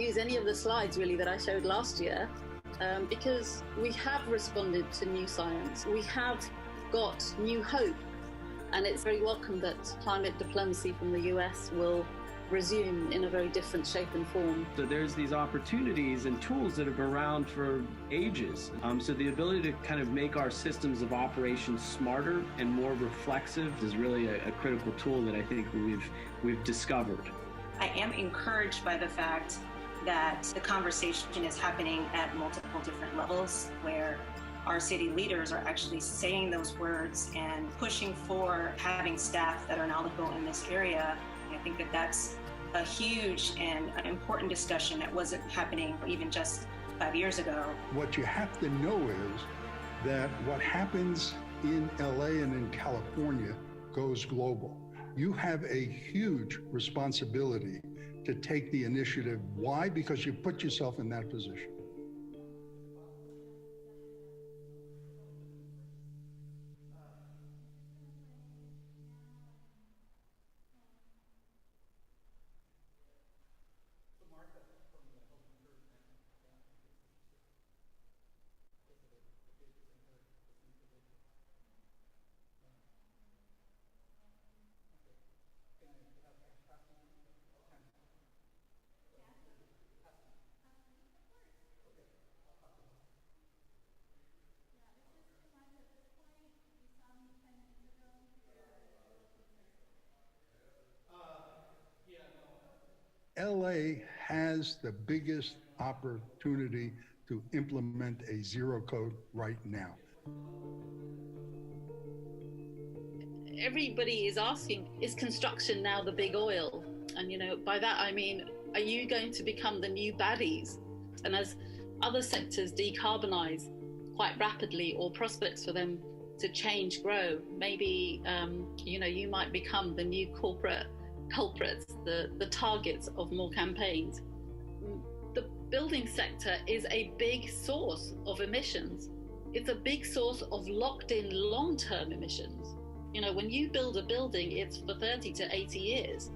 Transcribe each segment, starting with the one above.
use any of the slides really that I showed last year because we have responded to new science. We have got new hope, and it's very welcome that climate diplomacy from the US will resume in a very different shape and form. So there's these opportunities and tools that have been around for ages. So the ability to kind of make our systems of operations smarter and more reflexive is really a critical tool that I think we've discovered. I am encouraged by the fact that the conversation is happening at multiple different levels, where our city leaders are actually saying those words and pushing for having staff that are knowledgeable in this area. I think that that's a huge and an important discussion that wasn't happening even just 5 years ago. What you have to know is that what happens in LA and in California goes global. You have a huge responsibility to take the initiative. Why? Because you put yourself in that position. LA has the biggest opportunity to implement a zero code right now. Everybody is asking, is construction now the big oil? And by that I mean, are you going to become the new baddies? And as other sectors decarbonize quite rapidly, or prospects for them to change grow, maybe you might become the new corporate culprits, the targets of more campaigns. The building sector is a big source of emissions. It's a big source of locked-in long-term emissions. When you build a building, it's for 30 to 80 years.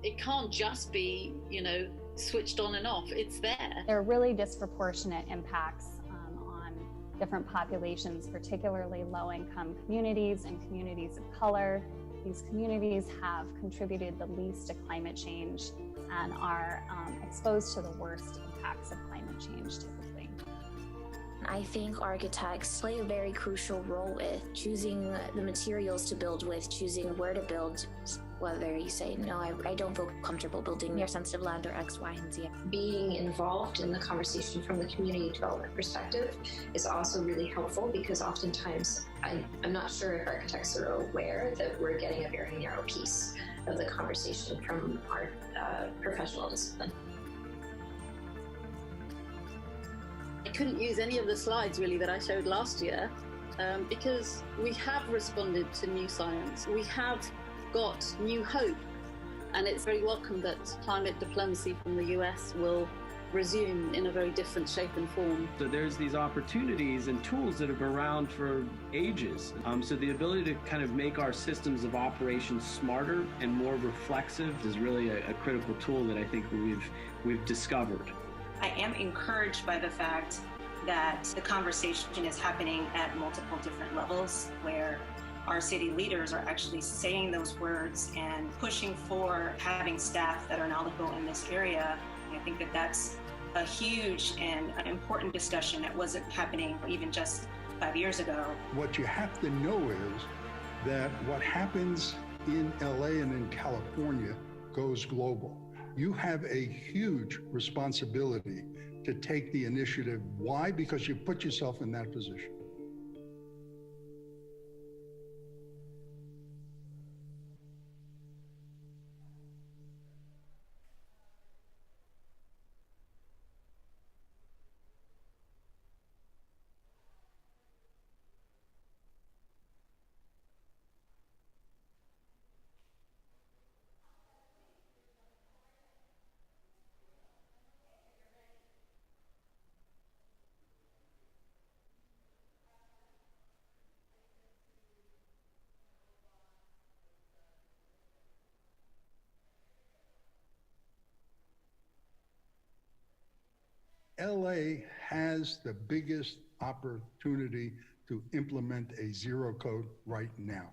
It can't just be, switched on and off. It's there. There are really disproportionate impacts on different populations, particularly low-income communities and communities of color. These communities have contributed the least to climate change and are exposed to the worst impacts of climate change typically. I think architects play a very crucial role with choosing the materials to build with, choosing where to build, whether you say, no, I don't feel comfortable building near sensitive land or X, Y, and Z. Being involved in the conversation from the community development perspective is also really helpful, because oftentimes I'm not sure if architects are aware that we're getting a very narrow piece of the conversation from our professional discipline. I couldn't use any of the slides really that I showed last year because we have responded to new science. We have got new hope, and it's very welcome that climate diplomacy from the US will resume in a very different shape and form. So there's these opportunities and tools that have been around for ages. So the ability to kind of make our systems of operations smarter and more reflexive is really a critical tool that I think we've discovered. I am encouraged by the fact that the conversation is happening at multiple different levels, where our city leaders are actually saying those words and pushing for having staff that are knowledgeable in this area. I think that that's a huge and an important discussion that wasn't happening even just 5 years ago. What you have to know is that what happens in LA and in California goes global. You have a huge responsibility to take the initiative. Why? Because you put yourself in that position. LA has the biggest opportunity to implement a zero code right now.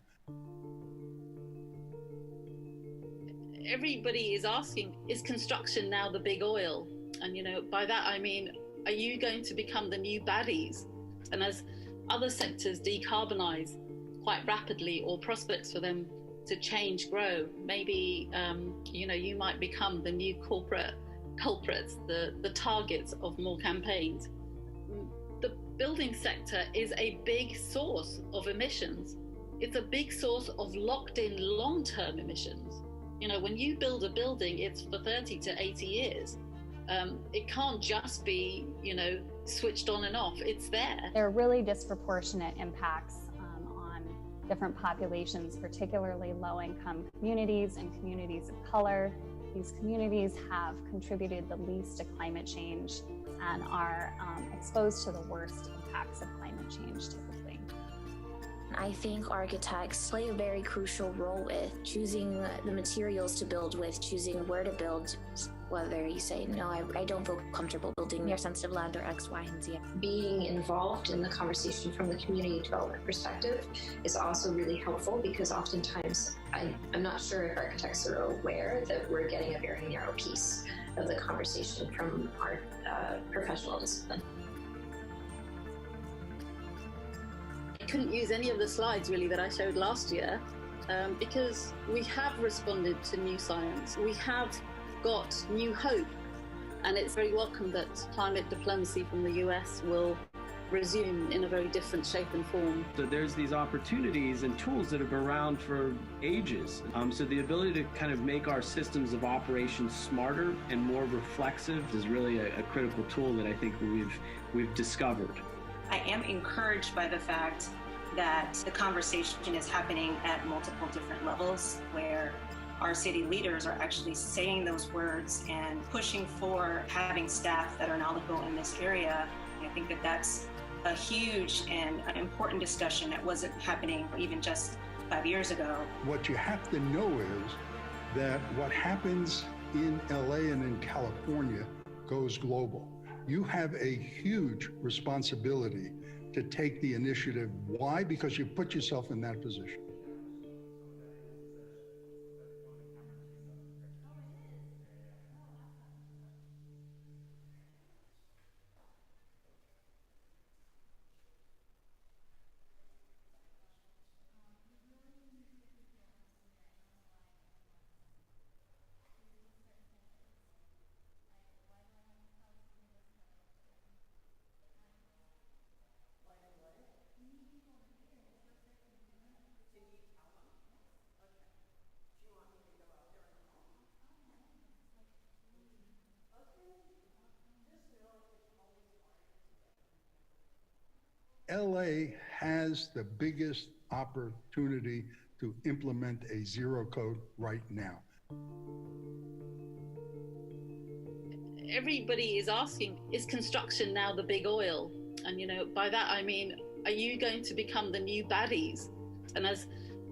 Everybody is asking, is construction now the big oil? And by that I mean, are you going to become the new baddies? And as other sectors decarbonize quite rapidly, or prospects for them to change grow, maybe you might become the new corporate culprits, the targets of more campaigns. The building sector is a big source of emissions. It's a big source of locked-in long-term emissions. When you build a building, it's for 30 to 80 years. It can't just be, switched on and off. It's there. There are really disproportionate impacts on different populations, particularly low-income communities and communities of color. These communities have contributed the least to climate change and are exposed to the worst impacts of climate change typically. I think architects play a very crucial role with choosing the materials to build with, choosing where to build, whether you say, no, I don't feel comfortable building near sensitive land or X, Y, and Z. Being involved in the conversation from the community development perspective is also really helpful because oftentimes I'm not sure if architects are aware that we're getting a very narrow piece of the conversation from our professional discipline. I couldn't use any of the slides really that I showed last year because we have responded to new science. We have got new hope, and it's very welcome that climate diplomacy from the US will resume in a very different shape and form. So there's these opportunities and tools that have been around for ages. So the ability to kind of make our systems of operation smarter and more reflexive is really a critical tool that I think we've discovered. I am encouraged by the fact that the conversation is happening at multiple different levels, where our city leaders are actually saying those words and pushing for having staff that are knowledgeable in this area. I think that that's a huge and an important discussion that wasn't happening even just 5 years ago. What you have to know is that what happens in LA and in California goes global. You have a huge responsibility to take the initiative. Why? Because you put yourself in that position. LA has the biggest opportunity to implement a zero code right now. Everybody is asking, is construction now the big oil? And by that I mean, are you going to become the new baddies? And as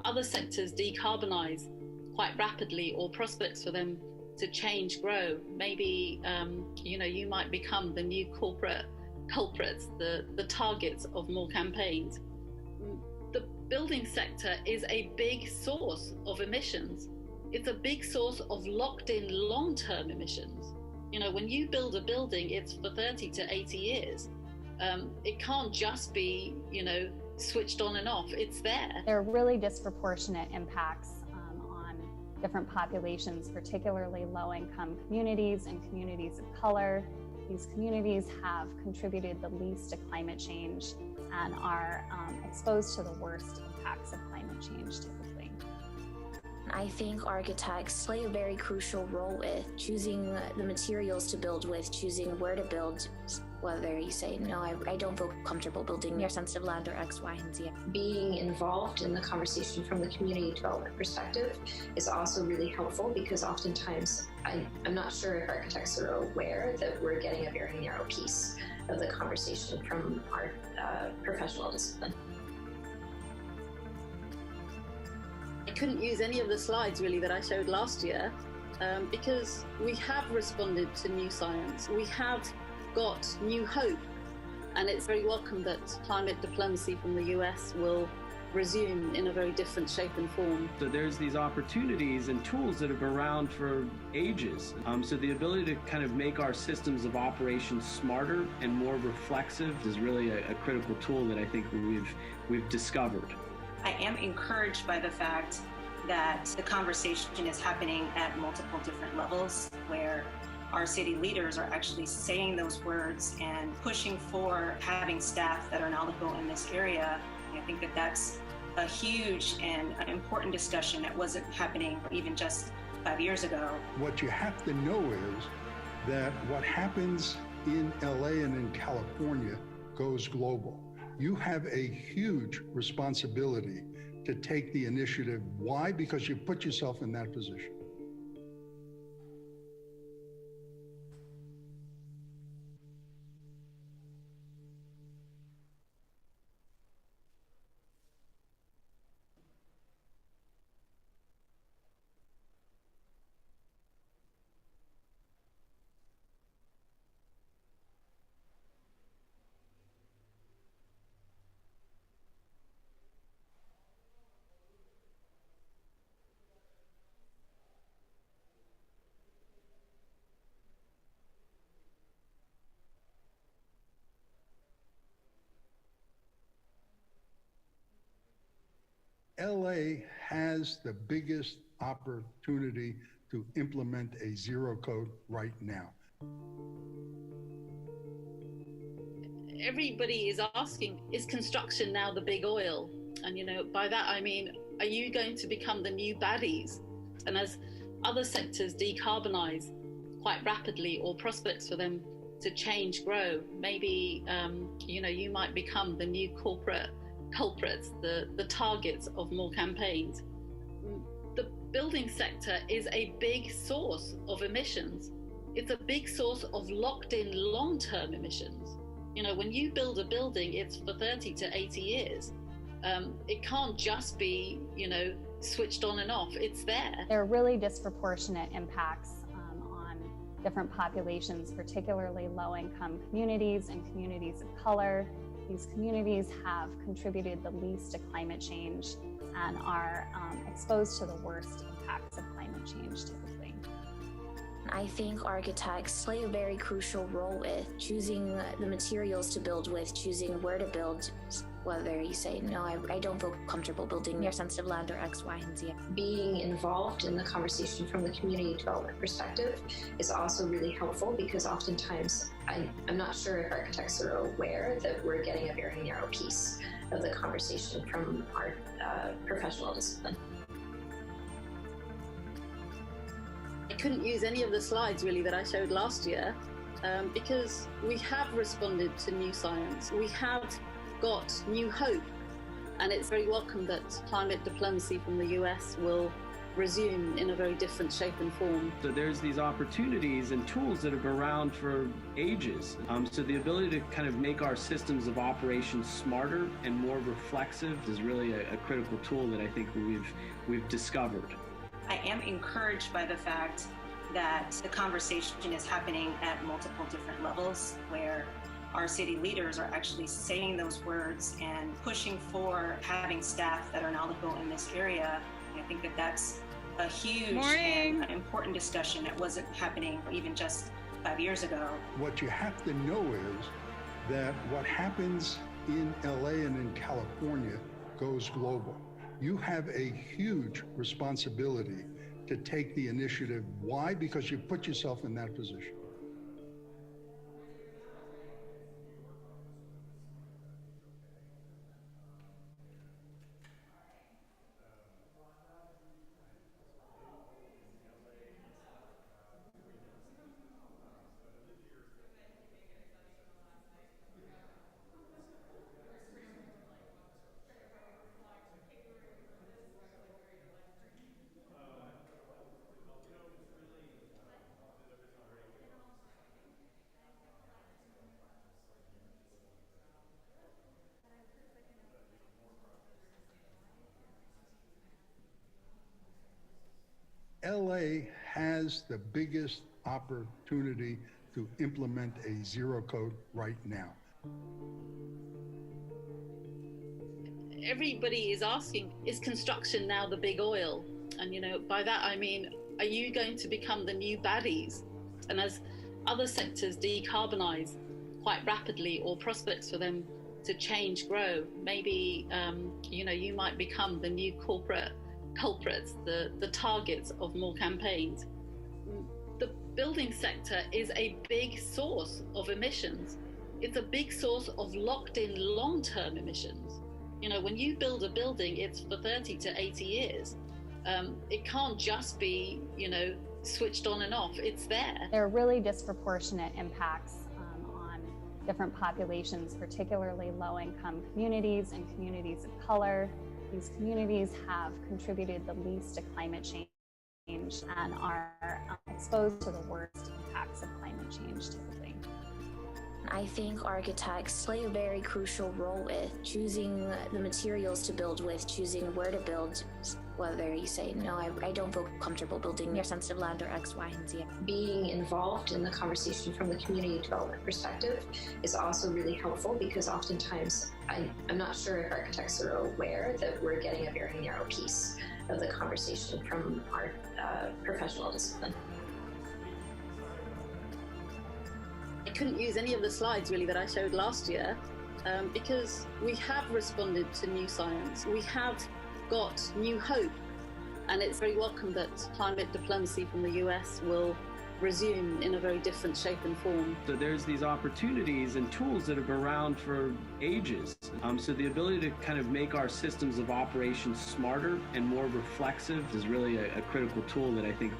other sectors decarbonize quite rapidly, or prospects for them to change grow, maybe you might become the new corporate culprits, the targets of more campaigns. The building sector is a big source of emissions. It's a big source of locked-in long-term emissions. When you build a building, it's for 30 to 80 years. It can't just be, switched on and off. It's there. There are really disproportionate impacts on different populations, particularly low-income communities and communities of color. These communities have contributed the least to climate change and are exposed to the worst impacts of climate change typically. I think architects play a very crucial role with choosing the materials to build with, choosing where to build, whether you say, no, I don't feel comfortable building near sensitive land or X, Y, and Z. Being involved in the conversation from the community development perspective is also really helpful because oftentimes I'm not sure if architects are aware that we're getting a very narrow piece of the conversation from our professional discipline. I couldn't use any of the slides really that I showed last year because we have responded to new science. We have got new hope, and it's very welcome that climate diplomacy from the US will resume in a very different shape and form. So there's these opportunities and tools that have been around for ages. So the ability to kind of make our systems of operations smarter and more reflexive is really a critical tool that I think we've discovered. I am encouraged by the fact that the conversation is happening at multiple different levels, where our city leaders are actually saying those words and pushing for having staff that are knowledgeable in this area. I think that that's a huge and an important discussion that wasn't happening even just 5 years ago. What you have to know is that what happens in LA and in California goes global. You have a huge responsibility to take the initiative. Why? Because you put yourself in that position. LA has the biggest opportunity to implement a zero code right now. Everybody is asking, is construction now the big oil? And by that I mean, are you going to become the new baddies? And as other sectors decarbonize quite rapidly, or prospects for them to change grow, maybe you might become the new corporate culprits, the targets of more campaigns. The building sector is a big source of emissions. It's a big source of locked-in long-term emissions. When you build a building, it's for 30 to 80 years. It can't just be, switched on and off. It's there. There are really disproportionate impacts on different populations, particularly low-income communities and communities of color. These communities have contributed the least to climate change and are exposed to the worst impacts of climate change typically. I think architects play a very crucial role with choosing the materials to build with, choosing where to build, whether you say, no, I don't feel comfortable building near sensitive land or X, Y, and Z. Being involved in the conversation from the community development perspective is also really helpful, because oftentimes I'm not sure if architects are aware that we're getting a very narrow piece of the conversation from our professional discipline. I couldn't use any of the slides really that I showed last year because we have responded to new science. We have got new hope, and it's very welcome that climate diplomacy from the US will resume in a very different shape and form. So there's these opportunities and tools that have been around for ages. So the ability to kind of make our systems of operations smarter and more reflexive is really a critical tool that I think we've discovered. I am encouraged by the fact that the conversation is happening at multiple different levels, where our city leaders are actually saying those words and pushing for having staff that are knowledgeable in this area. I think that that's a huge and important discussion that wasn't happening even just 5 years ago. What you have to know is that what happens in LA and in California goes global. You have a huge responsibility to take the initiative. Why? Because you put yourself in that position. LA has the biggest opportunity to implement a zero code right now. Everybody is asking, is construction now the big oil? And by that I mean, are you going to become the new baddies? And as other sectors decarbonize quite rapidly, or prospects for them to change grow, maybe you might become the new corporate culprits, the targets of more campaigns. The building sector is a big source of emissions. It's a big source of locked-in long-term emissions. When you build a building, it's for 30 to 80 years. It can't just be, switched on and off. It's there. There are really disproportionate impacts on different populations, particularly low-income communities and communities of color. These communities have contributed the least to climate change and are exposed to the worst impacts of climate change typically. I think architects play a very crucial role with choosing the materials to build with, choosing where to build, whether you say, no, I don't feel comfortable building near sensitive land or X, Y, and Z. Being involved in the conversation from the community development perspective is also really helpful because oftentimes I'm not sure if architects are aware that we're getting a very narrow piece of the conversation from our professional discipline. I couldn't use any of the slides really that I showed last year because we have responded to new science. We have got new hope, and it's very welcome that climate diplomacy from the US will resume in a very different shape and form. So there's these opportunities and tools that have been around for ages. So the ability to kind of make our systems of operation smarter and more reflexive is really a critical tool that I think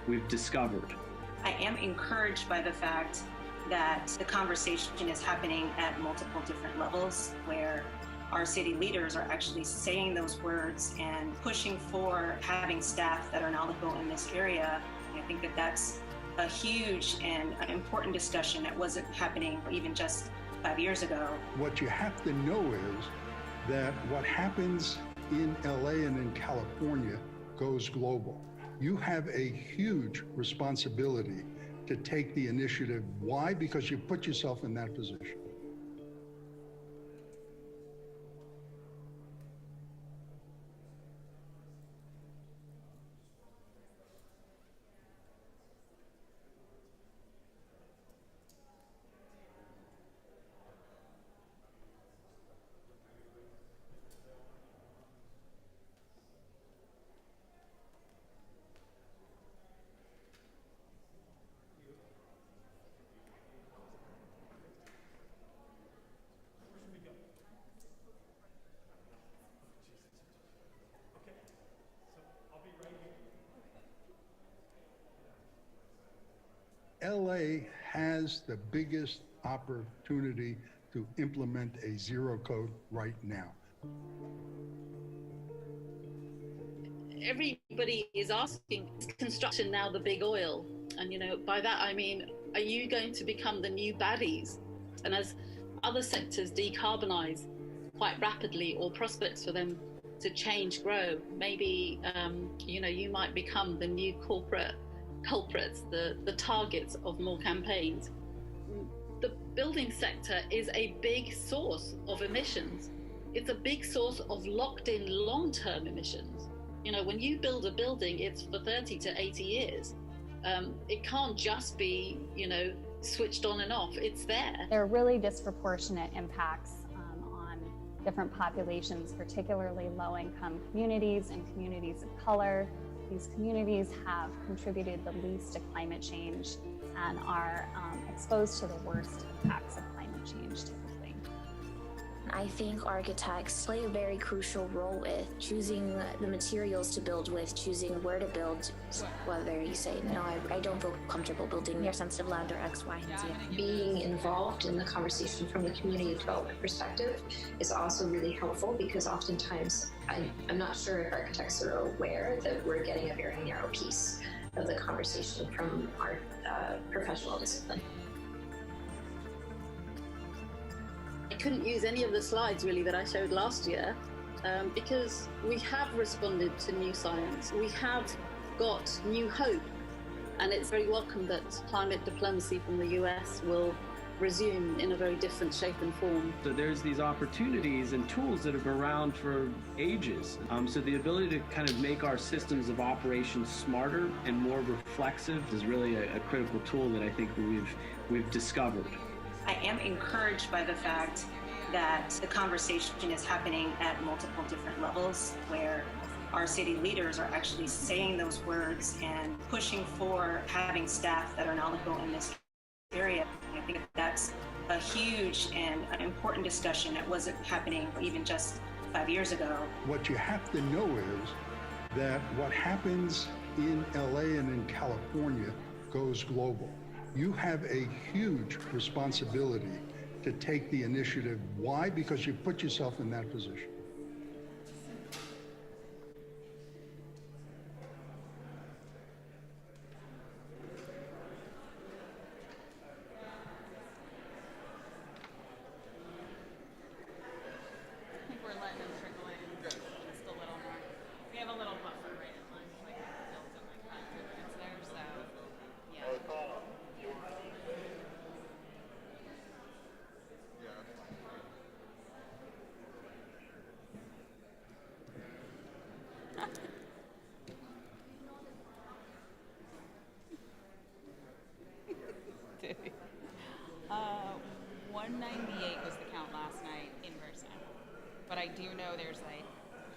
we've discovered. I am encouraged by the fact that the conversation is happening at multiple different levels, where our city leaders are actually saying those words and pushing for having staff that are knowledgeable in this area. I think that that's a huge and important discussion that wasn't happening even just 5 years ago. What you have to know is that what happens in LA and in California goes global. You have a huge responsibility to take the initiative. Why? Because you put yourself in that position. LA has the biggest opportunity to implement a zero code right now. Everybody is asking, is construction now the big oil? And by that I mean, are you going to become the new baddies? And as other sectors decarbonize quite rapidly, or prospects for them to change grow, maybe you might become the new corporate culprits, the targets of more campaigns. The building sector is a big source of emissions. It's a big source of locked-in long-term emissions. When you build a building, it's for 30 to 80 years. It can't just be, switched on and off. It's there. There are really disproportionate impacts on different populations, particularly low-income communities and communities of color. These communities have contributed the least to climate change and are exposed to the worst impacts of climate change typically. I think architects play a very crucial role with choosing the materials to build with, choosing where to build, whether you say, no, I don't feel comfortable building near sensitive land or X, Y, and Z. Being involved in the conversation from the community development perspective is also really helpful because oftentimes I'm not sure if architects are aware that we're getting a very narrow piece of the conversation from our professional discipline. I couldn't use any of the slides really that I showed last year because we have responded to new science. We have got new hope, And it's very welcome that climate diplomacy from the US will resume in a very different shape and form. So there's these opportunities and tools that have been around for ages. So the ability to kind of make our systems of operations smarter and more reflexive is really a critical tool that I think we've discovered. I am encouraged by the fact that the conversation is happening at multiple different levels, where our city leaders are actually saying those words and pushing for having staff that are knowledgeable in this area. I think that's a huge and an important discussion that wasn't happening even just 5 years ago. What you have to know is that what happens in LA and in California goes global. You have a huge responsibility to take the initiative. Why? Because you put yourself in that position. Did he? 198 was the count last night in person. But I do know there's like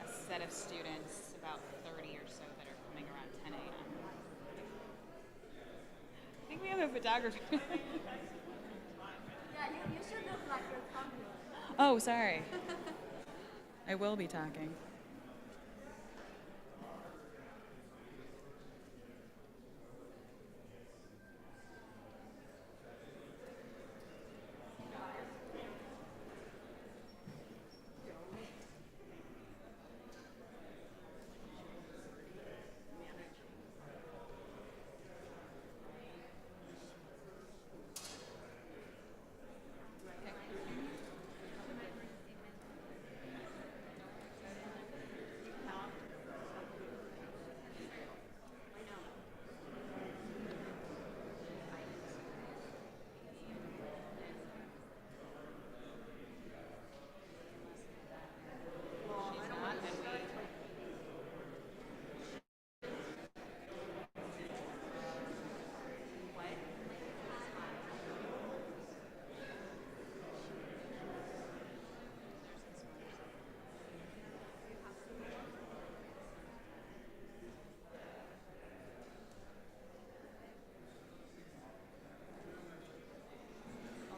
a set of students, about 30 or so, that are coming around 10 a.m. I think we have a photographer. Yeah, you should look like you're talking. Oh, sorry. I will be talking.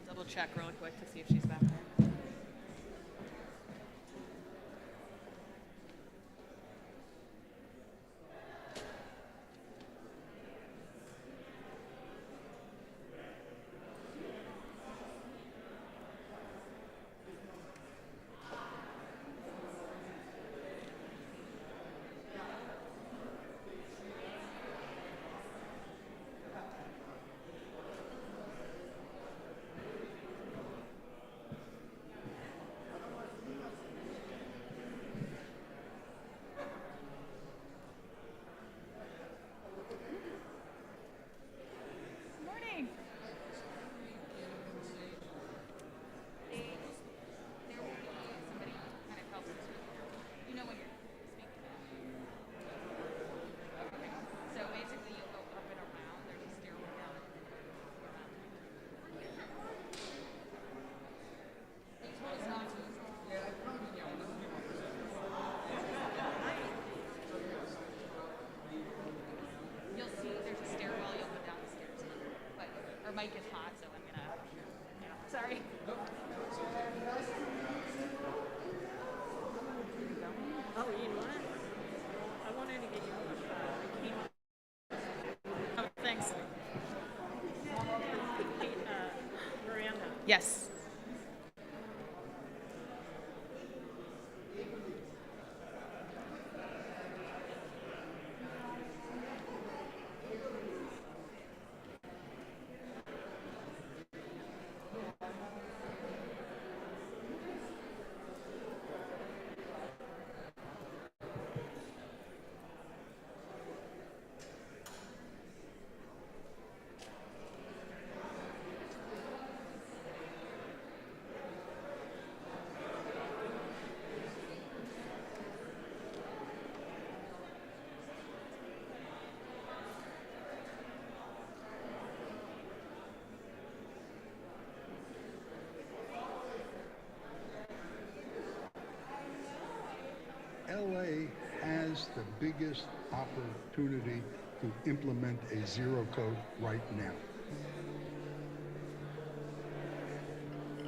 Double check really quick to see if she's back there. Mic is hot, so I'm gonna, sorry. Oh, you know what? I wanted to get you on the Keynote. Oh, thanks. Miranda. Yes. biggest opportunity to implement a zero code right now.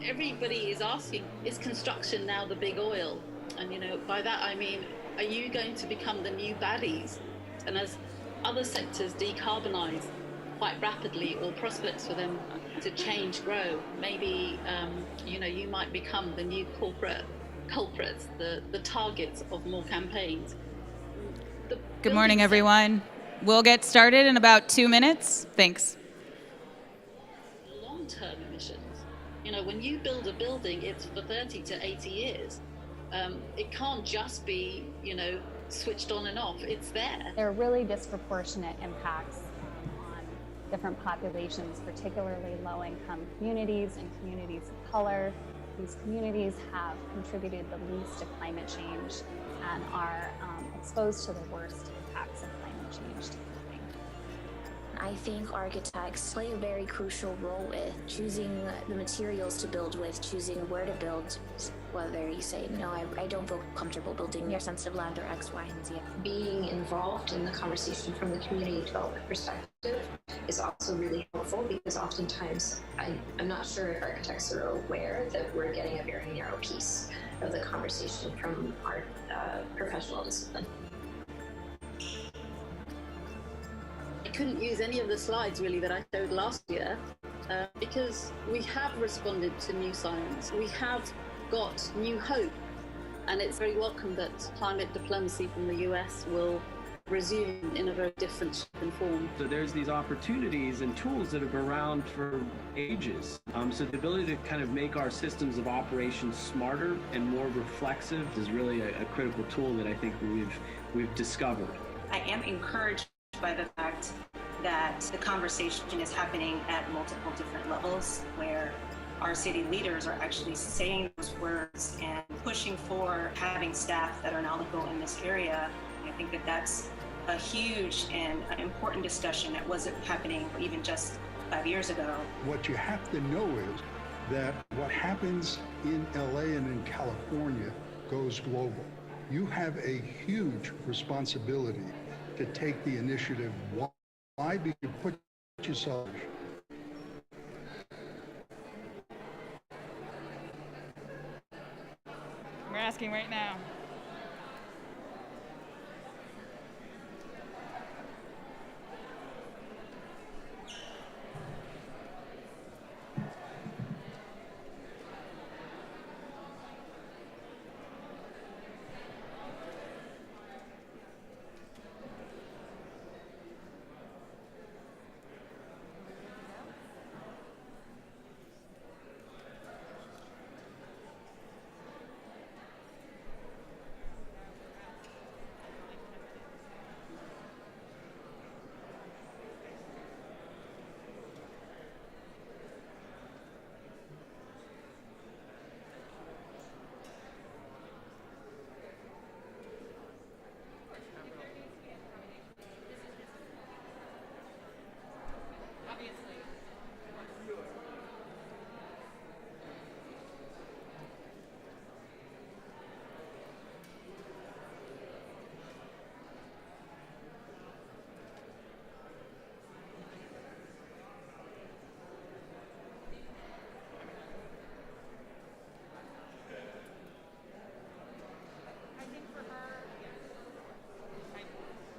Everybody is asking, is construction now the big oil? And by that I mean, are you going to become the new baddies? And as other sectors decarbonize quite rapidly, or prospects for them to change grow, maybe you might become the new corporate culprits, the targets of more campaigns. Good morning, everyone. We'll get started in about 2 minutes. Thanks. Long-term emissions. When you build a building, it's for 30 to 80 years. It can't just be, switched on and off. It's there. There are really disproportionate impacts on different populations, particularly low-income communities and communities of color. These communities have contributed the least to climate change and are exposed to the worst impacts of climate change. I think architects play a very crucial role with choosing the materials to build with, choosing where to build, whether you say, no, I don't feel comfortable building near sensitive land or X, Y, and Z. Being involved in the conversation from the community development perspective is also really helpful because oftentimes I'm not sure if architects are aware that we're getting a very narrow piece of the conversation from our professional discipline. I couldn't use any of the slides really that I showed last year because we have responded to new science. We have got new hope, and it's very welcome that climate diplomacy from the US will resume in a very different shape and form. So there's these opportunities and tools that have been around for ages. So the ability to kind of make our systems of operations smarter and more reflexive is really a critical tool that I think we've discovered. I am encouraged by the fact that the conversation is happening at multiple different levels, where our city leaders are actually saying those words and pushing for having staff that are knowledgeable in this area. I think that that's a huge and important discussion that wasn't happening even just 5 years ago. What you have to know is that what happens in LA and in California goes global. You have a huge responsibility to take the initiative. Why? Because you put yourself. We're asking right now.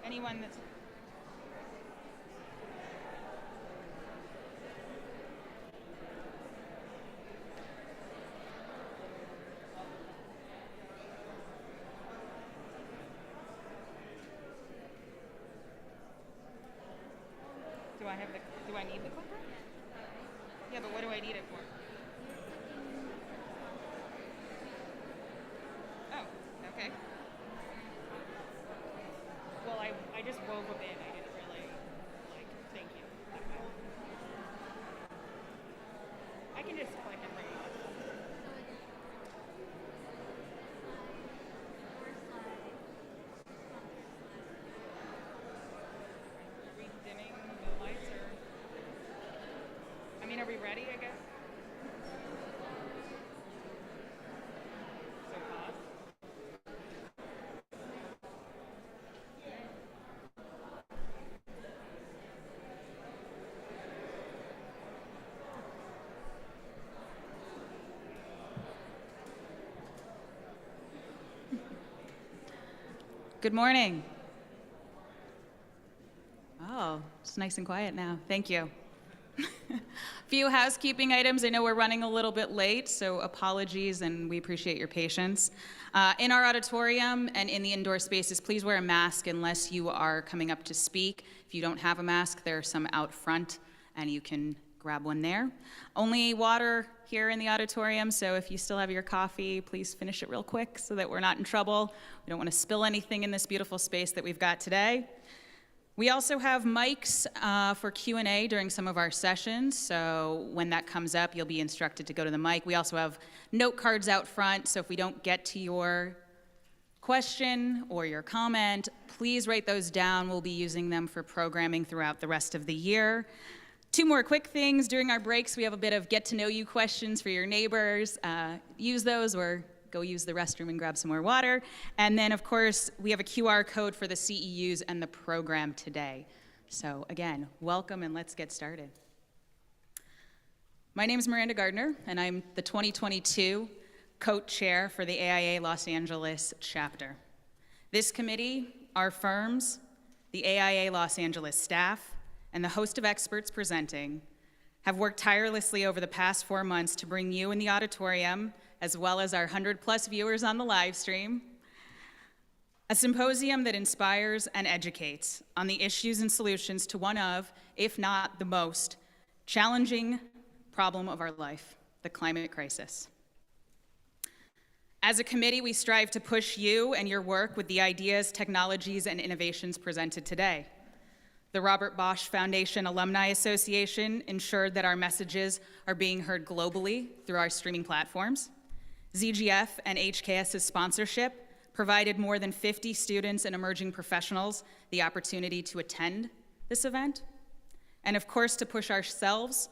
Anyone that's do I need the clicker? Yeah, but what do I need it for? Oh, okay. Well, I just wove a bit. I didn't really, thank you. I can just click and bring it up. Are we dimming the lights, or? I mean, are we ready, I guess? So pause. Good morning. Oh, it's nice and quiet now. Thank you. Few housekeeping items. I know we're running a little bit late, so apologies, and we appreciate your patience. In our auditorium and in the indoor spaces, please wear a mask unless you are coming up to speak. If you don't have a mask, there are some out front, and you can grab one there. Only water here in the auditorium, so if you still have your coffee, please finish it real quick so that we're not in trouble. We don't want to spill anything in this beautiful space that we've got today. We also have mics for Q&A during some of our sessions, so when that comes up, you'll be instructed to go to the mic. We also have note cards out front, so if we don't get to your question or your comment, please write those down. We'll be using them for programming throughout the rest of the year. Two more quick things. During our breaks, we have a bit of get-to-know-you questions for your neighbors. Use those or go use the restroom and grab some more water. And then, of course, we have a QR code for the CEUs and the program today. So again, welcome and let's get started. My name is Miranda Gardner, and I'm the 2022 co-chair for the AIA Los Angeles chapter. This committee, our firms, the AIA Los Angeles staff, and the host of experts presenting have worked tirelessly over the past 4 months to bring you in the auditorium, as well as our 100+ viewers on the live stream, a symposium that inspires and educates on the issues and solutions to one of, if not the most, challenging problem of our life, the climate crisis. As a committee, we strive to push you and your work with the ideas, technologies, and innovations presented today. The Robert Bosch Foundation Alumni Association ensured that our messages are being heard globally through our streaming platforms. ZGF and HKS's sponsorship provided more than 50 students and emerging professionals the opportunity to attend this event. And of course, to push ourselves,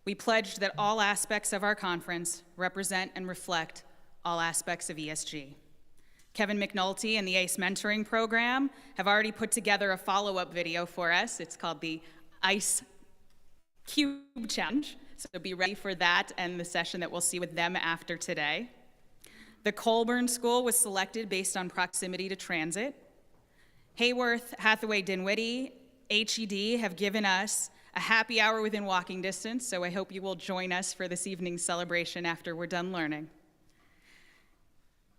we pledged that all aspects of our conference represent and reflect all aspects of ESG. Kevin McNulty and the ACE Mentoring Program have already put together a follow-up video for us. It's called the Ice Cube Challenge, so be ready for that and the session that we'll see with them after today. The Colburn School was selected based on proximity to transit. Hayworth, Hathaway, Dinwiddie, HED have given us a happy hour within walking distance, so I hope you will join us for this evening's celebration after we're done learning.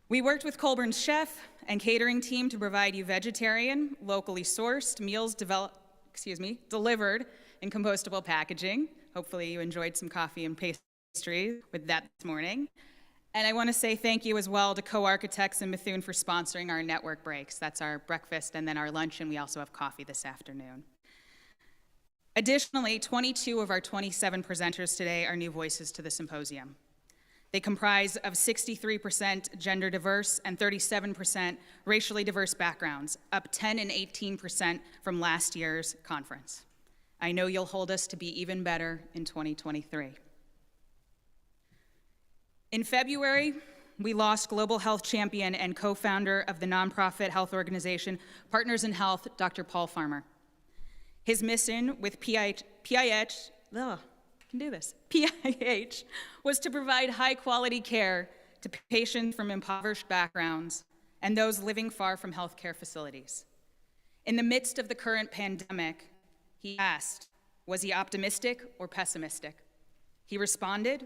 We worked with Colburn's chef and catering team to provide you vegetarian, locally sourced meals delivered in compostable packaging. Hopefully you enjoyed some coffee and pastry with that this morning. And I want to say thank you as well to Co-Architects and Methuen for sponsoring our network breaks. That's our breakfast and then our lunch, and we also have coffee this afternoon. Additionally, 22 of our 27 presenters today are new voices to the symposium. They comprise of 63% gender diverse and 37% racially diverse backgrounds, up 10 and 18% from last year's conference. I know you'll hold us to be even better in 2023. In February, we lost global health champion and co-founder of the nonprofit health organization Partners in Health, Dr. Paul Farmer. His mission with PIH was to provide high-quality care to patients from impoverished backgrounds and those living far from healthcare facilities. In the midst of the current pandemic, he asked, was he optimistic or pessimistic? He responded,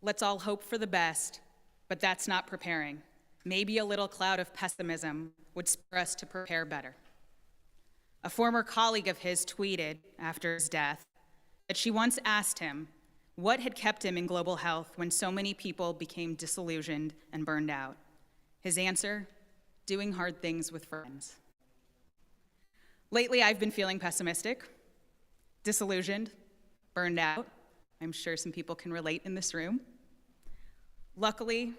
let's all hope for the best, but that's not preparing. Maybe a little cloud of pessimism would spur us to prepare better. A former colleague of his tweeted after his death that she once asked him what had kept him in global health when so many people became disillusioned and burned out. His answer, doing hard things with friends. Lately, I've been feeling pessimistic, disillusioned, burned out. I'm sure some people can relate in this room. Luckily,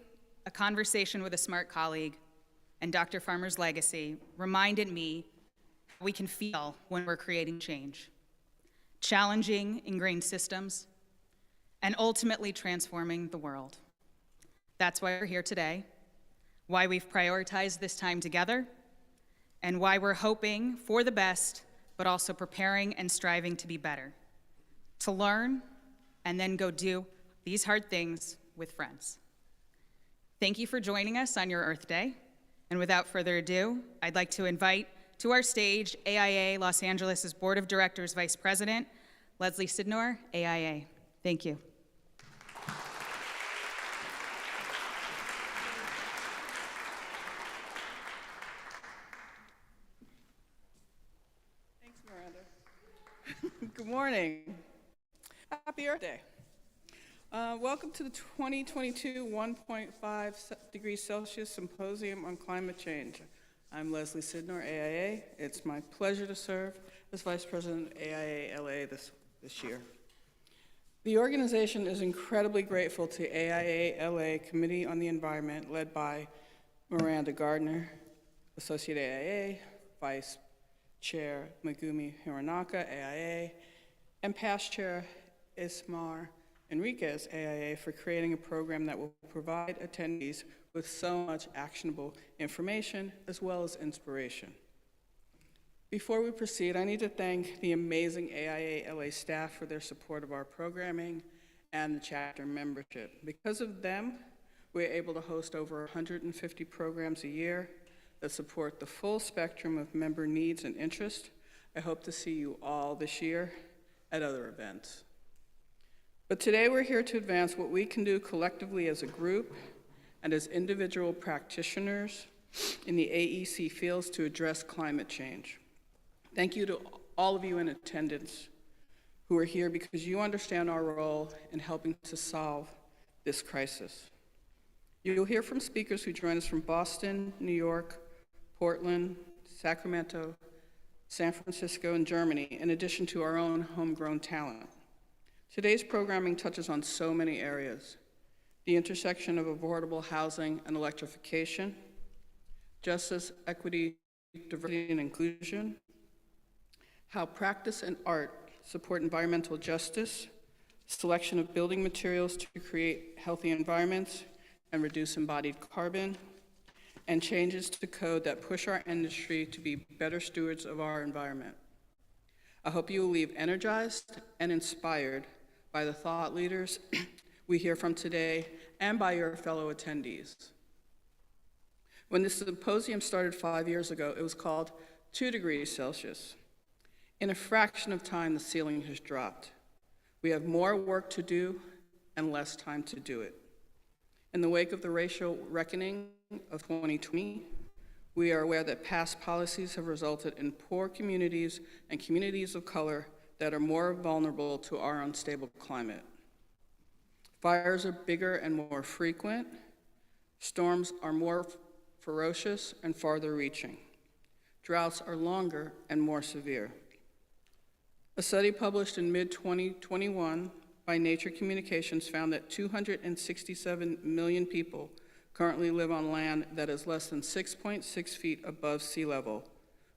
a conversation with a smart colleague and Dr. Farmer's legacy reminded me how we can feel when we're creating change, challenging ingrained systems, and ultimately transforming the world. That's why we're here today, why we've prioritized this time together, and why we're hoping for the best, but also preparing and striving to be better, to learn and then go do these hard things with friends. Thank you for joining us on your Earth Day, And without further ado, I'd like to invite to our stage AIA Los Angeles' Board of Directors Vice President, Leslie Sidnor, AIA. Thank you. Thanks, Miranda. Good morning. Happy Earth Day. Welcome to the 2022 1.5 degrees Celsius Symposium on Climate Change. I'm Leslie Sidnor, AIA. It's my pleasure to serve as Vice President of AIA LA this year. The organization is incredibly grateful to AIA LA Committee on the Environment, led by Miranda Gardner, Associate AIA, Vice Chair Megumi Hironaka, AIA, and Past Chair Ismar Enriquez, AIA, for creating a program that will provide attendees with so much actionable information as well as inspiration. Before we proceed, I need to thank the amazing AIA LA staff for their support of our programming and the chapter membership. Because of them, we're able to host over 150 programs a year that support the full spectrum of member needs and interests. I hope to see you all this year at other events. But today we're here to advance what we can do collectively as a group and as individual practitioners in the AEC fields to address climate change. Thank you to all of you in attendance who are here because you understand our role in helping to solve this crisis. You'll hear from speakers who join us from Boston, New York, Portland, Sacramento, San Francisco, and Germany, in addition to our own homegrown talent. Today's programming touches on so many areas: the intersection of affordable housing and electrification, justice, equity, diversity, and inclusion, how practice and art support environmental justice, selection of building materials to create healthy environments and reduce embodied carbon, and changes to code that push our industry to be better stewards of our environment. I hope you will leave energized and inspired by the thought leaders we hear from today and by your fellow attendees. When the symposium started 5 years ago, it was called 2 degrees Celsius. In a fraction of time, the ceiling has dropped. We have more work to do and less time to do it. In the wake of the racial reckoning of 2020, we are aware that past policies have resulted in poor communities and communities of color that are more vulnerable to our unstable climate. Fires are bigger and more frequent. Storms are more ferocious and farther reaching. Droughts are longer and more severe. A study published in mid-2021 by Nature Communications found that 267 million people currently live on land that is less than 6.6 feet above sea level,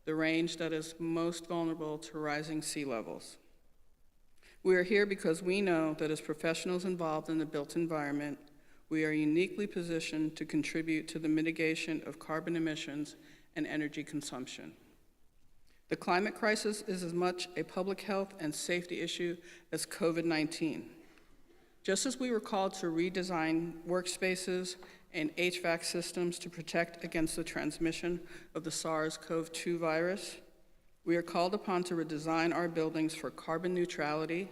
the range that is most vulnerable to rising sea levels. We are here because we know that as professionals involved in the built environment, we are uniquely positioned to contribute to the mitigation of carbon emissions and energy consumption. The climate crisis is as much a public health and safety issue as COVID-19. Just as we were called to redesign workspaces and HVAC systems to protect against the transmission of the SARS-CoV-2 virus, we are called upon to redesign our buildings for carbon neutrality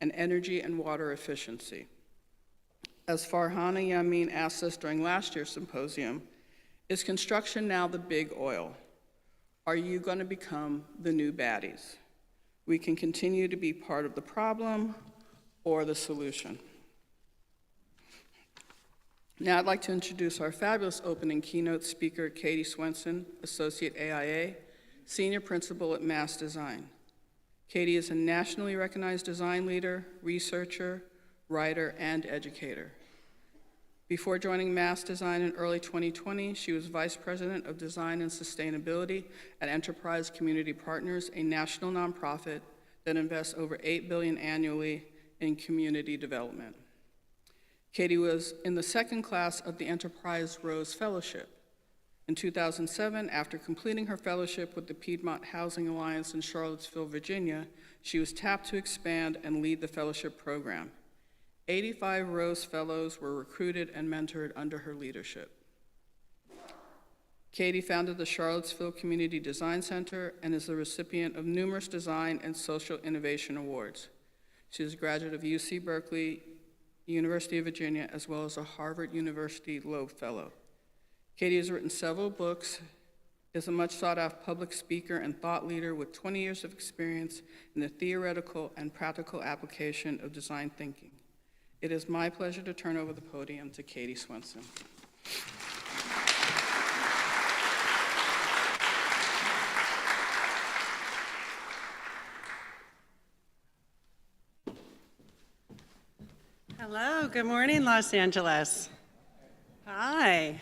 and energy and water efficiency. As Farhana Yamin asked us during last year's symposium, is construction now the big oil? Are you going to become the new baddies? We can continue to be part of the problem or the solution. Now I'd like to introduce our fabulous opening keynote speaker, Katie Swenson, Associate AIA, Senior Principal at Mass Design. Katie is a nationally recognized design leader, researcher, writer, and educator. Before joining Mass Design in early 2020, she was Vice President of Design and Sustainability at Enterprise Community Partners, a national nonprofit that invests over $8 billion annually in community development. Katie was in the second class of the Enterprise Rose Fellowship. In 2007, after completing her fellowship with the Piedmont Housing Alliance in Charlottesville, Virginia, she was tapped to expand and lead the fellowship program. 85 Rose Fellows were recruited and mentored under her leadership. Katie founded the Charlottesville Community Design Center and is the recipient of numerous design and social innovation awards. She is a graduate of UC Berkeley, University of Virginia, as well as a Harvard University Loeb Fellow. Katie has written several books, is a much sought-after public speaker and thought leader with 20 years of experience in the theoretical and practical application of design thinking. It is my pleasure to turn over the podium to Katie Swenson. Hello, good morning, Los Angeles. Hi.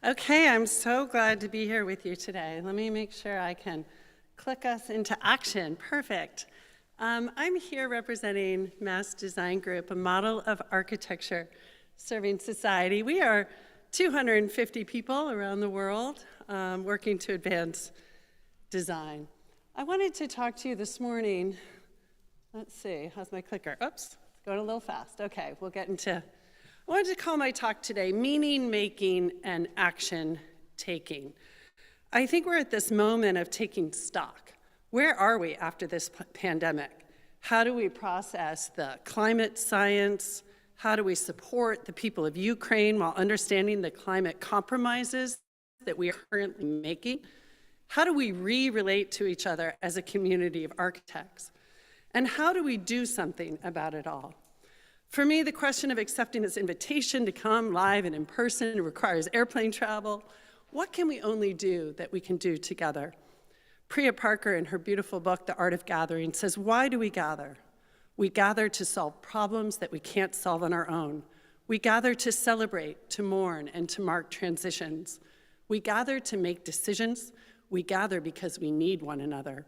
Okay, I'm so glad to be here with you today. Let me make sure I can click us into action. Perfect. I'm here representing Mass Design Group, a model of architecture serving society. We are 250 people around the world working to advance design. I wanted to talk to you this morning. Let's see, how's my clicker? Oops. Going a little fast. Okay, we'll get into, I wanted to call my talk today, Meaning Making and Action Taking. I think we're at this moment of taking stock. Where are we after this pandemic? How do we process the climate science? How do we support the people of Ukraine while understanding the climate compromises that we are currently making? How do we re-relate to each other as a community of architects? And how do we do something about it all? For me, the question of accepting this invitation to come live and in person requires airplane travel. What can we only do that we can do together? Priya Parker, in her beautiful book, The Art of Gathering, says, why do we gather? We gather to solve problems that we can't solve on our own. We gather to celebrate, to mourn, and to mark transitions. We gather to make decisions. We gather because we need one another.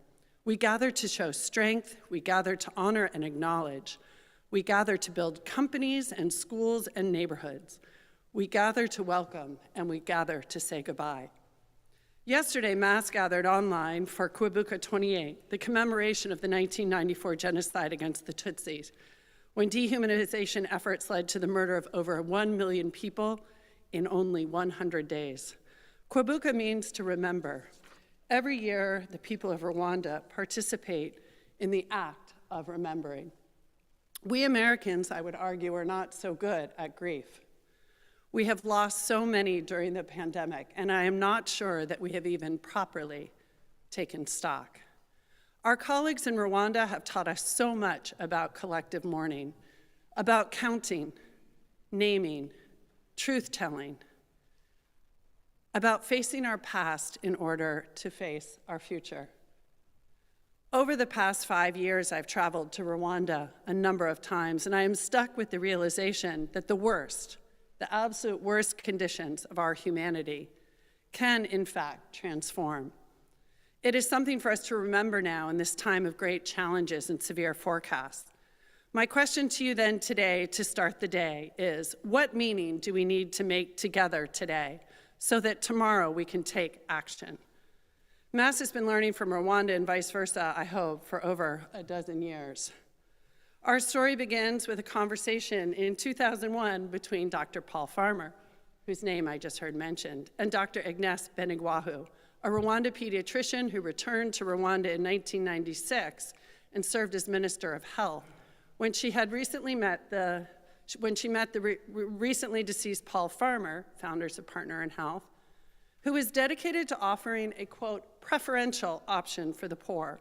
We gather to show strength, we gather to honor and acknowledge. We gather to build companies and schools and neighborhoods. We gather to welcome, and we gather to say goodbye. Yesterday, Mass gathered online for Kwibuka 28, the commemoration of the 1994 genocide against the Tutsis, when dehumanization efforts led to the murder of over 1 million people in only 100 days. Kwibuka means to remember. Every year, the people of Rwanda participate in the act of remembering. We Americans, I would argue, are not so good at grief. We have lost so many during the pandemic, and I am not sure that we have even properly taken stock. Our colleagues in Rwanda have taught us so much about collective mourning, about counting, naming, truth-telling, about facing our past in order to face our future. Over the past 5 years, I've traveled to Rwanda a number of times, and I am stuck with the realization that the worst, the absolute worst conditions of our humanity can, in fact, transform. It is something for us to remember now in this time of great challenges and severe forecasts. My question to you then today, to start the day, is what meaning do we need to make together today so that tomorrow we can take action? Mass has been learning from Rwanda and vice versa, I hope, for over a dozen years. Our story begins with a conversation in 2001 between Dr. Paul Farmer, whose name I just heard mentioned, and Dr. Agnes Benigwahu, a Rwanda pediatrician who returned to Rwanda in 1996 and served as Minister of Health when she had recently met the recently deceased Paul Farmer, founders of Partner in Health, who was dedicated to offering a, quote, preferential option for the poor.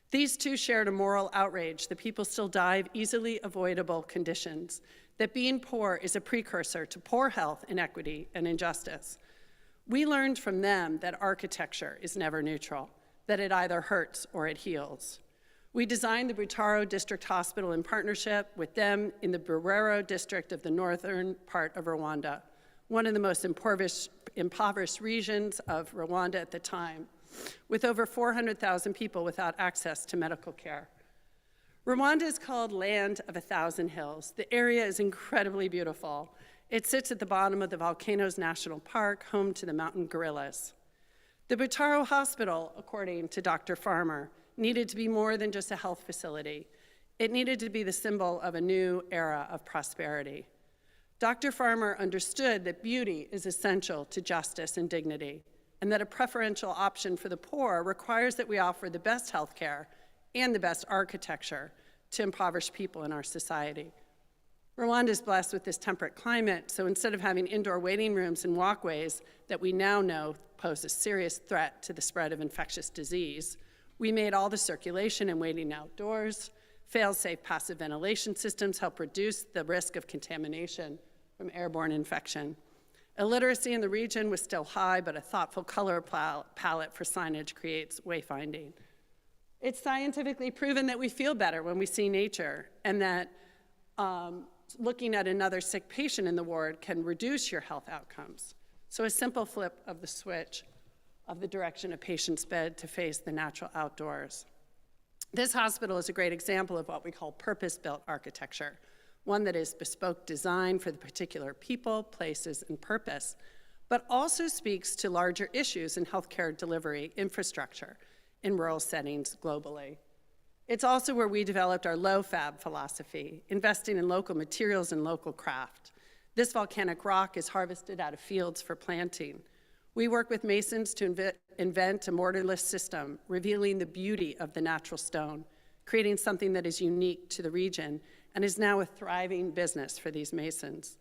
These two shared a moral outrage that people still die of easily avoidable conditions, that being poor is a precursor to poor health, inequity, and injustice. We learned from them that architecture is never neutral, that it either hurts or it heals. We designed the Butaro District Hospital in partnership with them in the Burero district of the northern part of Rwanda, one of the most impoverished regions of Rwanda at the time, with over 400,000 people without access to medical care. Rwanda is called Land of 1,000 Hills. The area is incredibly beautiful. It sits at the bottom of the Volcanoes National Park, home to the mountain gorillas. The Butaro Hospital, according to Dr. Farmer, needed to be more than just a health facility. It needed to be the symbol of a new era of prosperity. Dr. Farmer understood that beauty is essential to justice and dignity, and that a preferential option for the poor requires that we offer the best health care and the best architecture to impoverished people in our society. Rwanda is blessed with this temperate climate, so instead of having indoor waiting rooms and walkways that we now know pose a serious threat to the spread of infectious disease, we made all the circulation and waiting outdoors. Fail-safe passive ventilation systems help reduce the risk of contamination from airborne infection. Illiteracy in the region was still high, but a thoughtful color palette for signage creates wayfinding. It's scientifically proven that we feel better when we see nature, and that looking at another sick patient in the ward can reduce your health outcomes. So a simple flip of the switch of the direction of patient's bed to face the natural outdoors. This hospital is a great example of what we call purpose-built architecture, one that is bespoke design for the particular people, places, and purpose, but also speaks to larger issues in healthcare delivery infrastructure in rural settings globally. It's also where we developed our low-fab philosophy, investing in local materials and local craft. This volcanic rock is harvested out of fields for planting. We work with masons to invent a mortarless system, revealing the beauty of the natural stone, creating something that is unique to the region and is now a thriving business for these masons.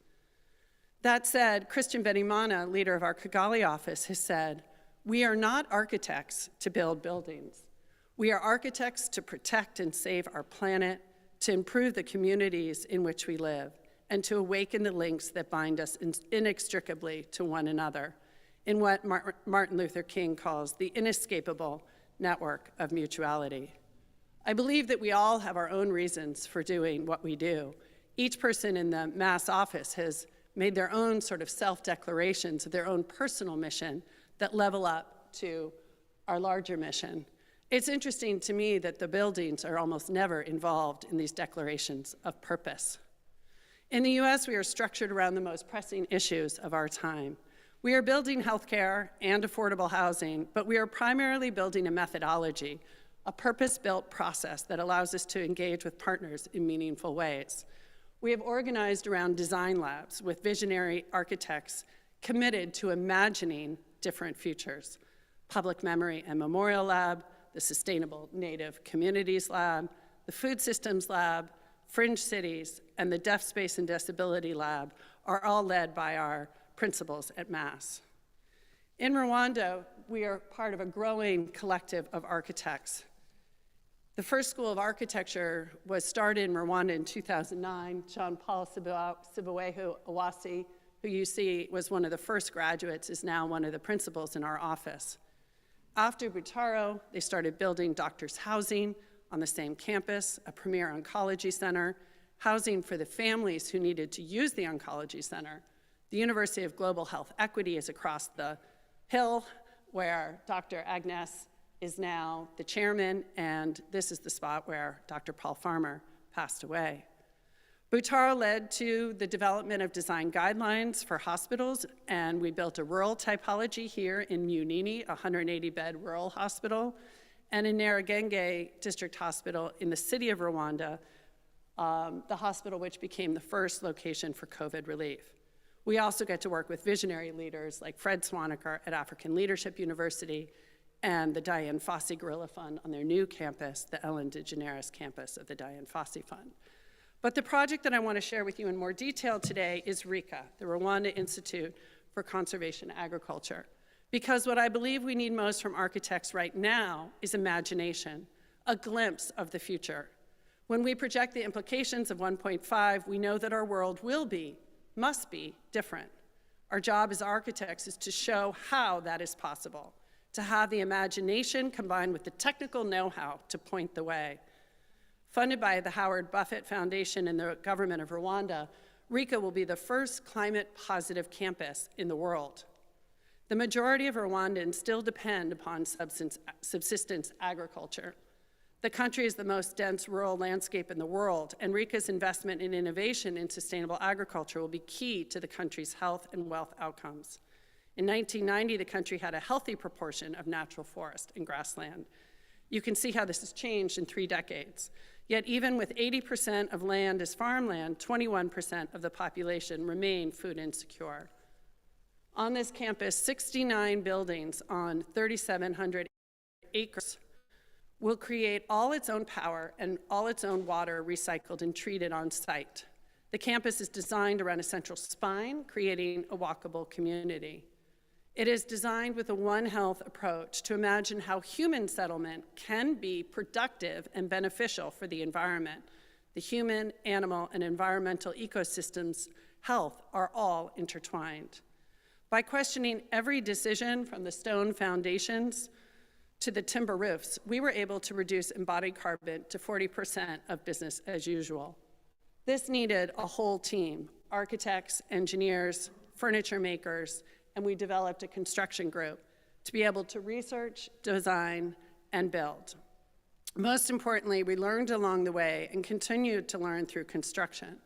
That said, Christian Benimana, leader of our Kigali office, has said, "We are not architects to build buildings. We are architects to protect and save our planet, to improve the communities in which we live, and to awaken the links that bind us inextricably to one another in what Martin Luther King calls the inescapable network of mutuality." I believe that we all have our own reasons for doing what we do. Each person in the Mass office has made their own sort of self-declarations of their own personal mission that level up to our larger mission. It's interesting to me that the buildings are almost never involved in these declarations of purpose. In the US, we are structured around the most pressing issues of our time. We are building healthcare and affordable housing, but we are primarily building a methodology, a purpose-built process that allows us to engage with partners in meaningful ways. We have organized around design labs with visionary architects committed to imagining different futures. Public Memory and Memorial Lab, the Sustainable Native Communities Lab, the Food Systems Lab, Fringe Cities, and the Deaf Space and Disability Lab are all led by our principals at Mass. In Rwanda, we are part of a growing collective of architects. The first school of architecture was started in Rwanda in 2009. Jean-Paul Sibuwehu Awasi, who you see was one of the first graduates, is now one of the principals in our office. After Butaro, they started building doctors' housing on the same campus, a premier oncology center, housing for the families who needed to use the oncology center. The University of Global Health Equity is across the hill, where Dr. Agnes is now the chairman, and this is the spot where Dr. Paul Farmer passed away. Butaro led to the development of design guidelines for hospitals, and we built a rural typology here in Munini, a 180-bed rural hospital, and in Nyarugenge District Hospital in the city of Rwanda, the hospital which became the first location for COVID relief. We also get to work with visionary leaders like Fred Swaniker at African Leadership University and the Diane Fossey Gorilla Fund on their new campus, the Ellen DeGeneres campus of the Diane Fossey Fund. But the project that I want to share with you in more detail today is RICA, the Rwanda Institute for Conservation Agriculture. Because what I believe we need most from architects right now is imagination, a glimpse of the future. When we project the implications of 1.5, we know that our world must be different. Our job as architects is to show how that is possible, to have the imagination combined with the technical know-how to point the way. Funded by the Howard Buffett Foundation and the government of Rwanda, RICA will be the first climate-positive campus in the world. The majority of Rwandans still depend upon subsistence agriculture. The country is the most dense rural landscape in the world, and RICA's investment in innovation in sustainable agriculture will be key to the country's health and wealth outcomes. In 1990, the country had a healthy proportion of natural forest and grassland. You can see how this has changed in 3 decades. Yet even with 80% of land as farmland, 21% of the population remain food insecure. On this campus, 69 buildings on 3,700 acres will create all its own power and all its own water recycled and treated on site. The campus is designed around a central spine, creating a walkable community. It is designed with a One Health approach to imagine how human settlement can be productive and beneficial for the environment. The human, animal, and environmental ecosystems' health are all intertwined. By questioning every decision from the stone foundations to the timber roofs, we were able to reduce embodied carbon to 40% of business as usual. This needed a whole team, architects, engineers, furniture makers, and we developed a construction group to be able to research, design, and build. Most importantly, we learned along the way and continued to learn through construction.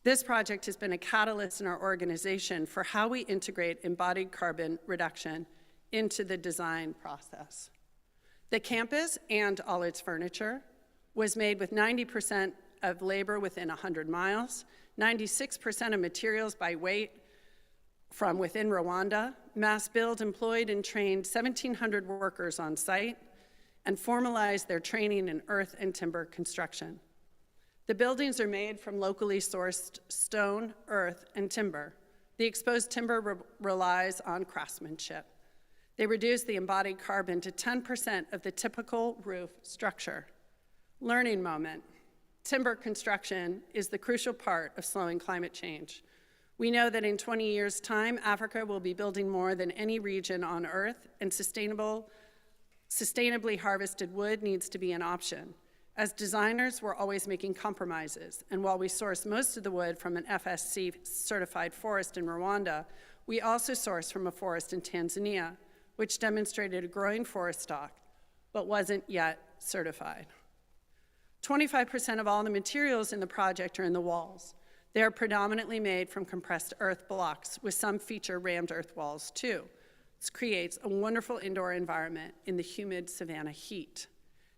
This project has been a catalyst in our organization for how we integrate embodied carbon reduction into the design process. The campus and all its furniture was made with 90% of labor within 100 miles, 96% of materials by weight from within Rwanda. Mass Build employed and trained 1,700 workers on site and formalized their training in earth and timber construction. The buildings are made from locally sourced stone, earth, and timber. The exposed timber relies on craftsmanship. They reduce the embodied carbon to 10% of the typical roof structure. Learning moment. Timber construction is the crucial part of slowing climate change. We know that in 20 years' time, Africa will be building more than any region on Earth, and sustainably harvested wood needs to be an option. As designers, we're always making compromises, and while we source most of the wood from an FSC-certified forest in Rwanda, we also source from a forest in Tanzania, which demonstrated a growing forest stock, but wasn't yet certified. 25% of all the materials in the project are in the walls. They are predominantly made from compressed earth blocks, with some feature rammed earth walls too. This creates a wonderful indoor environment in the humid savanna heat.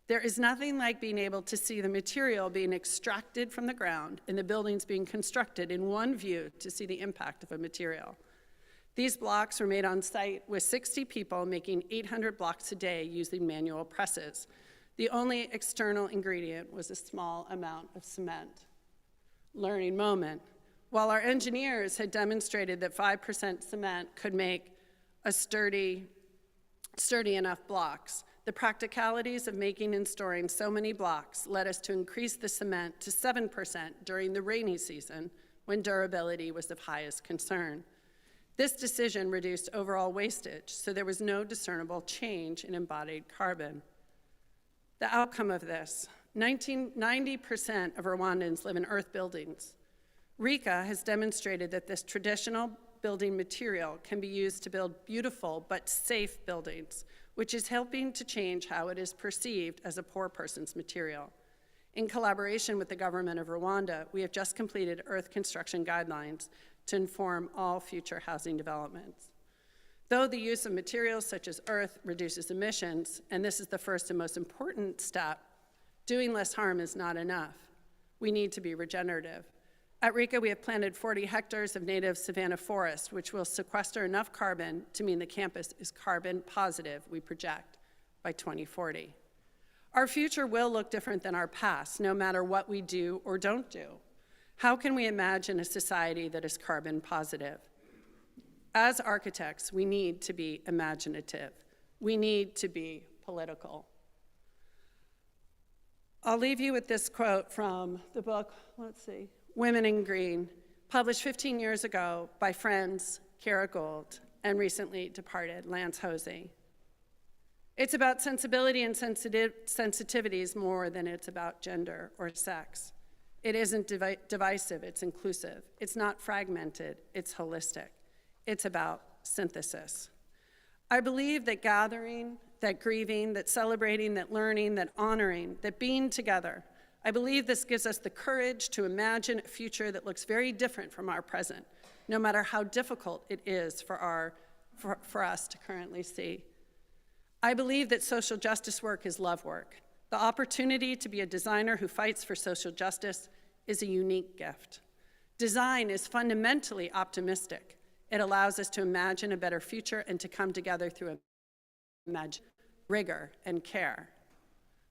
There is nothing like being able to see the material being extracted from the ground and the buildings being constructed in one view to see the impact of a material. These blocks were made on site with 60 people making 800 blocks a day using manual presses. The only external ingredient was a small amount of cement. Learning moment. While our engineers had demonstrated that 5% cement could make a sturdy enough blocks, the practicalities of making and storing so many blocks led us to increase the cement to 7% during the rainy season, when durability was of highest concern. This decision reduced overall wastage, so there was no discernible change in embodied carbon. The outcome of this, 90% of Rwandans live in earth buildings. RICA has demonstrated that this traditional building material can be used to build beautiful but safe buildings, which is helping to change how it is perceived as a poor person's material. In collaboration with the government of Rwanda, we have just completed earth construction guidelines to inform all future housing developments. Though the use of materials such as earth reduces emissions, and this is the first and most important step, doing less harm is not enough. We need to be regenerative. At RICA, we have planted 40 hectares of native savanna forest, which will sequester enough carbon to mean the campus is carbon positive, we project, by 2040. Our future will look different than our past, no matter what we do or don't do. How can we imagine a society that is carbon positive? As architects, we need to be imaginative. We need to be political. I'll leave you with this quote from the book, Women in Green, published 15 years ago by friends Kara Gould and recently departed Lance Hosey. It's about sensibility and sensitivities more than it's about gender or sex. It isn't divisive, it's inclusive. It's not fragmented, it's holistic. It's about synthesis. I believe that gathering, that grieving, that celebrating, that learning, that honoring, that being together, I believe this gives us the courage to imagine a future that looks very different from our present, no matter how difficult it is for us to currently see. I believe that social justice work is love work. The opportunity to be a designer who fights for social justice is a unique gift. Design is fundamentally optimistic. It allows us to imagine a better future and to come together through rigor and care.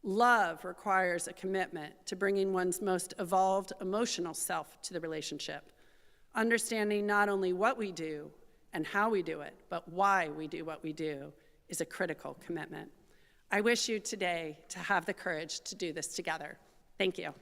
Love requires a commitment to bringing one's most evolved emotional self to the relationship, understanding not only what we do and how we do it, but why we do what we do is a critical commitment. I wish you today to have the courage to do this together. Thank you.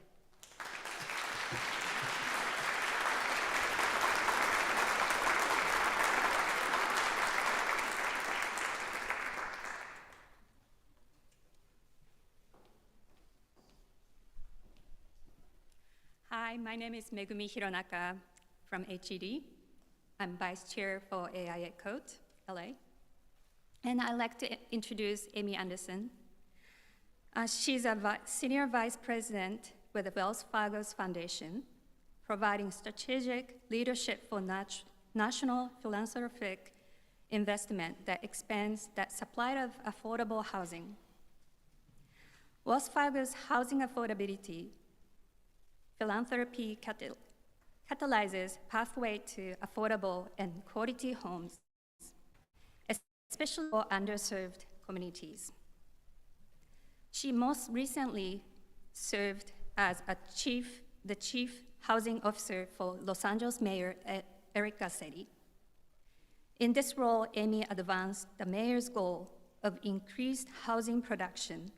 Hi, my name is Megumi Hironaka from JEDI. I'm Vice Chair for AI at Code, LA. And I'd like to introduce Amy Anderson. She's a Senior Vice President with the Wells Fargo's Foundation, providing strategic leadership for national philanthropic investment that expands the supply of affordable housing. Wells Fargo's housing affordability philanthropy catalyzes pathway to affordable and quality homes, especially for underserved communities. She most recently served as the chief housing officer for Los Angeles Mayor Eric Garcetti. In this role, Amy advanced the mayor's goal of increased housing production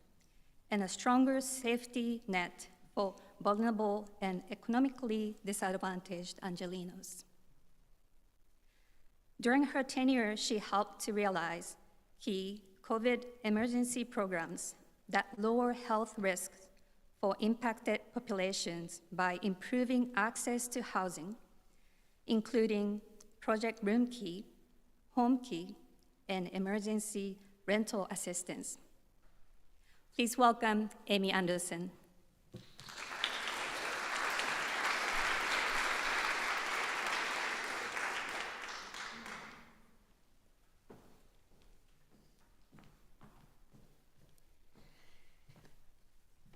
and a stronger safety net for vulnerable and economically disadvantaged Angelenos. During her tenure, she helped to realize key COVID emergency programs that lower health risks for impacted populations by improving access to housing, including Project Homekey, and emergency rental assistance. Please welcome Amy Anderson.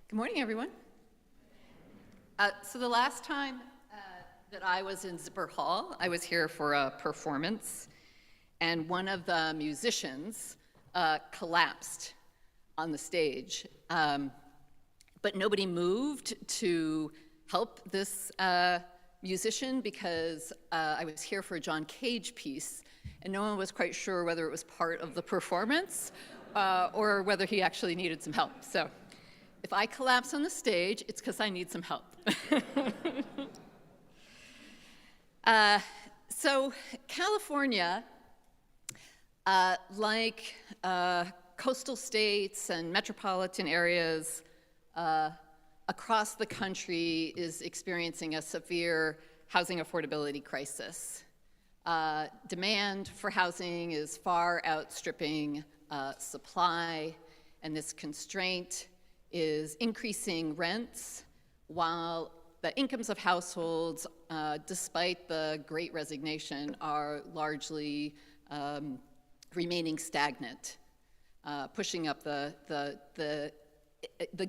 Good morning, everyone. So the last time that I was in Zipper Hall, I was here for a performance, and one of the musicians collapsed on the stage, but nobody moved to help this musician because I was here for a John Cage piece, and no one was quite sure whether it was part of the performance or whether he actually needed some help. So if I collapse on the stage, it's because I need some help. So California, like coastal states and metropolitan areas across the country, is experiencing a severe housing affordability crisis. Demand for housing is far outstripping supply, and this constraint is increasing rents while the incomes of households, despite the Great Resignation, are largely remaining stagnant, pushing up the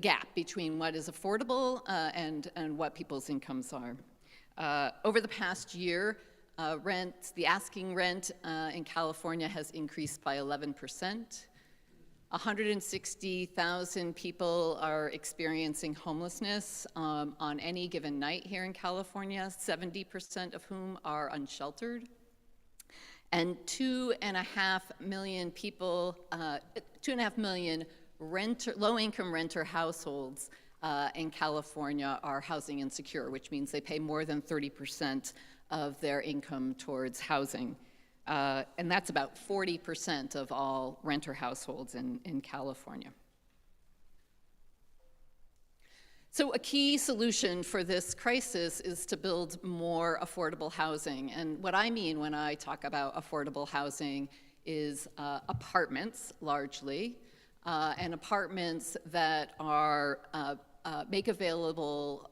gap between what is affordable and what people's incomes are. Over the past year, the asking rent in California has increased by 11%. 160,000 people are experiencing homelessness on any given night here in California, 70% of whom are unsheltered. And 2.5 million people, 2.5 million low-income renter households in California are housing insecure, which means they pay more than 30% of their income towards housing. And that's about 40% of all renter households in California. So a key solution for this crisis is to build more affordable housing. And what I mean when I talk about affordable housing is apartments, largely, and apartments that are made available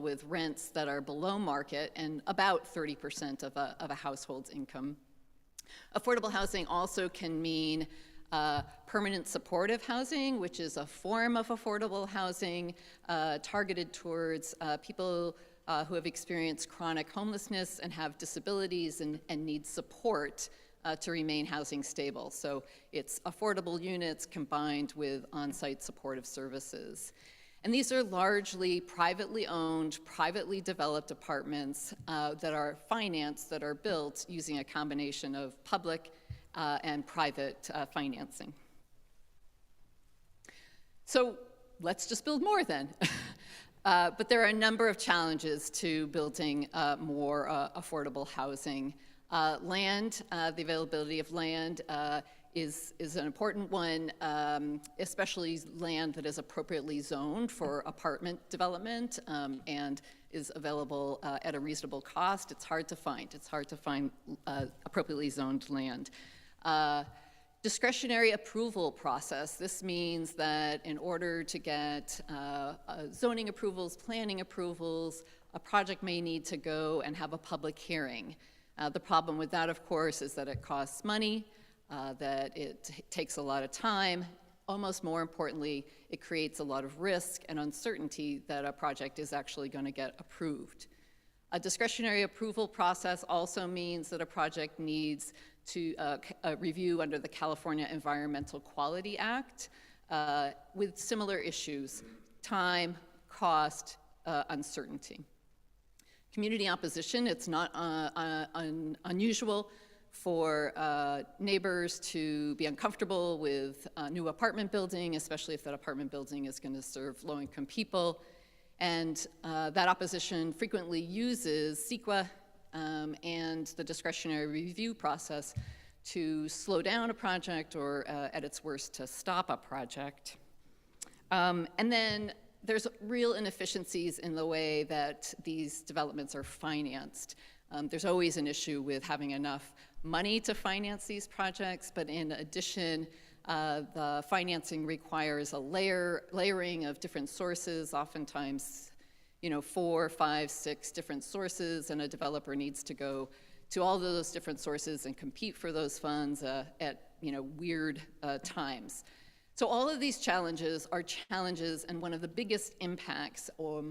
with rents that are below market and about 30% of a household's income. Affordable housing also can mean permanent supportive housing, which is a form of affordable housing targeted towards people who have experienced chronic homelessness and have disabilities and need support to remain housing stable. So it's affordable units combined with on-site supportive services. And these are largely privately owned, privately developed apartments that are financed, that are built using a combination of public and private financing. So let's just build more then. But there are a number of challenges to building more affordable housing. Land, the availability of land is an important one, especially land that is appropriately zoned for apartment development and is available at a reasonable cost. It's hard to find. It's hard to find appropriately zoned land. Discretionary approval process. This means that in order to get zoning approvals, planning approvals, a project may need to go and have a public hearing. The problem with that, of course, is that it costs money, that it takes a lot of time. Almost more importantly, it creates a lot of risk and uncertainty that a project is actually going to get approved. A discretionary approval process also means that a project needs to review under the California Environmental Quality Act with similar issues: time, cost, uncertainty. Community opposition, it's not unusual for neighbors to be uncomfortable with new apartment building, especially if that apartment building is going to serve low-income people. And that opposition frequently uses CEQA and the discretionary review process to slow down a project or, at its worst, to stop a project. And then there's real inefficiencies in the way that these developments are financed. There's always an issue with having enough money to finance these projects, but in addition, the financing requires a layering of different sources, oftentimes 4, 5, 6 different sources, and a developer needs to go to all of those different sources and compete for those funds at weird times. So all of these challenges are challenges, and one of the biggest impacts or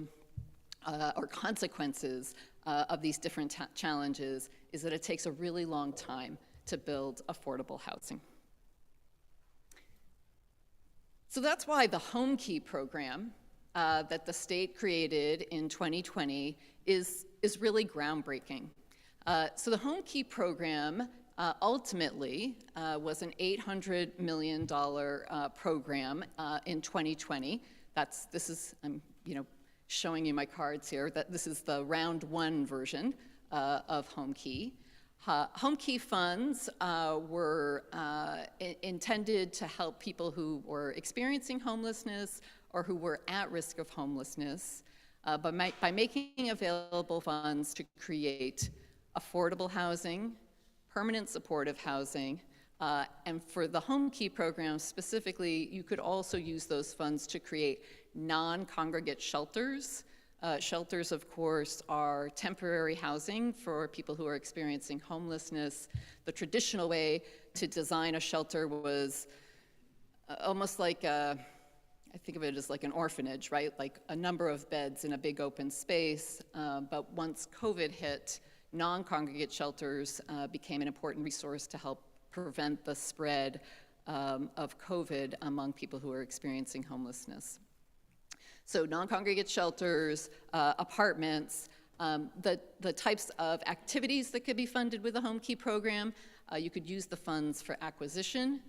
consequences of these different challenges is that it takes a really long time to build affordable housing. So that's why the Homekey program that the state created in 2020 is really groundbreaking. So the Homekey program ultimately was an $800 million program in 2020. I'm showing you my cards here, that this is the round 1 version of Homekey. Homekey funds were intended to help people who were experiencing homelessness or who were at risk of homelessness by making available funds to create affordable housing, permanent supportive housing, and for the Homekey program specifically, you could also use those funds to create non-congregate shelters. Shelters, of course, are temporary housing for people who are experiencing homelessness. The traditional way to design a shelter was almost like I think of it as like an orphanage, right? Like a number of beds in a big open space. But once COVID hit, non-congregate shelters became an important resource to help prevent the spread of COVID among people who are experiencing homelessness. So non-congregate shelters, apartments, the types of activities that could be funded with the Homekey program. You could use the funds for acquisition.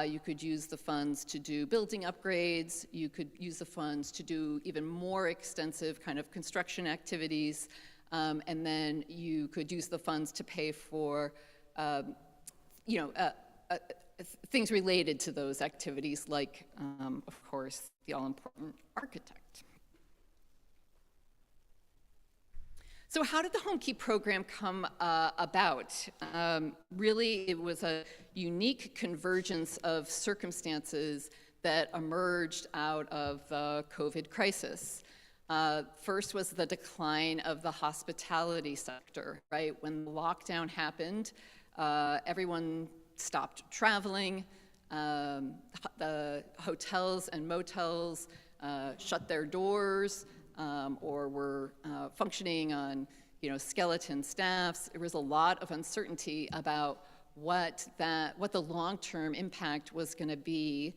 You could use the funds to do building upgrades. You could use the funds to do even more extensive kind of construction activities. And then you could use the funds to pay for, things related to those activities, like, of course, the all-important architect. So how did the Homekey program come about? Really, it was a unique convergence of circumstances that emerged out of the COVID crisis. First was the decline of the hospitality sector, right? When the lockdown happened, everyone stopped traveling. the hotels and motels shut their doors or were functioning on skeleton staffs. There was a lot of uncertainty about what the long-term impact was going to be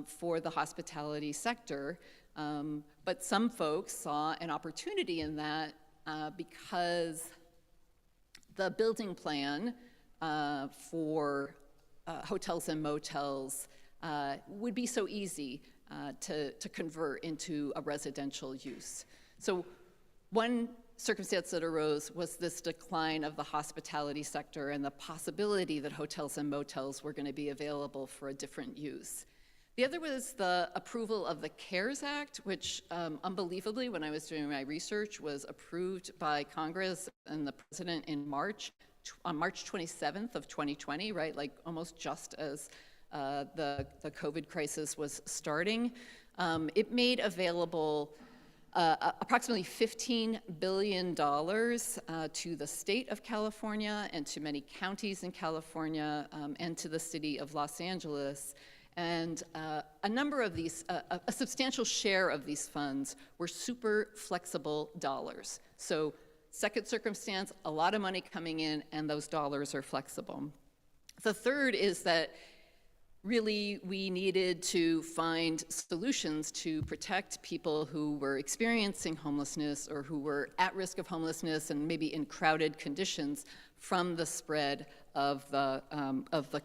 for the hospitality sector. But some folks saw an opportunity in that because the building plan for hotels and motels would be so easy to convert into a residential use. So one circumstance that arose was this decline of the hospitality sector and the possibility that hotels and motels were going to be available for a different use. The other was the approval of the CARES Act, which unbelievably, when I was doing my research, was approved by Congress and the president in on March 27th of 2020, right? Like almost just as the COVID crisis was starting. It made available approximately $15 billion to the state of California and to many counties in California and to the city of Los Angeles. And a number of these, a substantial share of these funds were super flexible dollars. So second circumstance, a lot of money coming in and those dollars are flexible. The third is that really we needed to find solutions to protect people who were experiencing homelessness or who were at risk of homelessness and maybe in crowded conditions from the spread of the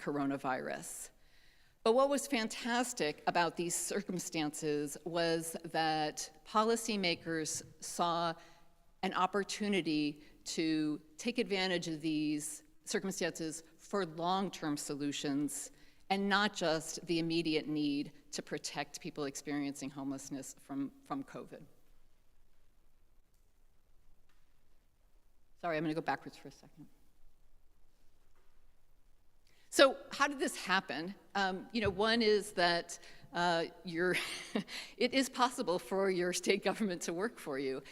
coronavirus. But what was fantastic about these circumstances was that policymakers saw an opportunity to take advantage of these circumstances for long-term solutions and not just the immediate need to protect people experiencing homelessness from COVID. Sorry, I'm going to go backwards for a second. So how did this happen? One is that it is possible for your state government to work for you.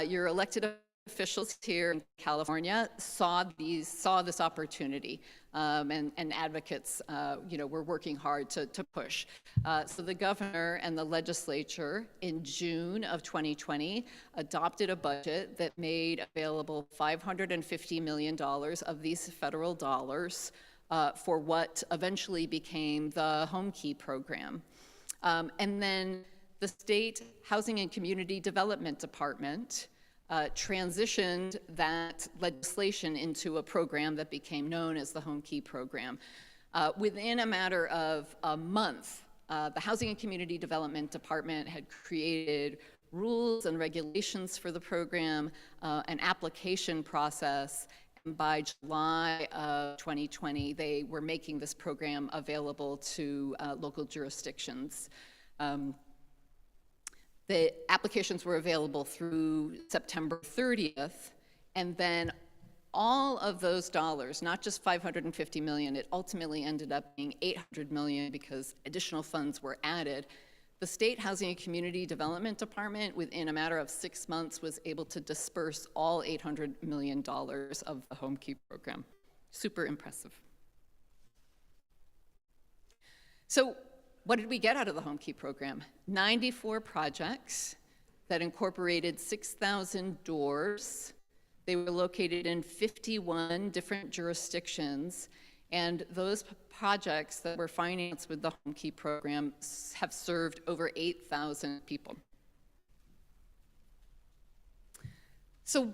Your elected officials here in California saw this opportunity, and advocates, were working hard to push. So the governor and the legislature in June of 2020 adopted a budget that made available $550 million of these federal dollars for what eventually became the Homekey program. And then the State Housing and Community Development Department transitioned that legislation into a program that became known as the Homekey program. Within a matter of a month, the Housing and Community Development Department had created rules and regulations for the program, an application process. By July of 2020, they were making this program available to local jurisdictions. The applications were available through September 30th, and then all of those dollars, not just $550 million, it ultimately ended up being $800 million because additional funds were added. The State Housing and Community Development Department, within a matter of 6 months, was able to disperse all $800 million of the Homekey program. Super impressive. So what did we get out of the Homekey program? 94 projects that incorporated 6,000 doors. They were located in 51 different jurisdictions. And those projects that were financed with the Homekey program have served over 8,000 people. So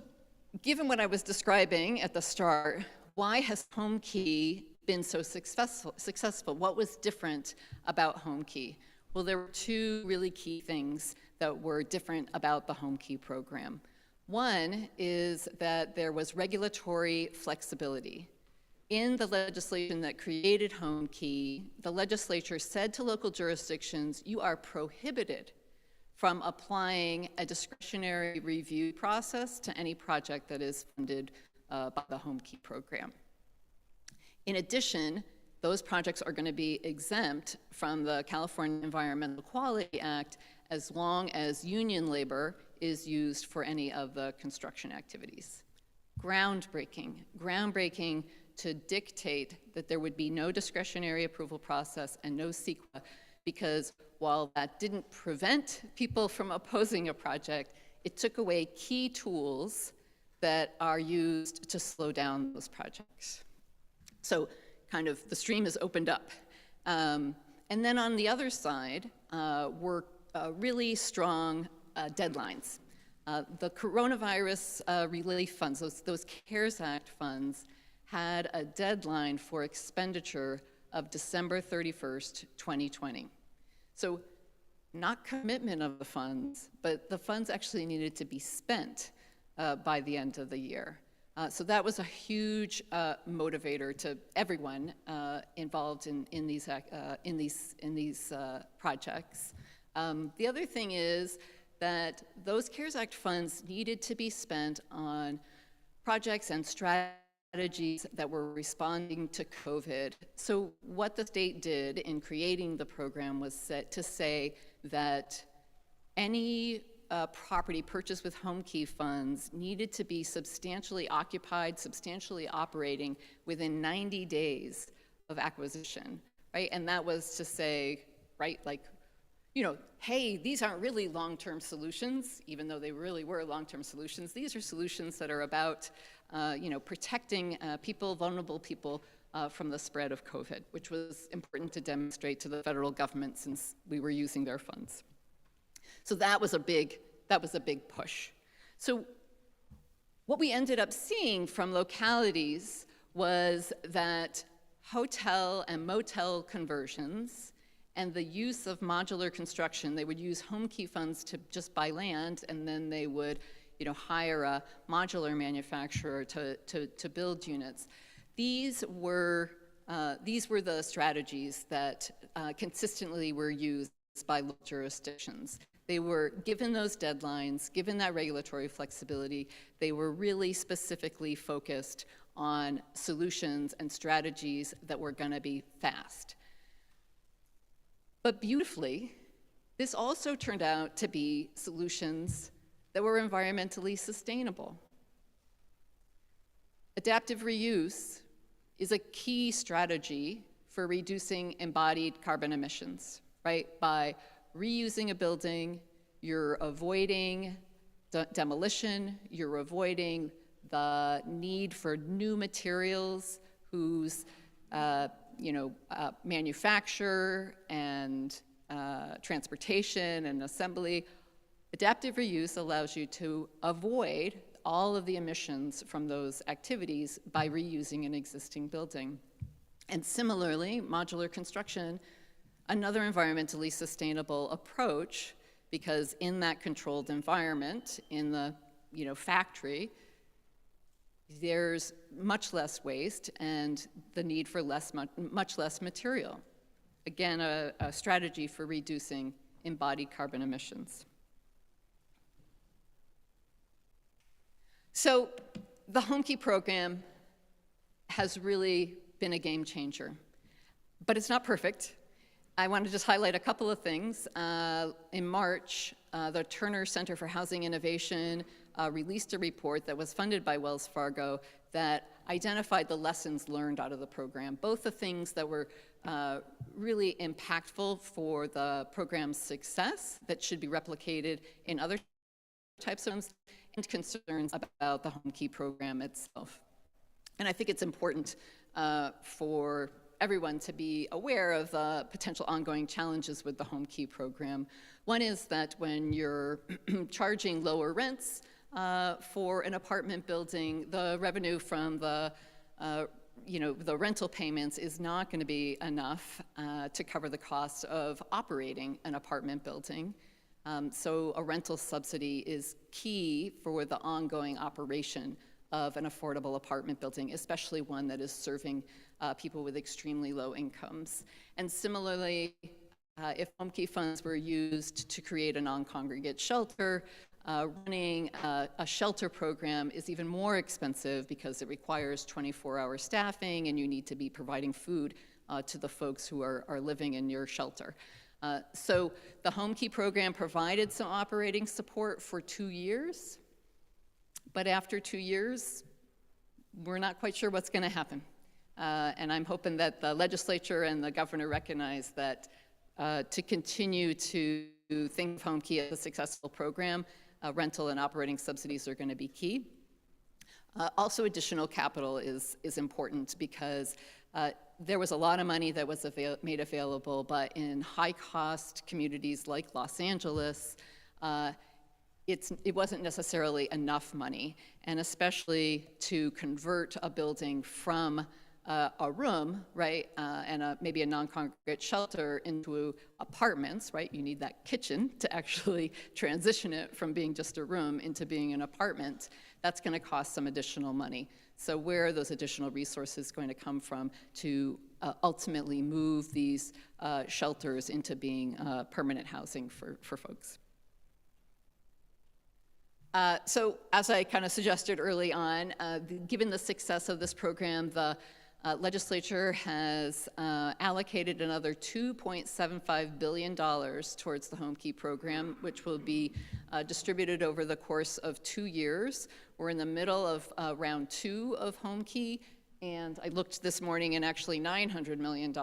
given what I was describing at the start, why has Homekey been so successful? What was different about Homekey? Well, there were two really key things that were different about the Homekey program. One is that there was regulatory flexibility. In the legislation that created Homekey, the legislature said to local jurisdictions, you are prohibited from applying a discretionary review process to any project that is funded by the Homekey program. In addition, those projects are going to be exempt from the California Environmental Quality Act as long as union labor is used for any of the construction activities. Groundbreaking to dictate that there would be no discretionary approval process and no CEQA, because while that didn't prevent people from opposing a project, it took away key tools that are used to slow down those projects. So kind of the stream is opened up. And then on the other side were really strong deadlines. The coronavirus relief funds, those CARES Act funds, had a deadline for expenditure of December 31st, 2020. So not commitment of the funds, but the funds actually needed to be spent by the end of the year. So that was a huge motivator to everyone involved in these projects. The other thing is that those CARES Act funds needed to be spent on projects and strategies that were responding to COVID. So what the state did in creating the program was to say that any property purchased with Homekey funds needed to be substantially occupied, substantially operating within 90 days of acquisition, right? And that was to say, right, like, you know, hey, these aren't really long-term solutions, even though they really were long-term solutions. These are solutions that are about, you know, protecting people, vulnerable people, from the spread of COVID, which was important to demonstrate to the federal government since we were using their funds. So that was a big push. So what we ended up seeing from localities was that hotel and motel conversions and the use of modular construction, they would use Homekey funds to just buy land, and then they would, you know, hire a modular manufacturer to build units. These were the strategies that consistently were used by local jurisdictions. They were given those deadlines, given that regulatory flexibility, they were really specifically focused on solutions and strategies that were going to be fast. But beautifully, this also turned out to be solutions that were environmentally sustainable. Adaptive reuse is a key strategy for reducing embodied carbon emissions, right? By reusing a building, you're avoiding demolition, you're avoiding the need for new materials whose manufacture and transportation and assembly. Adaptive reuse allows you to avoid all of the emissions from those activities by reusing an existing building. And similarly, modular construction, another environmentally sustainable approach, because in that controlled environment, in the factory, there's much less waste and the need for much less material. Again, a strategy for reducing embodied carbon emissions. So the Homekey program has really been a game changer, but it's not perfect. I want to just highlight a couple of things. In March, the Turner Center for Housing Innovation released a report that was funded by Wells Fargo that identified the lessons learned out of the program, both the things that were really impactful for the program's success that should be replicated in other types of programs, and concerns about the Homekey program itself. And I think it's important for everyone to be aware of the potential ongoing challenges with the Homekey program. One is that when you're charging lower rents for an apartment building, the revenue from the rental payments is not going to be enough to cover the cost of operating an apartment building. So a rental subsidy is key for the ongoing operation of an affordable apartment building, especially one that is serving people with extremely low incomes. And similarly, if Homekey funds were used to create a non-congregate shelter, running a shelter program is even more expensive because it requires 24-hour staffing and you need to be providing food to the folks who are living in your shelter. So the Homekey program provided some operating support for 2 years, but after 2 years, we're not quite sure what's going to happen. And I'm hoping that the legislature and the governor recognize that to continue to think of Homekey as a successful program, rental and operating subsidies are going to be key. Also, additional capital is important because there was a lot of money that was made available, but in high-cost communities like Los Angeles, it wasn't necessarily enough money, and especially to convert a building from a room, right, and maybe a non-congregate shelter into apartments, right? You need that kitchen to actually transition it from being just a room into being an apartment. That's going to cost some additional money. So where are those additional resources going to come from to ultimately move these shelters into being permanent housing for folks? So as I kind of suggested early on, given the success of this program, the legislature has allocated another $2.75 billion towards the Homekey program, which will be distributed over the course of 2 years. We're in the middle of round 2 of Homekey, and I looked this morning, and actually $900 million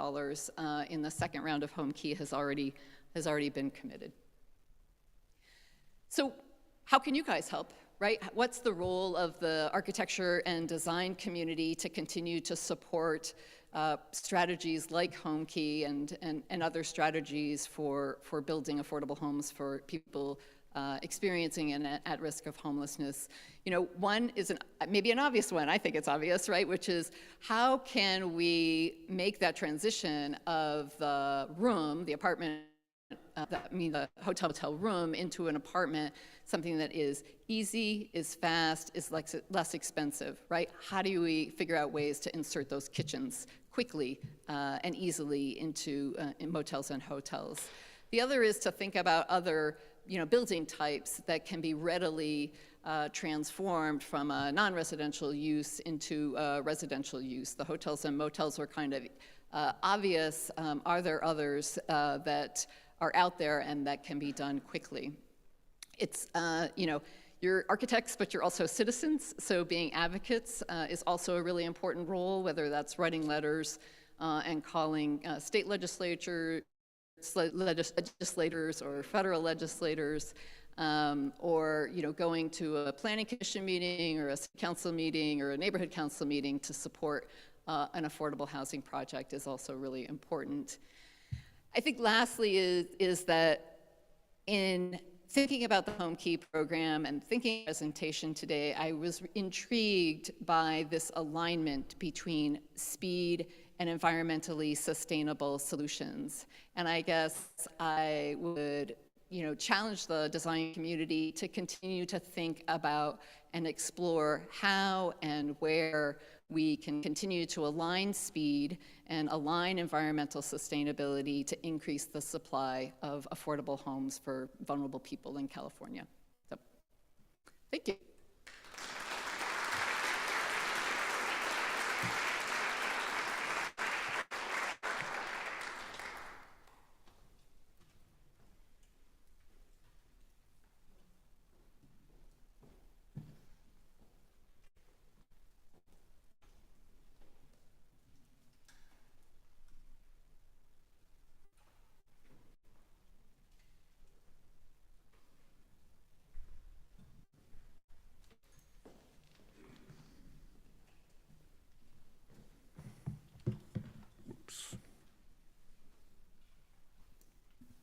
in the second round of Homekey has already been committed. So how can you guys help? Right? What's the role of the architecture and design community to continue to support strategies like Homekey and other strategies for building affordable homes for people experiencing and at risk of homelessness? You know, one is maybe an obvious one. I think it's obvious, right? Which is, how can we make that transition of the room, the apartment, the hotel room into an apartment, something that is easy, is fast, is less expensive, right? How do we figure out ways to insert those kitchens quickly and easily into in motels and hotels? The other is to think about other building types that can be readily transformed from a non-residential use into residential use. The hotels and motels are kind of obvious. Are there others that are out there and that can be done quickly? It's, you're architects, but you're also citizens, so being advocates is also a really important role, whether that's writing letters and calling state legislators or federal legislators, or going to a planning commission meeting or a council meeting or a neighborhood council meeting to support an affordable housing project is also really important. I think lastly is that in thinking about the Homekey program and thinking presentation today, I was intrigued by this alignment between speed and environmentally sustainable solutions. And I guess I would challenge the design community to continue to think about and explore how and where we can continue to align speed and align environmental sustainability to increase the supply of affordable homes for vulnerable people in California. So, thank you.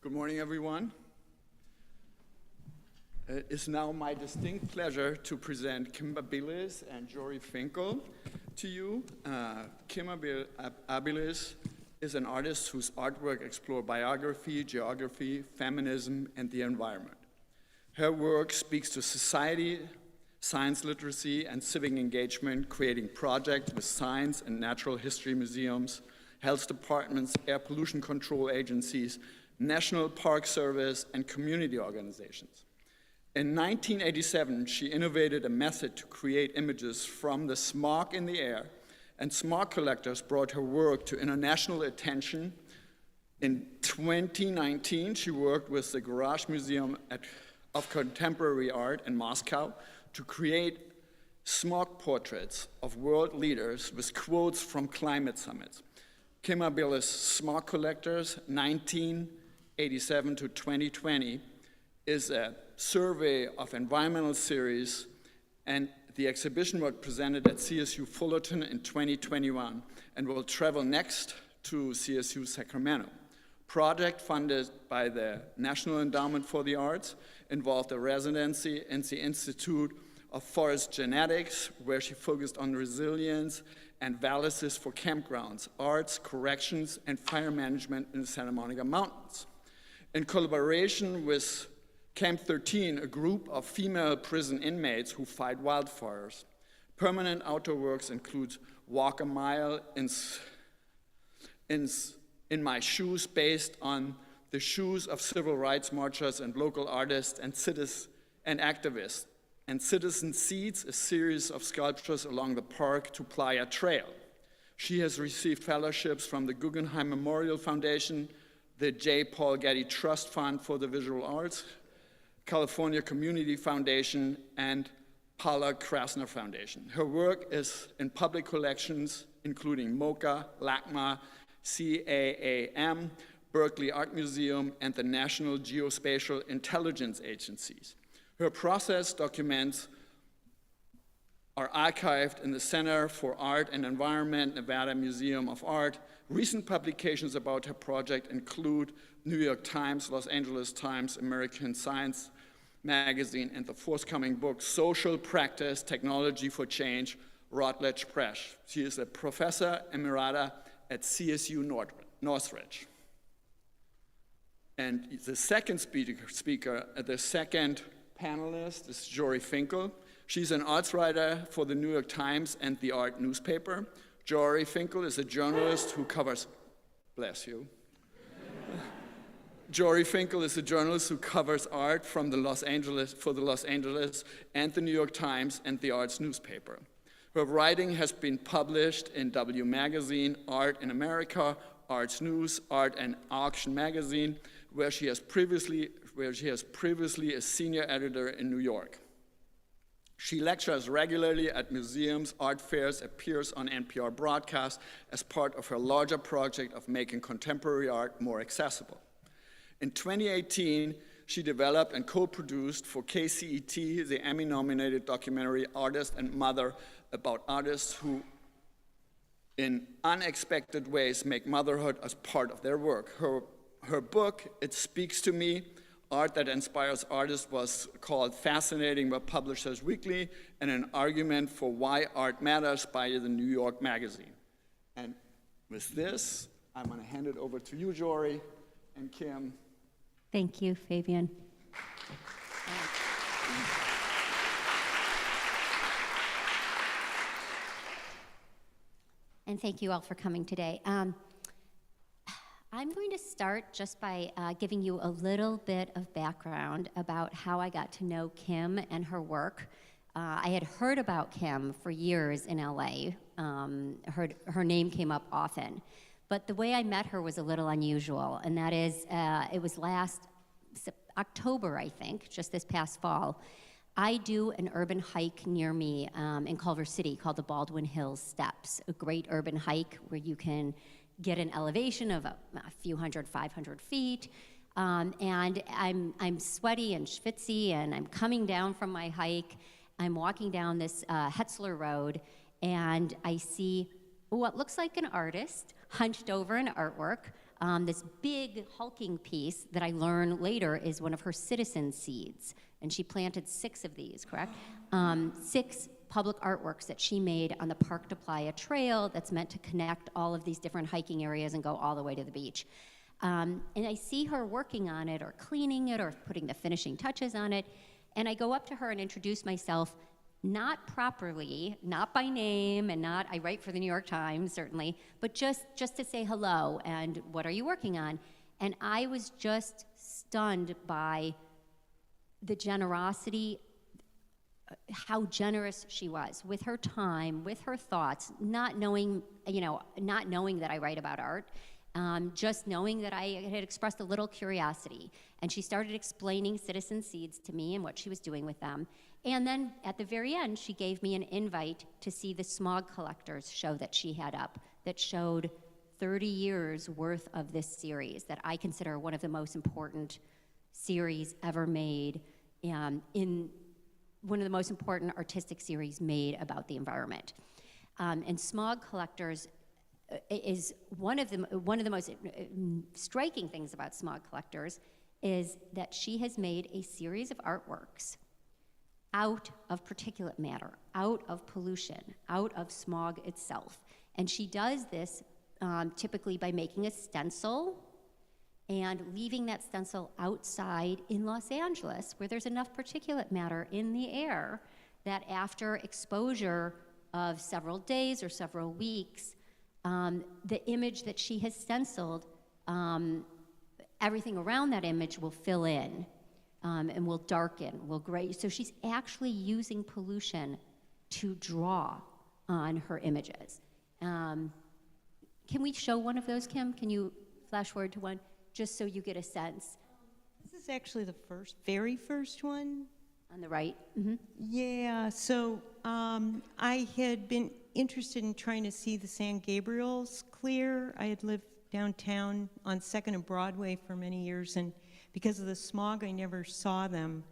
Good morning, everyone. It is now my distinct pleasure to present Kimber Billis and Jory Finkel to you. Kimber Billis is an artist whose artwork explores biography, geography, feminism, and the environment. Her work speaks to society, science literacy, and civic engagement, creating projects with science and natural history museums, health departments, air pollution control agencies, National Park Service, and community organizations. In 1987, she innovated a method to create images from the smog in the air, and smog collectors brought her work to international attention. In 2019, she worked with the Garage Museum of Contemporary Art in Moscow to create Smog portraits of world leaders with quotes from climate summits. Kimmerbillis Smog Collectors, 1987 to 2020, is a survey of environmental series, and the exhibition was presented at CSU Fullerton in 2021 and will travel next to CSU Sacramento. Project funded by the National Endowment for the Arts involved a residency in the Institute of Forest Genetics, where she focused on resilience and analysis for campgrounds, arts, corrections, and fire management in the Santa Monica Mountains. In collaboration with Camp 13, a group of female prison inmates who fight wildfires. Permanent outdoor works include Walk a Mile in My Shoes, based on the shoes of civil rights marchers and local artists and activists. And Citizen Seeds, a series of sculptures along the Park to Playa Trail. She has received fellowships from the Guggenheim Memorial Foundation, the J. Paul Getty Trust Fund for the Visual Arts, California Community Foundation, and Paula Krasner Foundation. Her work is in public collections, including MoCA, LACMA, CAAM, Berkeley Art Museum, and the National Geospatial Intelligence Agencies. Her process documents are archived in the Center for Art and Environment, Nevada Museum of Art. Recent publications about her project include New York Times, Los Angeles Times, American Science Magazine, and the forthcoming book, Social Practice, Technology for Change, Routledge Press. She is a professor emerita at CSU Northridge. And the second the second panelist is Jory Finkel. She's an arts writer for the New York Times and the Art newspaper. Jory Finkel is a journalist who covers, bless you. Jory Finkel is a journalist who covers art for the Los Angeles and the New York Times and the Arts newspaper. Her writing has been published in W Magazine, Art in America, Arts News, Art and Auction Magazine, where she has previously a senior editor in New York. She lectures regularly at museums, art fairs, appears on NPR broadcasts as part of her larger project of making contemporary art more accessible. In 2018, she developed and co-produced for KCET the Emmy-nominated documentary Artist and Mother, about artists who in unexpected ways make motherhood as part of their work. Her book, It Speaks to Me, Art That Inspires Artists, was called Fascinating by Publishers Weekly, and an argument for why art matters by the New York Magazine. And with this, I'm going to hand it over to you, Jory, and Kim. Thank you, Fabian. And thank you all for coming today. I'm going to start just by giving you a little bit of background about how I got to know Kim and her work. I had heard about Kim for years in LA. Her name came up often. But the way I met her was a little unusual, and that is, it was last October, I think, just this past fall. I do an urban hike near me in Culver City called the Baldwin Hills Steps, a great urban hike where you can get an elevation of a few hundred, 500 feet. And I'm sweaty and schwitzy, and I'm coming down from my hike. I'm walking down this Hetzler Road, and I see what looks like an artist hunched over an artwork, this big hulking piece that I learn later is one of her citizen seeds. And she planted 6 of these, correct? 6 public artworks that she made on the Park to Playa Trail that's meant to connect all of these different hiking areas and go all the way to the beach. And I see her working on it or cleaning it or putting the finishing touches on it. And I go up to her and introduce myself, not properly, not by name, and not, I write for the New York Times, certainly, but just to say hello and what are you working on? And I was just stunned by the generosity, how generous she was with her time, with her thoughts, not knowing that I write about art, just knowing that I had expressed a little curiosity. And she started explaining citizen seeds to me and what she was doing with them. And then at the very end, she gave me an invite to see the Smog Collectors show that she had up that showed 30 years worth of this series that I consider one of the most important series ever made, in one of the most important artistic series made about the environment. And Smog Collectors is one of the most striking things about Smog Collectors is that she has made a series of artworks out of particulate matter, out of pollution, out of smog itself. And she does this typically by making a stencil and leaving that stencil outside in Los Angeles, where there's enough particulate matter in the air that after exposure of several days or several weeks, the image that she has stenciled, everything around that image will fill in and will darken, will gray. So she's actually using pollution to draw on her images. Can we show one of those, Kim? Can you flash forward to one, just so you get a sense? This is actually the very first one. On the right? Mm-hmm. Yeah, so I had been interested in trying to see the San Gabriels clear. I had lived downtown on 2nd and Broadway for many years, and because of the smog, I never saw them.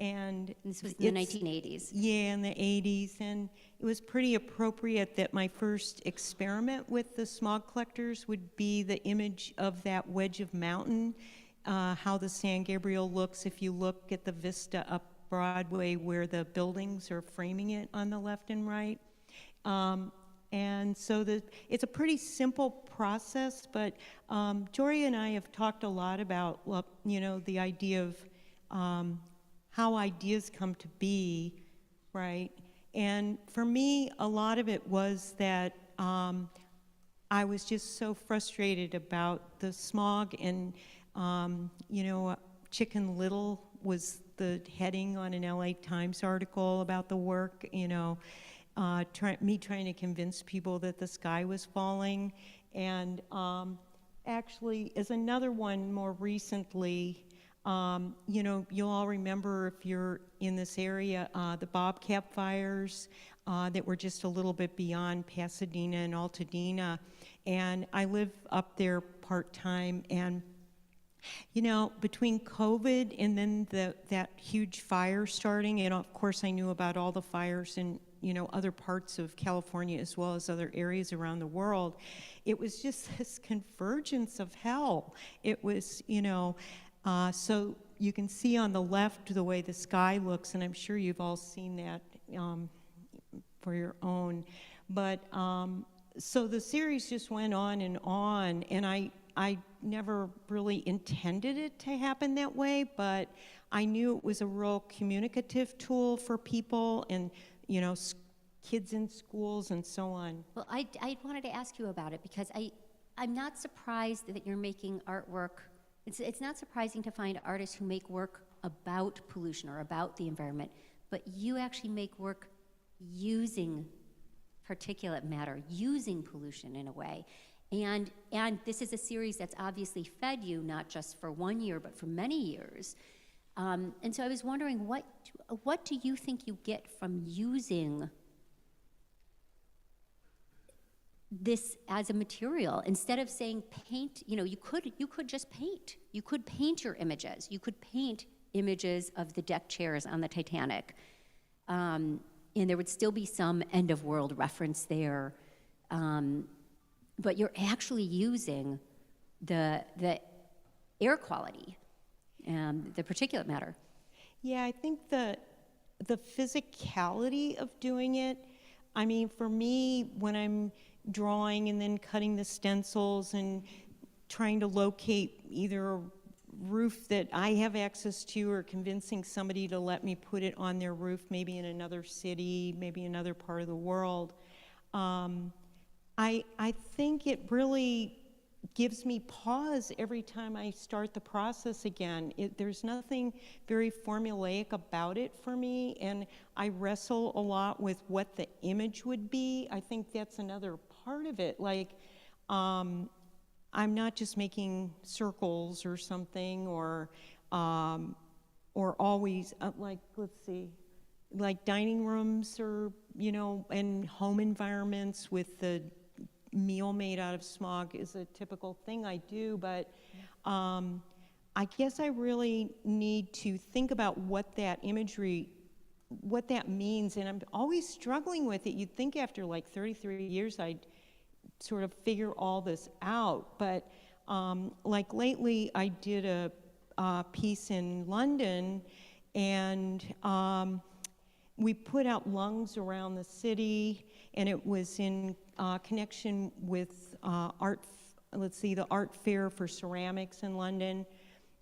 And this was in the 1980s. Yeah, in the 80s, and it was pretty appropriate that my first experiment with the smog collectors would be the image of that wedge of mountain, how the San Gabriel looks if you look at the vista up Broadway where the buildings are framing it on the left and right. And so it's a pretty simple process, but Jory and I have talked a lot about, well, you know, the idea of how ideas come to be, right? And for me, a lot of it was that I was just so frustrated about the smog, and you know, Chicken Little was the heading on an LA Times article about the work, you know, me trying to convince people that the sky was falling. And actually, as another one more recently, you know, you'll all remember if you're in this area, the Bobcat fires that were just a little bit beyond Pasadena and Altadena. And I live up there part-time, and you know, between COVID and then that huge fire starting, and of course I knew about all the fires in, you know, other parts of California as well as other areas around the world, it was just this convergence of hell. It was, you know, so you can see on the left the way the sky looks, and I'm sure you've all seen that for your own. But so the series just went on, and I never really intended it to happen that way, but I knew it was a real communicative tool for people and, you know, kids in schools and so on. Well, I wanted to ask you about it because I'm not surprised that you're making artwork. It's not surprising to find artists who make work about pollution or about the environment, but you actually make work using particulate matter, using pollution in a way. And this is a series that's obviously fed you, not just for 1 year, but for many years. And so I was wondering, what do you think you get from using this as a material? Instead of saying paint, you know, you could just paint. You could paint your images. You could paint images of the deck chairs on the Titanic. And there would still be some end of world reference there. But you're actually using the air quality and the particulate matter. Yeah, I think the physicality of doing it, I mean, for me, when I'm drawing and then cutting the stencils and trying to locate either a roof that I have access to or convincing somebody to let me put it on their roof, maybe in another city, maybe another part of the world, I think it really gives me pause every time I start the process again. There's nothing very formulaic about it for me, and I wrestle a lot with what the image would be. I think that's another part of it. Like, I'm not just making circles or something, or always, like, let's see, like dining rooms or, you know, and home environments with the meal made out of smog is a typical thing I do, but I guess I really need to think about what that imagery, what that means, and I'm always struggling with it. You'd think after like 33 years I'd sort of figure all this out, but like lately I did a piece in London, and we put out lungs around the city, and it was in connection with the art fair for ceramics in London.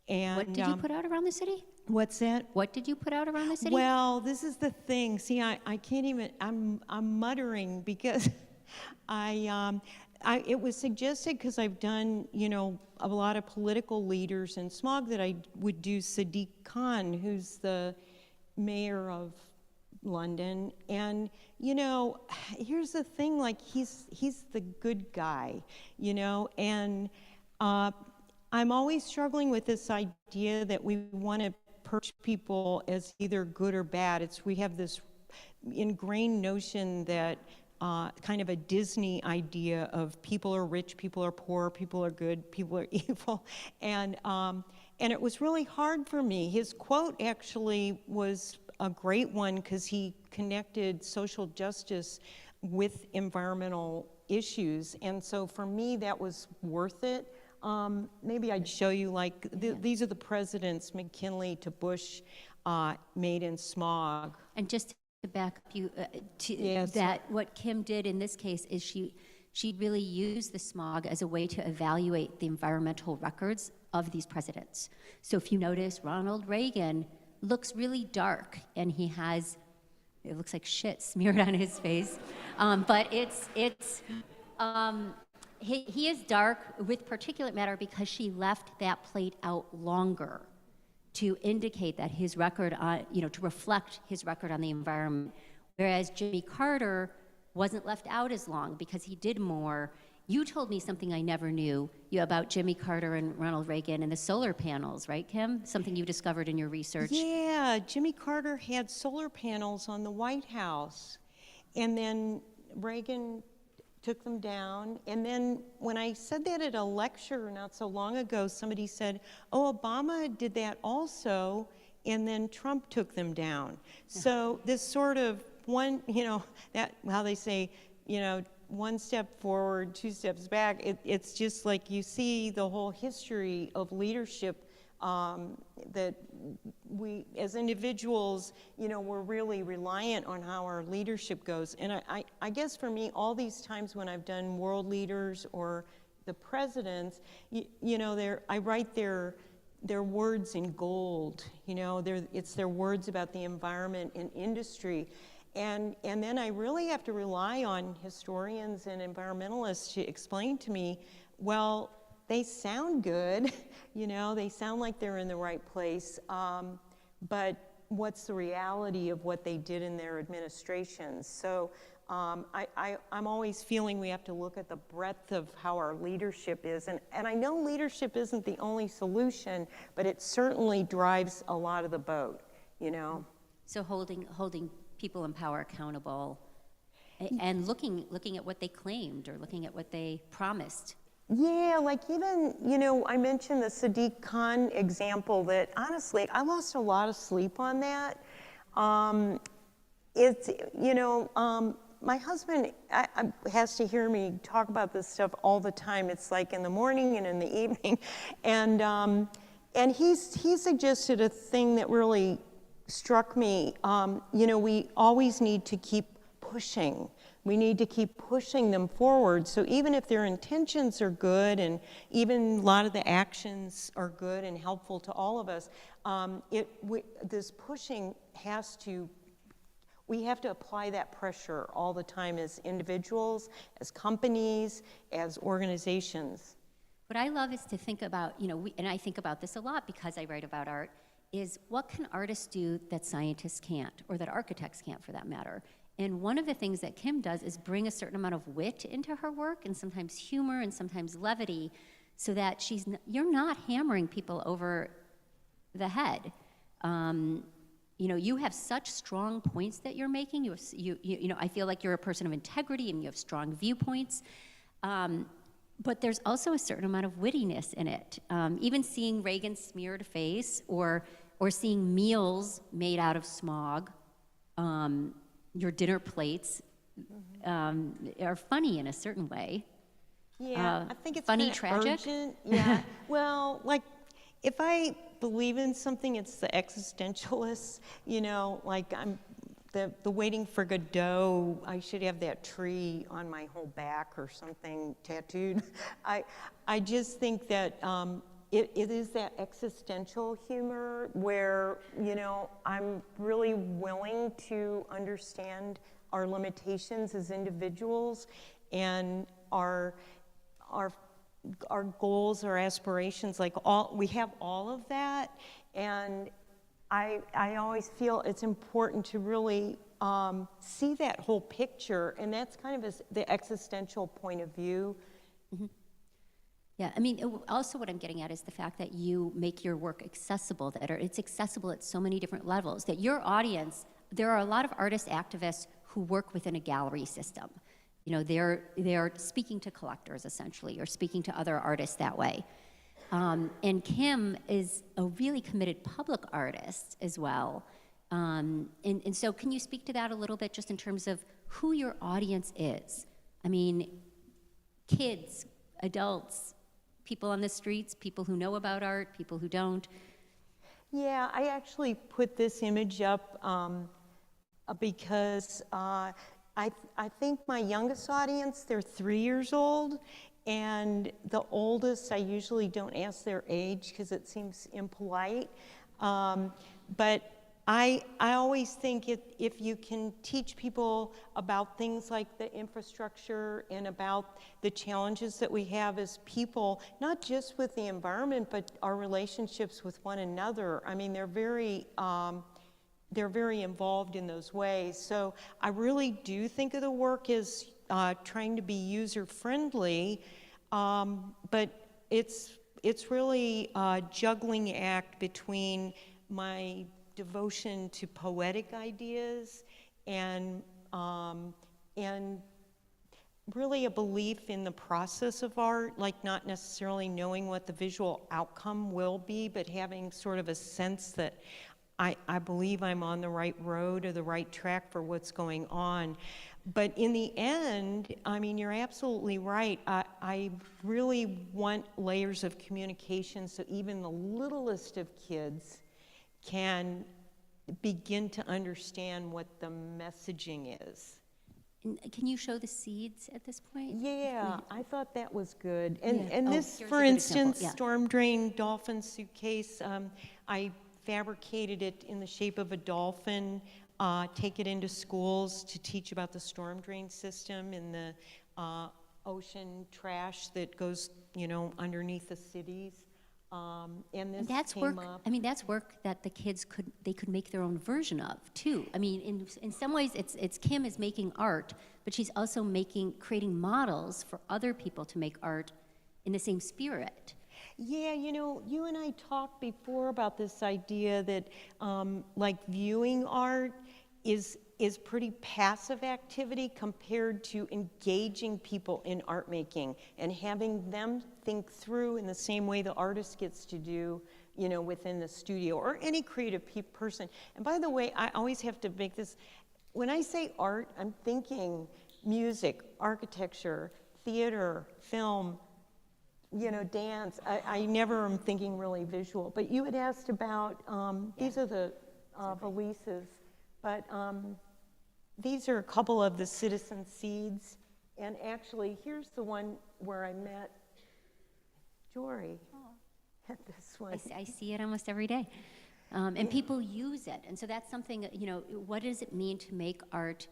And what did you put out around the city? What's that? What did you put out around the city? Well, this is the thing. See, I can't even, I'm muttering because it was suggested because I've done, you know, a lot of political leaders in Smog that I would do Sadiq Khan, who's the mayor of London. And, you know, here's the thing, like he's the good guy, you know, and I'm always struggling with this idea that we want to perch people as either good or bad. We have this ingrained notion that kind of a Disney idea of people are rich, people are poor, people are good, people are evil, and it was really hard for me. His quote actually was a great one because he connected social justice with environmental issues, and so for me that was worth it. Maybe I'd show you, like, these are the presidents, McKinley to Bush, made in Smog. And just to back up you, Yes. that what Kim did in this case is she really used the smog as a way to evaluate the environmental records of these presidents. So if you notice, Ronald Reagan looks really dark, and he has, it looks like shit smeared on his face, but he is dark with particulate matter because she left that plate out longer to indicate that his record on, you know, to reflect his record on the environment. Whereas Jimmy Carter wasn't left out as long because he did more. You told me something I never knew about Jimmy Carter and Ronald Reagan and the solar panels, right, Kim? Something you discovered in your research. Yeah, Jimmy Carter had solar panels on the White House, and then Reagan took them down. And then when I said that at a lecture not so long ago, somebody said, oh, Obama did that also, and then Trump took them down. Yeah. So this sort of one, you know, that how they say, you know, one step forward, two steps back. It's just like you see the whole history of leadership that we, as individuals, you know, we're really reliant on how our leadership goes. And I guess for me, all these times when I've done world leaders or the presidents, you know, I write their words in gold. You know, it's their words about the environment and industry. And then I really have to rely on historians and environmentalists to explain to me, well, they sound good, you know, they sound like they're in the right place, but what's the reality of what they did in their administrations? So I'm always feeling we have to look at the breadth of how our leadership is. And I know leadership isn't the only solution, but it certainly drives a lot of the boat, you know? So holding people in power accountable and looking at what they claimed or looking at what they promised. Yeah, like even, you know, I mentioned the Sadiq Khan example that honestly, I lost a lot of sleep on that. It's, you know, my husband has to hear me talk about this stuff all the time. It's like in the morning and in the evening. And he suggested a thing that really struck me. You know, we always need to keep pushing. We need to keep pushing them forward. So even if their intentions are good and even a lot of the actions are good and helpful to all of us, this pushing we have to apply that pressure all the time as individuals, as companies, as organizations. What I love is to think about, you know, and I think about this a lot because I write about art, is what can artists do that scientists can't, or that architects can't for that matter? And one of the things that Kim does is bring a certain amount of wit into her work, and sometimes humor and sometimes levity, so that you're not hammering people over the head. you have such strong points that you're making. I feel like you're a person of integrity and you have strong viewpoints. But there's also a certain amount of wittiness in it. Even seeing Reagan's smeared face or seeing meals made out of smog, your dinner plates are funny in a certain way. Yeah, I think it's funny, tragic. Urgent. Yeah. Well, like if I believe in something, it's the existentialists. Like I'm the waiting for Godot. I should have that tree on my whole back or something tattooed. I just think that it is that existential humor where I'm really willing to understand our limitations as individuals and our goals, our aspirations, we have all of that, and I always feel it's important to really see that whole picture, and that's kind of the existential point of view. Mm-hmm. Yeah, I mean, also what I'm getting at is the fact that you make your work accessible, it's accessible at so many different levels, that your audience, there are a lot of artist activists who work within a gallery system. They're speaking to collectors, essentially, or speaking to other artists that way. And Kim is a really committed public artist as well. And so can you speak to that a little bit, just in terms of who your audience is? I mean, kids, adults, people on the streets, people who know about art, people who don't. Yeah, I actually put this image up because I think my youngest audience, they're 3 years old, and the oldest, I usually don't ask their age because it seems impolite. But I always think if you can teach people about things like the infrastructure and about the challenges that we have as people, not just with the environment, but our relationships with one another. I mean, they're very involved in those ways. So I really do think of the work as trying to be user-friendly, but it's really a juggling act between my devotion to poetic ideas and really a belief in the process of art, like not necessarily knowing what the visual outcome will be, but having sort of a sense that I believe I'm on the right road or the right track for what's going on. But in the end, I mean, you're absolutely right. I really want layers of communication so even the littlest of kids can begin to understand what the messaging is. And can you show the seeds at this point? Yeah, I thought that was good. And, Yeah. and this, for instance, storm drain dolphin suitcase, I fabricated it in the shape of a dolphin, take it into schools to teach about the storm drain system and the ocean trash that goes, underneath the cities. And this that's came work. up. I mean, that's work that the kids could make their own version of too. I mean, in some ways, it's Kim is making art, but she's also creating models for other people to make art in the same spirit. Yeah, you and I talked before about this idea that like viewing art is pretty passive activity compared to engaging people in art making and having them think through in the same way the artist gets to do, within the studio or any creative person. And by the way, I always have to make this, when I say art, I'm thinking music, architecture, theater, film, dance. I never am thinking really visual. But you had asked about, these are the valises, but these are a couple of the citizen seeds. And actually, here's the one where I met Jory. This one. I see it almost every day. And people use it. And so that's something, what does it mean to make art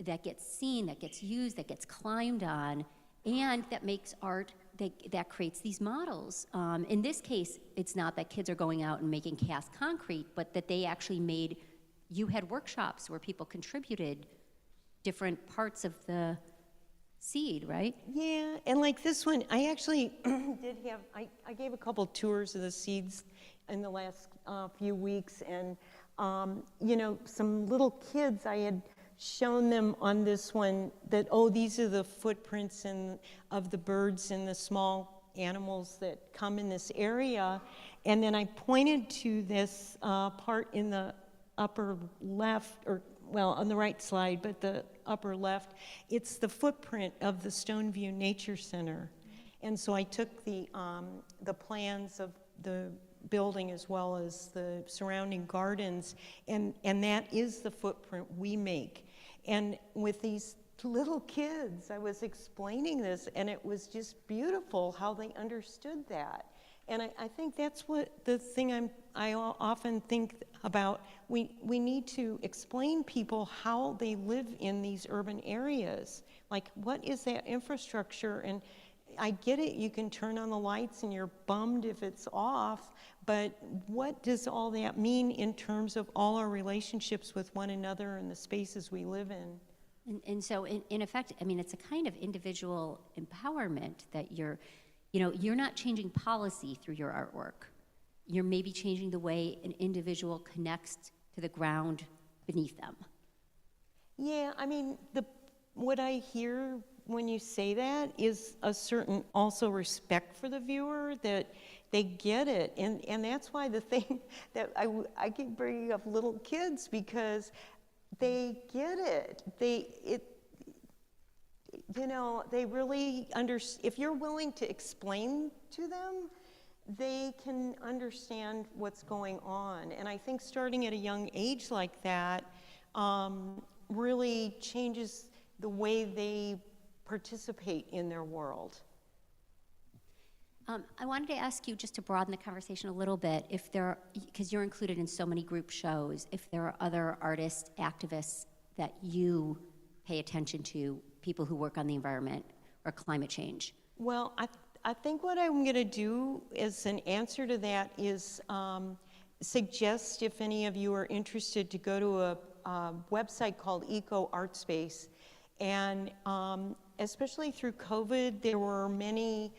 that gets seen, that gets used, that gets climbed on, and that makes art that creates these models. In this case, it's not that kids are going out and making cast concrete, but that they actually you had workshops where people contributed different parts of the seed, right? Yeah, and like this one, I actually I gave a couple tours of the seeds in the last few weeks, and You know, some little kids, I had shown them on this one that, oh, these are the footprints of the birds and the small animals that come in this area. And then I pointed to this part in the upper left, or well, on the right slide, but the upper left. It's the footprint of the Stoneview Nature Center. And so I took the plans of the building as well as the surrounding gardens, and that is the footprint we make. And with these little kids, I was explaining this, and it was just beautiful how they understood that. And I think that's what the thing I often think about. We need to explain people how they live in these urban areas. Like, what is that infrastructure? And I get it, you can turn on the lights and you're bummed if it's off, but what does all that mean in terms of all our relationships with one another and the spaces we live in? And so in effect, I mean, it's a kind of individual empowerment that you're not changing policy through your artwork. You're maybe changing the way an individual connects to the ground beneath them. Yeah, I mean, what I hear when you say that is a certain also respect for the viewer, that they get it. And that's why the thing that I keep bringing up little kids, because they get it. They really if you're willing to explain to them, they can understand what's going on. And I think starting at a young age like that really changes the way they participate in their world. I wanted to ask you, just to broaden the conversation a little bit, if there, because you're included in so many group shows, if there are other artists, activists that you pay attention to, people who work on the environment or climate change. Well, I think what I'm going to do as an answer to that is suggest, if any of you are interested, to go to a website called Eco Art Space. And especially through COVID, there were many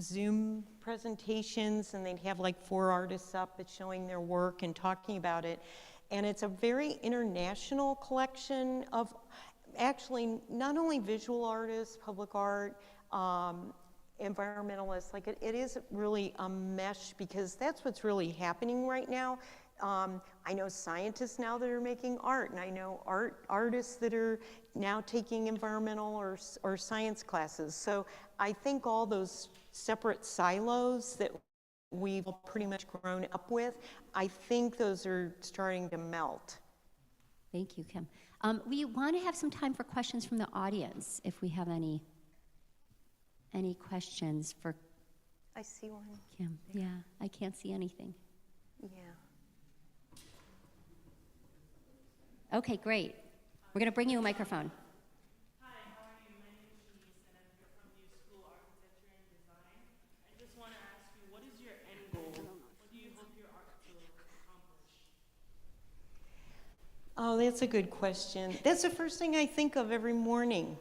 Zoom presentations, and they'd have like 4 artists up showing their work and talking about it. And it's a very international collection of actually not only visual artists, public art, environmentalists. Like it is really a mesh, because that's what's really happening right now. I know scientists now that are making art, and I know artists that are now taking environmental or science classes. So I think all those separate silos that we've pretty much grown up with, I think those are starting to melt. Thank you, Kim. We want to have some time for questions from the audience, if we have any questions for I see one. Kim. Yeah, I can't see anything. Yeah. Okay, great. We're going to bring you a microphone. Hi, how are you? My name is Shanice, and I'm here from New School Architecture and Design. I just want to ask you, what is your end goal? What do you hope your art to accomplish? Oh, that's a good question. That's the first thing I think of every morning.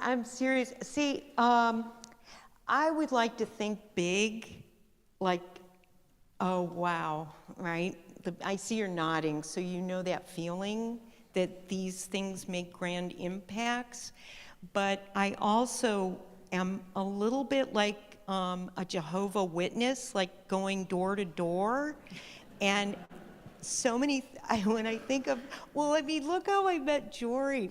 I'm serious. See, I would like to think big, like, oh, wow, right? I see you're nodding, so you know that feeling that these things make grand impacts. But I also am a little bit like a Jehovah Witness, like going door to door. And so many, when I think of, well, I mean, look how I met Jory.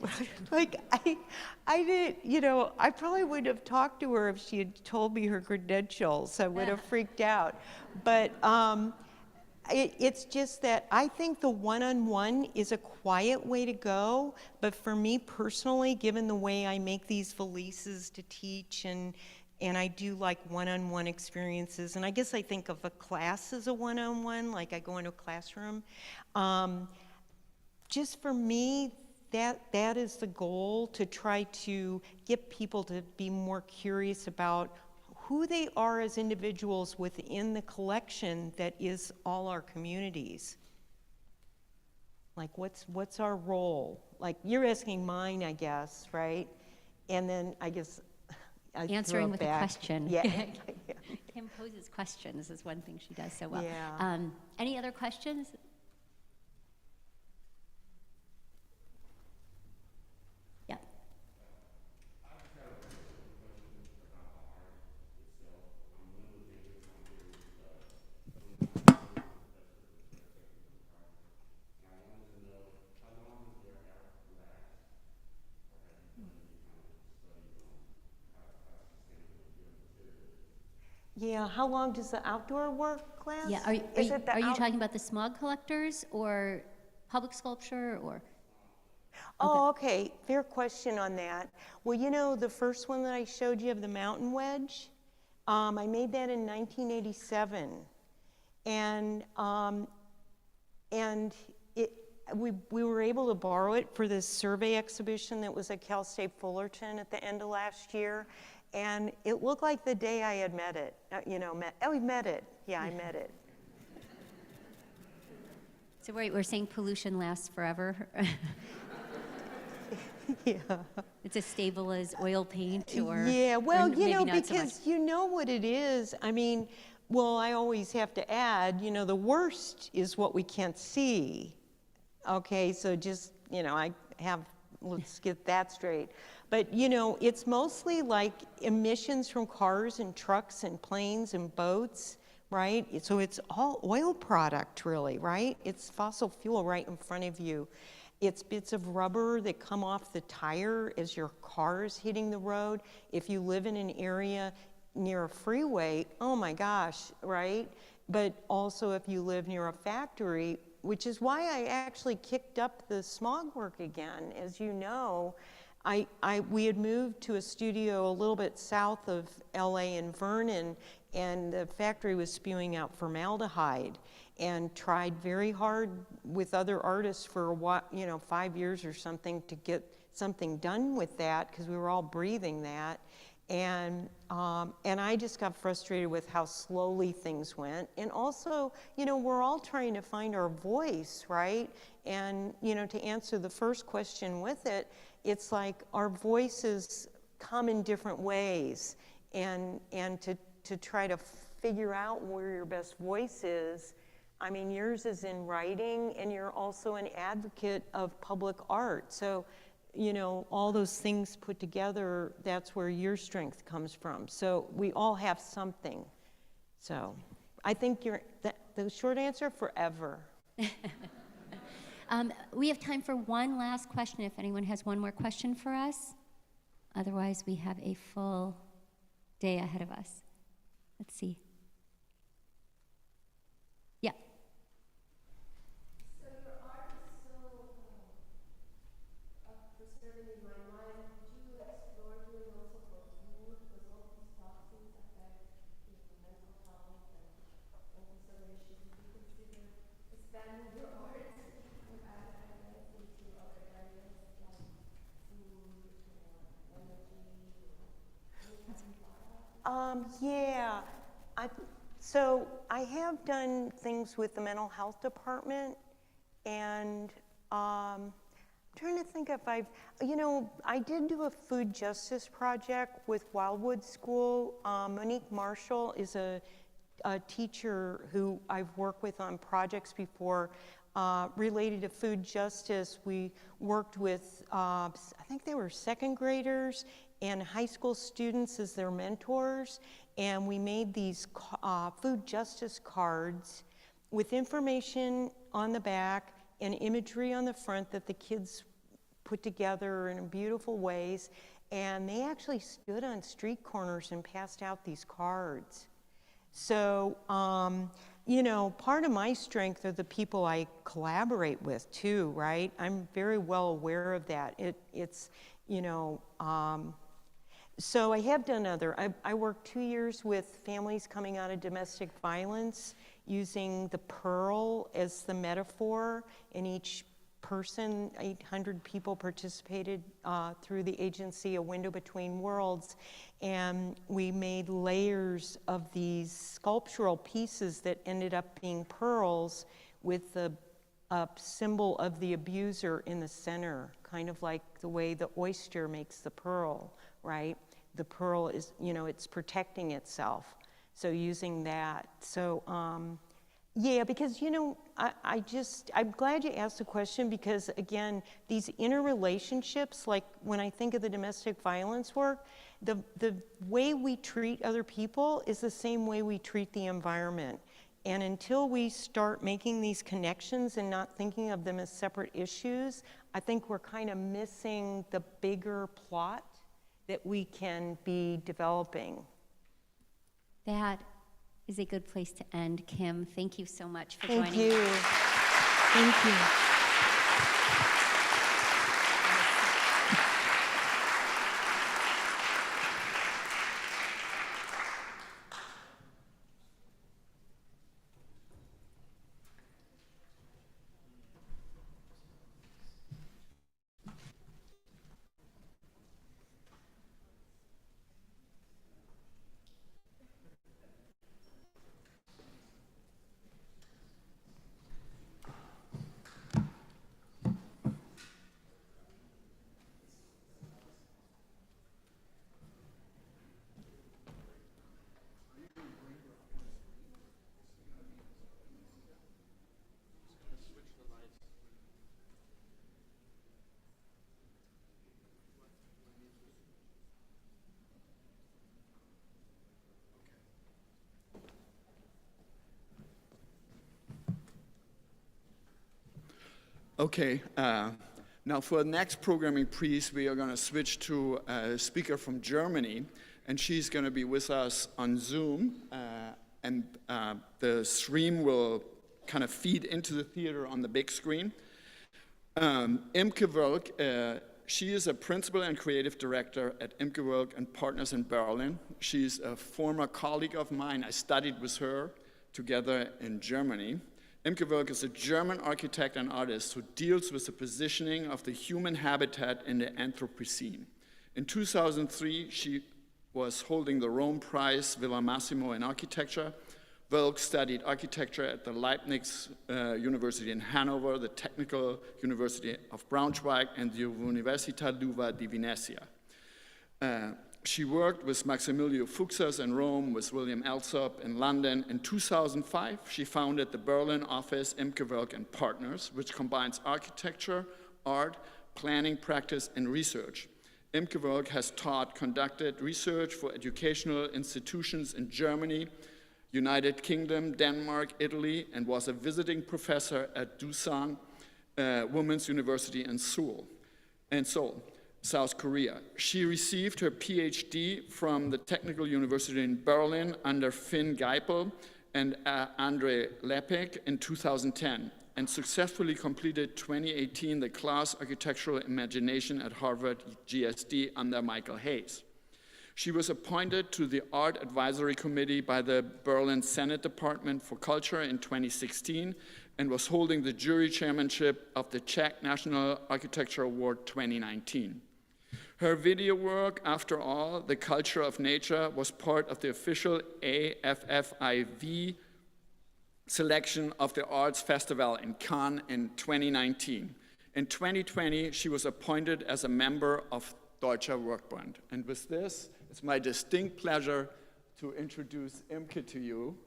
Like, I didn't, I probably wouldn't have talked to her if she had told me her credentials. I would have freaked out. But it's just that I think the one-on-one is a quiet way to go. But for me personally, given the way I make these valises to teach, and I do like one-on-one experiences, and I guess I think of a class as a one-on-one, like I go into a classroom. Just for me, that is the goal, to try to get people to be more curious about who they are as individuals within the collection that is all our communities. Like, what's our role? Like, you're asking mine, I guess, right? And then I guess I answering with back. a question. Yeah. Kim poses questions is one thing she does so well. Yeah. Any other questions? Yeah. Yeah, how long does the outdoor work last? Yeah, are you talking about the smog collectors or public sculpture or? Oh, okay, fair question on that. Well, you know, the first one that I showed you of the mountain wedge, I made that in 1987. And we were able to borrow it for this survey exhibition that was at Cal State Fullerton at the end of last year. And it looked like the day I had met it, we met it. Yeah, I met it. So we're saying pollution lasts forever? Yeah. It's as stable as oil paint or? Yeah, well, because so you know what it is. I mean, well, I always have to add, the worst is what we can't see. Okay, so just, let's get that straight. But, it's mostly like emissions from cars and trucks and planes and boats, right? So it's all oil product, really, right? It's fossil fuel right in front of you. It's bits of rubber that come off the tire as your car is hitting the road. If you live in an area near a freeway, oh my gosh, right? But also if you live near a factory, which is why I actually kicked up the smog work again. As you know, we had moved to a studio a little bit south of LA in Vernon, and the factory was spewing out formaldehyde, and tried very hard with other artists for 5 years or something to get something done with that, because we were all breathing that. And I just got frustrated with how slowly things went. And also, we're all trying to find our voice, right? And, to answer the first question with it, it's like our voices come in different ways. And to try to figure out where your best voice is, I mean, yours is in writing, and you're also an advocate of public art. So, all those things put together, that's where your strength comes from. So we all have something. So I think the short answer, forever. We have time for one last question if anyone has one more question for us. Otherwise, we have a full day ahead of us. Let's see. Yeah. So your art is so preserving in my mind. Did you explore doing also for food? Because all these toxins affect mental health and these other issues. Did you consider expanding your art and adding into other areas like food or energy or any kind of product? Yeah. So I have done things with the mental health department, and I'm trying to think if I did do a food justice project with Wildwood School. Monique Marshall is a teacher who I've worked with on projects before related to food justice. We worked with, I think they were second graders and high school students as their mentors, and we made these food justice cards with information on the back and imagery on the front that the kids put together in beautiful ways, and they actually stood on street corners and passed out these cards. So, part of my strength are the people I collaborate with too, right? I'm very well aware of that. So I have done I worked 2 years with families coming out of domestic violence, using the pearl as the metaphor, and each person, 800 people participated through the agency, A Window Between Worlds, and we made layers of these sculptural pieces that ended up being pearls with the symbol of the abuser in the center, kind of like the way the oyster makes the pearl, right? The pearl is, it's protecting itself. So using that. So yeah, because I'm glad you asked the question, because again, these interrelationships, like when I think of the domestic violence work, the way we treat other people is the same way we treat the environment. And until we start making these connections and not thinking of them as separate issues, I think we're kind of missing the bigger plot that we can be developing. That is a good place to end. Kim, thank you so much for joining us. Thank you. Thank you. Okay, now for the next programming piece, we are going to switch to a speaker from Germany, and she's going to be with us on Zoom, and the stream will kind of feed into the theater on the big screen. Imke Volk, she is a principal and creative director at Imke Volk and Partners in Berlin. She's a former colleague of mine. I studied with her together in Germany. Imke Volk is a German architect and artist who deals with the positioning of the human habitat in the Anthropocene. In 2003, she was holding the Rome Prize Villa Massimo in architecture. Volk studied architecture at the Leibniz University in Hanover, the Technical University of Braunschweig, and the Università Luva di Venezia. She worked with Maximilio Fuchsas in Rome, with William Alsop in London. In 2005, she founded the Berlin office Imke Volk and Partners, which combines architecture, art, planning, practice, and research. Imke Volk has conducted research for educational institutions in Germany, United Kingdom, Denmark, Italy, and was a visiting professor at Doosan Women's University in Seoul, South Korea. She received her PhD from the Technical University in Berlin under Finn Geipel and Andre Lepek in 2010, and successfully completed 2018 the class Architectural Imagination at Harvard GSD under Michael Hayes. She was appointed to the Art Advisory Committee by the Berlin Senate Department for Culture in 2016 and was holding the jury chairmanship of the Czech National Architecture Award 2019. Her video work, After All, The Culture of Nature, was part of the official AFFIV selection of the Arts Festival in Cannes in 2019. In 2020, she was appointed as a member of Deutscher Werkbund. And with this, it's my distinct pleasure to introduce Imke to you.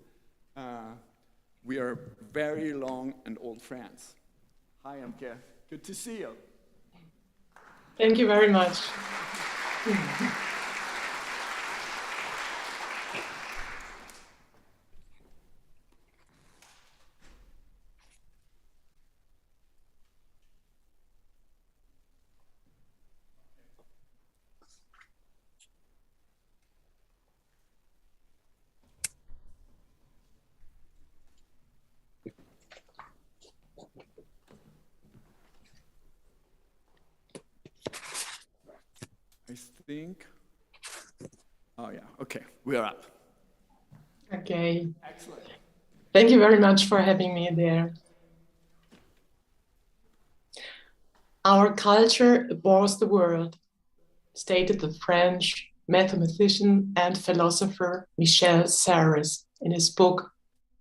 We are very long and old friends. Hi, Imke. Good to see you. Thank you very much. I think, oh yeah, okay, we are up. Okay. Excellent. Thank you very much for having me there. Our culture abhors the world, stated the French mathematician and philosopher Michel Serres in his book,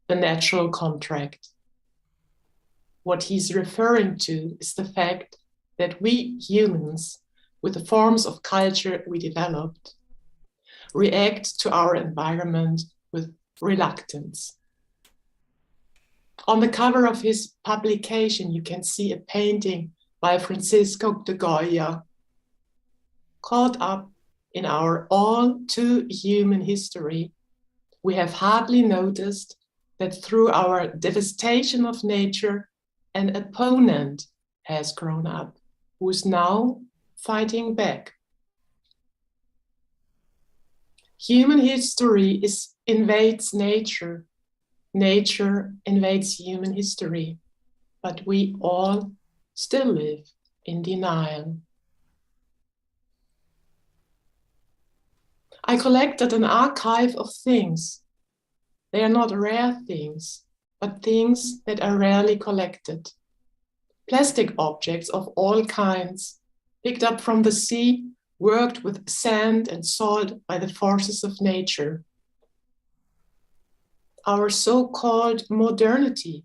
The Natural Contract. What he's referring to is the fact that we humans, with the forms of culture we developed, react to our environment with reluctance. On the cover of his publication, you can see a painting by Francisco de Goya. Caught up in our all too human history, we have hardly noticed that through our devastation of nature, an opponent has grown up who is now fighting back. Human history invades nature. Nature invades human history, but we all still live in denial. I collected an archive of things. They are not rare things, but things that are rarely collected. Plastic objects of all kinds, picked up from the sea, worked with sand and salt by the forces of nature. Our so-called modernity,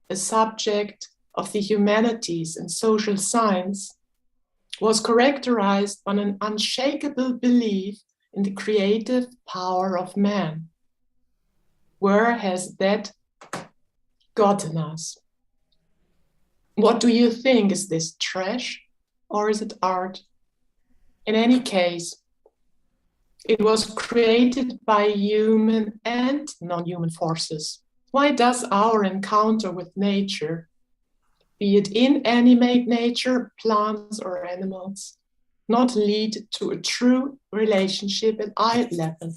a subject of the humanities and social science, was characterized by an unshakable belief in the creative power of man. Where has that gotten us? What do you think? Is this trash or is it art? In any case, it was created by human and non-human forces. Why does our encounter with nature, be it inanimate nature, plants or animals, not lead to a true relationship at eye level?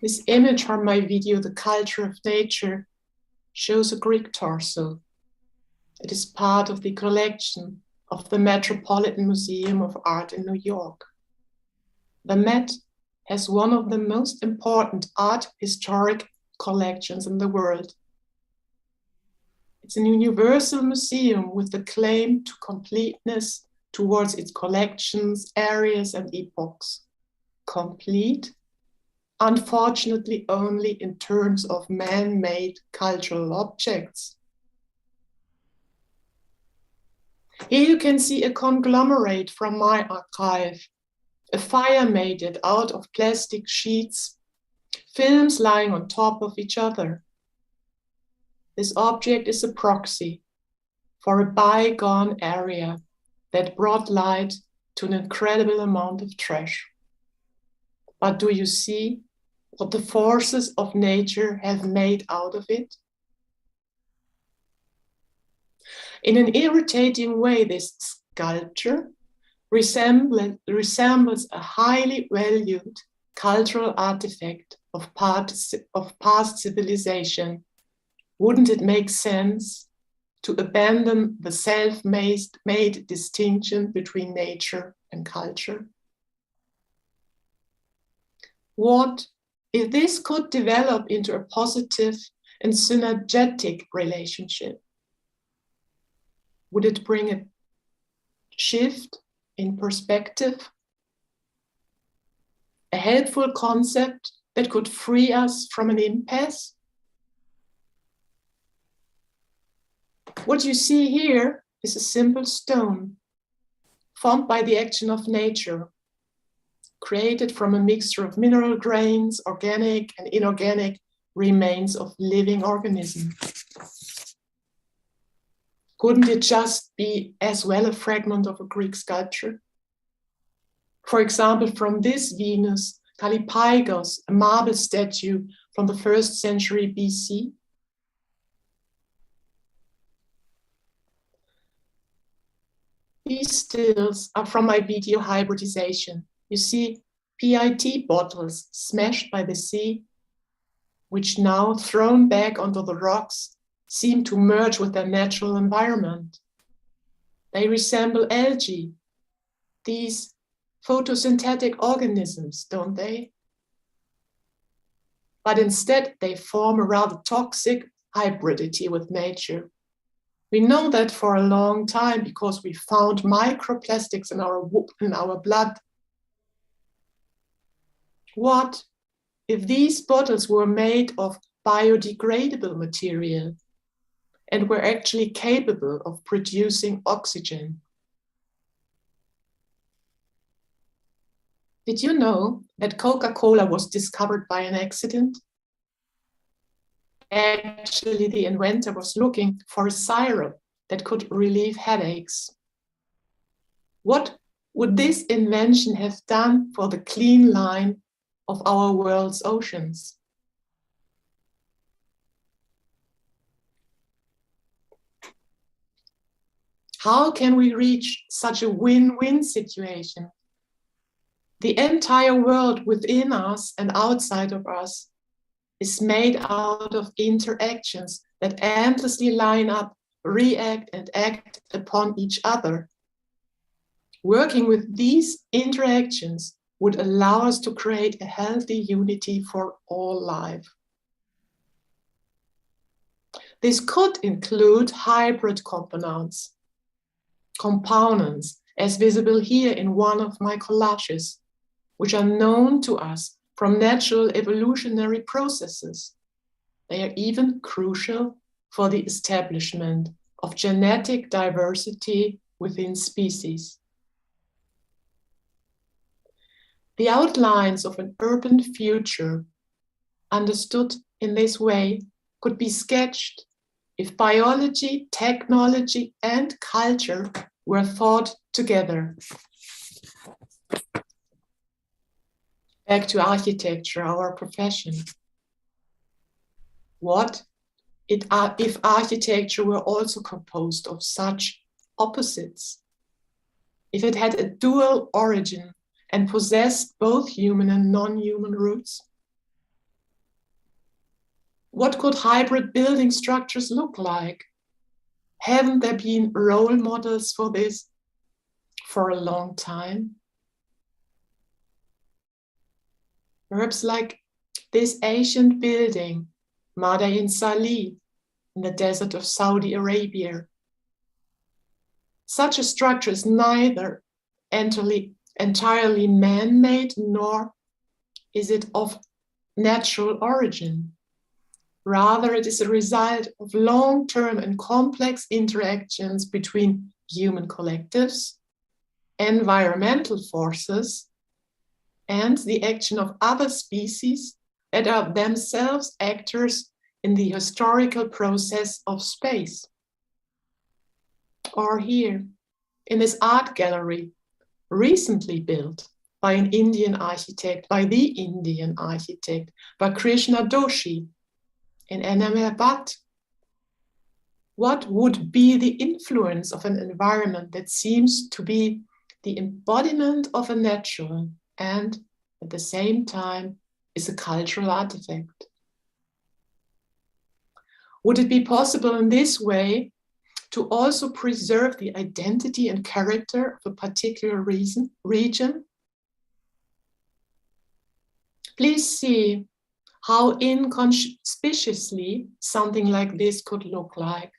This image from my video, The Culture of Nature, shows a Greek torso. It is part of the collection of the Metropolitan Museum of Art in New York. The Met has one of the most important art historic collections in the world. It's an universal museum with the claim to completeness towards its collections, areas, and epochs. Complete, unfortunately, only in terms of man-made cultural objects. Here you can see a conglomerate from my archive, a fire made out of plastic sheets, films lying on top of each other. This object is a proxy for a bygone area that brought light to an incredible amount of trash. But do you see what the forces of nature have made out of it? In an irritating way, this sculpture resembles a highly valued cultural artifact of past civilization. Wouldn't it make sense to abandon the self-made distinction between nature and culture? What if this could develop into a positive and synergetic relationship? Would it bring a shift in perspective? A helpful concept that could free us from an impasse? What you see here is a simple stone formed by the action of nature, created from a mixture of mineral grains, organic and inorganic remains of living organisms. Couldn't it just be as well a fragment of a Greek sculpture? For example, from this Venus, Kallipaigos, a marble statue from the 1st century BC. These stills are from my video Hybridization. You see PET bottles smashed by the sea, which now thrown back onto the rocks seem to merge with their natural environment. They resemble algae, these photosynthetic organisms, don't they? But instead they form a rather toxic hybridity with nature. We know that for a long time because we found microplastics in our blood. What if these bottles were made of biodegradable material and were actually capable of producing oxygen? Did you know that Coca-Cola was discovered by an accident? Actually, the inventor was looking for a syrup that could relieve headaches. What would this invention have done for the clean line of our world's oceans? How can we reach such a win-win situation? The entire world within us and outside of us is made out of interactions that endlessly line up, react, and act upon each other. Working with these interactions would allow us to create a healthy unity for all life. This could include hybrid components, as visible here in one of my collages, which are known to us from natural evolutionary processes. They are even crucial for the establishment of genetic diversity within species. The outlines of an urban future, understood in this way, could be sketched if biology, technology, and culture were thought together. Back to architecture, our profession. What if architecture were also composed of such opposites? If it had a dual origin and possessed both human and non-human roots? What could hybrid building structures look like? Haven't there been role models for this for a long time? Perhaps like this ancient building, Madain Salih, in the desert of Saudi Arabia. Such a structure is neither entirely man-made, nor is it of natural origin. Rather, it is a result of long-term and complex interactions between human collectives, environmental forces, and the action of other species that are themselves actors in the historical process of space. Or here, in this art gallery, recently built by the Indian architect, by Krishna Doshi in Ahmedabad. What would be the influence of an environment that seems to be the embodiment of a natural and at the same time is a cultural artifact? Would it be possible in this way to also preserve the identity and character of a particular region? Please see how inconspicuously something like this could look like.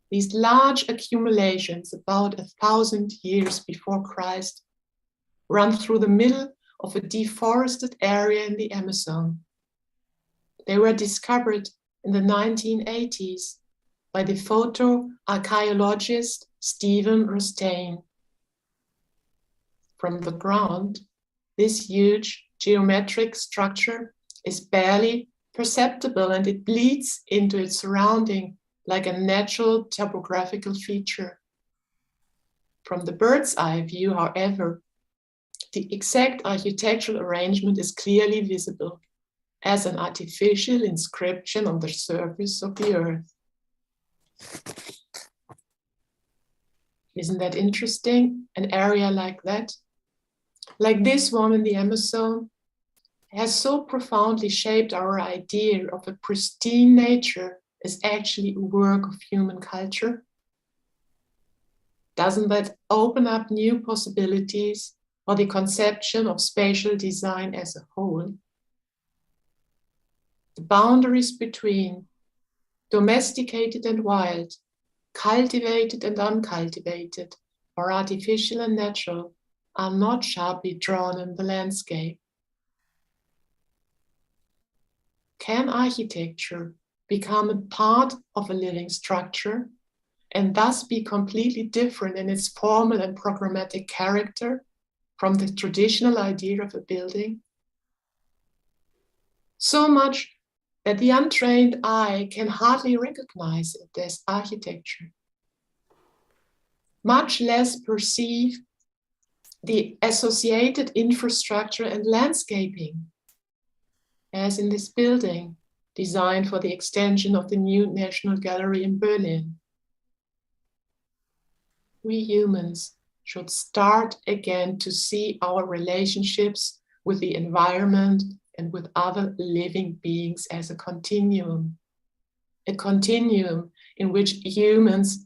These large accumulations, about 1,000 years before Christ, run through the middle of a deforested area in the Amazon. They were discovered in the 1980s by the photoarchaeologist Stephen Rustain. From the ground, this huge geometric structure is barely perceptible, and it bleeds into its surrounding like a natural topographical feature. From the bird's eye view, however, the exact architectural arrangement is clearly visible as an artificial inscription on the surface of the earth. Isn't that interesting? An area like that, like this one in the Amazon, has so profoundly shaped our idea of a pristine nature as actually a work of human culture. Doesn't that open up new possibilities for the conception of spatial design as a whole? The boundaries between domesticated and wild, cultivated and uncultivated, or artificial and natural, are not sharply drawn in the landscape. Can architecture become a part of a living structure and thus be completely different in its formal and programmatic character from the traditional idea of a building? So much that the untrained eye can hardly recognize it as architecture, much less perceive the associated infrastructure and landscaping, as in this building designed for the extension of the new National Gallery in Berlin. We humans should start again to see our relationships with the environment and with other living beings as a continuum in which humans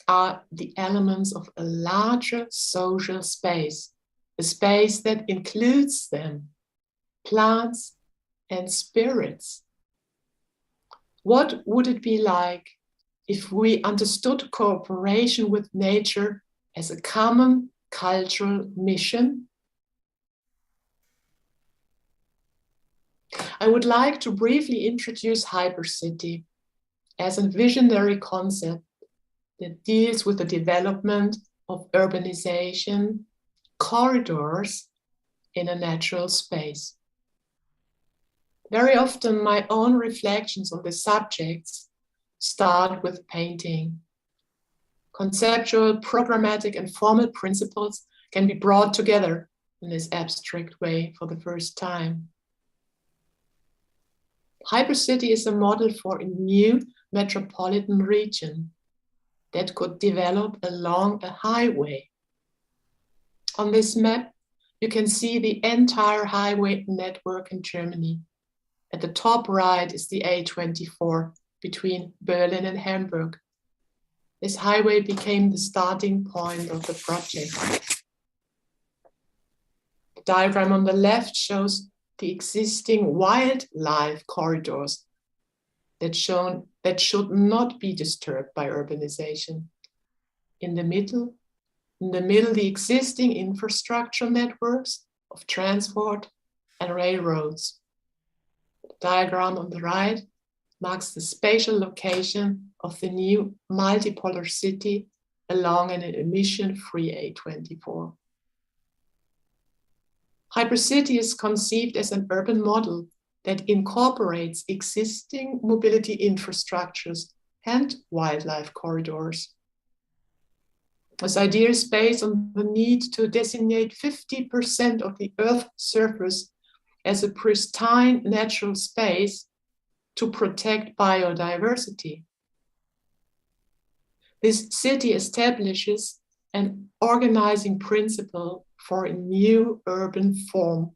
are the elements of a larger social space, a space that includes them, plants and spirits. What would it be like if we understood cooperation with nature as a common cultural mission? I would like to briefly introduce Hypercity as a visionary concept that deals with the development of urbanization corridors in a natural space. Very often my own reflections on the subjects start with painting. Conceptual, programmatic, and formal principles can be brought together in this abstract way for the first time. Hypercity is a model for a new metropolitan region that could develop along a highway. On this map, you can see the entire highway network in Germany. At the top right is the A24 between Berlin and Hamburg. This highway became the starting point of the project. The diagram on the left shows the existing wildlife corridors that should not be disturbed by urbanization. In the middle, the existing infrastructure networks of transport and railroads. The diagram on the right marks the spatial location of the new multipolar city along an emission-free A24. Hypercity is conceived as an urban model that incorporates existing mobility infrastructures and wildlife corridors. This idea is based on the need to designate 50% of the Earth's surface as a pristine natural space to protect biodiversity. This city establishes an organizing principle for a new urban form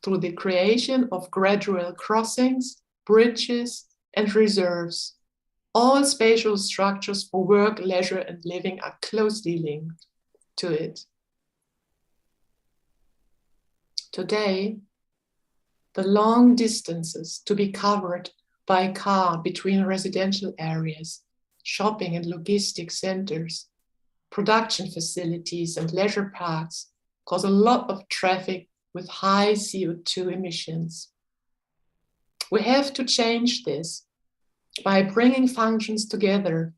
through the creation of gradual crossings, bridges, and reserves. All spatial structures for work, leisure, and living are closely linked to it. Today, the long distances to be covered by car between residential areas, shopping and logistics centers, production facilities, and leisure parks cause a lot of traffic with high CO2 emissions. We have to change this by bringing functions together,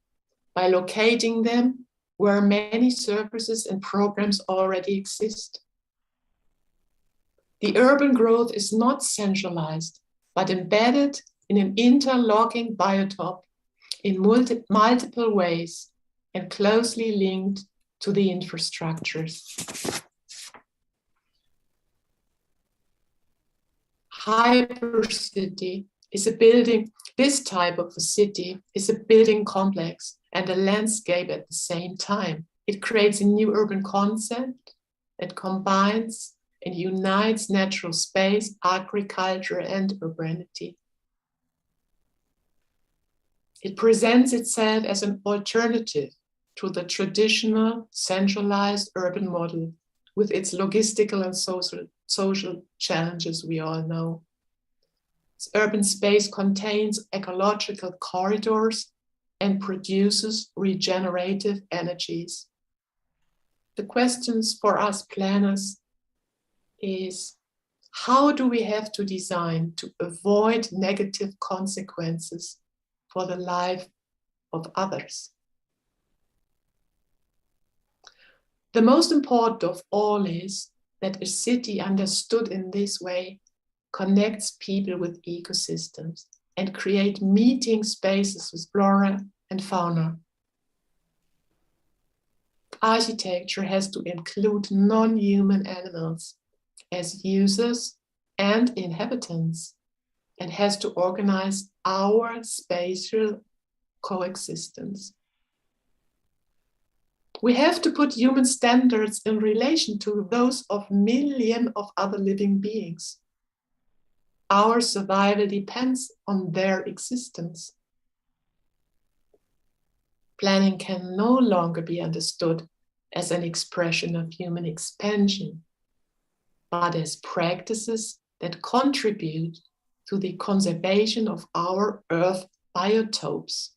by locating them where many services and programs already exist. The urban growth is not centralized, but embedded in an interlocking biotop in multiple ways and closely linked to the infrastructures. Hypercity is a building, this type of a city is a building complex and a landscape at the same time. It creates a new urban concept that combines and unites natural space, agriculture, and urbanity. It presents itself as an alternative to the traditional centralized urban model with its logistical and social challenges we all know. This urban space contains ecological corridors and produces regenerative energies. The questions for us planners is, how do we have to design to avoid negative consequences for the life of others? The most important of all is that a city understood in this way connects people with ecosystems and create meeting spaces with flora and fauna. Architecture has to include non-human animals as users and inhabitants, and has to organize our spatial coexistence. We have to put human standards in relation to those of millions of other living beings. Our survival depends on their existence. Planning can no longer be understood as an expression of human expansion, but as practices that contribute to the conservation of our Earth biotopes.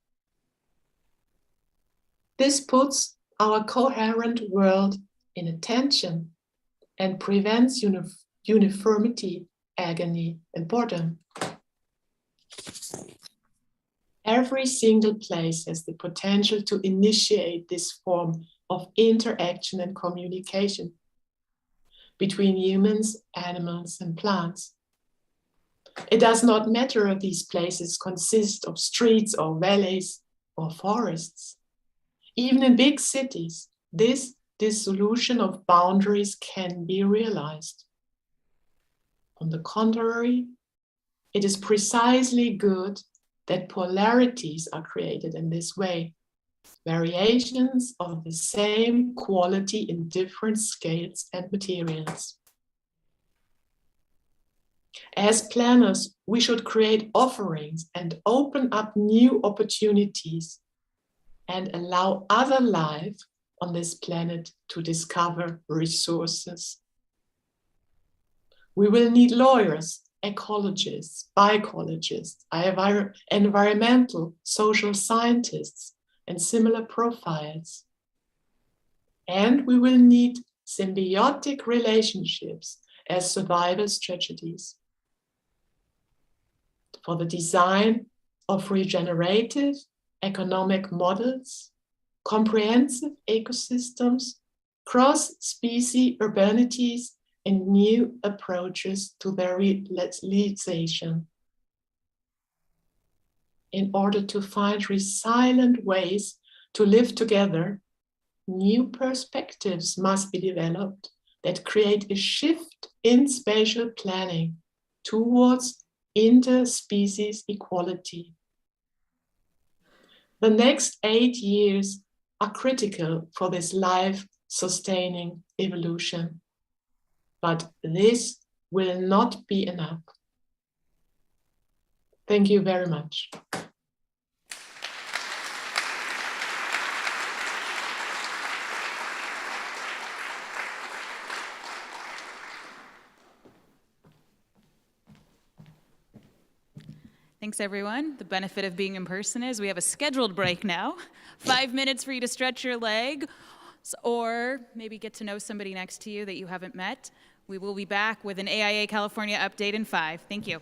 This puts our coherent world in attention and prevents uniformity, agony, and boredom. Every single place has the potential to initiate this form of interaction and communication between humans, animals, and plants. It does not matter if these places consist of streets or valleys or forests. Even in big cities, this dissolution of boundaries can be realized. On the contrary, it is precisely good that polarities are created in this way, variations of the same quality in different scales and materials. As planners, we should create offerings and open up new opportunities and allow other life on this planet to discover resources. We will need lawyers, ecologists, biologists, environmental, social scientists, and similar profiles. And we will need symbiotic relationships as survival strategies for the design of regenerative economic models, comprehensive ecosystems, cross-species urbanities, and new approaches to their realization. In order to find resilient ways to live together, new perspectives must be developed that create a shift in spatial planning towards interspecies equality. The next 8 years are critical for this life-sustaining evolution, but this will not be enough. Thank you very much. Thanks, everyone. The benefit of being in person is we have a scheduled break now. 5 minutes for you to stretch your leg, or maybe get to know somebody next to you that you haven't met. We will be back with an AIA California update in 5. Thank you.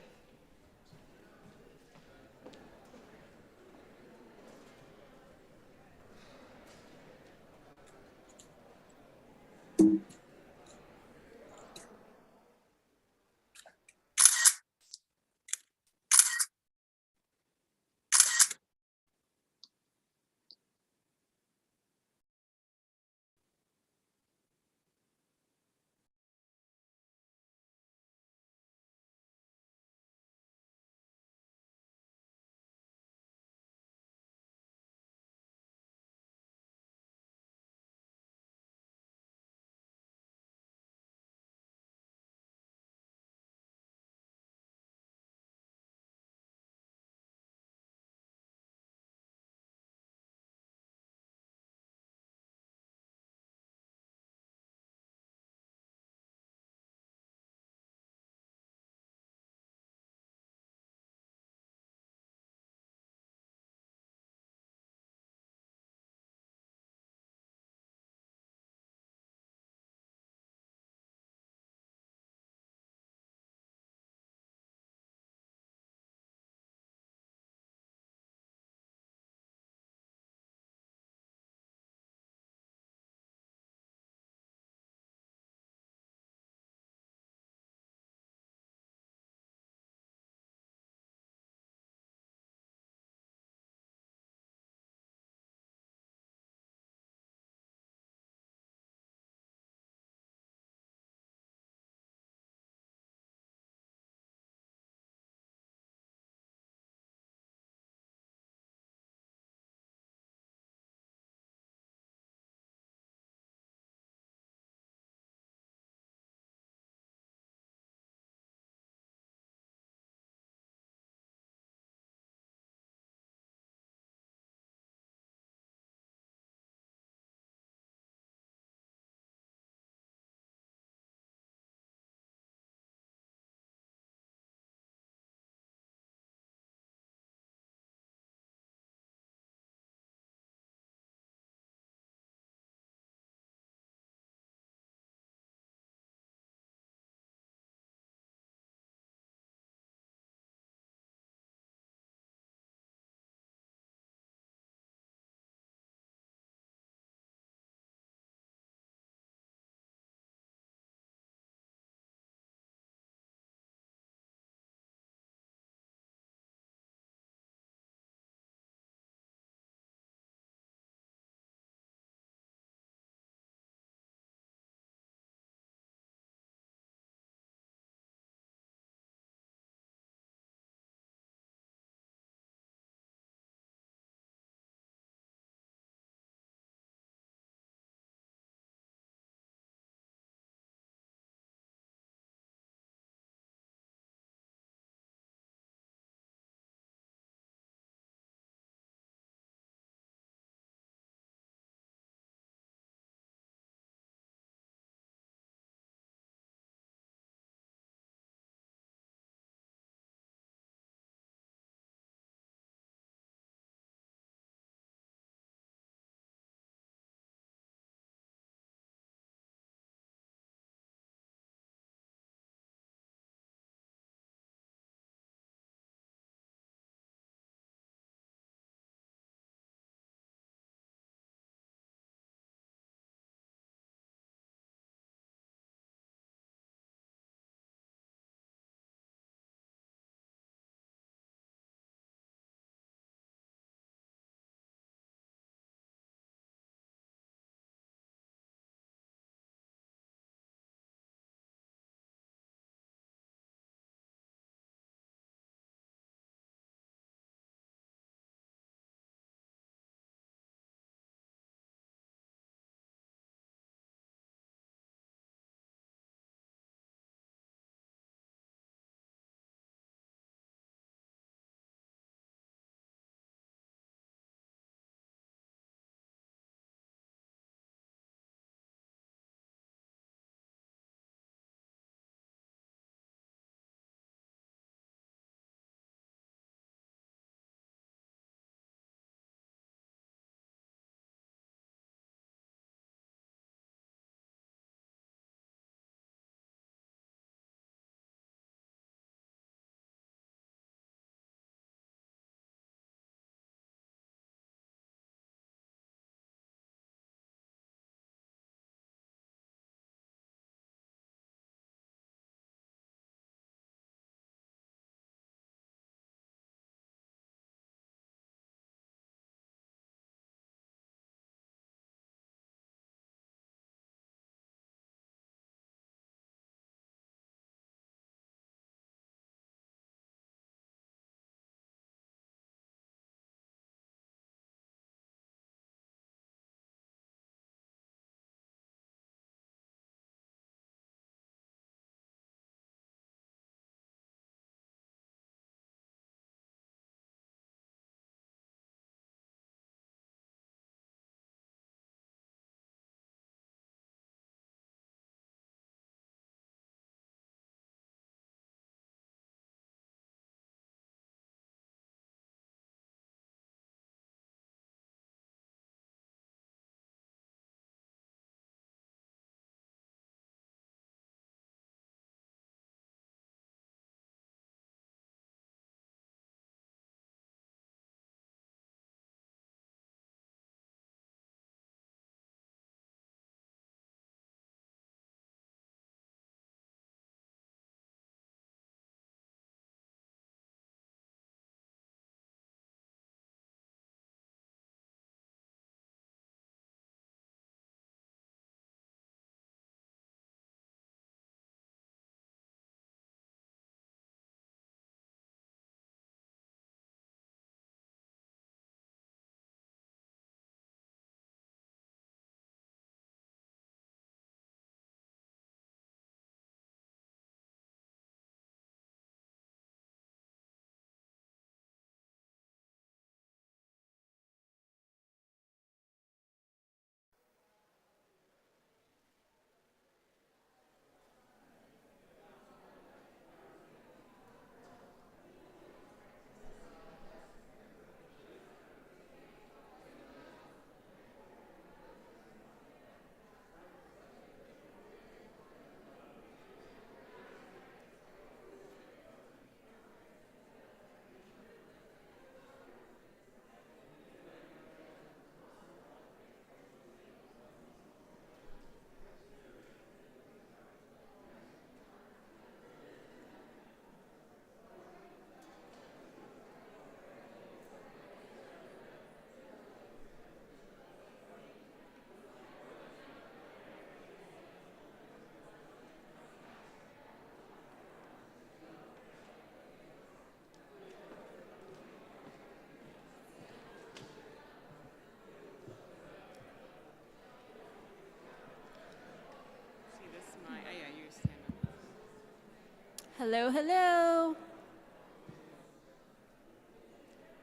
Hello, hello.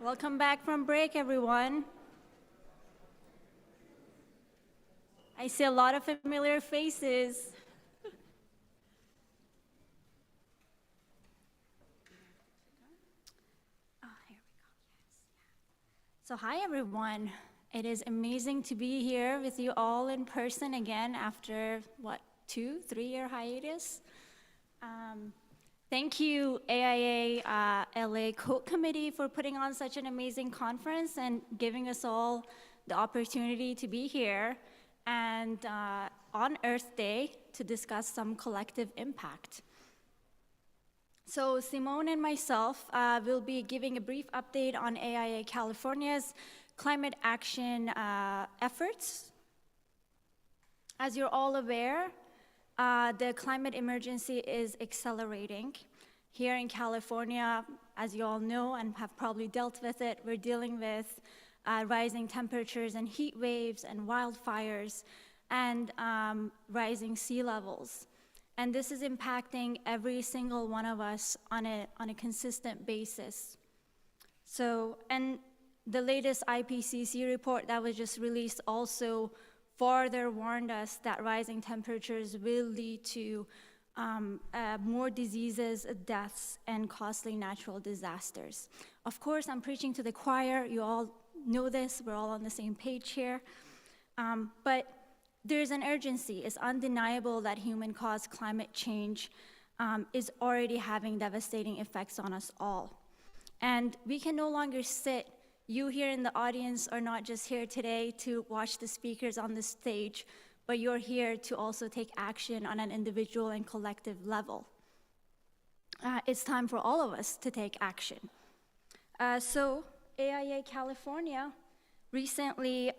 Welcome back from break, everyone. I see a lot of familiar faces. So hi, everyone. It is amazing to be here with you all in person again after, what, 2-3-year hiatus? Thank you, AIA LA Code Committee, for putting on such an amazing conference and giving us all the opportunity to be here and on Earth Day to discuss some collective impact. So Simone and myself will be giving a brief update on AIA California's climate action efforts. As you're all aware, the climate emergency is accelerating. Here in California, as you all know and have probably dealt with it, we're dealing with rising temperatures and heat waves and wildfires and rising sea levels. And this is impacting every single one of us on a consistent basis. So, and the latest IPCC report that was just released also further warned us that rising temperatures will lead to more diseases, deaths, and costly natural disasters. Of course, I'm preaching to the choir. You all know this. We're all on the same page here. But there's an urgency. It's undeniable that human-caused climate change is already having devastating effects on us all. And we can no longer sit. You here in the audience are not just here today to watch the speakers on the stage, but you're here to also take action on an individual and collective level. It's time for all of us to take action. So AIA California recently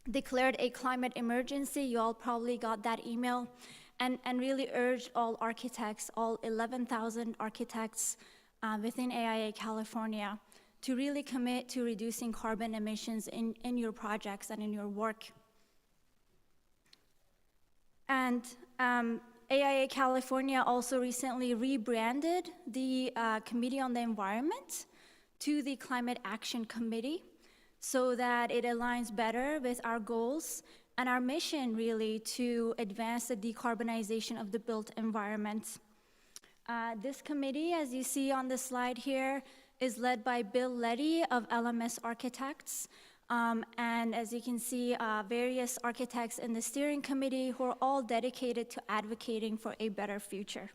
declared a climate emergency. You all probably got that email, and really urged all architects, all 11,000 architects within AIA California to really commit to reducing carbon emissions in your projects and in your work. And AIA California also recently rebranded the Committee on the Environment to the Climate Action Committee, so that it aligns better with our goals and our mission, really, to advance the decarbonization of the built environment. This committee, as you see on the slide here, is led by Bill Leddy of LMS Architects. And as you can see, various architects in the steering committee who are all dedicated to advocating for a better future.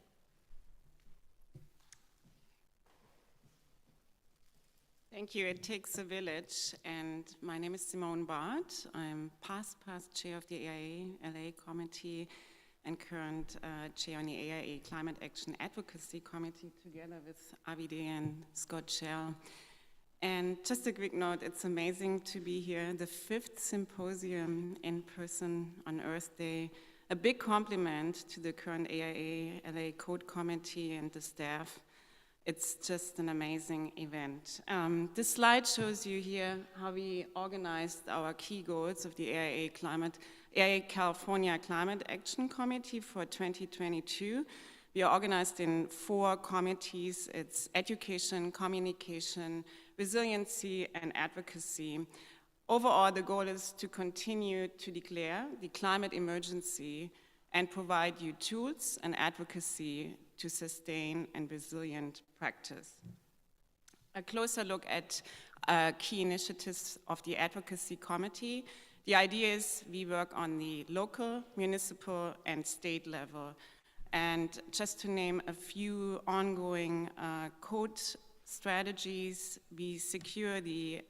Thank you. It takes a village, and my name is Simone Barth. I'm past chair of the AIA LA Committee and current chair on the AIA Climate Action Advocacy Committee together with Avide and Scott Shell. And just a quick note, it's amazing to be here, the 5th symposium in person on Earth Day. A big compliment to the current AIA LA Code Committee and the staff. It's just an amazing event. This slide shows you here how we organized our key goals of the AIA California Climate Action Committee for 2022. We are organized in 4 committees. It's education, communication, resiliency, and advocacy. Overall, the goal is to continue to declare the climate emergency and provide you tools and advocacy to sustain and resilient practice. A closer look at key initiatives of the Advocacy Committee. The idea is we work on the local, municipal, and state level. And just to name a few ongoing code strategies, we secure the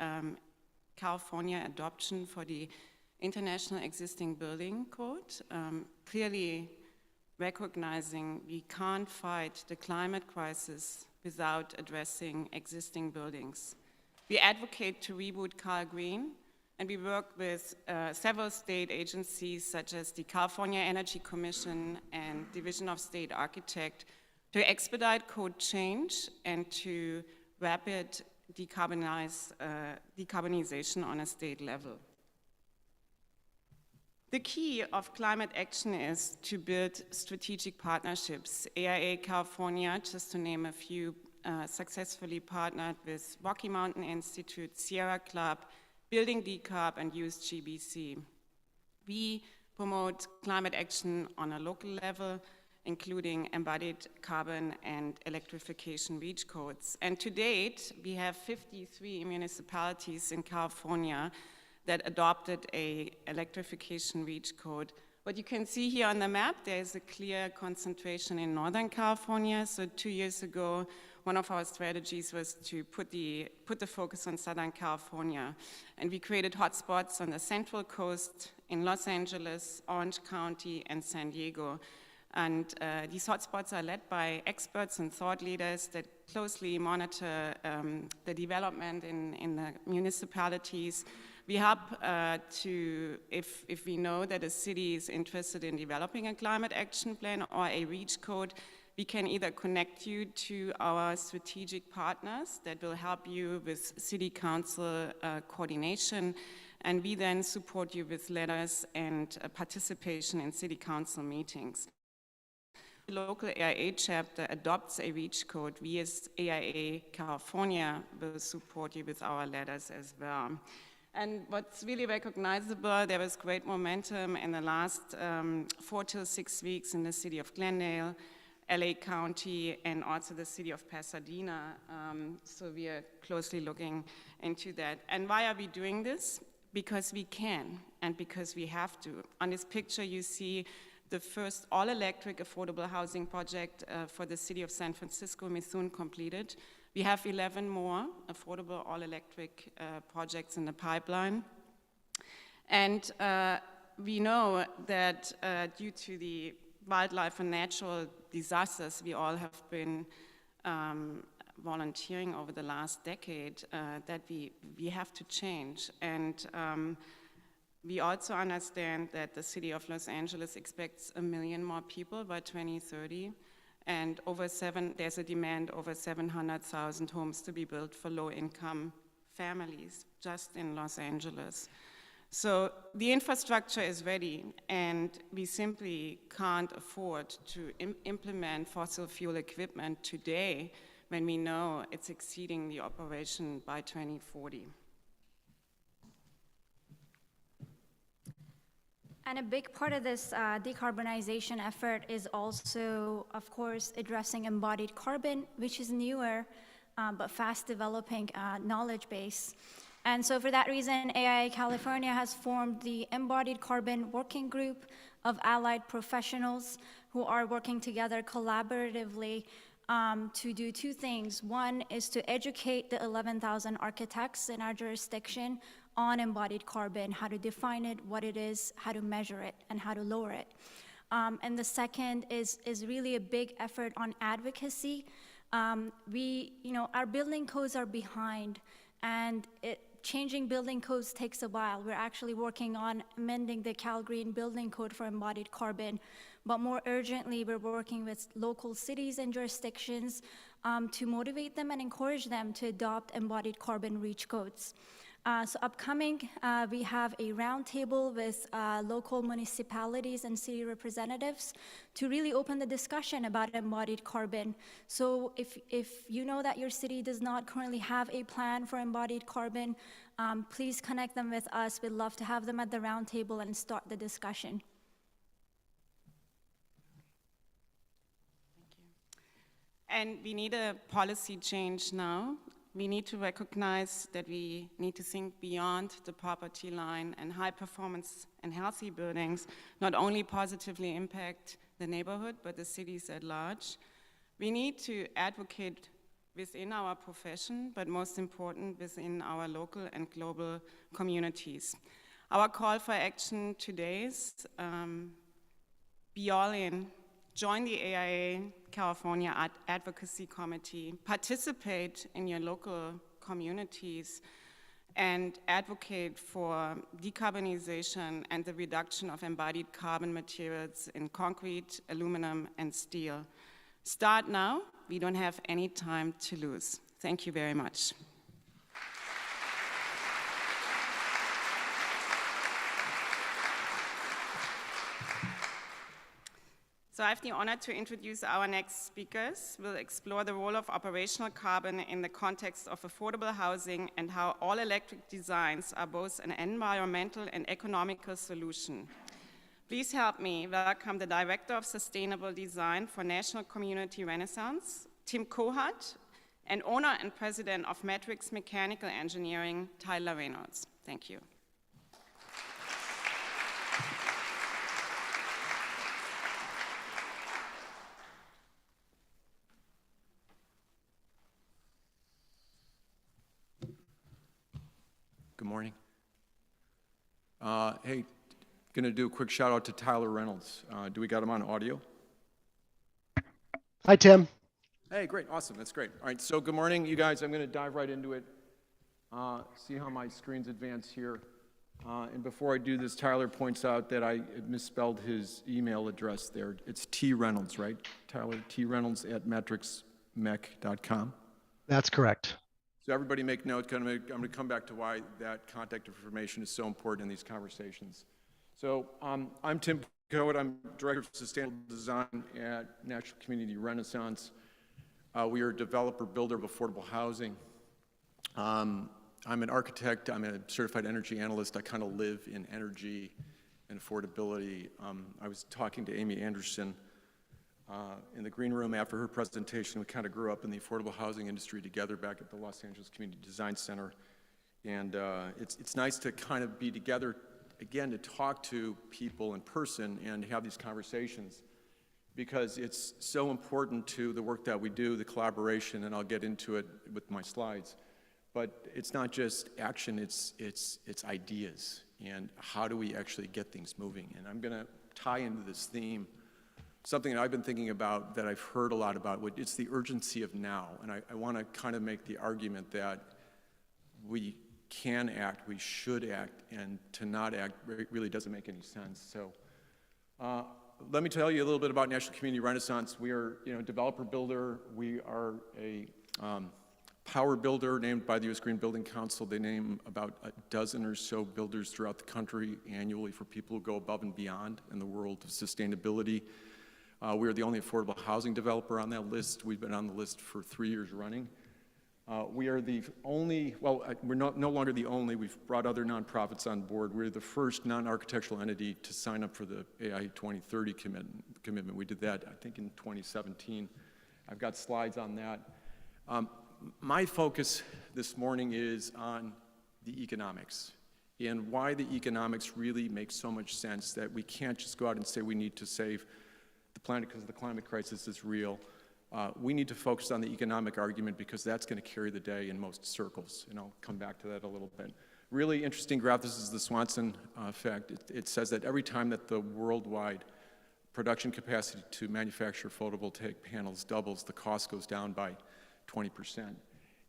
California adoption for the International Existing Building Code, clearly recognizing we can't fight the climate crisis without addressing existing buildings. We advocate to reboot Cal Green, and we work with several state agencies such as the California Energy Commission and Division of State Architect to expedite code change and to rapid decarbonization on a state level. The key of climate action is to build strategic partnerships. AIA California, just to name a few, successfully partnered with Rocky Mountain Institute, Sierra Club, Building Decarb, and USGBC. We promote climate action on a local level, including embodied carbon and electrification reach codes. And to date, we have 53 municipalities in California that adopted a electrification reach code. What you can see here on the map, there is a clear concentration in Northern California. So 2 years ago, one of our strategies was to put the focus on Southern California. And we created hotspots on the Central Coast, in Los Angeles, Orange County, and San Diego. And these hotspots are led by experts and thought leaders that closely monitor the development in the municipalities. We help if we know that a city is interested in developing a climate action plan or a reach code, we can either connect you to our strategic partners that will help you with city council coordination, and we then support you with letters and participation in city council meetings. The local AIA chapter adopts a reach code. We as AIA California will support you with our letters as well. And what's really recognizable, there was great momentum in the last 4 to 6 weeks in the city of Glendale, LA County, and also the city of Pasadena. So we are closely looking into that. And why are we doing this? Because we can, and because we have to. On this picture, you see the first all-electric affordable housing project for the city of San Francisco, soon completed. We have 11 more affordable all-electric projects in the pipeline. And we know that due to the wildlife and natural disasters we all have been volunteering over the last decade, that we have to change. And we also understand that the city of Los Angeles expects 1 million more people by 2030. And there's a demand over 700,000 homes to be built for low-income families just in Los Angeles. So the infrastructure is ready, and we simply can't afford to implement fossil fuel equipment today when we know it's exceeding the operation by 2040. And a big part of this decarbonization effort is also, of course, addressing embodied carbon, which is newer but fast developing knowledge base. And so for that reason, AIA California has formed the Embodied Carbon Working Group of allied professionals who are working together collaboratively to do 2 things. One is to educate the 11,000 architects in our jurisdiction on embodied carbon, how to define it, what it is, how to measure it, and how to lower it. And the second is really a big effort on advocacy. Our building codes are behind, and changing building codes takes a while. We're actually working on amending the Cal Green Building Code for embodied carbon, but more urgently, we're working with local cities and jurisdictions to motivate them and encourage them to adopt embodied carbon reach codes. So upcoming, we have a roundtable with local municipalities and city representatives to really open the discussion about embodied carbon. So if you know that your city does not currently have a plan for embodied carbon, please connect them with us. We'd love to have them at the roundtable and start the discussion. Thank you. And we need a policy change now. We need to recognize that we need to think beyond the property line, and high performance and healthy buildings not only positively impact the neighborhood, but the cities at large. We need to advocate within our profession, but most important, within our local and global communities. Our call for action today is be all in. Join the AIA California Advocacy Committee, participate in your local communities, and advocate for decarbonization and the reduction of embodied carbon materials in concrete, aluminum, and steel. Start now. We don't have any time to lose. Thank you very much. So I have the honor to introduce our next speakers. We'll explore the role of operational carbon in the context of affordable housing and how all-electric designs are both an environmental and economical solution. Please help me welcome the Director of Sustainable Design for National Community Renaissance, Tim Kohut, and owner and president of Matrix Mechanical Engineering, Tyler Reynolds. Thank you. Good morning. Hey, going to do a quick shout out to Tyler Reynolds. Do we got him on audio? Hi, Tim. Hey, great, awesome, that's great. All right, so good morning, you guys. I'm going to dive right into it. See how my screens advance here. And before I do this, Tyler points out that I misspelled his email address there. It's T Reynolds, right? Tyler T Reynolds at matrixmech.com. That's correct. So everybody make note. I'm going to come back to why that contact information is so important in these conversations. So I'm Tim Kohut. I'm Director of Sustainable Design at National Community Renaissance. We are a developer builder of affordable housing. I'm an architect. I'm a certified energy analyst. I kind of live in energy and affordability. I was talking to Amy Anderson in the green room after her presentation. We kind of grew up in the affordable housing industry together back at the Los Angeles Community Design Center. And it's nice to kind of be together again to talk to people in person and have these conversations, because it's so important to the work that we do, the collaboration, and I'll get into it with my slides. But it's not just action, it's ideas, and how do we actually get things moving? And I'm gonna tie into this theme something that I've been thinking about, that I've heard a lot about. It's the urgency of now, and I wanna kind of make the argument that we can act, we should act, and to not act really doesn't make any sense. So let me tell you a little bit about National Community Renaissance. We are a developer builder. We are a power builder named by the U.S. Green Building Council. They name about a dozen or so builders throughout the country annually for people who go above and beyond in the world of sustainability. We are the only affordable housing developer on that list. We've been on the list for 3 years running. We are the only, well, we're no longer the only. We've brought other nonprofits on board. We're the first non-architectural entity to sign up for the AI 2030 commitment. We did that, I think, in 2017. I've got slides on that. My focus this morning is on the economics and why the economics really make so much sense, that we can't just go out and say we need to save the planet because the climate crisis is real. We need to focus on the economic argument because that's going to carry the day in most circles, and I'll come back to that a little bit. Really interesting graph. This is the Swanson effect. It says that every time that the worldwide production capacity to manufacture photovoltaic panels doubles, the cost goes down by 20%.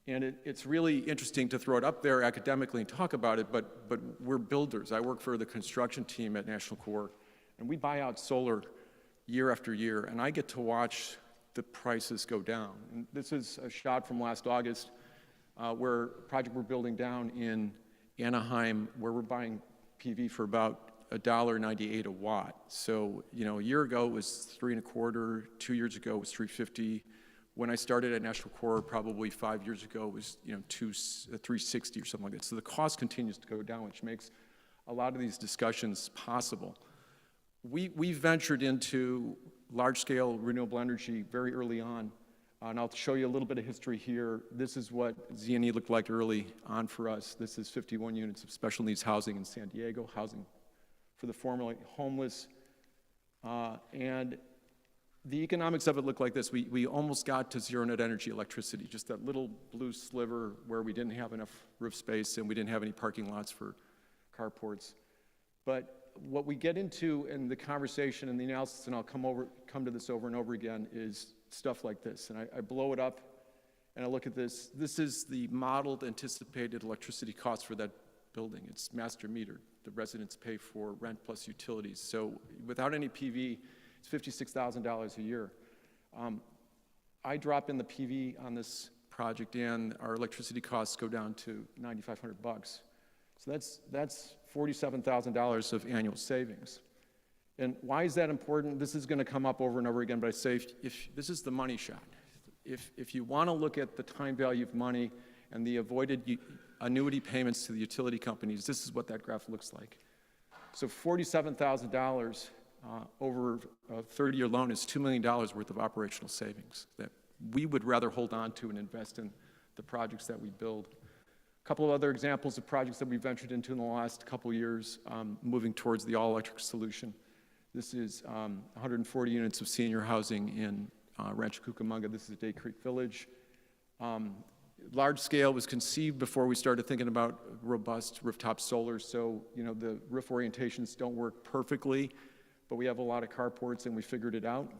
And it's really interesting to throw it up there academically and talk about it, but we're builders. I work for the construction team at National Corps, and we buy out solar year after year, and I get to watch the prices go down. And this is a shot from last August where a project we're building down in Anaheim, where we're buying PV for about $1.98 a watt. So, a year ago it was $3.25, 2 years ago it was $3.50. When I started at National Corps, probably 5 years ago, it was $3.60 or something like that. So the cost continues to go down, which makes a lot of these discussions possible. We ventured into large-scale renewable energy very early on, and I'll show you a little bit of history here. This is what Z&E looked like early on for us. This is 51 units of special needs housing in San Diego, housing for the formerly homeless, and the economics of it looked like this. We almost got to zero net energy electricity, just that little blue sliver where we didn't have enough roof space and we didn't have any parking lots for carports. But what we get into in the conversation and the analysis, and I'll come to this over and over again, is stuff like this. And I blow it up and I look at this. This is the modeled anticipated electricity cost for that building. It's master metered. The residents pay for rent plus utilities. So without any PV, it's $56,000 a year. I drop in the PV on this project and our electricity costs go down to $9,500. So that's $47,000 of annual savings. And why is that important? This is going to come up over and over again, but I say if this is the money shot. If you want to look at the time value of money and the avoided annuity payments to the utility companies, this is what that graph looks like. So $47,000 over a 30-year loan is $2 million worth of operational savings that we would rather hold on to and invest in the projects that we build. A couple of other examples of projects that we ventured into in the last couple of years, moving towards the all-electric solution. This is 140 units of senior housing in Rancho Cucamonga. This is Day Creek Village. Large scale was conceived before we started thinking about robust rooftop solar. So, you know, the roof orientations don't work perfectly, but we have a lot of carports and we figured it out.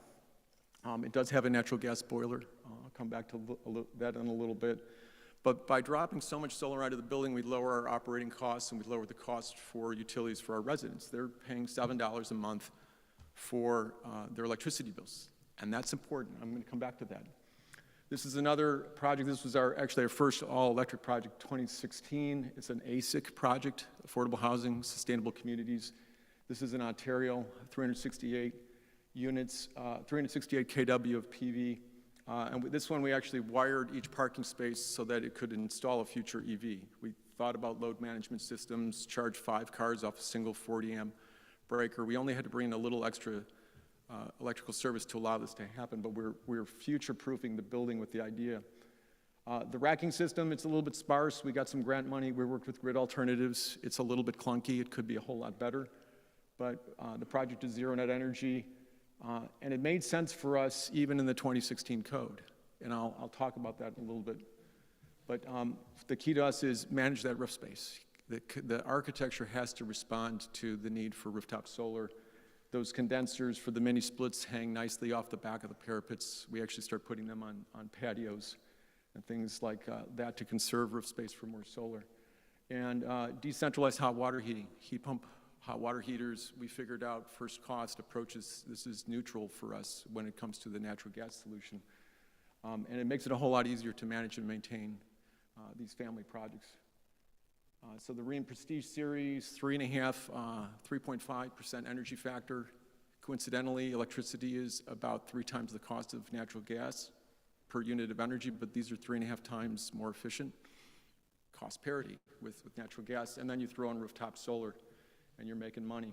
It does have a natural gas boiler. I'll come back to that in a little bit. But by dropping so much solar out of the building, we lower our operating costs and we lower the cost for utilities for our residents. They're paying $7 a month for their electricity bills. And that's important. I'm going to come back to that. This is another project. This was actually our first all-electric project, 2016. It's an ASIC project, Affordable Housing, Sustainable Communities. This is in Ontario, 368 units, 368 kW of PV. And with this one, we actually wired each parking space so that it could install a future EV. We thought about load management systems, charge 5 cars off a single 40-amp breaker. We only had to bring in a little extra electrical service to allow this to happen, but we're future-proofing the building with the idea. The racking system, it's a little bit sparse. We got some grant money. We worked with Grid Alternatives. It's a little bit clunky. It could be a whole lot better, but the project is zero net energy, and it made sense for us even in the 2016 code, and I'll talk about that in a little bit. But the key to us is manage that roof space. The architecture has to respond to the need for rooftop solar. Those condensers for the mini splits hang nicely off the back of the parapets. We actually start putting them on patios and things like that to conserve roof space for more solar. And decentralized hot water heating, heat pump hot water heaters. We figured out first cost approaches. This is neutral for us when it comes to the natural gas solution. And it makes it a whole lot easier to manage and maintain these family projects. So the Rheem Prestige Series, 3.5% energy factor. Coincidentally, electricity is about 3 times the cost of natural gas per unit of energy, but these are 3.5 times more efficient. Cost parity with natural gas, and then you throw in rooftop solar, and you're making money.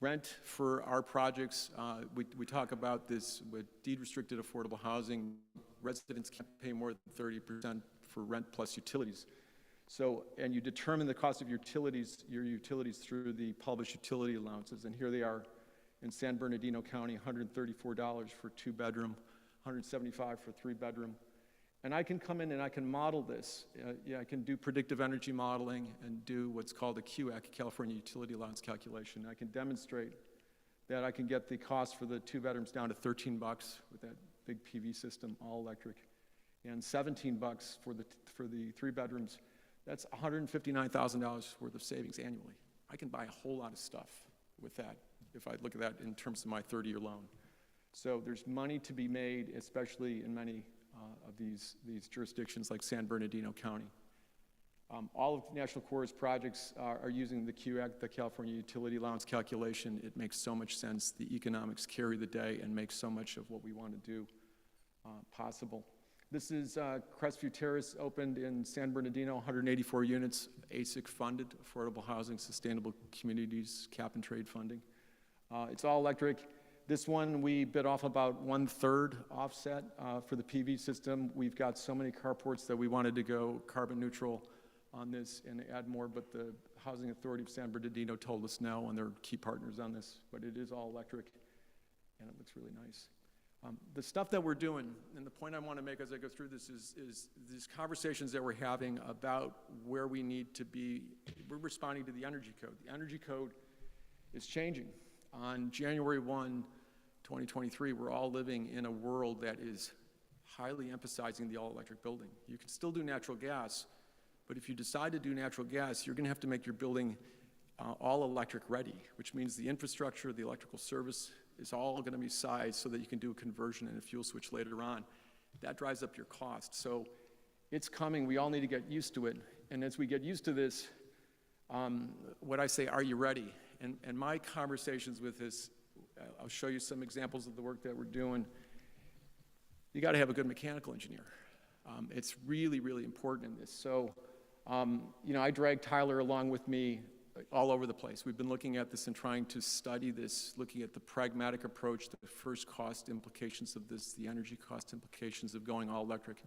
Rent for our projects, we talk about this with deed-restricted affordable housing. Residents can't pay more than 30% for rent plus utilities. So, and you determine the cost of your utilities through the published utility allowances. And here they are in San Bernardino County, $134 for 2-bedroom, $175 for 3-bedroom. And I can come in and I can model this. I can do predictive energy modeling and do what's called a QAC, California Utility Allowance calculation. I can demonstrate that I can get the cost for the 2-bedrooms down to $13 with that big PV system, all electric, and $17 for the 3-bedrooms. That's $159,000 worth of savings annually. I can buy a whole lot of stuff with that if I look at that in terms of my 30-year loan. So there's money to be made, especially in many of these jurisdictions like San Bernardino County. All of National Corps' projects are using the QAC, the California Utility Allowance calculation. It makes so much sense. The economics carry the day and make so much of what we want to do possible. This is Crestview Terrace, opened in San Bernardino, 184 units, ASIC funded, affordable housing, sustainable communities, cap and trade funding. It's all electric. This one, we bid off about 1/3 offset for the PV system. We've got so many carports that we wanted to go carbon neutral on this and add more, but the Housing Authority of San Bernardino told us no, and they're key partners on this, but it is all electric, and it looks really nice. The stuff that we're doing, and the point I want to make as I go through this is these conversations that we're having about where we need to be. We're responding to the energy code. The energy code is changing. On January 1, 2023, we're all living in a world that is highly emphasizing the all-electric building. You can still do natural gas, but if you decide to do natural gas, you're going to have to make your building all electric ready, which means the infrastructure, the electrical service is all going to be sized so that you can do a conversion and a fuel switch later on. That drives up your cost. So it's coming. We all need to get used to it. And as we get used to this, what I say, are you ready? And my conversations with this, I'll show you some examples of the work that we're doing. You got to have a good mechanical engineer. It's really, really important in this. So, you know, I drag Tyler along with me all over the place. We've been looking at this and trying to study this, looking at the pragmatic approach, the first cost implications of this, the energy cost implications of going all electric.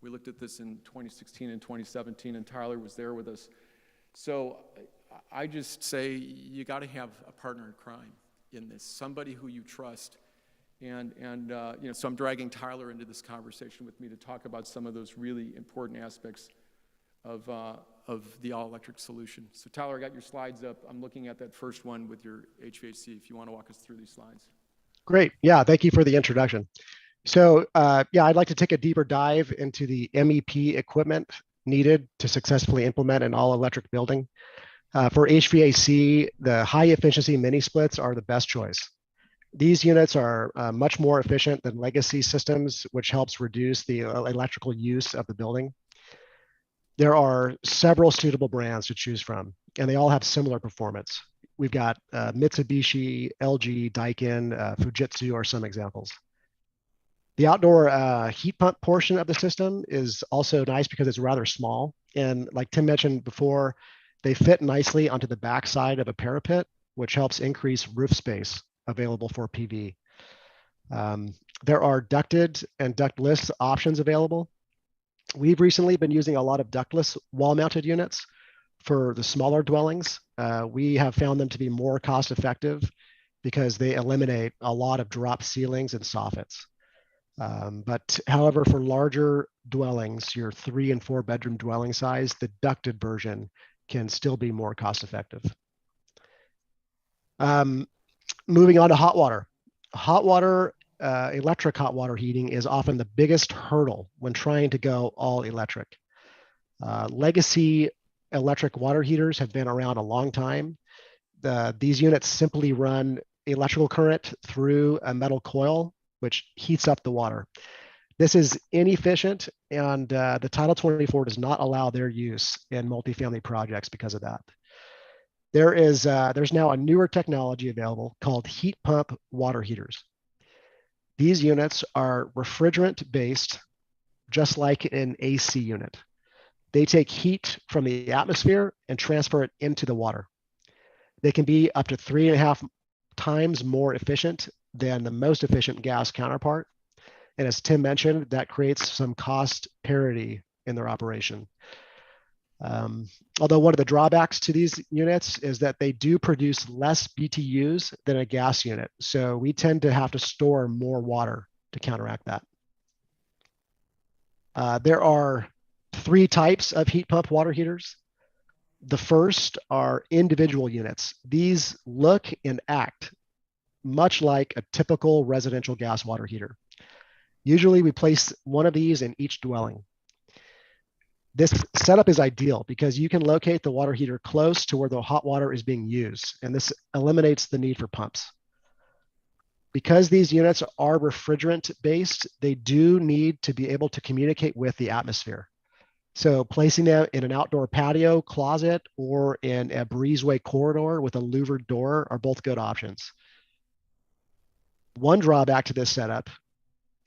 We looked at this in 2016 and 2017, and Tyler was there with us. So I just say you got to have a partner in crime in this, somebody who you trust. And you know, so I'm dragging Tyler into this conversation with me to talk about some of those really important aspects of the all-electric solution. So Tyler, I got your slides up. I'm looking at that first one with your HVAC, if you want to walk us through these slides. Great. Yeah, thank you for the introduction. So yeah, I'd like to take a deeper dive into the MEP equipment needed to successfully implement an all-electric building. For HVAC, the high-efficiency mini-splits are the best choice. These units are much more efficient than legacy systems, which helps reduce the electrical use of the building. There are several suitable brands to choose from, and they all have similar performance. We've got Mitsubishi, LG, Daikin, Fujitsu are some examples. The outdoor heat pump portion of the system is also nice because it's rather small. And like Tim mentioned before, they fit nicely onto the backside of a parapet, which helps increase roof space available for PV. There are ducted and ductless options available. We've recently been using a lot of ductless wall-mounted units for the smaller dwellings. We have found them to be more cost-effective because they eliminate a lot of drop ceilings and soffits. But however, for larger dwellings, your 3 and 4 bedroom dwelling size, the ducted version can still be more cost-effective. Moving on to hot water. Hot water, electric hot water heating is often the biggest hurdle when trying to go all electric. Legacy electric water heaters have been around a long time. These units simply run electrical current through a metal coil, which heats up the water. This is inefficient, and the Title 24 does not allow their use in multifamily projects because of that. There's now a newer technology available called heat pump water heaters. These units are refrigerant-based, just like an AC unit. They take heat from the atmosphere and transfer it into the water. They can be up to 3.5 times more efficient than the most efficient gas counterpart. And as Tim mentioned, that creates some cost parity in their operation. Although one of the drawbacks to these units is that they do produce less BTUs than a gas unit. So we tend to have to store more water to counteract that. There are 3 types of heat pump water heaters. The first are individual units. These look and act much like a typical residential gas water heater. Usually we place one of these in each dwelling. This setup is ideal because you can locate the water heater close to where the hot water is being used, and this eliminates the need for pumps. Because these units are refrigerant-based, they do need to be able to communicate with the atmosphere. So placing them in an outdoor patio, closet, or in a breezeway corridor with a louvered door are both good options. One drawback to this setup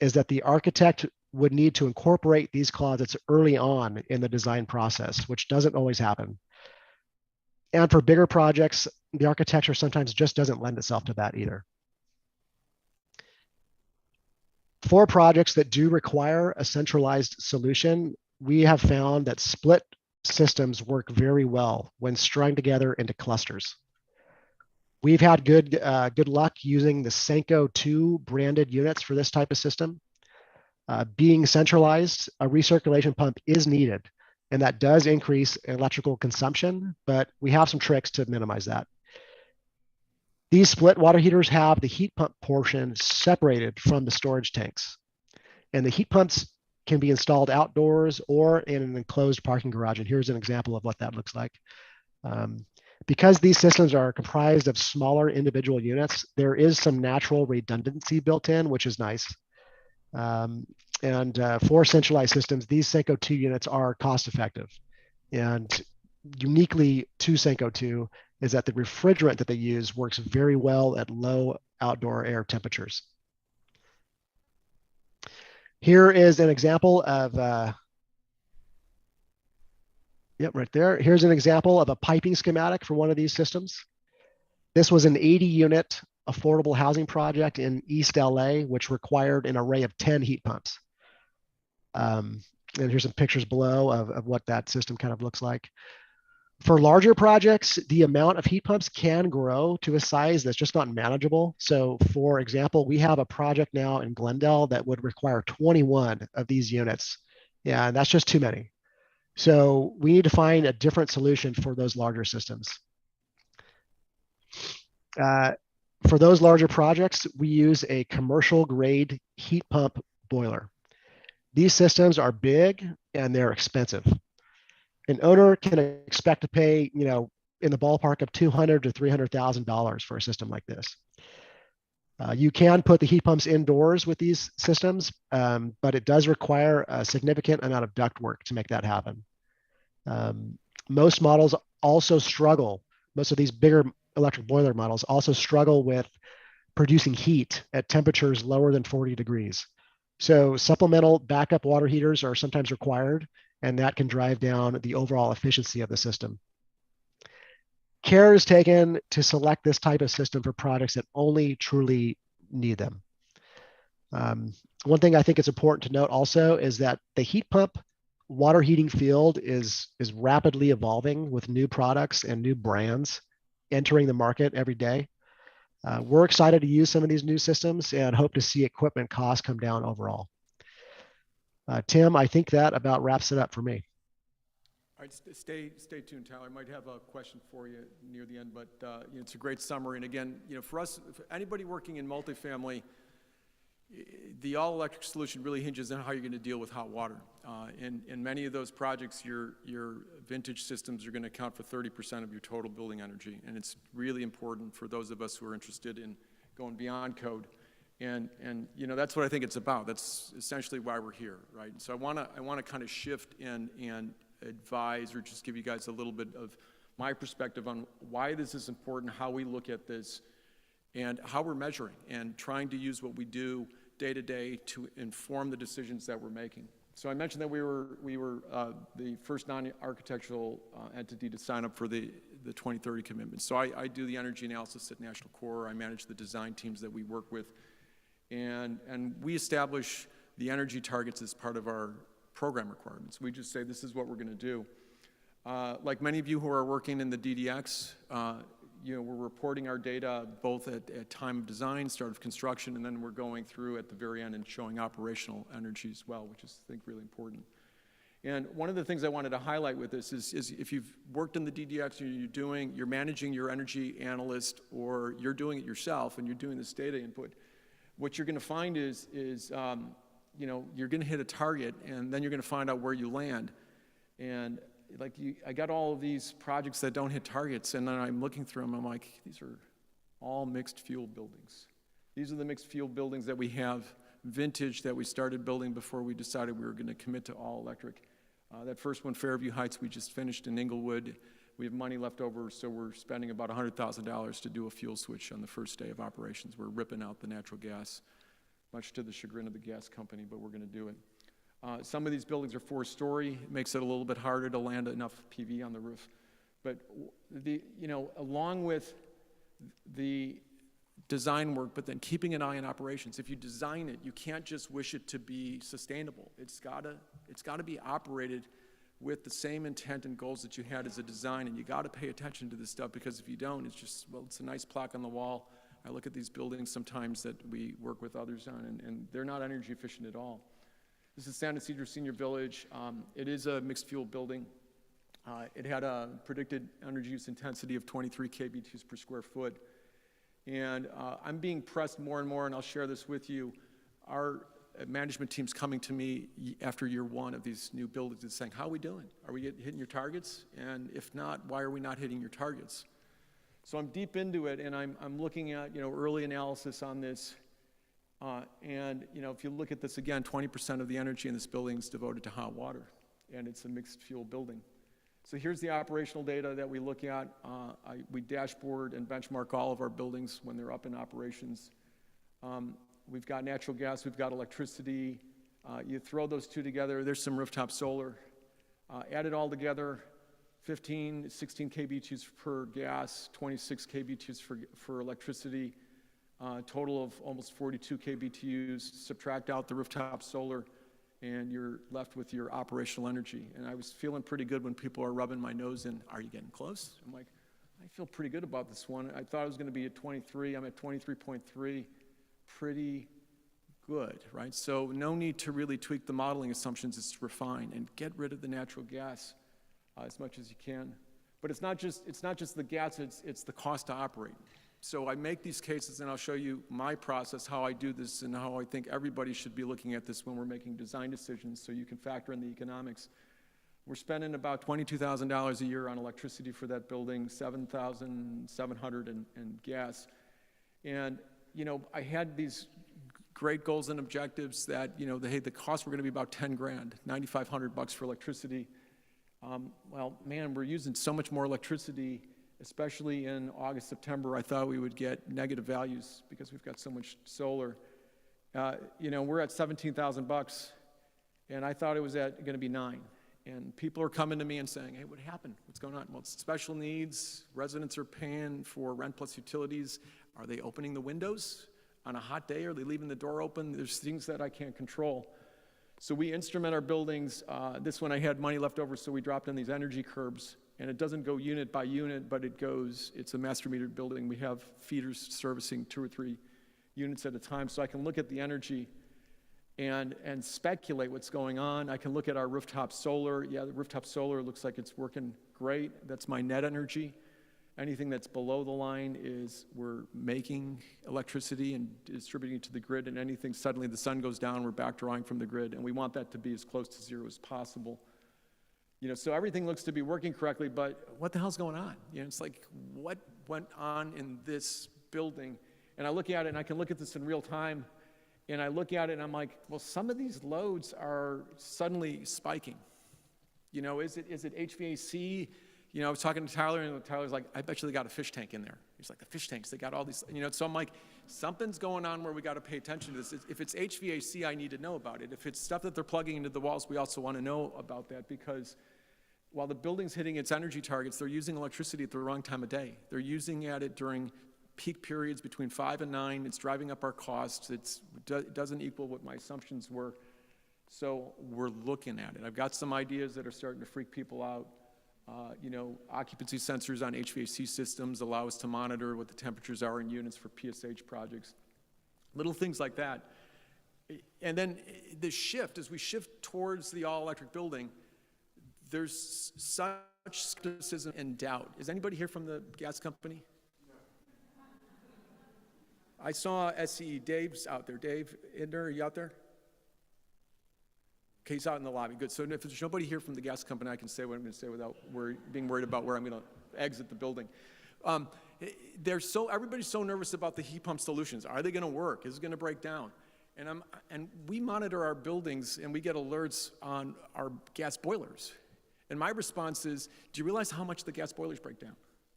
is that the architect would need to incorporate these closets early on in the design process, which doesn't always happen. And for bigger projects, the architecture sometimes just doesn't lend itself to that either. For projects that do require a centralized solution, we have found that split systems work very well when strung together into clusters. We've had good luck using the Senko 2 branded units for this type of system. Being centralized, a recirculation pump is needed, and that does increase electrical consumption, but we have some tricks to minimize that. These split water heaters have the heat pump portion separated from the storage tanks, and the heat pumps can be installed outdoors or in an enclosed parking garage, and here's an example of what that looks like. Because these systems are comprised of smaller individual units, there is some natural redundancy built in, which is nice. For centralized systems, these Senko 2 units are cost effective. And uniquely to Senko 2 is that the refrigerant that they use works very well at low outdoor air temperatures. Here is an example of, right there. Here's an example of a piping schematic for one of these systems. This was an 80-unit affordable housing project in East LA, which required an array of 10 heat pumps. And here's some pictures below of what that system kind of looks like. For larger projects, the amount of heat pumps can grow to a size that's just not manageable. So for example, we have a project now in Glendale that would require 21 of these units. Yeah, and that's just too many. So we need to find a different solution for those larger systems. For those larger projects, we use a commercial grade heat pump boiler. These systems are big and they're expensive. An owner can expect to pay, in the ballpark of $200,000 to $300,000 for a system like this. You can put the heat pumps indoors with these systems, but it does require a significant amount of ductwork to make that happen. Most models also struggle, most of these bigger electric boiler models also struggle with producing heat at temperatures lower than 40 degrees. So supplemental backup water heaters are sometimes required, and that can drive down the overall efficiency of the system. Care is taken to select this type of system for products that only truly need them. One thing I think it's important to note also is that the heat pump water heating field is rapidly evolving with new products and new brands entering the market every day. We're excited to use some of these new systems and hope to see equipment costs come down overall. Tim, I think that about wraps it up for me. All right, stay tuned, Tyler. I might have a question for you near the end, but it's a great summary. And again, for us, for anybody working in multifamily, the all-electric solution really hinges on how you're going to deal with hot water. In many of those projects, your vintage systems are going to account for 30% of your total building energy, and it's really important for those of us who are interested in going beyond code. And that's what I think it's about. That's essentially why we're here, right? So I want to kind of shift and advise or just give you guys a little bit of my perspective on why this is important, how we look at this, and how we're measuring and trying to use what we do day to day to inform the decisions that we're making. So I mentioned that we were the first non-architectural entity to sign up for the 2030 commitment. So I do the energy analysis at National Core. I manage the design teams that we work with. And we establish the energy targets as part of our program requirements. We just say this is what we're going to do. Like many of you who are working in the DDX, we're reporting our data both at time of design, start of construction, and then we're going through at the very end and showing operational energy as well, which is, I think, really important. And one of the things I wanted to highlight with this is if you've worked in the DDX or you're managing your energy analyst, or you're doing it yourself and you're doing this data input, what you're going to find is you're going to hit a target, and then you're going to find out where you land. And I got all of these projects that don't hit targets, and then I'm looking through them, I'm like, these are all mixed fuel buildings. These are the mixed fuel buildings that we have vintage that we started building before we decided we were going to commit to all electric. That first one, Fairview Heights, we just finished in Inglewood. We have money left over, so we're spending about $100,000 to do a fuel switch on the first day of operations. We're ripping out the natural gas, much to the chagrin of the gas company, but we're going to do it. Some of these buildings are 4-story. It makes it a little bit harder to land enough PV on the roof. But along with the design work, but then keeping an eye on operations. If you design it, you can't just wish it to be sustainable. It's got to be operated with the same intent and goals that you had as a design, and you got to pay attention to this stuff, because if you don't, it's just, well, it's a nice plaque on the wall. I look at these buildings sometimes that we work with others on, and they're not energy efficient at all. This is San Ysidro Senior Village. It is a mixed fuel building. It had a predicted energy use intensity of 23 kBTUs per square foot. And I'm being pressed more and more, and I'll share this with you. Our management team's coming to me after year one of these new buildings and saying, how are we doing? Are we hitting your targets? And if not, why are we not hitting your targets? So I'm deep into it, and I'm looking at early analysis on this. And if you look at this again, 20% of the energy in this building is devoted to hot water, and it's a mixed fuel building. So here's the operational data that we look at. We dashboard and benchmark all of our buildings when they're up in operations. We've got natural gas, we've got electricity. You throw those two together, there's some rooftop solar. Add it all together, 16 kBTUs per gas, 26 kBTUs for electricity, total of almost 42 kBTUs. Subtract out the rooftop solar, and you're left with your operational energy. And I was feeling pretty good when people are rubbing my nose in, are you getting close? I'm like, I feel pretty good about this one. I thought I was gonna be at 23, I'm at 23.3, pretty good, right? So no need to really tweak the modeling assumptions, it's refine and get rid of the natural gas as much as you can. But it's not just the gas, it's the cost to operate. So I make these cases, and I'll show you my process, how I do this, and how I think everybody should be looking at this when we're making design decisions, so you can factor in the economics. We're spending about $22,000 a year on electricity for that building, $7,700 in gas. And, you know, I had these great goals and objectives that, you know, hey, the costs were gonna be about 10 grand, $9,500 for electricity. Well, man, we're using so much more electricity, especially in August, September. I thought we would get negative values because we've got so much solar. You know, we're at $17,000, and I thought it was gonna be 9. And people are coming to me and saying, hey, what happened? What's going on? Well, it's special needs. Residents are paying for rent plus utilities. Are they opening the windows on a hot day? Are they leaving the door open? There's things that I can't control. So we instrument our buildings. This one I had money left over, so we dropped in these energy curbs. And it doesn't go unit by unit, but it's a master metered building. We have feeders servicing 2 or 3 units at a time, so I can look at the energy and speculate what's going on. I can look at our rooftop solar. Yeah, the rooftop solar looks like it's working great. That's my net energy. Anything that's below the line is we're making electricity and distributing it to the grid, and anything suddenly the sun goes down, we're back drawing from the grid, and we want that to be as close to zero as possible. You know, so everything looks to be working correctly, but what the hell's going on? You know, it's like, what went on in this building? And I look at it, and I can look at this in real time, and I look at it, and I'm like, well, some of these loads are suddenly spiking. You know, is it HVAC? You know, I was talking to Tyler, and Tyler's like, I bet you they got a fish tank in there. He's like, the fish tanks, they got all these, you know, so I'm like, something's going on where we got to pay attention to this. If it's HVAC, I need to know about it. If it's stuff that they're plugging into the walls, we also want to know about that, because while the building's hitting its energy targets, they're using electricity at the wrong time of day. They're using it during peak periods between 5 and 9. It's driving up our costs. It doesn't equal what my assumptions were. So we're looking at it. I've got some ideas that are starting to freak people out. You know, occupancy sensors on HVAC systems allow us to monitor what the temperatures are in units for PSH projects. Little things like that. And then the shift, as we shift towards the all-electric building, there's such skepticism and doubt. Is anybody here from the gas company? I saw SCE. Dave's out there. Dave Idner, are you out there? Okay, he's out in the lobby. Good. So if there's nobody here from the gas company, I can say what I'm going to say without being worried about where I'm going to exit the building. Everybody's so nervous about the heat pump solutions. Are they going to work? Is it going to break down? And we monitor our buildings, and we get alerts on our gas boilers. And my response is, do you realize how much the gas boilers break down?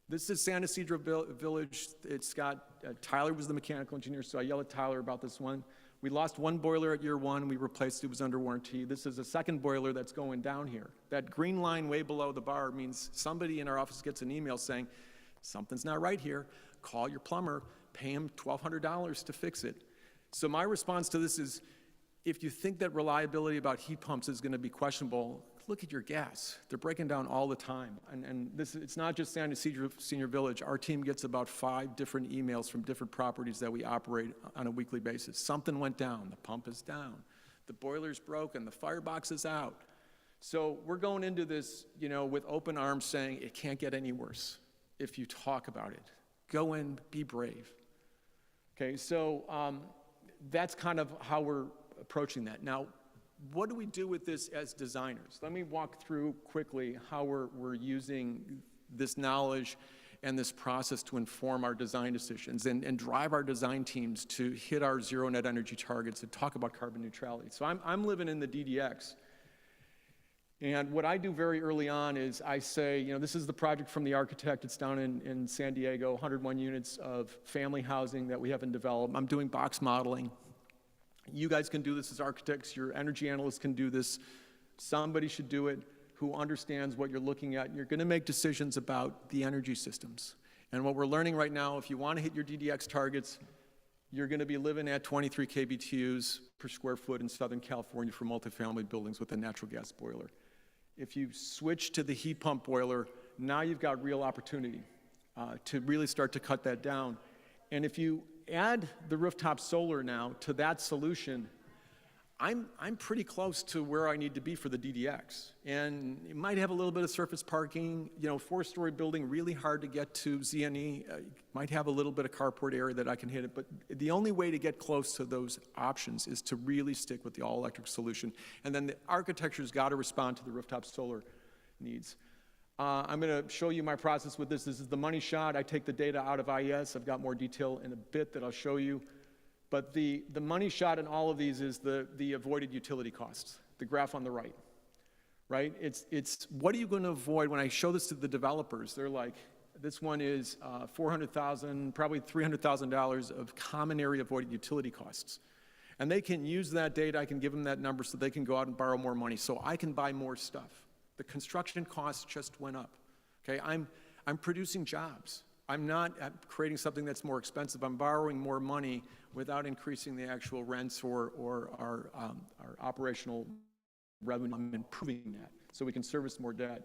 This is San Ysidro Village. It's got, Tyler was the mechanical engineer, so I yell at Tyler about this one. We lost one boiler at year 1. We replaced it. It was under warranty. This is a second boiler that's going down here. That green line way below the bar means somebody in our office gets an email saying, something's not right here. Call your plumber. Pay him $1,200 to fix it. So my response to this is, if you think that reliability about heat pumps is going to be questionable, look at your gas. They're breaking down all the time. And it's not just San Ysidro Senior Village. Our team gets about 5 different emails from different properties that we operate on a weekly basis. Something went down. The pump is down. The boiler's broken. The firebox is out. So we're going into this, you know, with open arms, saying it can't get any worse if you talk about it. Go in, be brave. Okay, so that's kind of how we're approaching that. Now, what do we do with this as designers? Let me walk through quickly how we're using this knowledge and this process to inform our design decisions and drive our design teams to hit our zero net energy targets and talk about carbon neutrality. So I'm living in the DDX. And what I do very early on is I say, you know, this is the project from the architect. It's down in San Diego, 101 units of family housing that we haven't developed. I'm doing box modeling. You guys can do this as architects. Your energy analysts can do this. Somebody should do it who understands what you're looking at. You're going to make decisions about the energy systems. And what we're learning right now, if you want to hit your DDX targets, you're going to be living at 23 kBTUs per square foot in Southern California for multifamily buildings with a natural gas boiler. If you switch to the heat pump boiler, now you've got real opportunity to really start to cut that down. And if you add the rooftop solar now to that solution, I'm pretty close to where I need to be for the DDX. And it might have a little bit of surface parking, you know, 4-story building, really hard to get to ZNE. Might have a little bit of carport area that I can hit it, but the only way to get close to those options is to really stick with the all-electric solution. And then the architecture's got to respond to the rooftop solar needs. I'm going to show you my process with this. This is the money shot. I take the data out of IES. I've got more detail in a bit that I'll show you. But the money shot in all of these is the avoided utility costs, the graph on the right, right? It's what are you going to avoid? When I show this to the developers, they're like, this one is $400,000, probably $300,000 of common area avoided utility costs. And they can use that data. I can give them that number so they can go out and borrow more money so I can buy more stuff. The construction costs just went up, okay? I'm producing jobs. I'm not creating something that's more expensive. I'm borrowing more money without increasing the actual rents or our operational revenue. I'm improving that so we can service more debt.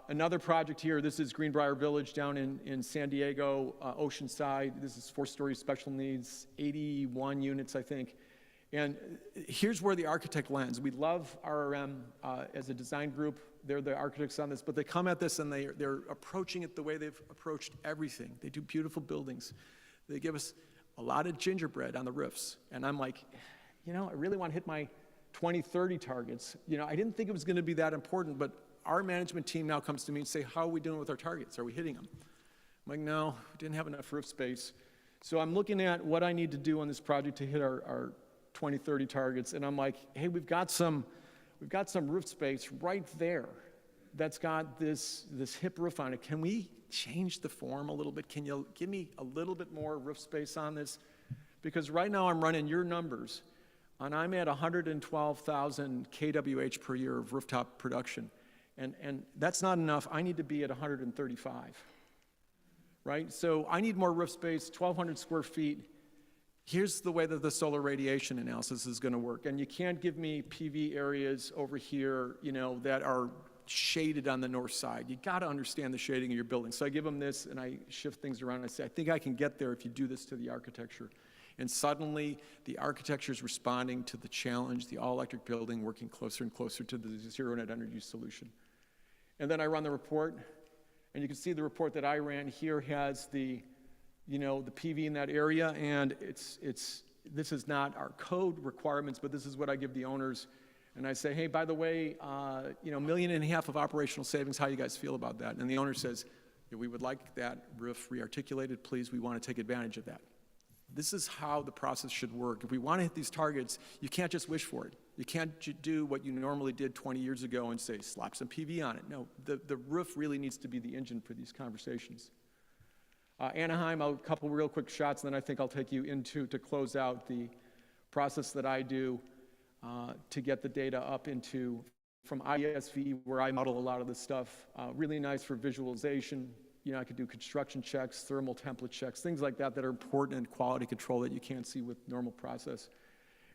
Another project here, this is Greenbrier Village down in San Diego, Oceanside. This is 4-story special needs, 81 units, I think. And here's where the architect lands. We love RRM as a design group. They're the architects on this, but they come at this and they're approaching it the way they've approached everything. They do beautiful buildings. They give us a lot of gingerbread on the roofs. And I'm like, you know, I really want to hit my 2030 targets. You know, I didn't think it was going to be that important, but our management team now comes to me and say, how are we doing with our targets? Are we hitting them? I'm like, no, we didn't have enough roof space. So I'm looking at what I need to do on this project to hit our 2030 targets, and I'm like, hey, we've got some roof space right there that's got this hip roof on it. Can we change the form a little bit? Can you give me a little bit more roof space on this? Because right now I'm running your numbers, and I'm at 112,000 kWh per year of rooftop production, and that's not enough. I need to be at 135, right? So I need more roof space, 1,200 square feet. Here's the way that the solar radiation analysis is going to work. And you can't give me PV areas over here, you know, that are shaded on the north side. You got to understand the shading of your building. So I give them this and I shift things around. And I say, I think I can get there if you do this to the architecture. And suddenly the architecture is responding to the challenge, the all-electric building, working closer and closer to the zero net energy solution. And then I run the report. And you can see the report that I ran here has the PV in that area, and this is not our code requirements, but this is what I give the owners. And I say, hey, by the way, $1.5 million of operational savings, how you guys feel about that? And the owner says, yeah, we would like that roof re-articulated, please, we want to take advantage of that. This is how the process should work. If we want to hit these targets, you can't just wish for it. You can't do what you normally did 20 years ago and say, slap some PV on it. No, the roof really needs to be the engine for these conversations. Anaheim, a couple real quick shots, and then I think I'll take you to close out the process that I do to get the data up from ISV, where I model a lot of this stuff. Really nice for visualization. You know, I could do construction checks, thermal template checks, things like that that are important in quality control that you can't see with normal process.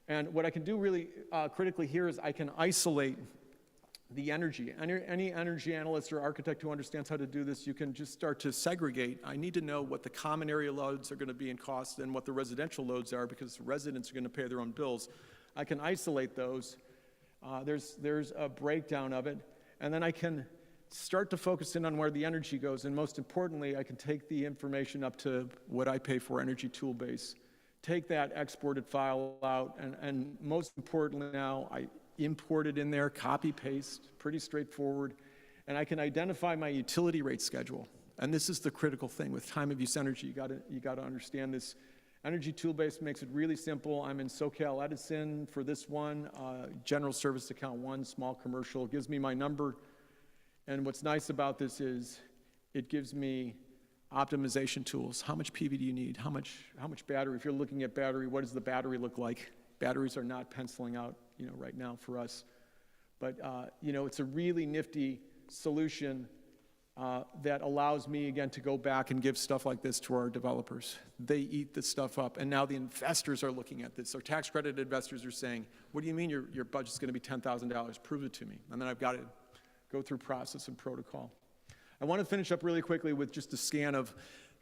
And what I can do really critically here is I can isolate the energy. Any energy analyst or architect who understands how to do this, you can just start to segregate. I need to know what the common area loads are going to be in cost and what the residential loads are, because the residents are going to pay their own bills. I can isolate those. There's a breakdown of it. And then I can start to focus in on where the energy goes. And most importantly, I can take the information up to what I pay for, Energy Toolbase. Take that exported file out, and most importantly now, I import it in there, copy, paste, pretty straightforward, and I can identify my utility rate schedule. And this is the critical thing with time of use energy. You got to understand this. Energy Toolbase makes it really simple. I'm in SoCal Edison for this one, general service account 1, small commercial. It gives me my number. And what's nice about this is it gives me optimization tools. How much PV do you need? How much battery? If you're looking at battery, what does the battery look like? Batteries are not penciling out, right now for us. But, it's a really nifty solution that allows me, again, to go back and give stuff like this to our developers. They eat this stuff up, and now the investors are looking at this. Our tax credit investors are saying, what do you mean your budget's gonna be $10,000? Prove it to me. And then I've got to go through process and protocol. I want to finish up really quickly with just a scan of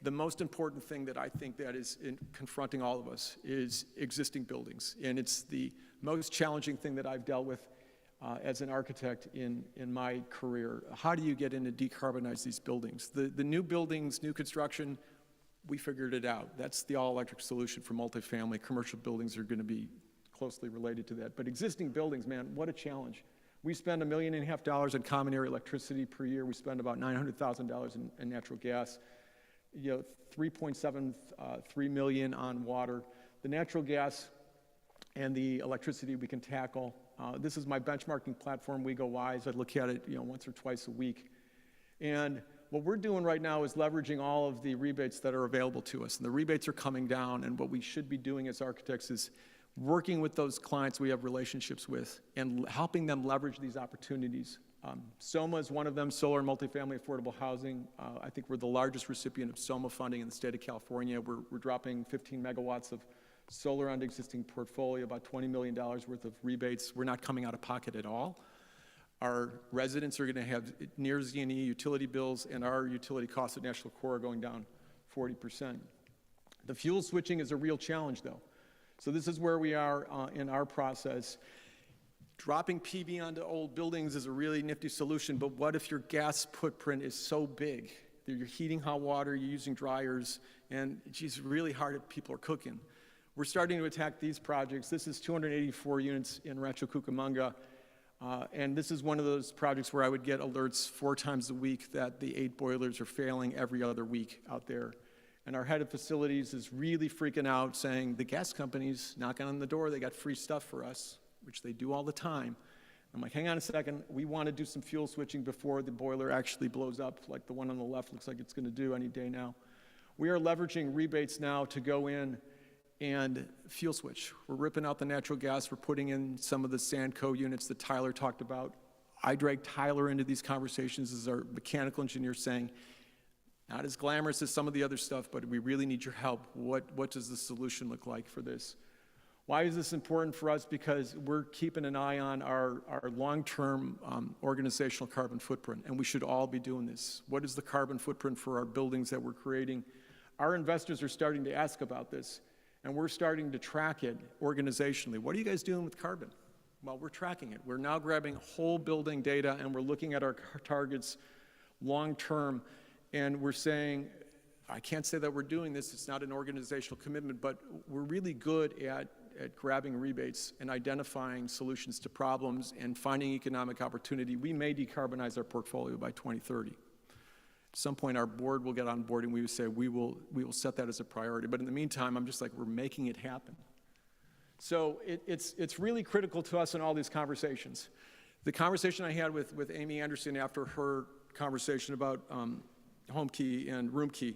the most important thing that I think that is confronting all of us is existing buildings. And it's the most challenging thing that I've dealt with as an architect in my career. How do you get in to decarbonize these buildings? The new buildings, new construction, we figured it out. That's the all-electric solution for multifamily. Commercial buildings are going to be closely related to that. But existing buildings, man, what a challenge. We spend $1.5 million in common area electricity per year. We spend about $900,000 in natural gas. 3.73 million on water. The natural gas and the electricity we can tackle. This is my benchmarking platform, We Go Wise. I look at it once or twice a week. And what we're doing right now is leveraging all of the rebates that are available to us. And the rebates are coming down, and what we should be doing as architects is working with those clients we have relationships with and helping them leverage these opportunities. SOMA is one of them, solar and multifamily affordable housing. I think we're the largest recipient of SOMA funding in the state of California. We're dropping 15 megawatts of solar on the existing portfolio, about $20 million worth of rebates. We're not coming out of pocket at all. Our residents are going to have near Z&E utility bills, and our utility costs at National Core are going down 40%. The fuel switching is a real challenge, though. So this is where we are in our process. Dropping PV onto old buildings is a really nifty solution, but what if your gas footprint is so big that you're heating hot water, you're using dryers, and it's really hard if people are cooking? We're starting to attack these projects. This is 284 units in Rancho Cucamonga, and this is one of those projects where I would get alerts 4 times a week that the 8 boilers are failing every other week out there. And our head of facilities is really freaking out, saying the gas company's knocking on the door, they got free stuff for us, which they do all the time. I'm like, hang on a second, we want to do some fuel switching before the boiler actually blows up, like the one on the left looks like it's going to do any day now. We are leveraging rebates now to go in and fuel switch. We're ripping out the natural gas, we're putting in some of the Sandco units that Tyler talked about. I dragged Tyler into these conversations as our mechanical engineer, saying, not as glamorous as some of the other stuff, but we really need your help. What does the solution look like for this? Why is this important for us? Because we're keeping an eye on our long-term organizational carbon footprint, and we should all be doing this. What is the carbon footprint for our buildings that we're creating? Our investors are starting to ask about this, and we're starting to track it organizationally. What are you guys doing with carbon? Well, we're tracking it. We're now grabbing whole building data, and we're looking at our targets long-term, and we're saying, I can't say that we're doing this, it's not an organizational commitment, but we're really good at grabbing rebates and identifying solutions to problems and finding economic opportunity. We may decarbonize our portfolio by 2030. At some point, our board will get on board and we will say, we will set that as a priority. But in the meantime, I'm just like, we're making it happen. So it's really critical to us in all these conversations. The conversation I had with Amy Anderson after her conversation about Homekey and Roomkey,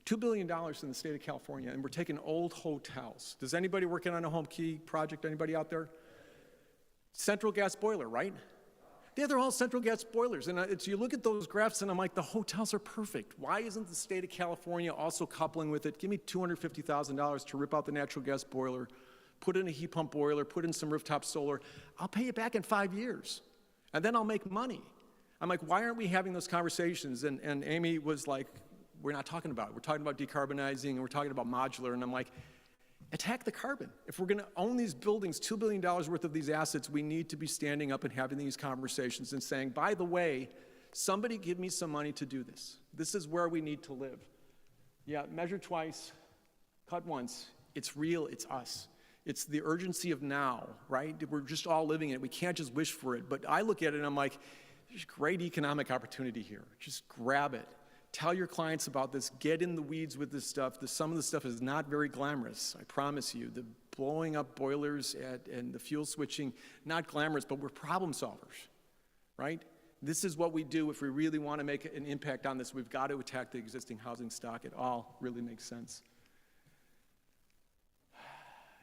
$2 billion in the state of California, and we're taking old hotels. Does anybody working on a Homekey project, anybody out there? Central gas boiler, right? Yeah, they're all central gas boilers. And you look at those graphs and I'm like, the hotels are perfect. Why isn't the state of California also coupling with it? Give me $250,000 to rip out the natural gas boiler, put in a heat pump boiler, put in some rooftop solar. I'll pay it back in 5 years, and then I'll make money. I'm like, why aren't we having those conversations? And Amy was like, we're not talking about it. We're talking about decarbonizing, and we're talking about modular, and I'm like, attack the carbon. If we're gonna own these buildings, $2 billion worth of these assets, we need to be standing up and having these conversations and saying, by the way, somebody give me some money to do this. This is where we need to live. Yeah, measure twice, cut once. It's real, it's us. It's the urgency of now, right? We're just all living it. We can't just wish for it. But I look at it and I'm like, there's great economic opportunity here. Just grab it. Tell your clients about this. Get in the weeds with this stuff. Some of the stuff is not very glamorous, I promise you. The blowing up boilers and the fuel switching, not glamorous, but we're problem solvers, right? This is what we do if we really want to make an impact on this. We've got to attack the existing housing stock. It all really makes sense.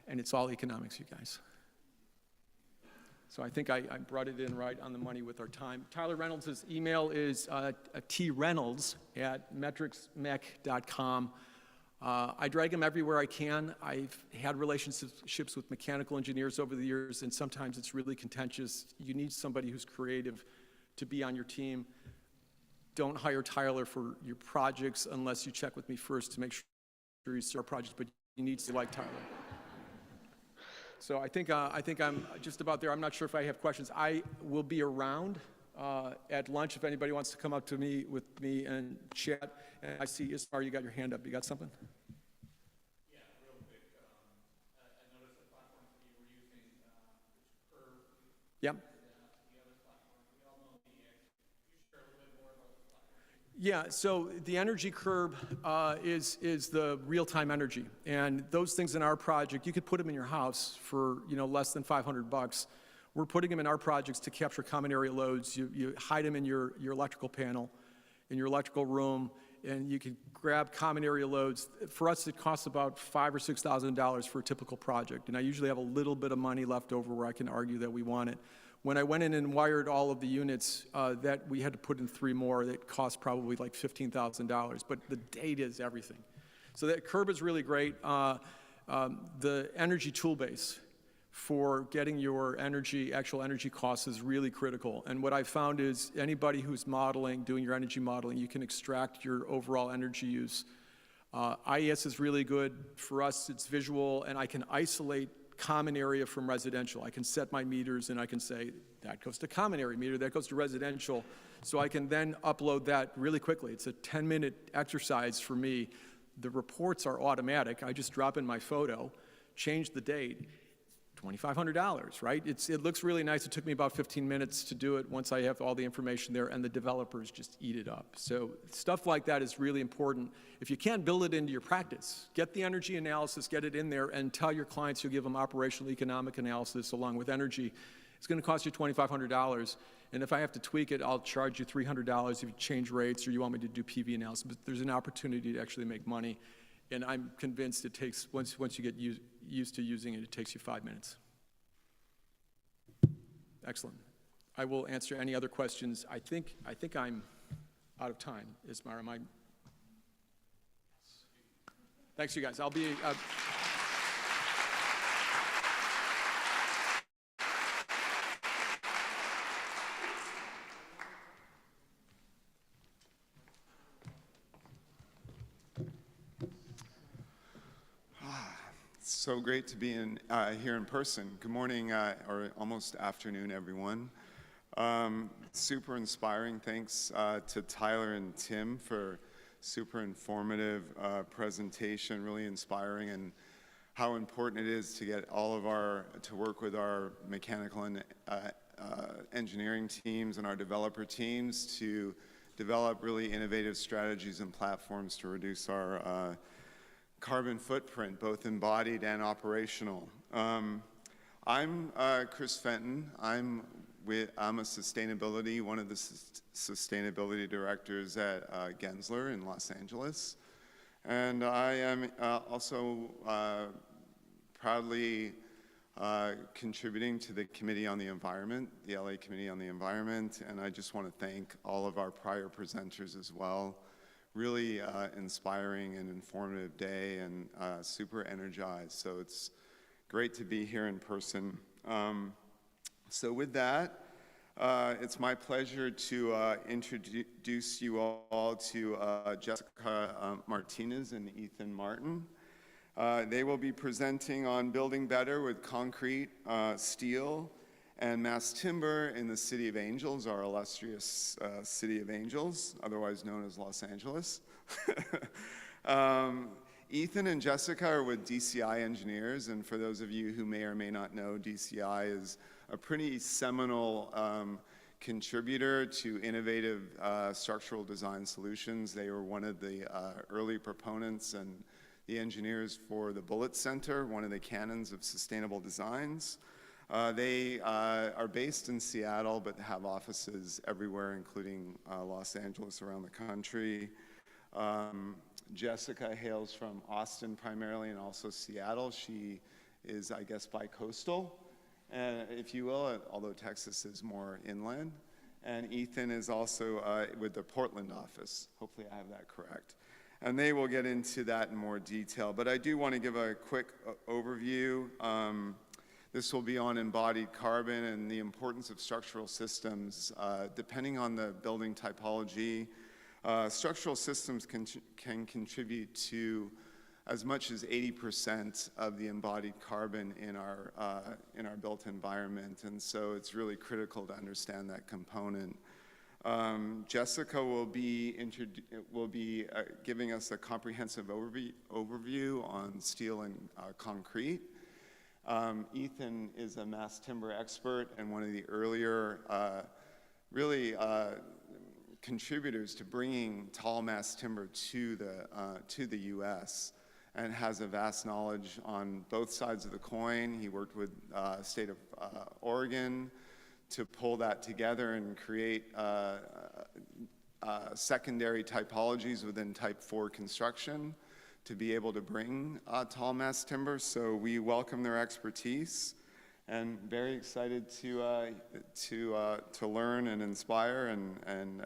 And it's all economics, you guys. So I think I brought it in right on the money with our time. Tyler Reynolds' email is treynolds@metricsmech.com. I drag him everywhere I can. I've had relationships with mechanical engineers over the years, and sometimes it's really contentious. You need somebody who's creative to be on your team. Don't hire Tyler for your projects unless you check with me first to make sure you see our projects, but you need to like Tyler. So I think I'm just about there. I'm not sure if I have questions. I will be around at lunch if anybody wants to come up to me with me and chat. And I see Ismar, you got your hand up. You got something? Yeah, real quick. I noticed the platforms that you were using, Curve. Yep. The other platform. We all know DX. Could you share a little bit more about the platform? Yeah, so the energy curb is the real-time energy, and those things in our project, you could put them in your house for less than $500. We're putting them in our projects to capture common area loads. You hide them in your electrical panel, in your electrical room, and you can grab common area loads. For us, it costs about $5,000 or $6,000 for a typical project, and I usually have a little bit of money left over where I can argue that we want it. When I went in and wired all of the units, that we had to put in 3 more, that cost probably like $15,000, but the data is everything. So that curb is really great. The energy tool base for getting your actual energy costs is really critical. And what I found is anybody who's doing your energy modeling, you can extract your overall energy use. IES is really good. For us, it's visual, and I can isolate common area from residential. I can set my meters and I can say, that goes to common area meter, that goes to residential. So I can then upload that really quickly. It's a 10-minute exercise for me. The reports are automatic. I just drop in my photo, change the date, $2,500, right? It looks really nice. It took me about 15 minutes to do it once I have all the information there, and the developers just eat it up. So stuff like that is really important. If you can't build it into your practice, get the energy analysis, get it in there, and tell your clients you'll give them operational economic analysis along with energy. It's going to cost you $2,500, and if I have to tweak it, I'll charge you $300 if you change rates or you want me to do PV analysis. But there's an opportunity to actually make money. And I'm convinced it takes, once you get used to using it, it takes you 5 minutes. Excellent. I will answer any other questions. I think I'm out of time. Ismar, am I? Thanks, you guys. I'll be. So great to be here in person. Good morning, or almost afternoon, everyone. Super inspiring. Thanks to Tyler and Tim for super informative presentation, really inspiring, and how important it is to get to work with our mechanical and engineering teams and our developer teams to develop really innovative strategies and platforms to reduce our carbon footprint, both embodied and operational. I'm Chris Fenton. I'm one of the sustainability directors at Gensler in Los Angeles. And I am also proudly contributing to the Committee on the Environment, the LA Committee on the Environment, and I just want to thank all of our prior presenters as well. Really inspiring and informative day, and super energized. So it's great to be here in person. So with that, it's my pleasure to introduce you all to Jessica Martinez and Ethan Martin. They will be presenting on building better with concrete, steel, and mass timber in the City of Angels, our illustrious City of Angels, otherwise known as Los Angeles. Ethan and Jessica are with DCI Engineers, and for those of you who may or may not know, DCI is a pretty seminal contributor to innovative structural design solutions. They were one of the early proponents and the engineers for the Bullitt Center, one of the canons of sustainable designs. They are based in Seattle, but have offices everywhere, including Los Angeles, around the country. Jessica hails from Austin primarily, and also Seattle. She is, I guess, bi-coastal, if you will, although Texas is more inland. And Ethan is also with the Portland office. Hopefully I have that correct. And they will get into that in more detail. But I do want to give a quick overview. This will be on embodied carbon and the importance of structural systems. Depending on the building typology, structural systems can contribute to as much as 80% of the embodied carbon in our built environment. And so it's really critical to understand that component. Jessica will be giving us a comprehensive overview on steel and concrete. Ethan is a mass timber expert and one of the earlier contributors to bringing tall mass timber to the U.S. and has a vast knowledge on both sides of the coin. He worked with state of Oregon to pull that together and create secondary typologies within type 4 construction to be able to bring tall mass timber. So we welcome their expertise and very excited to learn and inspire, and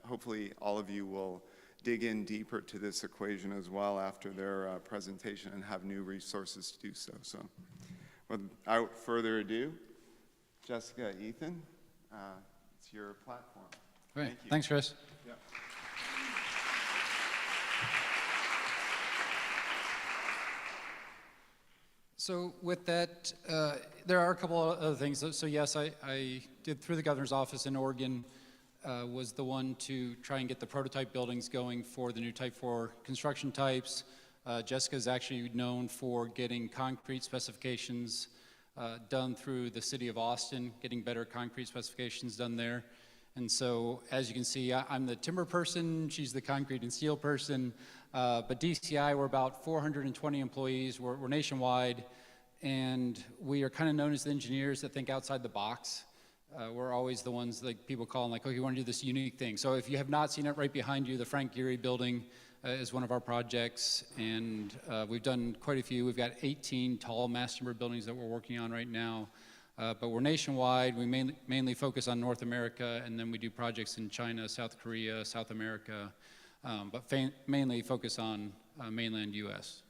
hopefully all of you will dig in deeper to this equation as well after their presentation and have new resources to do so. So without further ado, Jessica, Ethan, it's your platform. Great. Thank you. Thanks, Chris. Yeah. So with that, there are a couple of other things. So yes, I did through the governor's office in Oregon, was the one to try and get the prototype buildings going for the new type 4 construction types. Jessica is actually known for getting concrete specifications done through the city of Austin, getting better concrete specifications done there. And so, as you can see, I'm the timber person, she's the concrete and steel person, but DCI, we're about 420 employees, we're nationwide, and we are kind of known as the engineers that think outside the box. We're always the ones like people call and like, oh, you want to do this unique thing. So if you have not seen it right behind you, the Frank Gehry building is one of our projects, and we've done quite a few. We've got 18 tall mass timber buildings that we're working on right now. But we're nationwide. We mainly focus on North America, and then we do projects in China, South Korea, South America, but mainly focus on mainland US.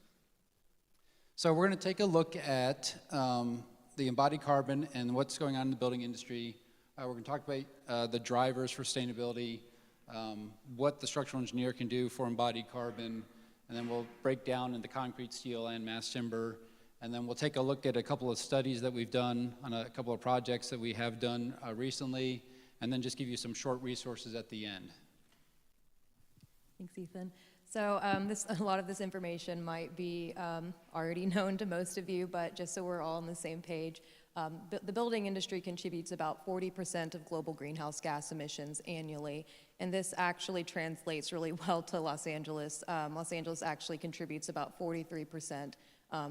So we're going to take a look at the embodied carbon and what's going on in the building industry. We're going to talk about the drivers for sustainability, what the structural engineer can do for embodied carbon, and then we'll break down into concrete, steel, and mass timber. And then we'll take a look at a couple of studies that we've done on a couple of projects that we have done recently, and then just give you some short resources at the end. Thanks, Ethan. So a lot of this information might be already known to most of you, but just so we're all on the same page, the building industry contributes about 40% of global greenhouse gas emissions annually, and this actually translates really well to Los Angeles. Los Angeles actually contributes about 43%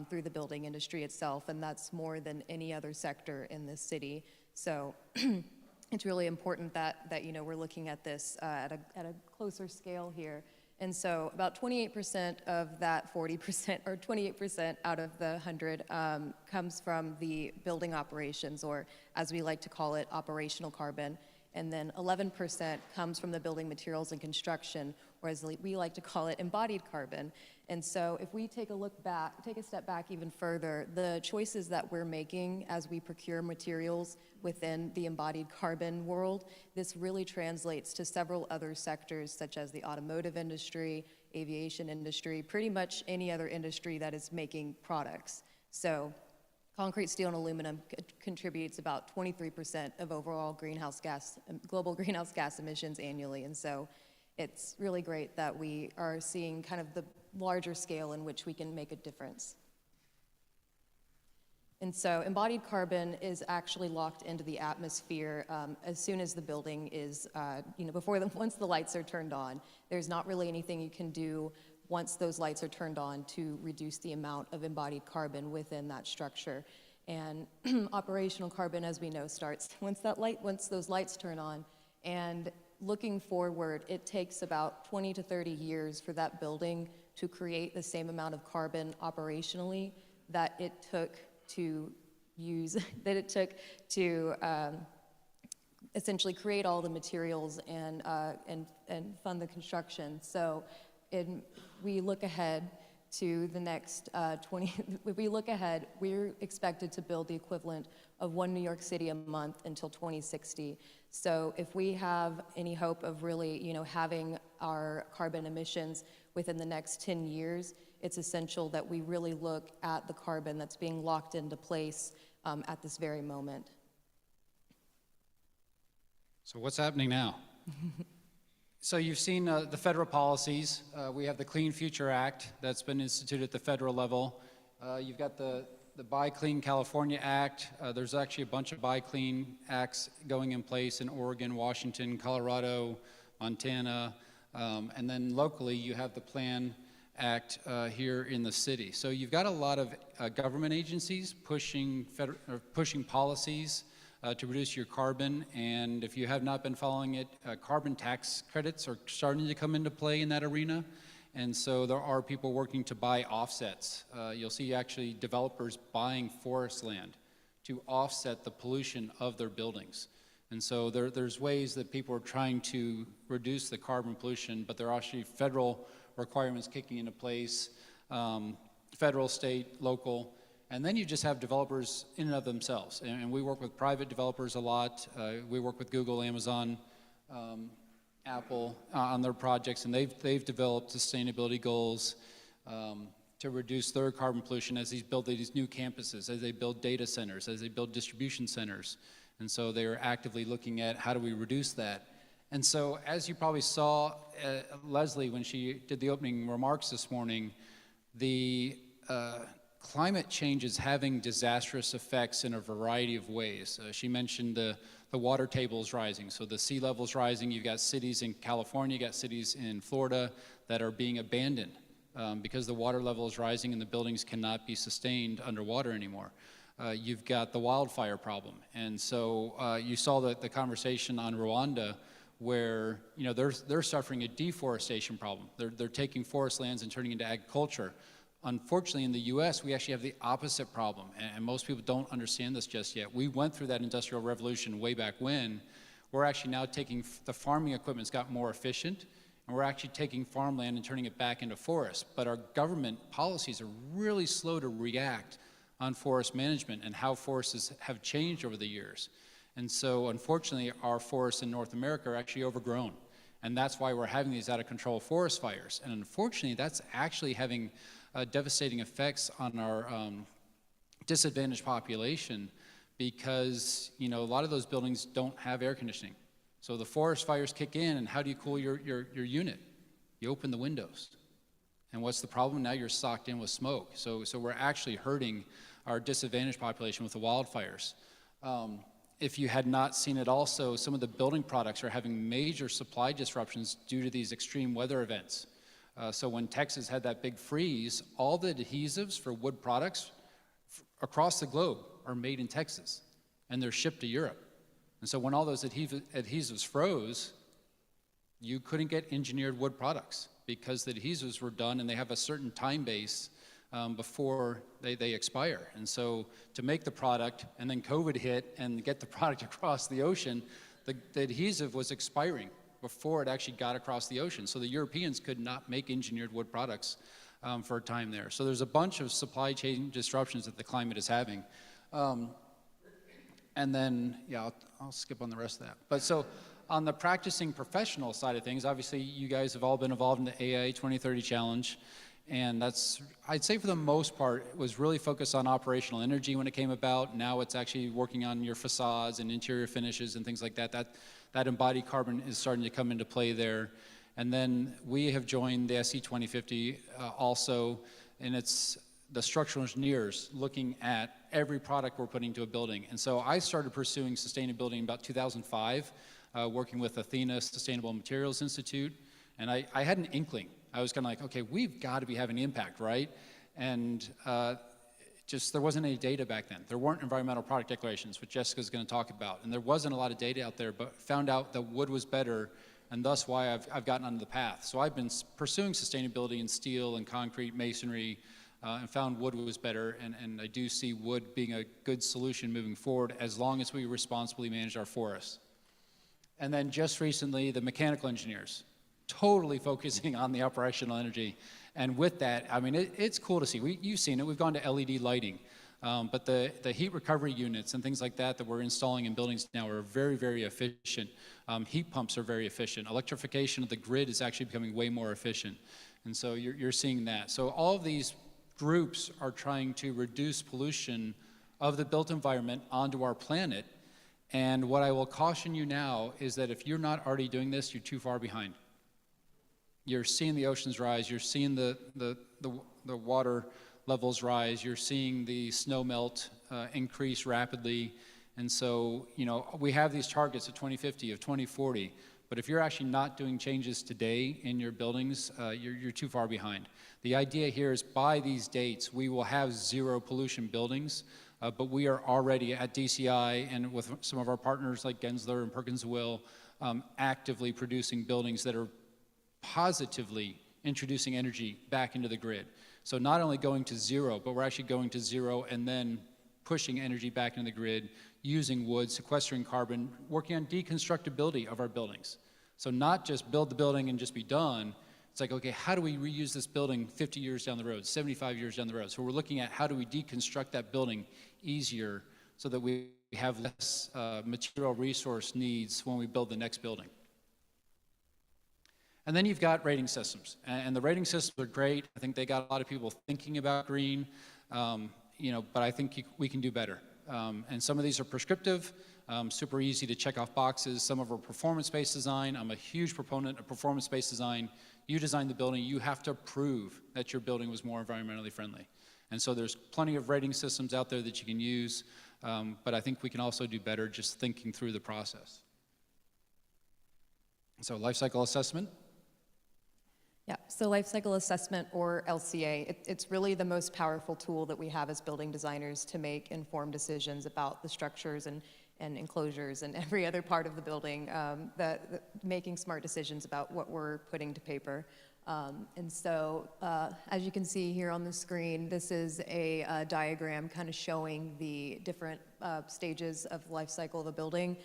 through the building industry itself, and that's more than any other sector in this city. So it's really important that you know, we're looking at this at a closer scale here. And so about 28% of that 40%, or 28% out of the 100, comes from the building operations, or as we like to call it, operational carbon. And then 11% comes from the building materials and construction, or as we like to call it, embodied carbon. And so if we take a step back even further, the choices that we're making as we procure materials within the embodied carbon world, this really translates to several other sectors such as the automotive industry, aviation industry, pretty much any other industry that is making products. So concrete, steel, and aluminum contributes about 23% of overall global greenhouse gas emissions annually. And so it's really great that we are seeing kind of the larger scale in which we can make a difference. And so embodied carbon is actually locked into the atmosphere as soon as the building is, once the lights are turned on. There's not really anything you can do once those lights are turned on to reduce the amount of embodied carbon within that structure. And operational carbon, as we know, starts once those lights turn on. And looking forward, it takes about 20 to 30 years for that building to create the same amount of carbon operationally that it took to essentially create all the materials and fund the construction. So we look ahead to the next if we look ahead, we're expected to build the equivalent of 1 New York City a month until 2060. So if we have any hope of really, having our carbon emissions within the next 10 years, it's essential that we really look at the carbon that's being locked into place at this very moment. So what's happening now? So you've seen the federal policies. We have the Clean Future Act that's been instituted at the federal level. You've got the Buy Clean California Act. There's actually a bunch of Buy Clean Acts going in place in Oregon, Washington, Colorado, Montana, and then locally you have the Plan Act here in the city. So you've got a lot of government agencies pushing policies to reduce your carbon, and if you have not been following it, carbon tax credits are starting to come into play in that arena, and so there are people working to buy offsets. You'll see actually developers buying forest land to offset the pollution of their buildings. And so there's ways that people are trying to reduce the carbon pollution, but there are actually federal requirements kicking into place, federal, state, local. And then you just have developers in and of themselves. And we work with private developers a lot. We work with Google, Amazon, Apple on their projects, and they've developed sustainability goals to reduce their carbon pollution as they build these new campuses, as they build data centers, as they build distribution centers. And so they're actively looking at how do we reduce that. And so as you probably saw, Leslie, when she did the opening remarks this morning, the climate change is having disastrous effects in a variety of ways. She mentioned the water tables rising. So the sea level's rising. You've got cities in California, you've got cities in Florida that are being abandoned because the water level is rising and the buildings cannot be sustained underwater anymore. You've got the wildfire problem. And so you saw the conversation on Rwanda where they're suffering a deforestation problem. They're taking forest lands and turning into agriculture. Unfortunately, in the US, we actually have the opposite problem, and most people don't understand this just yet. We went through that industrial revolution way back when. We're actually now taking, the farming equipment's got more efficient, and we're actually taking farmland and turning it back into forest. But our government policies are really slow to react on forest management and how forests have changed over the years. And so, unfortunately, our forests in North America are actually overgrown. And that's why we're having these out-of-control forest fires. And unfortunately, that's actually having devastating effects on our disadvantaged population because, a lot of those buildings don't have air conditioning. So the forest fires kick in, and how do you cool your unit? You open the windows. And what's the problem? Now you're socked in with smoke. So we're actually hurting our disadvantaged population with the wildfires. If you had not seen it also, some of the building products are having major supply disruptions due to these extreme weather events. So when Texas had that big freeze, all the adhesives for wood products across the globe are made in Texas, and they're shipped to Europe. And so when all those adhesives froze, you couldn't get engineered wood products because the adhesives were done and they have a certain time base before they expire. And so to make the product, and then COVID hit and get the product across the ocean, the adhesive was expiring before it actually got across the ocean. So the Europeans could not make engineered wood products for a time there. So there's a bunch of supply chain disruptions that the climate is having. And then, yeah, I'll skip on the rest of that. But so on the practicing professional side of things, obviously you guys have all been involved in the AIA 2030 Challenge. And that's, I'd say for the most part, it was really focused on operational energy when it came about. Now it's actually working on your facades and interior finishes and things like that. That embodied carbon is starting to come into play there. And then we have joined the SC 2050 also, and it's the structural engineers looking at every product we're putting into a building. And so I started pursuing sustainability in about 2005, working with Athena Sustainable Materials Institute. And I had an inkling. I was kind of like, okay, we've got to be having impact, right? And just there wasn't any data back then. There weren't environmental product declarations, which Jessica's going to talk about. And there wasn't a lot of data out there, but found out that wood was better, and thus why I've gotten onto the path. So I've been pursuing sustainability in steel and concrete, masonry, and found wood was better. And I do see wood being a good solution moving forward as long as we responsibly manage our forests. And then just recently, the mechanical engineers, totally focusing on the operational energy. And with that, I mean, it's cool to see. You've seen it. We've gone to LED lighting. But the heat recovery units and things like that we're installing in buildings now are very, very efficient. Heat pumps are very efficient. Electrification of the grid is actually becoming way more efficient. And so you're seeing that. So all of these groups are trying to reduce pollution of the built environment onto our planet. And what I will caution you now is that if you're not already doing this, you're too far behind. You're seeing the oceans rise, you're seeing the water levels rise, you're seeing the snow melt increase rapidly. And so, you know, we have these targets of 2050, of 2040, but if you're actually not doing changes today in your buildings, you're too far behind. The idea here is by these dates, we will have zero pollution buildings, but we are already at DCI and with some of our partners like Gensler and Perkins Will, actively producing buildings that are positively introducing energy back into the grid. So not only going to zero, but we're actually going to zero and then pushing energy back into the grid, using wood, sequestering carbon, working on deconstructibility of our buildings. So not just build the building and just be done. It's like, okay, how do we reuse this building 50 years down the road, 75 years down the road? So we're looking at how do we deconstruct that building easier so that we have less material resource needs when we build the next building. And then you've got rating systems, and the rating systems are great. I think they got a lot of people thinking about green, you know, but I think we can do better. And some of these are prescriptive, super easy to check off boxes. Some of them are performance-based design. I'm a huge proponent of performance-based design. You design the building, you have to prove that your building was more environmentally friendly. And so there's plenty of rating systems out there that you can use, but I think we can also do better just thinking through the process. So life cycle assessment. Yeah, so life cycle assessment, or LCA, it's really the most powerful tool that we have as building designers to make informed decisions about the structures and enclosures and every other part of the building, making smart decisions about what we're putting to paper. And so, as you can see here on the screen, this is a diagram kind of showing the different stages of the life cycle of a building.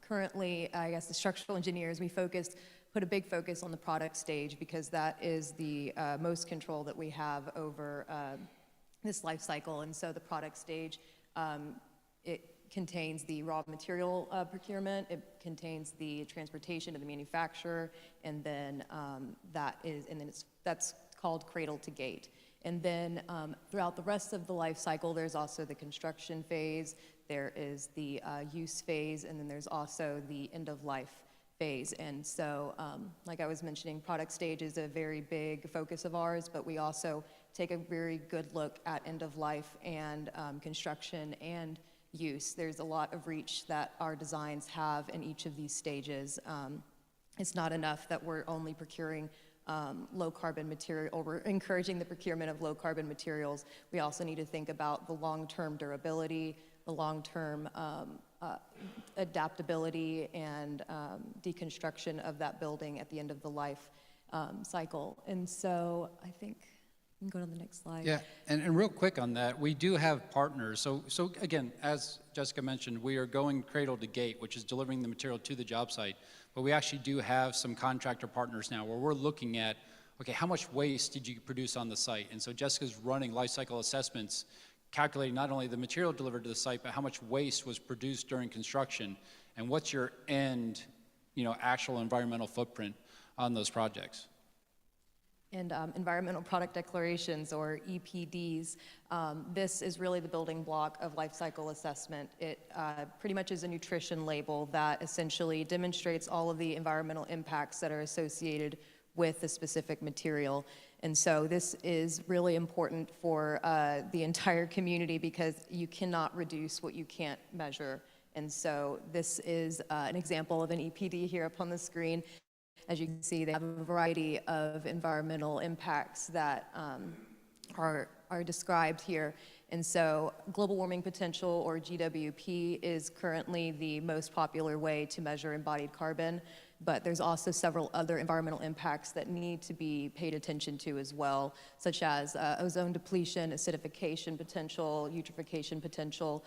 Currently, I guess the structural engineers, put a big focus on the product stage because that is the most control that we have over this life cycle. And so the product stage, it contains the raw material procurement, it contains the transportation to the manufacturer, and then that's called cradle to gate. And then throughout the rest of the life cycle, there's also the construction phase, there is the use phase, and then there's also the end of life phase. And so, like I was mentioning, product stage is a very big focus of ours, but we also take a very good look at end of life and construction and use. There's a lot of reach that our designs have in each of these stages. It's not enough that we're only procuring low carbon material, or we're encouraging the procurement of low carbon materials. We also need to think about the long-term durability, the long-term adaptability and deconstruction of that building at the end of the life cycle. And so I think we can go to the next slide. Yeah, and real quick on that, we do have partners. So again, as Jessica mentioned, we are going cradle to gate, which is delivering the material to the job site. But we actually do have some contractor partners now where we're looking at, okay, how much waste did you produce on the site? And so Jessica's running life cycle assessments, calculating not only the material delivered to the site, but how much waste was produced during construction, and what's your end, actual environmental footprint on those projects. And environmental product declarations, or EPDs. This is really the building block of life cycle assessment. It pretty much is a nutrition label that essentially demonstrates all of the environmental impacts that are associated with the specific material. And so this is really important for the entire community because you cannot reduce what you can't measure. And so this is an example of an EPD here up on the screen. As you can see, they have a variety of environmental impacts that are described here. And so global warming potential, or GWP, is currently the most popular way to measure embodied carbon, but there's also several other environmental impacts that need to be paid attention to as well, such as ozone depletion, acidification potential, eutrophication potential.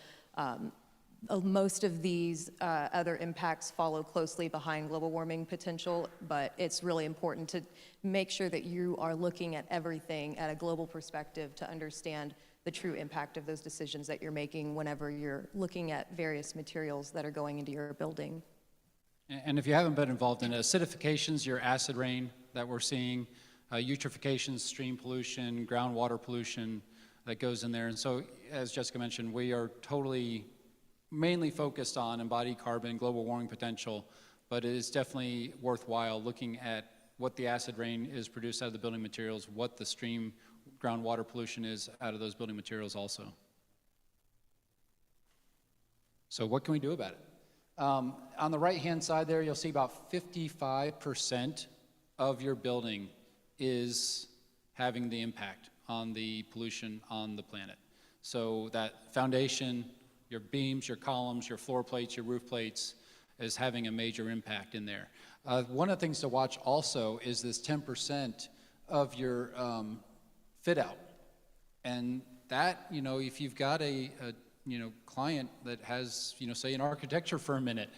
Most of these other impacts follow closely behind global warming potential, but it's really important to make sure that you are looking at everything at a global perspective to understand the true impact of those decisions that you're making whenever you're looking at various materials that are going into your building. And if you haven't been involved in it, acidification's your acid rain that we're seeing, eutrophication, stream pollution, groundwater pollution that goes in there. And so, as Jessica mentioned, we are totally mainly focused on embodied carbon, global warming potential, but it is definitely worthwhile looking at what the acid rain is produced out of the building materials, what the stream groundwater pollution is out of those building materials also. So what can we do about it? On the right-hand side there, you'll see about 55% of your building is having the impact on the pollution on the planet. So that foundation, your beams, your columns, your floor plates, your roof plates is having a major impact in there. One of the things to watch also is this 10% of your fit out. And that, you know, if you've got a client that has, say an architecture firm in it,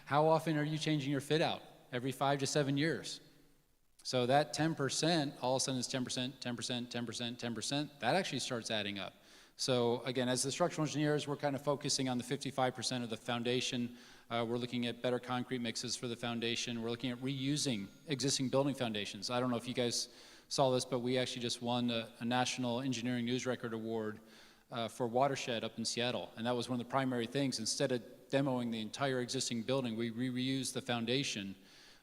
how often are you changing your fit out? Every 5 to 7 years. So that 10%, all of a sudden is 10%, 10%, 10%, 10%, that actually starts adding up. So again, as the structural engineers, we're kind of focusing on the 55% of the foundation. We're looking at better concrete mixes for the foundation. We're looking at reusing existing building foundations. I don't know if you guys saw this, but we actually just won a National Engineering News Record Award for Watershed up in Seattle. And that was one of the primary things. Instead of demoing the entire existing building, we reused the foundation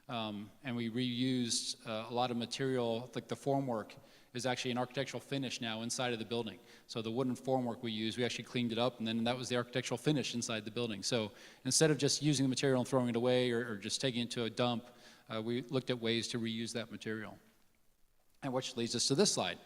and we reused a lot of material, like the formwork is actually an architectural finish now inside of the building. So the wooden formwork we used, we actually cleaned it up, and then that was the architectural finish inside the building. So instead of just using the material and throwing it away or just taking it to a dump, we looked at ways to reuse that material. And which leads us to this slide.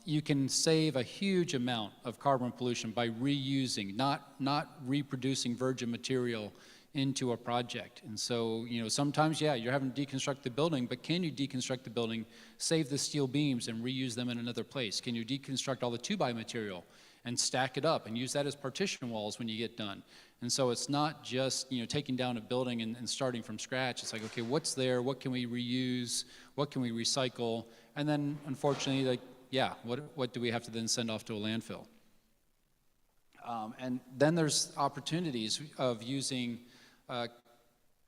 You can save a huge amount of carbon pollution by reusing, not reproducing virgin material into a project. And so, sometimes, yeah, you're having to deconstruct the building, but can you deconstruct the building, save the steel beams and reuse them in another place? Can you deconstruct all the 2x material and stack it up and use that as partition walls when you get done? And so it's not just, taking down a building and starting from scratch. It's like, okay, what's there? What can we reuse? What can we recycle? And then, unfortunately, what do we have to then send off to a landfill? And then there's opportunities of using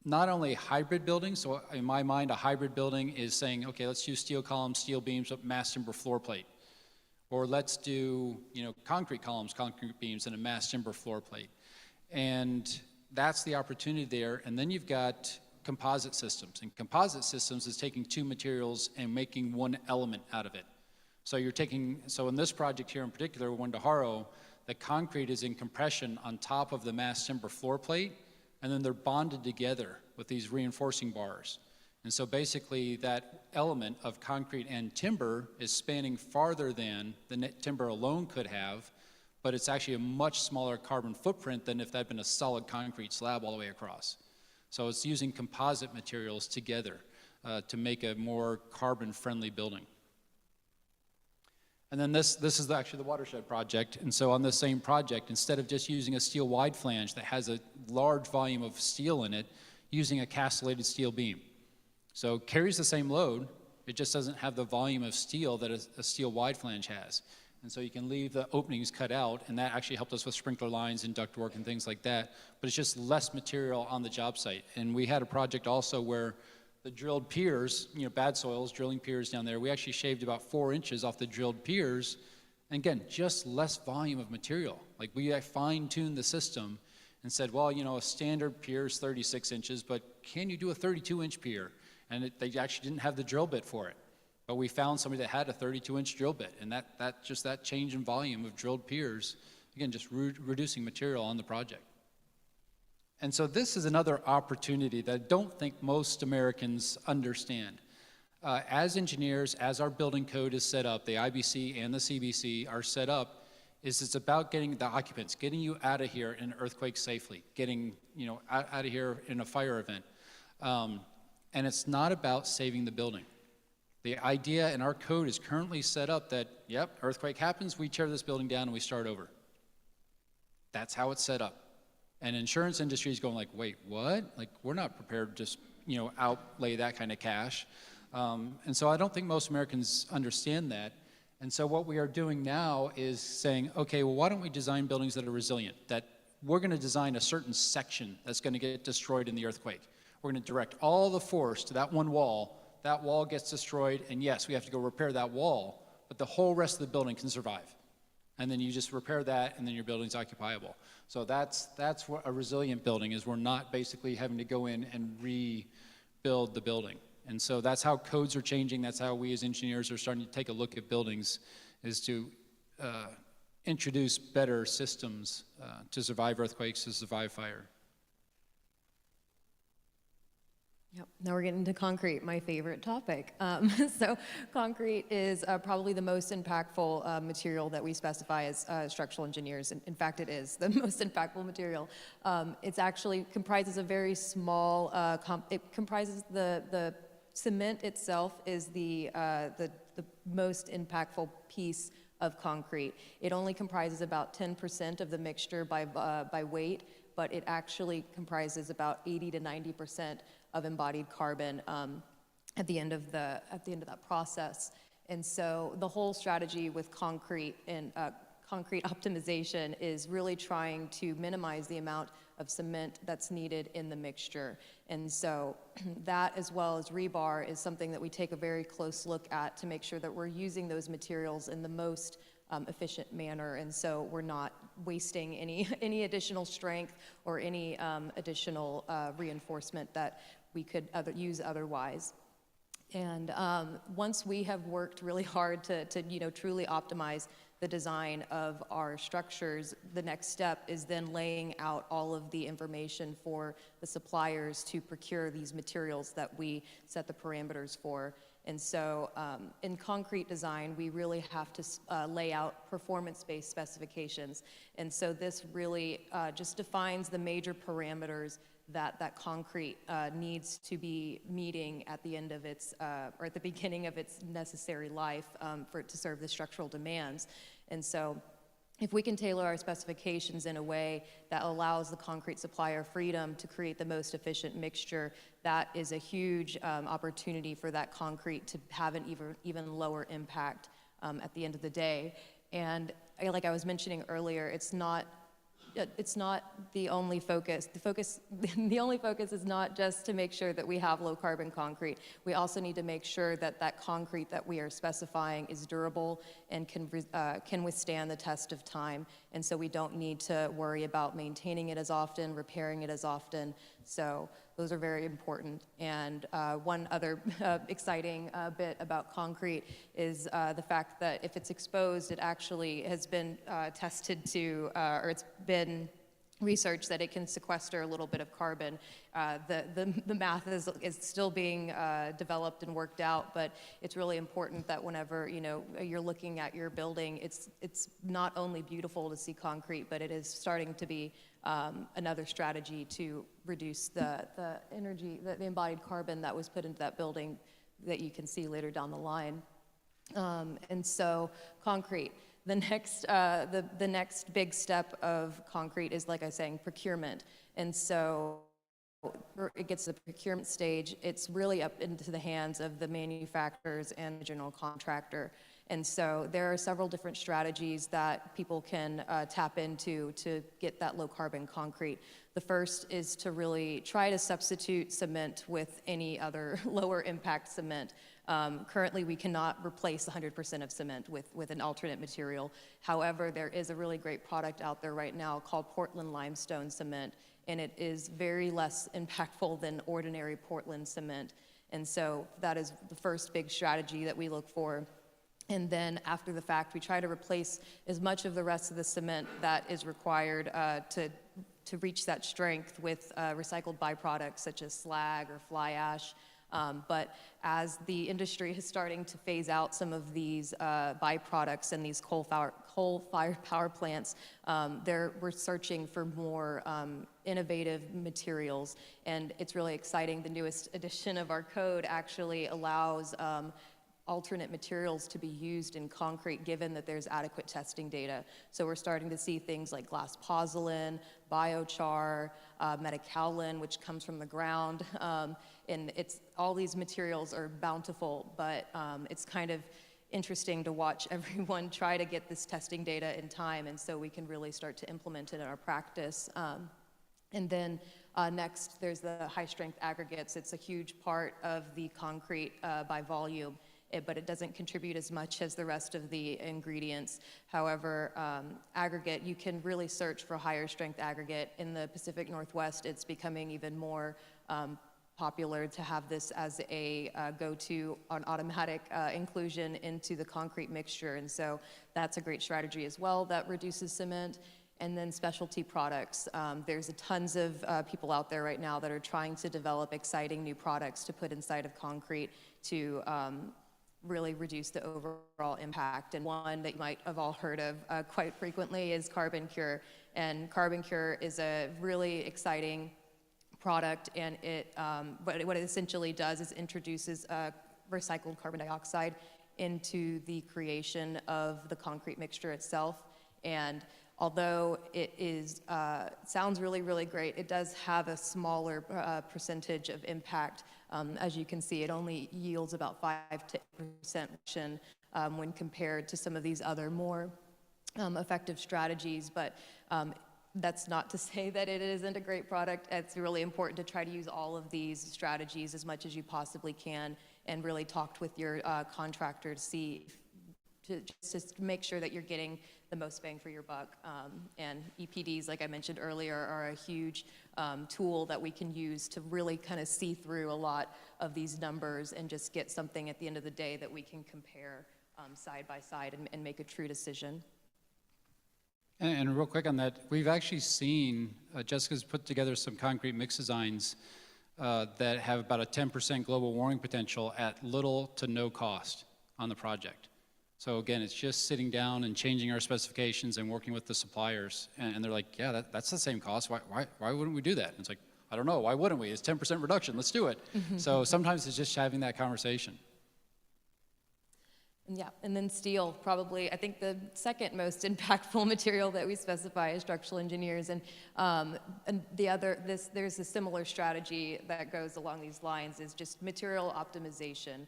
not only hybrid buildings. So in my mind, a hybrid building is saying, okay, let's use steel columns, steel beams, but mass timber floor plate. Or let's do, concrete columns, concrete beams, and a mass timber floor plate. And that's the opportunity there. And then you've got composite systems. And composite systems is taking two materials and making one element out of it. So so in this project here in particular, Wendaharo, the concrete is in compression on top of the mass timber floor plate, and then they're bonded together with these reinforcing bars. And so basically that element of concrete and timber is spanning farther than the timber alone could have, but it's actually a much smaller carbon footprint than if that had been a solid concrete slab all the way across. So it's using composite materials together to make a more carbon-friendly building. And then this is actually the Watershed project. And so on this same project, instead of just using a steel wide flange that has a large volume of steel in it, using a castellated steel beam. So it carries the same load, it just doesn't have the volume of steel that a steel wide flange has. And so you can leave the openings cut out, and that actually helped us with sprinkler lines and ductwork and things like that. But it's just less material on the job site. And we had a project also where the drilled piers, bad soils, drilling piers down there, we actually shaved about 4 inches off the drilled piers. And again, just less volume of material. Like we fine-tuned the system and said, well, a standard pier is 36 inches, but can you do a 32-inch pier? And they actually didn't have the drill bit for it. But we found somebody that had a 32-inch drill bit, and that change in volume of drilled piers, again, just reducing material on the project. And so this is another opportunity that I don't think most Americans understand. As engineers, as our building code is set up, the IBC and the CBC are set up, it's about getting the occupants, getting you out of here in an earthquake safely, getting out of here in a fire event. And it's not about saving the building. The idea in our code is currently set up that, yep, earthquake happens, we tear this building down and we start over. That's how it's set up. And insurance industry is going like, wait, what? Like, we're not prepared to just, outlay that kind of cash. And so I don't think most Americans understand that. And so what we are doing now is saying, okay, well, why don't we design buildings that are resilient, that we're going to design a certain section that's going to get destroyed in the earthquake. We're going to direct all the force to that one wall. That wall gets destroyed, and yes, we have to go repair that wall, but the whole rest of the building can survive. And then you just repair that, and then your building's occupiable. So that's what a resilient building is. We're not basically having to go in and rebuild the building. And so that's how codes are changing. That's how we as engineers are starting to take a look at buildings, is to introduce better systems to survive earthquakes, to survive fire. Yep. Now we're getting into concrete, my favorite topic. So concrete is probably the most impactful material that we specify as structural engineers. In fact, it is the most impactful material. It's actually comprises a very small, it comprises the cement itself is the most impactful piece of concrete. It only comprises about 10% of the mixture by weight, but it actually comprises about 80 to 90% of embodied carbon at the end of that process. And so the whole strategy with concrete and concrete optimization is really trying to minimize the amount of cement that's needed in the mixture. And so that, as well as rebar, is something that we take a very close look at to make sure that we're using those materials in the most efficient manner, and so we're not wasting any additional strength or any additional reinforcement that we could use otherwise. And once we have worked really hard to truly optimize the design of our structures, the next step is then laying out all of the information for the suppliers to procure these materials that we set the parameters for. And so in concrete design, we really have to lay out performance-based specifications. And so this really just defines the major parameters that concrete needs to be meeting at the end of its, or at the beginning of its necessary life for it to serve the structural demands. And so if we can tailor our specifications in a way that allows the concrete supplier freedom to create the most efficient mixture, that is a huge opportunity for that concrete to have an even lower impact at the end of the day. And like I was mentioning earlier, it's not the only focus. The only focus is not just to make sure that we have low carbon concrete. We also need to make sure that that concrete that we are specifying is durable and can withstand the test of time. And so we don't need to worry about maintaining it as often, repairing it as often. So those are very important. And one other exciting bit about concrete is the fact that if it's exposed, it actually has been tested to, or it's been researched that it can sequester a little bit of carbon. The math is still being developed and worked out, but it's really important that whenever you're looking at your building, it's not only beautiful to see concrete, but it is starting to be another strategy to reduce the energy, the embodied carbon that was put into that building that you can see later down the line. And so concrete. The next big step of concrete is, like I was saying, procurement. And so it gets to the procurement stage, it's really up into the hands of the manufacturers and the general contractor. And so there are several different strategies that people can tap into to get that low carbon concrete. The first is to really try to substitute cement with any other lower impact cement. Currently, we cannot replace 100% of cement with an alternate material. However, there is a really great product out there right now called Portland limestone cement, and it is very less impactful than ordinary Portland cement. And so that is the first big strategy that we look for. And then after the fact, we try to replace as much of the rest of the cement that is required to reach that strength with recycled byproducts such as slag or fly ash. But as the industry is starting to phase out some of these byproducts and these coal-fired power plants, we're searching for more innovative materials. And it's really exciting. The newest edition of our code actually allows alternate materials to be used in concrete given that there's adequate testing data. So we're starting to see things like glass pozzolan, biochar, metakaolin, which comes from the ground. And all these materials are bountiful, but it's kind of interesting to watch everyone try to get this testing data in time, and so we can really start to implement it in our practice. And then next, there's the high-strength aggregates. It's a huge part of the concrete by volume, but it doesn't contribute as much as the rest of the ingredients. However, aggregate, you can really search for higher strength aggregate. In the Pacific Northwest, it's becoming even more popular to have this as a go-to on automatic inclusion into the concrete mixture. And so that's a great strategy as well that reduces cement. And then specialty products. There's tons of people out there right now that are trying to develop exciting new products to put inside of concrete to really reduce the overall impact. And one that you might have all heard of quite frequently is Carbon Cure. And Carbon Cure is a really exciting product, and what it essentially does is introduces recycled carbon dioxide into the creation of the concrete mixture itself. And although it sounds really, really great, it does have a smaller percentage of impact. As you can see, it only yields about 5 to 8% reduction when compared to some of these other more effective strategies. But that's not to say that it isn't a great product. It's really important to try to use all of these strategies as much as you possibly can, and really talk with your contractor to see, to just make sure that you're getting the most bang for your buck. And EPDs, like I mentioned earlier, are a huge tool that we can use to really kind of see through a lot of these numbers and just get something at the end of the day that we can compare side by side and make a true decision. And real quick on that, we've actually seen, Jessica's put together some concrete mix designs that have about a 10% global warming potential at little to no cost on the project. So again, it's just sitting down and changing our specifications and working with the suppliers. And they're like, yeah, that's the same cost. Why wouldn't we do that? And it's like, I don't know, why wouldn't we? It's 10% reduction, let's do it. So sometimes it's just having that conversation. Yeah, and then steel, probably, I think the second most impactful material that we specify as structural engineers. And there's a similar strategy that goes along these lines, is just material optimization.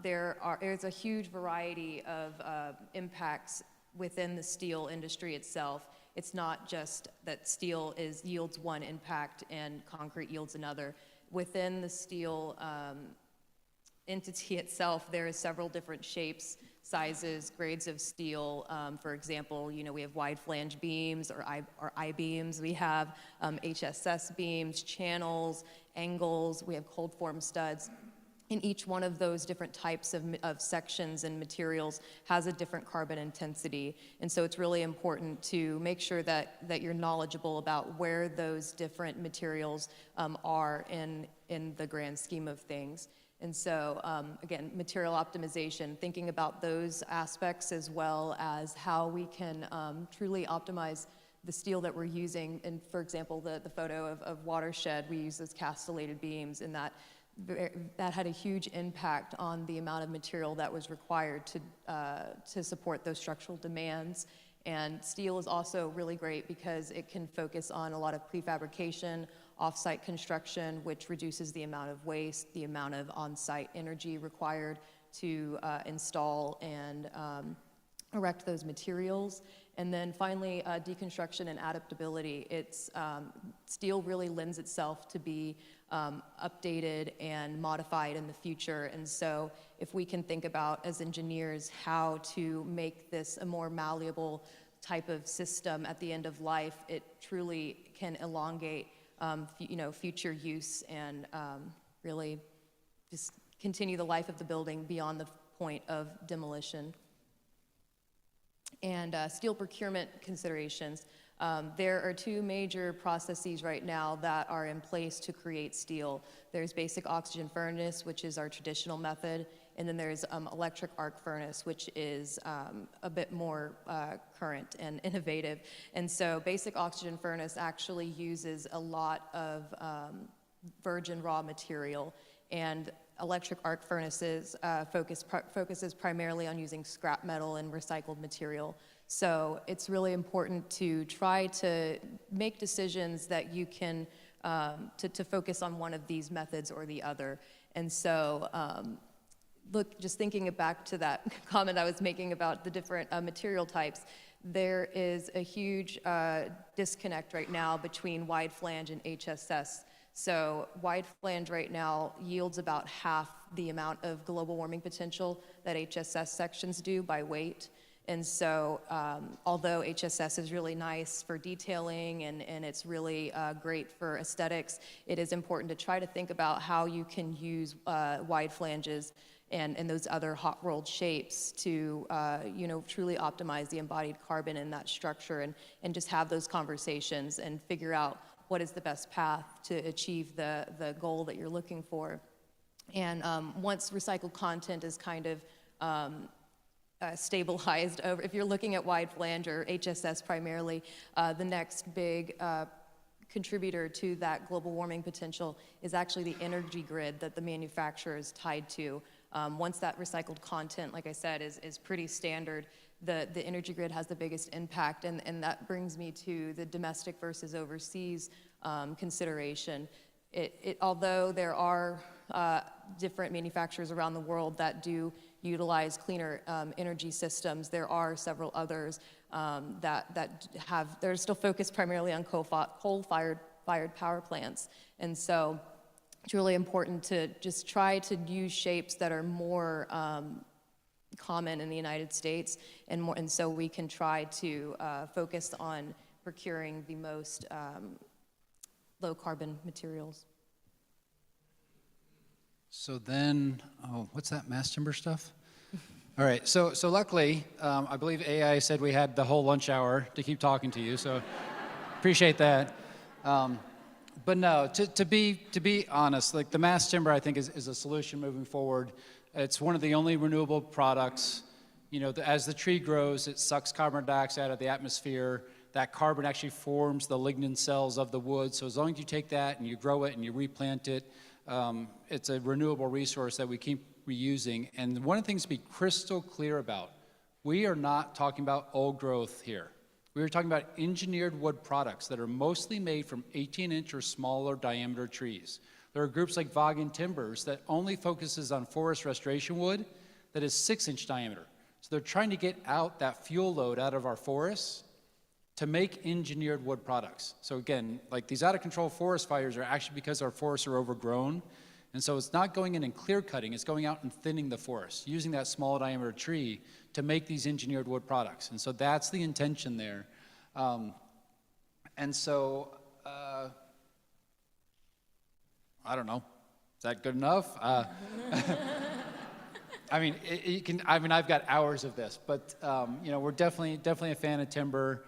There's a huge variety of impacts within the steel industry itself. It's not just that steel yields one impact and concrete yields another. Within the steel entity itself, there are several different shapes, sizes, grades of steel. For example, we have wide flange beams or I-beams. We have HSS beams, channels, angles. We have cold form studs. And each one of those different types of sections and materials has a different carbon intensity. And so it's really important to make sure that you're knowledgeable about where those different materials are in the grand scheme of things. And so, again, material optimization, thinking about those aspects as well as how we can truly optimize the steel that we're using. And for example, the photo of Watershed, we use those castellated beams, and that had a huge impact on the amount of material that was required to support those structural demands. And steel is also really great because it can focus on a lot of prefabrication, off-site construction, which reduces the amount of waste, the amount of on-site energy required to install and erect those materials. And then finally, deconstruction and adaptability. Steel really lends itself to be updated and modified in the future. And so if we can think about, as engineers, how to make this a more malleable type of system at the end of life, it truly can elongate future use and really just continue the life of the building beyond the point of demolition. And steel procurement considerations. There are two major processes right now that are in place to create steel. There's basic oxygen furnace, which is our traditional method, and then there's electric arc furnace, which is a bit more current and innovative. And so basic oxygen furnace actually uses a lot of virgin raw material, and electric arc furnaces focuses primarily on using scrap metal and recycled material. So it's really important to try to make decisions that you can, to focus on one of these methods or the other. And so, look, just thinking back to that comment I was making about the different material types, there is a huge disconnect right now between wide flange and HSS. So wide flange right now yields about half the amount of global warming potential that HSS sections do by weight. And so although HSS is really nice for detailing and it's really great for aesthetics, it is important to try to think about how you can use wide flanges and those other hot rolled shapes to truly optimize the embodied carbon in that structure, and just have those conversations and figure out what is the best path to achieve the goal that you're looking for. And once recycled content is kind of stabilized over, if you're looking at wide flange or HSS primarily, the next big contributor to that global warming potential is actually the energy grid that the manufacturer is tied to. Once that recycled content, like I said, is pretty standard, the energy grid has the biggest impact, and that brings me to the domestic versus overseas consideration. Although there are different manufacturers around the world that do utilize cleaner energy systems, there are several others they're still focused primarily on coal-fired power plants. And so it's really important to just try to use shapes that are more common in the United States, and so we can try to focus on procuring the most low carbon materials. So then, what's that mass timber stuff? All right, so luckily, I believe AI said we had the whole lunch hour to keep talking to you, so appreciate that. But no, to be honest, like the mass timber, I think is a solution moving forward. It's one of the only renewable products. You know, as the tree grows, it sucks carbon dioxide out of the atmosphere. That carbon actually forms the lignin cells of the wood. So as long as you take that and you grow it and you replant it, it's a renewable resource that we keep reusing. And one of the things to be crystal clear about, we are not talking about old growth here. We are talking about engineered wood products that are mostly made from 18-inch or smaller diameter trees. There are groups like Vaughan Timbers that only focuses on forest restoration wood that is 6-inch diameter. So they're trying to get out that fuel load out of our forests to make engineered wood products. So again, like these out of control forest fires are actually because our forests are overgrown. And so it's not going in and clear cutting, it's going out and thinning the forest, using that small diameter tree to make these engineered wood products. And so that's the intention there. And so, I don't know, is that good enough? I mean, I've got hours of this, but you know, we're definitely a fan of timber.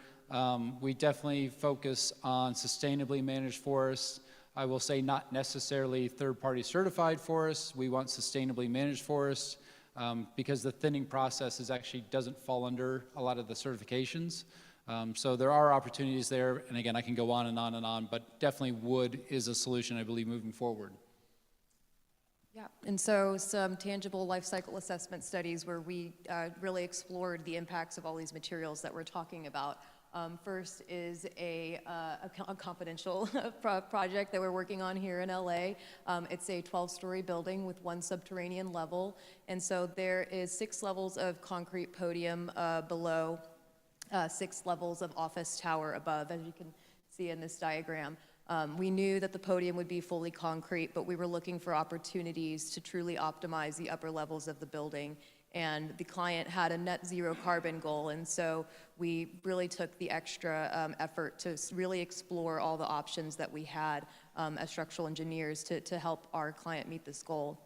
We definitely focus on sustainably managed forests. I will say not necessarily third-party certified forests. We want sustainably managed forests because the thinning process actually doesn't fall under a lot of the certifications. So there are opportunities there, and again, I can go on and on and on, but definitely wood is a solution, I believe, moving forward. Yeah, and so some tangible life cycle assessment studies where we really explored the impacts of all these materials that we're talking about. First is a confidential project that we're working on here in LA. It's a 12-story building with 1 subterranean level, and so there is 6 levels of concrete podium below, 6 levels of office tower above, as you can see in this diagram. We knew that the podium would be fully concrete, but we were looking for opportunities to truly optimize the upper levels of the building. And the client had a net zero carbon goal, and so we really took the extra effort to really explore all the options that we had as structural engineers to help our client meet this goal.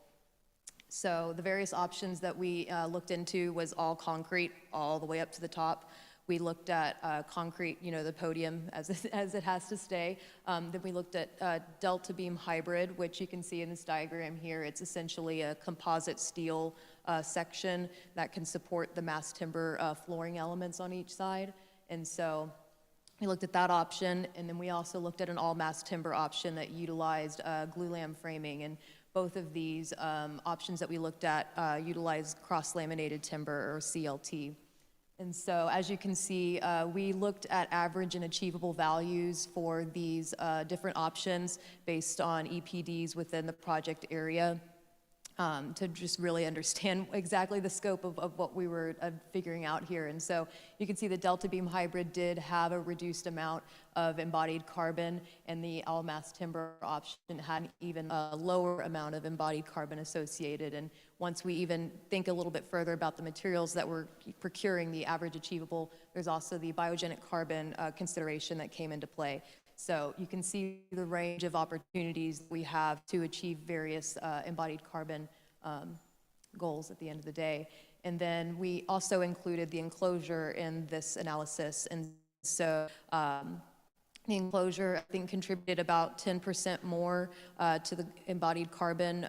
So the various options that we looked into was all concrete, all the way up to the top. We looked at concrete, the podium as it has to stay. Then we looked at delta beam hybrid, which you can see in this diagram here. It's essentially a composite steel section that can support the mass timber flooring elements on each side. And so we looked at that option, and then we also looked at an all mass timber option that utilized glulam framing. And both of these options that we looked at utilized cross-laminated timber, or CLT. And so, as you can see, we looked at average and achievable values for these different options based on EPDs within the project area to just really understand exactly the scope of what we were figuring out here. And so you can see the delta beam hybrid did have a reduced amount of embodied carbon, and the all mass timber option had an even lower amount of embodied carbon associated. And once we even think a little bit further about the materials that we're procuring, the average achievable, there's also the biogenic carbon consideration that came into play. So you can see the range of opportunities we have to achieve various embodied carbon goals at the end of the day. And then we also included the enclosure in this analysis. And so the enclosure, I think, contributed about 10% more to the embodied carbon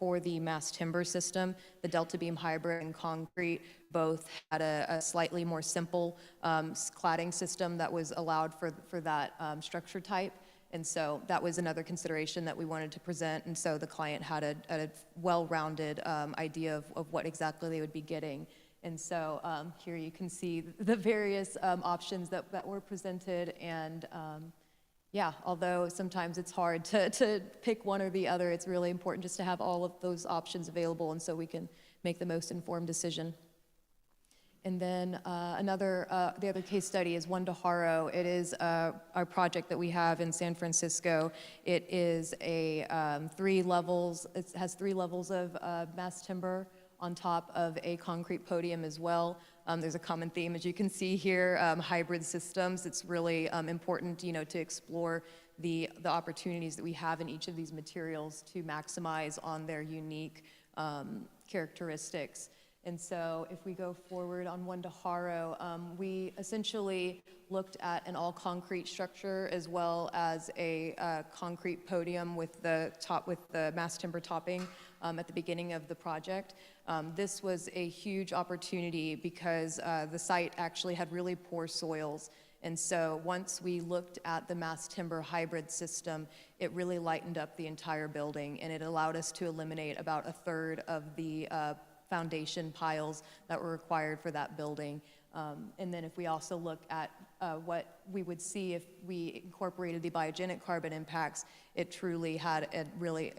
for the mass timber system. The delta beam hybrid and concrete both had a slightly more simple cladding system that was allowed for that structure type. And so that was another consideration that we wanted to present. And so the client had a well-rounded idea of what exactly they would be getting. And so here you can see the various options that were presented. And yeah, although sometimes it's hard to pick one or the other, it's really important just to have all of those options available, and so we can make the most informed decision. And then the other case study is One Haro. It is our project that we have in San Francisco. It is a 3 levels. It has 3 levels of mass timber on top of a concrete podium as well. There's a common theme, as you can see here, hybrid systems. It's really important, to explore the opportunities that we have in each of these materials to maximize on their unique characteristics. And so if we go forward on One Haro, we essentially looked at an all concrete structure as well as a concrete podium with the mass timber topping at the beginning of the project. This was a huge opportunity because the site actually had really poor soils. And so once we looked at the mass timber hybrid system, it really lightened up the entire building, and it allowed us to eliminate about 1/3 of the foundation piles that were required for that building. And then if we also look at what we would see if we incorporated the biogenic carbon impacts, it truly had a really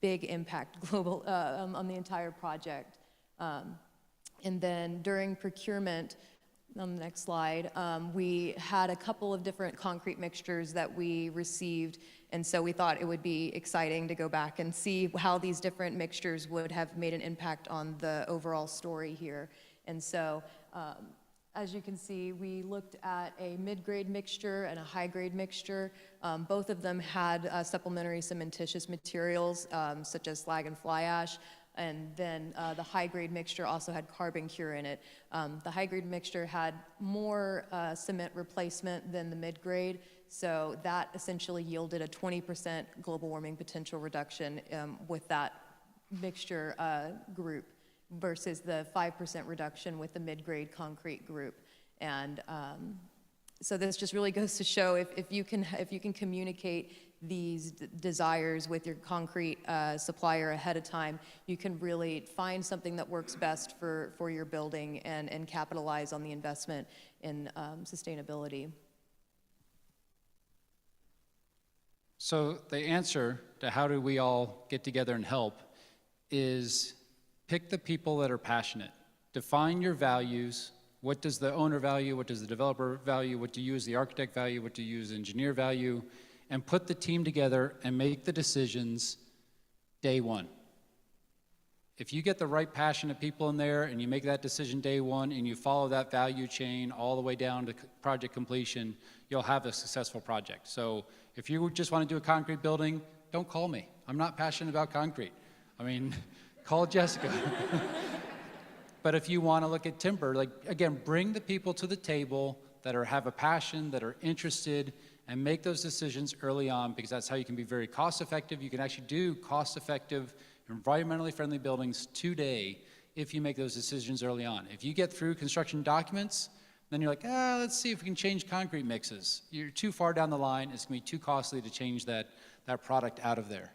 big impact global on the entire project. And then during procurement, on the next slide, we had a couple of different concrete mixtures that we received, and so we thought it would be exciting to go back and see how these different mixtures would have made an impact on the overall story here. And so, as you can see, we looked at a mid-grade mixture and a high-grade mixture. Both of them had supplementary cementitious materials, such as slag and fly ash. And then the high-grade mixture also had carbon cure in it. The high-grade mixture had more cement replacement than the mid-grade, so that essentially yielded a 20% global warming potential reduction with that mixture group versus the 5% reduction with the mid-grade concrete group. And so this just really goes to show if you can communicate these desires with your concrete supplier ahead of time, you can really find something that works best for your building and capitalize on the investment in sustainability. So the answer to how do we all get together and help is pick the people that are passionate. Define your values. What does the owner value? What does the developer value? What do you as the architect value? What do you as engineer value? And put the team together and make the decisions day one. If you get the right passionate people in there and you make that decision day one and you follow that value chain all the way down to project completion, you'll have a successful project. So if you just want to do a concrete building, don't call me. I'm not passionate about concrete. I mean, call Jessica. But if you want to look at timber, like, again, bring the people to the table that have a passion, that are interested, and make those decisions early on, because that's how you can be very cost effective. You can actually do cost effective, environmentally friendly buildings today if you make those decisions early on. If you get through construction documents, then you're like, let's see if we can change concrete mixes. You're too far down the line. It's going to be too costly to change that product out of there.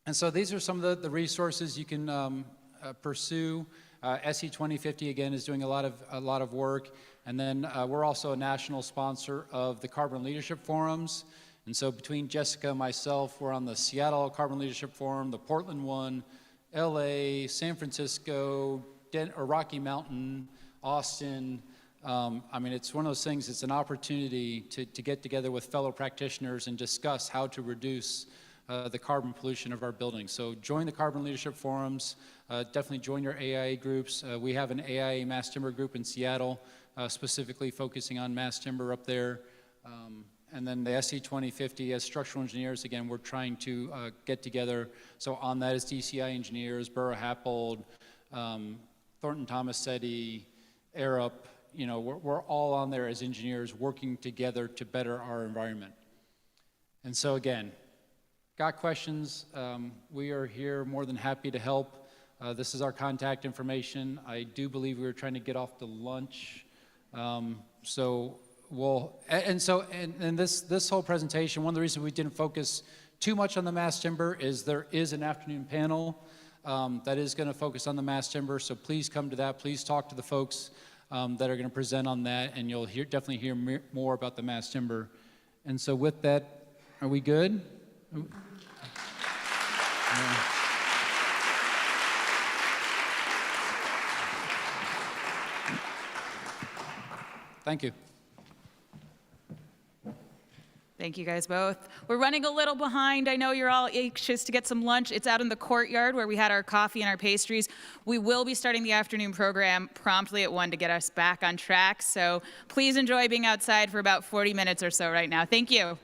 And so these are some of the resources you can pursue. SE 2050 again is doing a lot of work, and then we're also a national sponsor of the Carbon Leadership Forums. And so between Jessica and myself, we're on the Seattle Carbon Leadership Forum, the Portland one, LA, San Francisco, Rocky Mountain, Austin. I mean, it's one of those things. It's an opportunity to get together with fellow practitioners and discuss how to reduce the carbon pollution of our buildings. So join the Carbon Leadership Forums. Definitely join your AIA groups. We have an AIA mass timber group in Seattle, specifically focusing on mass timber up there. And then the SE 2050 as structural engineers, again, we're trying to get together. So on that is DCI engineers, Burrow Happold, Thornton Tomasetti, Arup. You know, we're all on there as engineers working together to better our environment. And so again, got questions, we are here more than happy to help. This is our contact information. I do believe we were trying to get off to lunch. So this whole presentation, one of the reasons we didn't focus too much on the mass timber is there is an afternoon panel that is going to focus on the mass timber. So please come to that. Please talk to the folks that are going to present on that, and you'll definitely hear more about the mass timber. And so with that, are we good? Thank you. Thank you guys both. We're running a little behind. I know you're all anxious to get some lunch. It's out in the courtyard where we had our coffee and our pastries. We will be starting the afternoon program promptly at 1 to get us back on track. So please enjoy being outside for about 40 minutes or so right now. Thank you.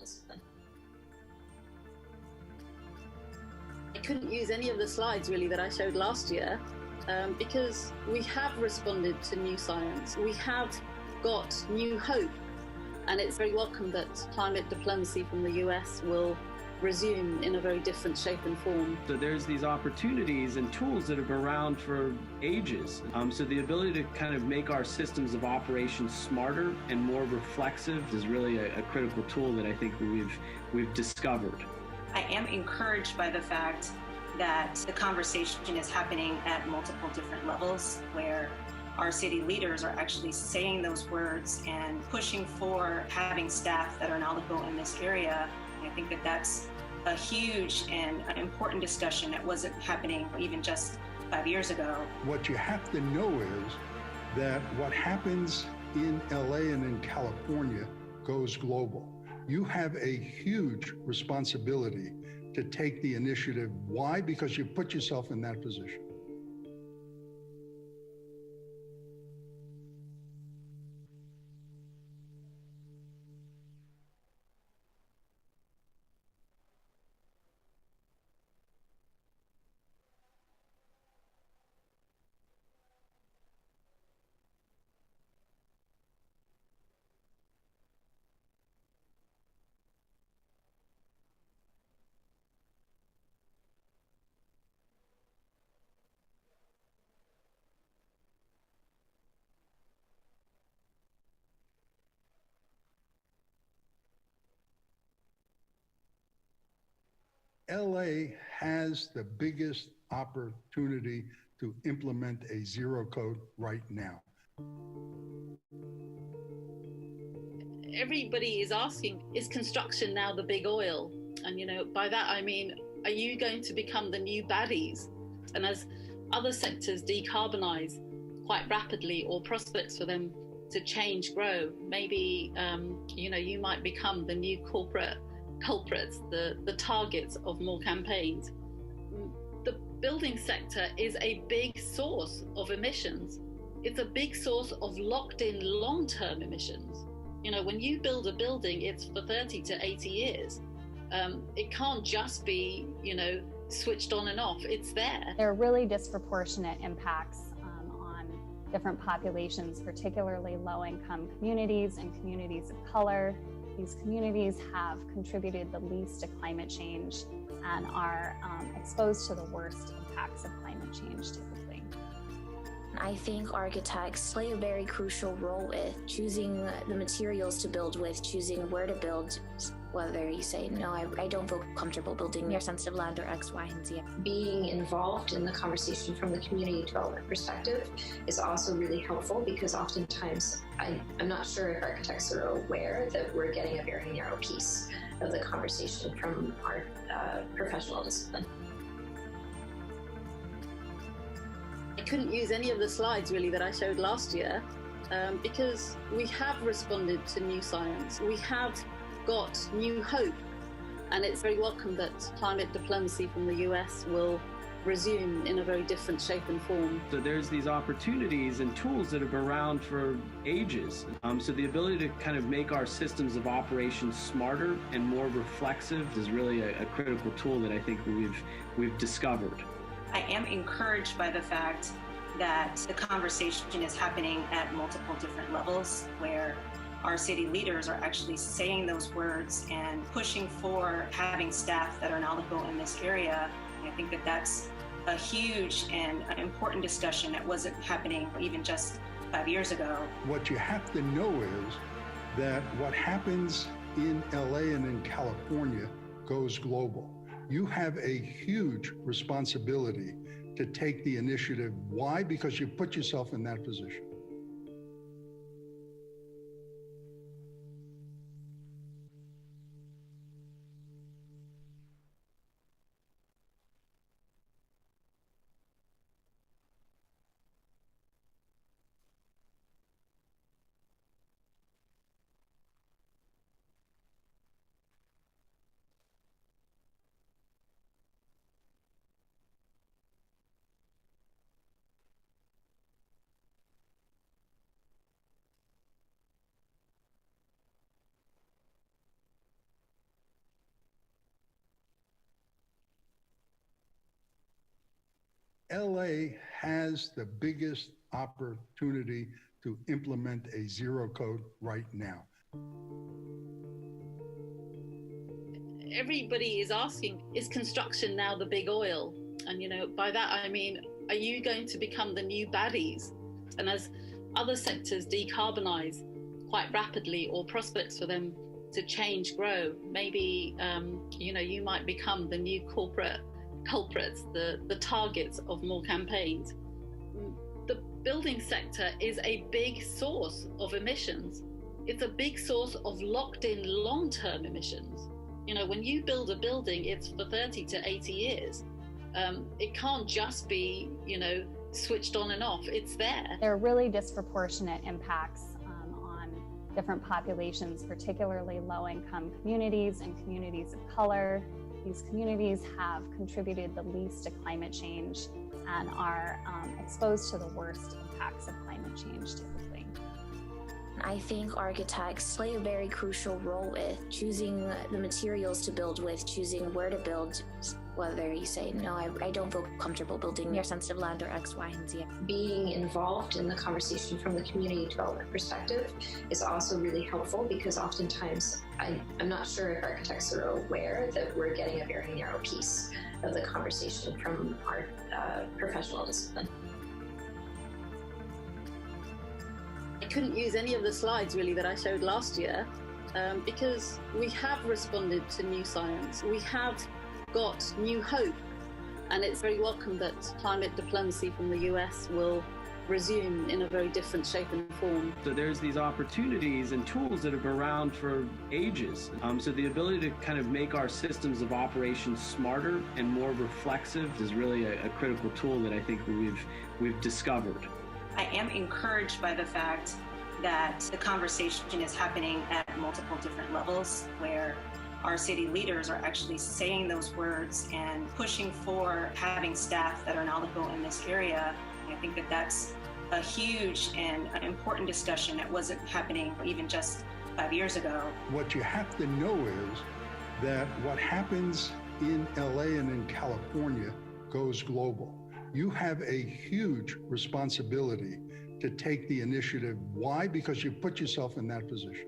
discipline. I couldn't use any of the slides really that I showed last year because we have responded to new science. We have got new hope, and it's very welcome that climate diplomacy from the US will resume in a very different shape and form. So there's these opportunities and tools that have been around for ages. So the ability to kind of make our systems of operation smarter and more reflexive is really a critical tool that I think we've discovered. I am encouraged by the fact that the conversation is happening at multiple different levels, where our city leaders are actually saying those words and pushing for having staff that are knowledgeable in this area. I think that that's a huge and an important discussion that wasn't happening even just 5 years ago. What you have to know is that what happens in LA and in California goes global. You have a huge responsibility to take the initiative. Why? Because you put yourself in that position. LA has the biggest opportunity to implement a zero code right now. Everybody is asking, is construction now the big oil? And by that I mean, are you going to become the new baddies? And as other sectors decarbonize quite rapidly, or prospects for them to change grow, maybe you might become the new corporate culprits, the targets of more campaigns. The building sector is a big source of emissions. It's a big source of locked-in long-term emissions. When you build a building, it's for 30 to 80 years. It can't just be, switched on and off. It's there. There are really disproportionate impacts on different populations, particularly low-income communities and communities of color. These communities have contributed the least to climate change and are exposed to the worst impacts of climate change typically. I think architects play a very crucial role with choosing the materials to build with, choosing where to build, whether you say, no, I don't feel comfortable building near sensitive land or X, Y, and Z. Being involved in the conversation from the community development perspective is also really helpful, because oftentimes I'm not sure if architects are aware that we're getting a very narrow piece of the conversation from our professional discipline. I couldn't use any of the slides really that I showed last year because we have responded to new science. We have got new hope, and it's very welcome that climate diplomacy from the US will resume in a very different shape and form. So there's these opportunities and tools that have been around for ages. So the ability to kind of make our systems of operation smarter and more reflexive is really a critical tool that I think we've discovered. I am encouraged by the fact that the conversation is happening at multiple different levels, where our city leaders are actually saying those words and pushing for having staff that are knowledgeable in this area. I think that that's a huge and an important discussion that wasn't happening even just 5 years ago. What you have to know is that what happens in LA and in California goes global. You have a huge responsibility to take the initiative. Why? Because you put yourself in that position. LA has the biggest opportunity to implement a zero code right now. Everybody is asking, is construction now the big oil? And by that I mean, are you going to become the new baddies? And as other sectors decarbonize quite rapidly, or prospects for them to change grow, maybe you might become the new corporate culprits, the targets of more campaigns. The building sector is a big source of emissions. It's a big source of locked-in long-term emissions. When you build a building, it's for 30 to 80 years. It can't just be, switched on and off. It's there. There are really disproportionate impacts on different populations, particularly low-income communities and communities of color. These communities have contributed the least to climate change and are exposed to the worst impacts of climate change typically. I think architects play a very crucial role with choosing the materials to build with, choosing where to build, whether you say, no, I don't feel comfortable building near sensitive land or X, Y, and Z. Being involved in the conversation from the community development perspective is also really helpful, because oftentimes I'm not sure if architects are aware that we're getting a very narrow piece of the conversation from our professional discipline. I couldn't use any of the slides really that I showed last year because we have responded to new science. We have got new hope, and it's very welcome that climate diplomacy from the US will resume in a very different shape and form. So there's these opportunities and tools that have been around for ages. So the ability to kind of make our systems of operations smarter and more reflexive is really a critical tool that I think we've discovered. I am encouraged by the fact that the conversation is happening at multiple different levels, where our city leaders are actually saying those words and pushing for having staff that are knowledgeable in this area. I think that that's a huge and an important discussion that wasn't happening even just 5 years ago. What you have to know is that what happens in LA and in California goes global. You have a huge responsibility to take the initiative. Why? Because you put yourself in that position.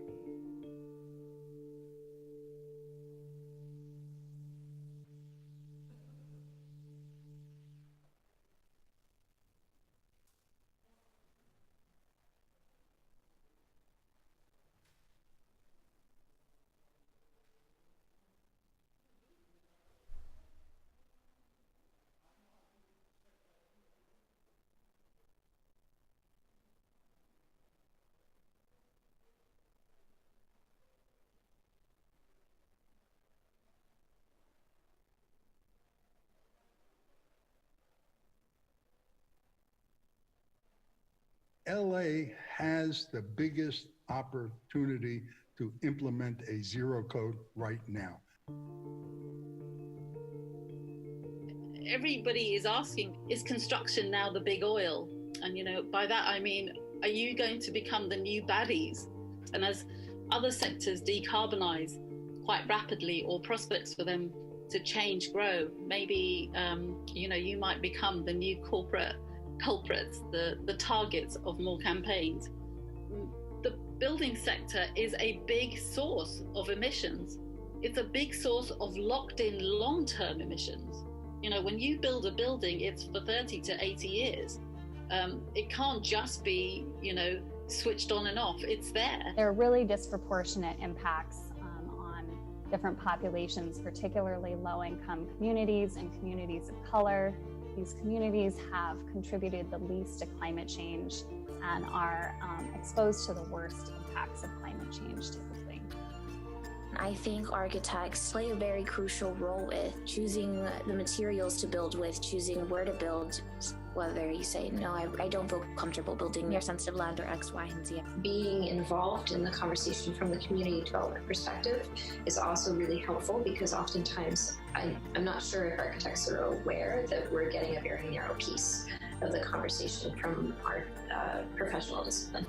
LA has the biggest opportunity to implement a zero code right now. Everybody is asking, is construction now the big oil? And by that I mean, are you going to become the new baddies? And as other sectors decarbonize quite rapidly, or prospects for them to change grow, maybe you might become the new corporate culprits, the targets of more campaigns. The building sector is a big source of emissions. It's a big source of locked-in long-term emissions. When you build a building, it's for 30 to 80 years. It can't just be, switched on and off. It's there. There are really disproportionate impacts on different populations, particularly low-income communities and communities of color. These communities have contributed the least to climate change and are exposed to the worst impacts of climate change typically. I think architects play a very crucial role with choosing the materials to build with, choosing where to build, whether you say, no, I don't feel comfortable building near sensitive land or X, Y, and Z. Being involved in the conversation from the community development perspective is also really helpful, because oftentimes I'm not sure if architects are aware that we're getting a very narrow piece of the conversation from our professional discipline.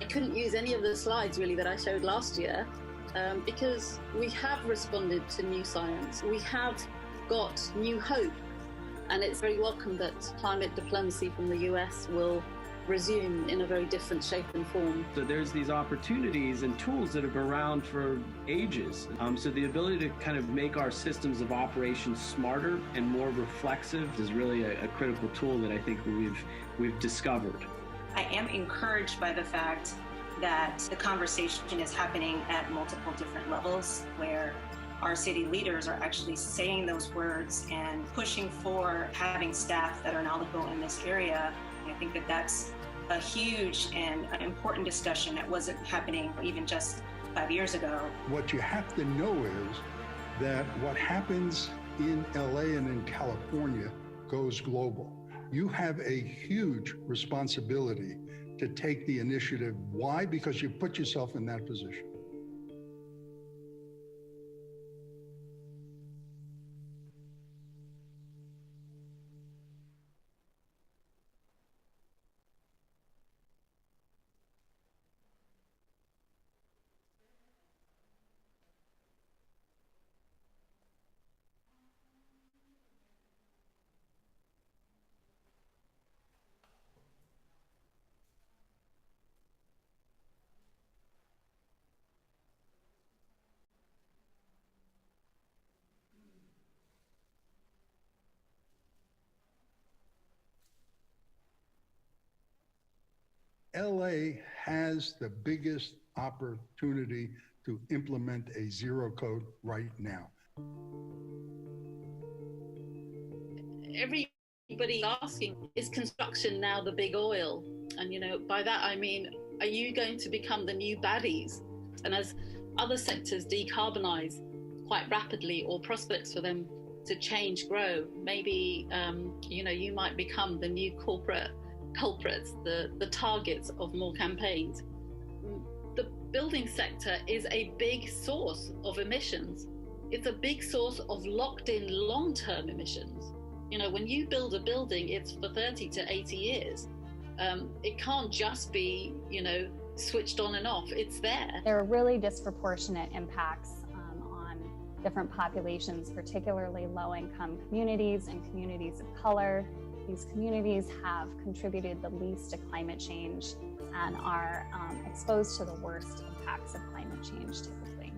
I couldn't use any of the slides really that I showed last year because we have responded to new science. We have got new hope, and it's very welcome that climate diplomacy from the US will resume in a very different shape and form. So there's these opportunities and tools that have been around for ages. So the ability to kind of make our systems of operations smarter and more reflexive is really a critical tool that I think we've discovered. I am encouraged by the fact that the conversation is happening at multiple different levels, where our city leaders are actually saying those words and pushing for having staff that are knowledgeable in this area. I think that that's a huge and an important discussion that wasn't happening even just 5 years ago. What you have to know is that what happens in LA and in California goes global. You have a huge responsibility to take the initiative. Why? Because you put yourself in that position. LA has the biggest opportunity to implement a zero code right now. Everybody asking, is construction now the big oil? And by that I mean, are you going to become the new baddies? And as other sectors decarbonize quite rapidly, or prospects for them to change grow, maybe you might become the new corporate culprits, the targets of more campaigns. The building sector is a big source of emissions. It's a big source of locked-in long-term emissions. When you build a building, it's for 30 to 80 years. It can't just be, switched on and off. It's there. There are really disproportionate impacts on different populations, particularly low-income communities and communities of color. These communities have contributed the least to climate change and are exposed to the worst impacts of climate change typically.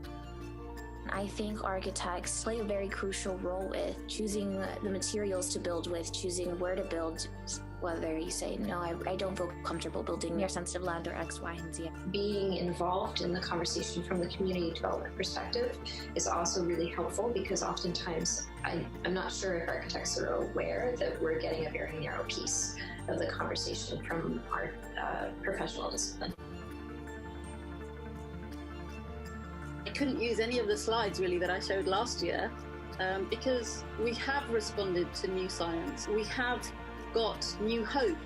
I think architects play a very crucial role with choosing the materials to build with, choosing where to build, whether you say, no, I don't feel comfortable building near sensitive land or X, Y, and Z. Being involved in the conversation from the community development perspective is also really helpful, because oftentimes I'm not sure if architects are aware that we're getting a very narrow piece of the conversation from our professional discipline. I couldn't use any of the slides really that I showed last year because we have responded to new science. We have got new hope,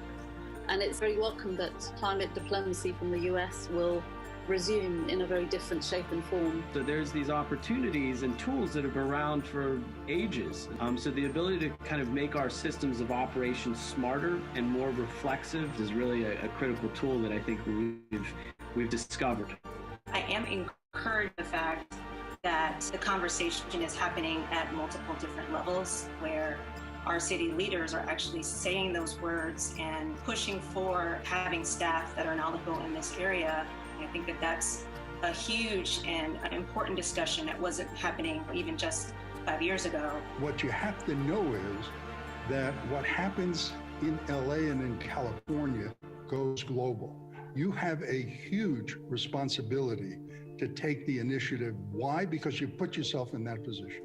and it's very welcome that climate diplomacy from the US will resume in a very different shape and form. So there's these opportunities and tools that have been around for ages. So the ability to kind of make our systems of operations smarter and more reflexive is really a critical tool that I think we've discovered. I am encouraged by the fact that the conversation is happening at multiple different levels, where our city leaders are actually saying those words and pushing for having staff that are knowledgeable in this area. I think that that's a huge and an important discussion that wasn't happening even just 5 years ago. What you have to know is that what happens in LA and in California goes global. You have a huge responsibility to take the initiative. Why? Because you put yourself in that position.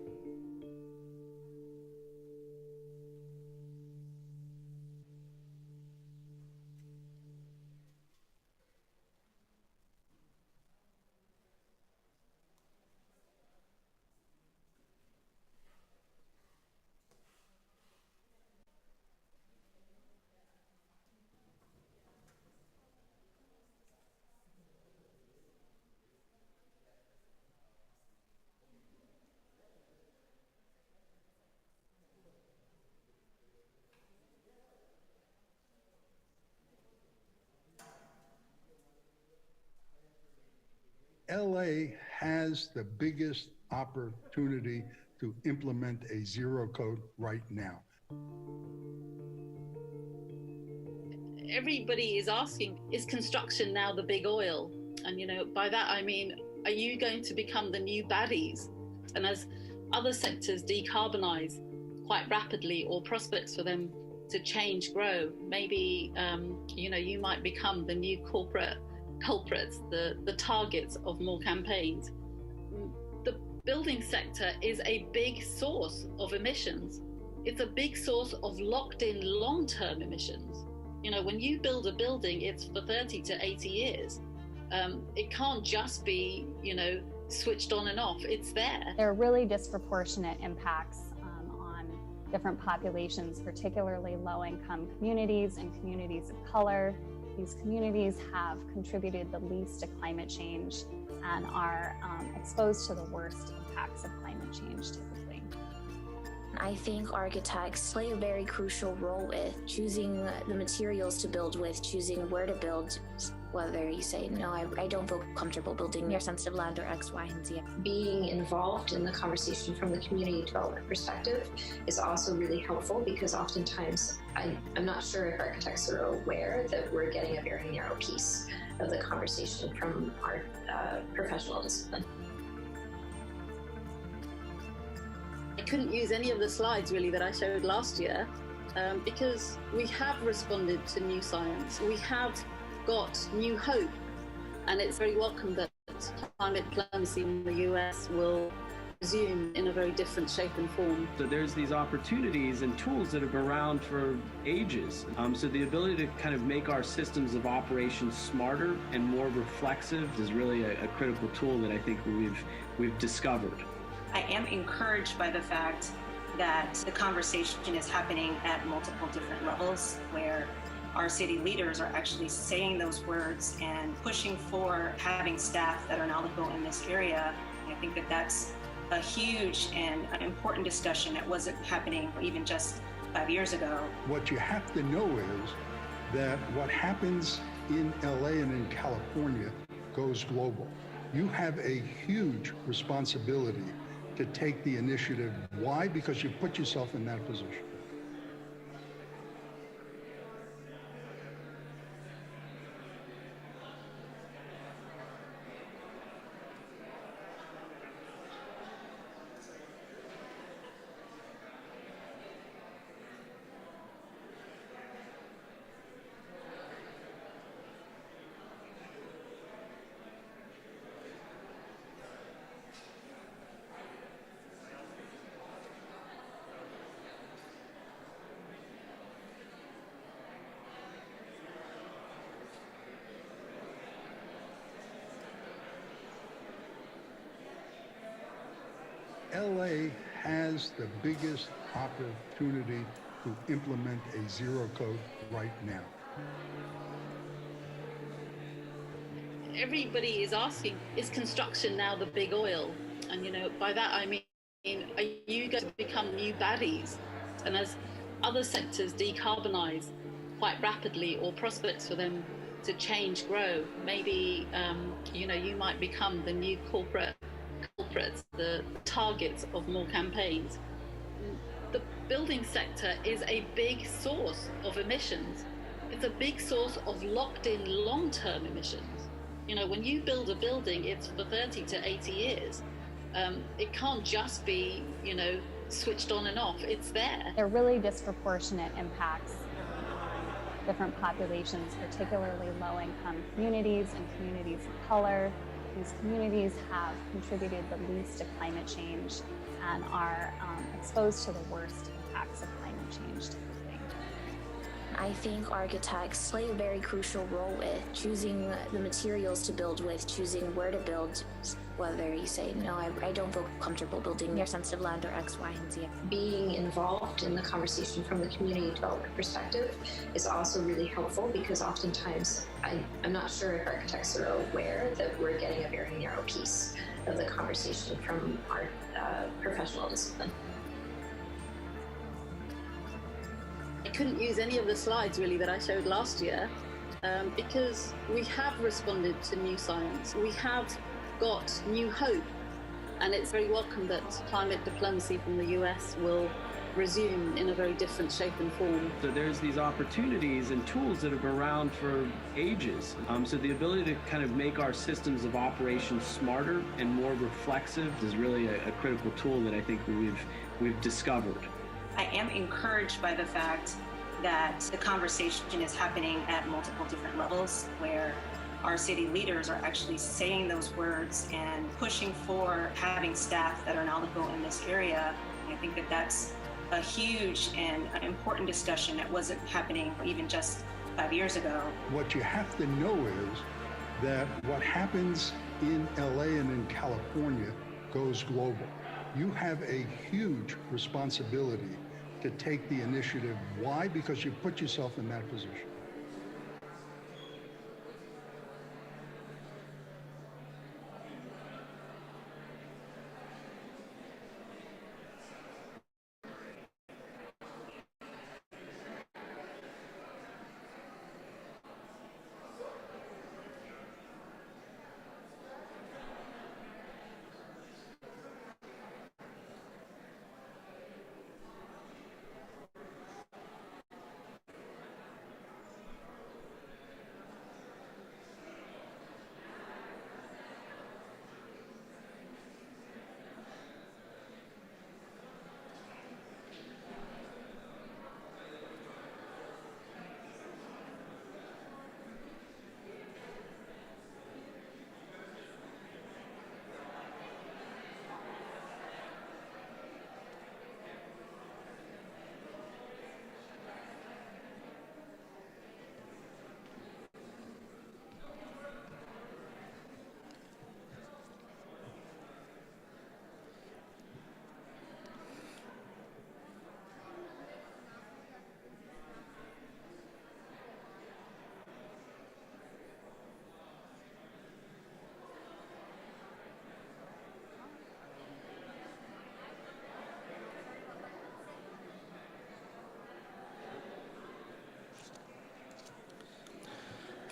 LA has the biggest opportunity to implement a zero code right now. Everybody is asking, is construction now the big oil? And by that I mean, are you going to become the new baddies? And as other sectors decarbonize quite rapidly, or prospects for them to change grow, maybe you might become the new corporate culprits, the targets of more campaigns. The building sector is a big source of emissions. It's a big source of locked-in long-term emissions. When you build a building, it's for 30 to 80 years. It can't just be, switched on and off. It's there. There are really disproportionate impacts on different populations, particularly low-income communities and communities of color. These communities have contributed the least to climate change and are exposed to the worst impacts of climate change typically. I think architects play a very crucial role with choosing the materials to build with, choosing where to build, whether you say, no, I don't feel comfortable building near sensitive land or X, Y, and Z. Being involved in the conversation from the community development perspective is also really helpful because oftentimes I'm not sure if architects are aware that we're getting a very narrow piece of the conversation from our professional discipline. I couldn't use any of the slides really that I showed last year because we have responded to new science. We have got new hope, and it's very welcome that climate diplomacy in the US will resume in a very different shape and form. So there's these opportunities and tools that have been around for ages. So the ability to kind of make our systems of operations smarter and more reflexive is really a critical tool that I think we've discovered. I am encouraged by the fact that the conversation is happening at multiple different levels, where our city leaders are actually saying those words and pushing for having staff that are knowledgeable in this area. I think that that's a huge and an important discussion that wasn't happening even just 5 years ago. What you have to know is that what happens in LA and in California goes global. You have a huge responsibility to take the initiative. Why? Because you put yourself in that position. LA has the biggest opportunity to implement a zero code right now. Everybody is asking, is construction now the big oil? And by that I mean, are you going to become new baddies? And as other sectors decarbonize quite rapidly, or prospects for them to change grow, maybe you might become the new corporate culprits, the targets of more campaigns. The building sector is a big source of emissions. It's a big source of locked-in long-term emissions. When you build a building, it's for 30 to 80 years. It can't just be, switched on and off. It's there. There are really disproportionate impacts on different populations, particularly low-income communities and communities of color. These communities have contributed the least to climate change and are exposed to the worst impacts of climate change typically. I think architects play a very crucial role with choosing the materials to build with, choosing where to build, whether you say, no, I don't feel comfortable building near sensitive land or X, Y, and Z. Being involved in the conversation from the community development perspective is also really helpful because oftentimes I'm not sure if architects are aware that we're getting a very narrow piece of the conversation from our professional discipline. I couldn't use any of the slides really that I showed last year because we have responded to new science. We have got new hope, And it's very welcome that climate diplomacy from the US will resume in a very different shape and form. So there's these opportunities and tools that have been around for ages. So the ability to kind of make our systems of operation smarter and more reflexive is really a critical tool that I think we've discovered. I am encouraged by the fact that the conversation is happening at multiple different levels, where our city leaders are actually saying those words and pushing for having staff that are knowledgeable in this area. I think that that's a huge and an important discussion that wasn't happening even just 5 years ago. What you have to know is that what happens in LA and in California goes global. You have a huge responsibility to take the initiative. Why? Because you put yourself in that position.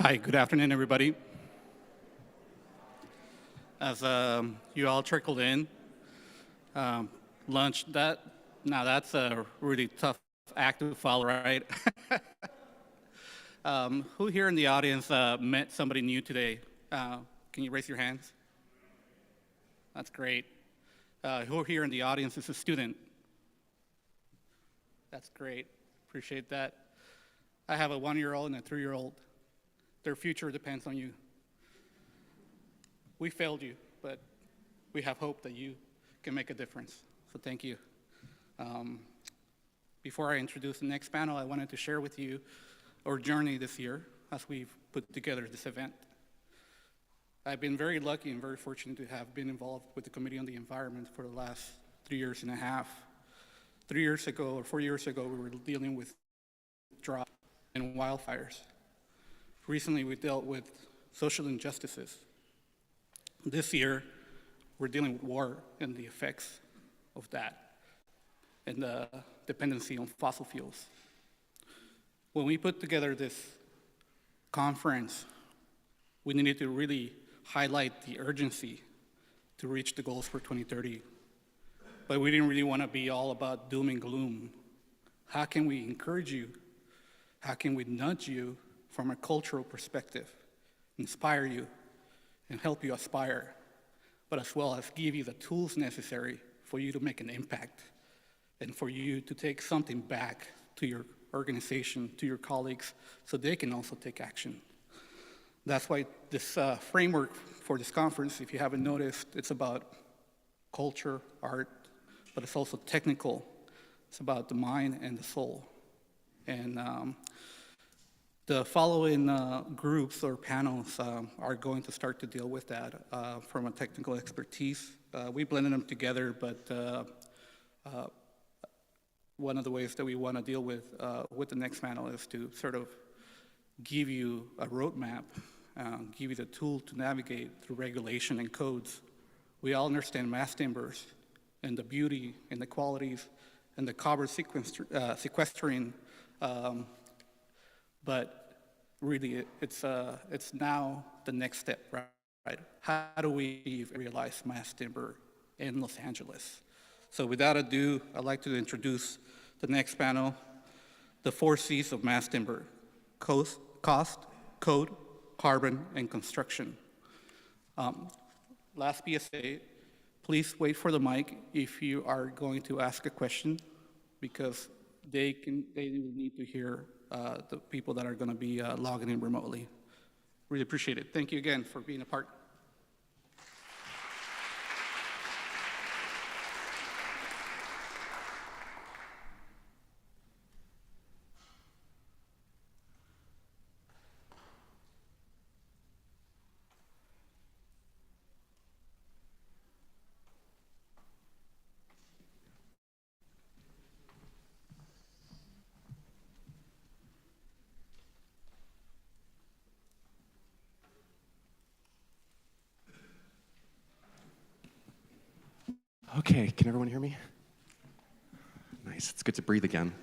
Hi, good afternoon, everybody. As you all trickled in, lunch, that's a really tough act to follow, right? Who here in the audience met somebody new today? Can you raise your hands? That's great. Who here in the audience is a student? That's great. Appreciate that. I have a 1-year-old and a 3-year-old. Their future depends on you. We failed you, but we have hope that you can make a difference. So thank you. Before I introduce the next panel, I wanted to share with you our journey this year as we've put together this event. I've been very lucky and very fortunate to have been involved with the Committee on the Environment for the last 3.5 years. 3 years ago, or 4 years ago, we were dealing with drought and wildfires. Recently, we dealt with social injustices. This year, we're dealing with war and the effects of that, and the dependency on fossil fuels. When we put together this conference, we needed to really highlight the urgency to reach the goals for 2030. But we didn't really want to be all about doom and gloom. How can we encourage you? How can we nudge you from a cultural perspective, inspire you, and help you aspire, but as well as give you the tools necessary for you to make an impact and for you to take something back to your organization, to your colleagues, so they can also take action. That's why this framework for this conference, if you haven't noticed, it's about culture, art, but it's also technical. It's about the mind and the soul. And the following groups or panels are going to start to deal with that from a technical expertise. We blended them together, but one of the ways that we want to deal with the next panel is to sort of give you a roadmap, give you the tool to navigate through regulation and codes. We all understand mass timbers and the beauty and the qualities and the carbon sequestering, but really it's now the next step, right? How do we realize mass timber in Los Angeles. So without ado, I'd like to introduce the next panel, the 4 C's of mass timber: cost, code, carbon, and construction. Last PSA, please wait for the mic if you are going to ask a question, because they will need to hear the people that are going to be logging in remotely. Really appreciate it. Thank you again for being a part. Okay, can everyone hear me? Nice, it's good to breathe again.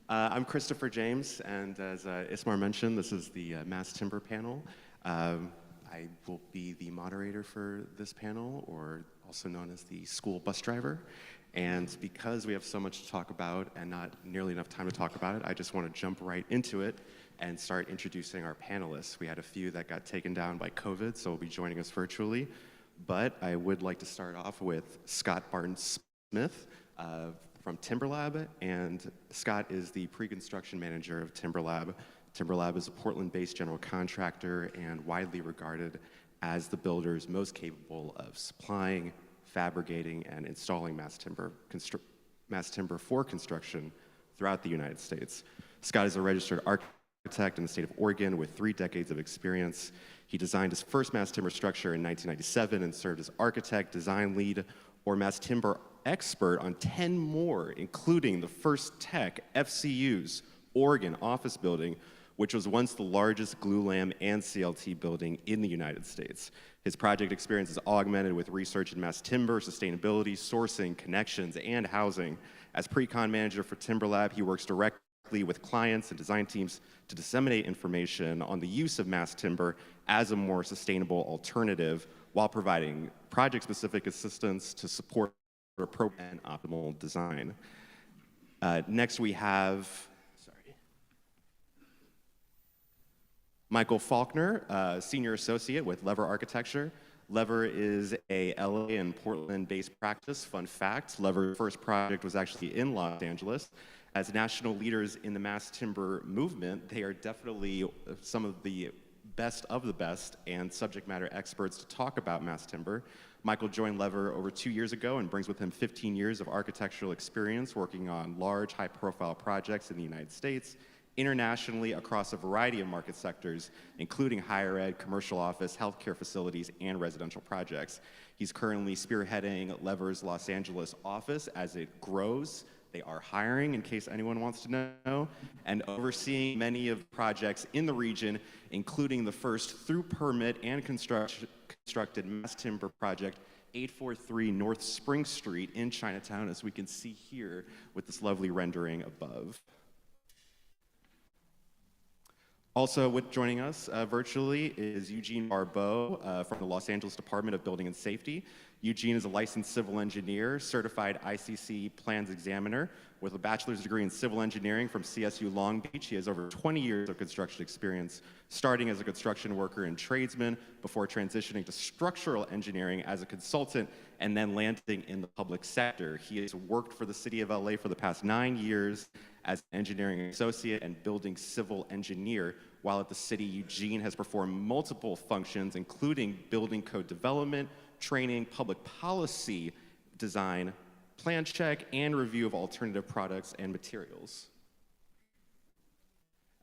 I'm Christopher James, and as Ismar mentioned, this is the Mass Timber panel. I will be the moderator for this panel, or also known as the school bus driver. And because we have so much to talk about and not nearly enough time to talk about it, I just want to jump right into it and start introducing our panelists. We had a few that got taken down by COVID, so will be joining us virtually. But I would like to start off with Scott Barton-Smith from TimberLab, and Scott is the pre-construction manager of TimberLab. TimberLab is a Portland-based general contractor and widely regarded as the builders most capable of supplying, fabricating, and installing mass timber for construction throughout the United States. Scott is a registered architect in the state of Oregon with 3 decades of experience. He designed his first mass timber structure in 1997 and served as architect, design lead, or mass timber expert on 10 more, including the first tech FCU's Oregon office building, which was once the largest glulam and CLT building in the United States. His project experience is augmented with research in mass timber, sustainability, sourcing, connections, and housing. As pre-con manager for TimberLab, he works directly with clients and design teams to disseminate information on the use of mass timber as a more sustainable alternative while providing project-specific assistance to support appropriate and optimal design. Next we have, Michael Faulkner, Senior Associate with Lehrer Architecture. Lehrer is a LA and Portland-based practice. Fun fact, Lehrer's first project was actually in Los Angeles. As national leaders in the mass timber movement, they are definitely some of the best and subject matter experts to talk about mass timber. Michael joined Lehrer over 2 years ago and brings with him 15 years of architectural experience working on large, high-profile projects in the United States, internationally across a variety of market sectors, including higher ed, commercial office, healthcare facilities, and residential projects. He's currently spearheading Lehrer's Los Angeles office as it grows. They are hiring, in case anyone wants to know, and overseeing many of the projects in the region, including the first through permit and constructed mass timber project, 843 North Spring Street in Chinatown, as we can see here with this lovely rendering above. Also joining us virtually is Eugene Barbeau from the Los Angeles Department of Building and Safety. Eugene is a licensed civil engineer, certified ICC plans examiner with a bachelor's degree in civil engineering from CSU Long Beach. He has over 20 years of construction experience, starting as a construction worker and tradesman before transitioning to structural engineering as a consultant and then landing in the public sector. He has worked for the city of LA for the past 9 years as an engineering associate and building civil engineer, while at the city, Eugene has performed multiple functions, including building code development, training, public policy design, plan check, and review of alternative products and materials.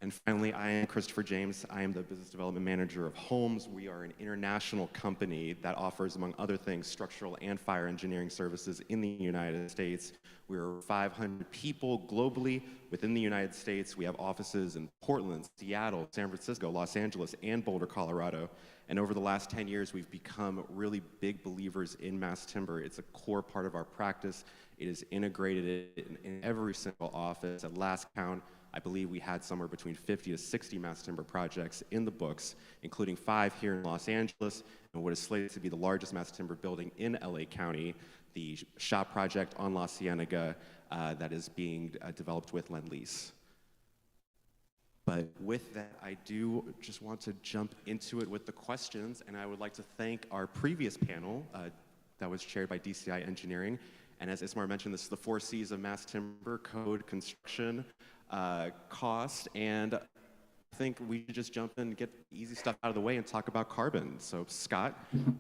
And finally, I am Christopher James. I am the business development manager of Holmes. We are an international company that offers, among other things, structural and fire engineering services in the United States. We are 500 people globally within the United States. We have offices in Portland, Seattle, San Francisco, Los Angeles, and Boulder, Colorado. And over the last 10 years, we've become really big believers in mass timber. It's a core part of our practice. It is integrated in every single office. At last count, I believe we had somewhere between 50 to 60 mass timber projects in the books, including 5 here in Los Angeles, and what is slated to be the largest mass timber building in LA County, the shop project on La Cienega that is being developed with Lend-Lease. But with that, I do just want to jump into it with the questions, and I would like to thank our previous panel that was chaired by DCI Engineering. And as Ismar mentioned, this is the 4 C's of mass timber: code, construction, cost, and I think we should just jump in and get the easy stuff out of the way and talk about carbon. So Scott,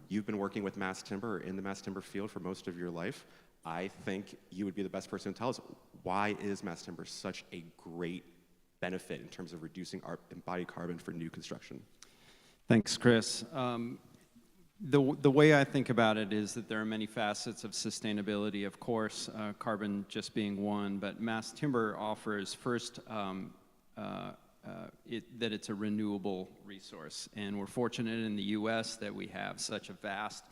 you've been working with mass timber or in the mass timber field for most of your life. I think you would be the best person to tell us, why is mass timber such a great benefit in terms of reducing our embodied carbon for new construction? Thanks, Chris. The way I think about it is that there are many facets of sustainability, of course, carbon just being one, but mass timber offers first that it's a renewable resource. And we're fortunate in the US that we have such a vast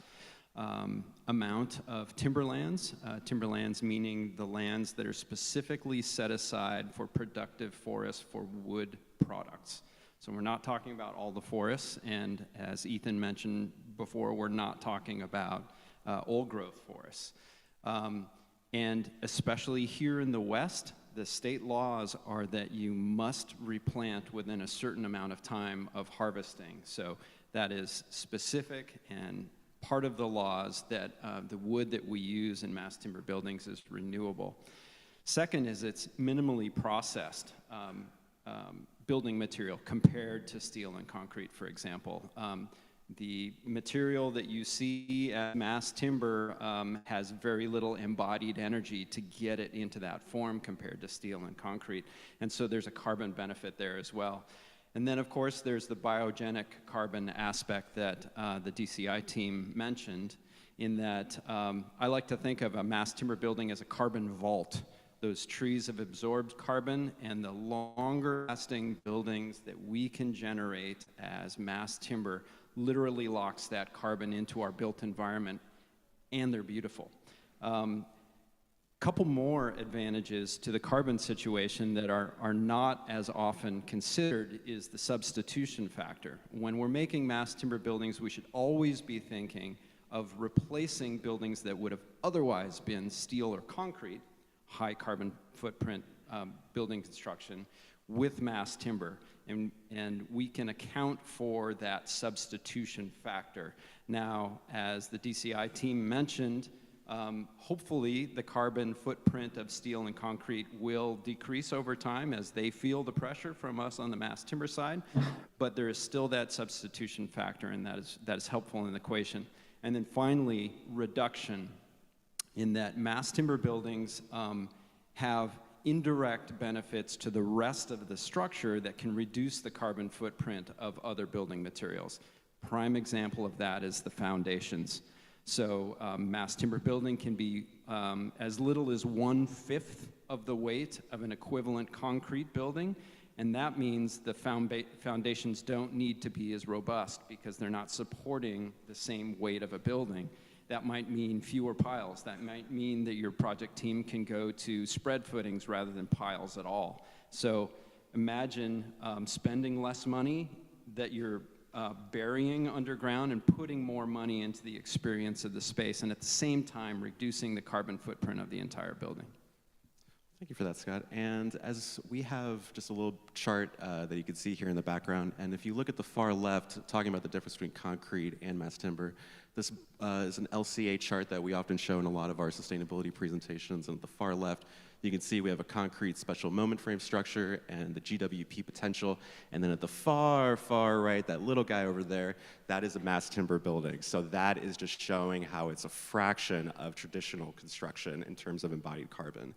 amount of timberlands. Timberlands meaning the lands that are specifically set aside for productive forests for wood products. So we're not talking about all the forests, and as Ethan mentioned before, we're not talking about old growth forests. And especially here in the West, the state laws are that you must replant within a certain amount of time of harvesting. So that is specific, and part of the laws that the wood that we use in mass timber buildings is renewable. Second is it's minimally processed building material compared to steel and concrete, for example. The material that you see at mass timber has very little embodied energy to get it into that form compared to steel and concrete. And so there's a carbon benefit there as well. And then, of course, there's the biogenic carbon aspect that the DCI team mentioned, in that I like to think of a mass timber building as a carbon vault. Those trees have absorbed carbon, and the longer lasting buildings that we can generate as mass timber literally locks that carbon into our built environment, and they're beautiful. Couple more advantages to the carbon situation that are not as often considered is the substitution factor. When we're making mass timber buildings, we should always be thinking of replacing buildings that would have otherwise been steel or concrete, high carbon footprint building construction, with mass timber. And we can account for that substitution factor. Now, as the DCI team mentioned, hopefully the carbon footprint of steel and concrete will decrease over time as they feel the pressure from us on the mass timber side, but there is still that substitution factor, and that is helpful in the equation. And then finally, reduction, in that mass timber buildings have indirect benefits to the rest of the structure that can reduce the carbon footprint of other building materials. Prime example of that is the foundations. So mass timber building can be as little as 1/5 of the weight of an equivalent concrete building, and that means the foundations don't need to be as robust because they're not supporting the same weight of a building. That might mean fewer piles. That might mean that your project team can go to spread footings rather than piles at all. So imagine spending less money that you're burying underground and putting more money into the experience of the space, and at the same time reducing the carbon footprint of the entire building. Thank you for that, Scott. And as we have just a little chart that you can see here in the background, and if you look at the far left, talking about the difference between concrete and mass timber, this is an LCA chart that we often show in a lot of our sustainability presentations. And at the far left, you can see we have a concrete special moment frame structure and the GWP potential. And then at the far, far right, that little guy over there, that is a mass timber building. So that is just showing how it's a fraction of traditional construction in terms of embodied carbon.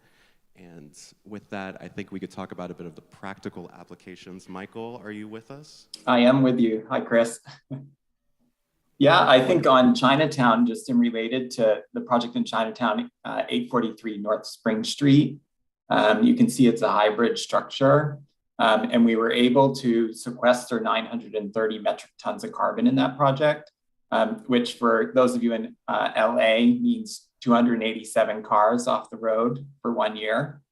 And with that, I think we could talk about a bit of the practical applications. Michael, are you with us? I am with you. Hi, Chris. Yeah, I think on Chinatown, just in related to the project in Chinatown, 843 North Spring Street, you can see it's a hybrid structure. And we were able to sequester 930 metric tons of carbon in that project, which for those of you in LA means 287 cars off the road for 1 year.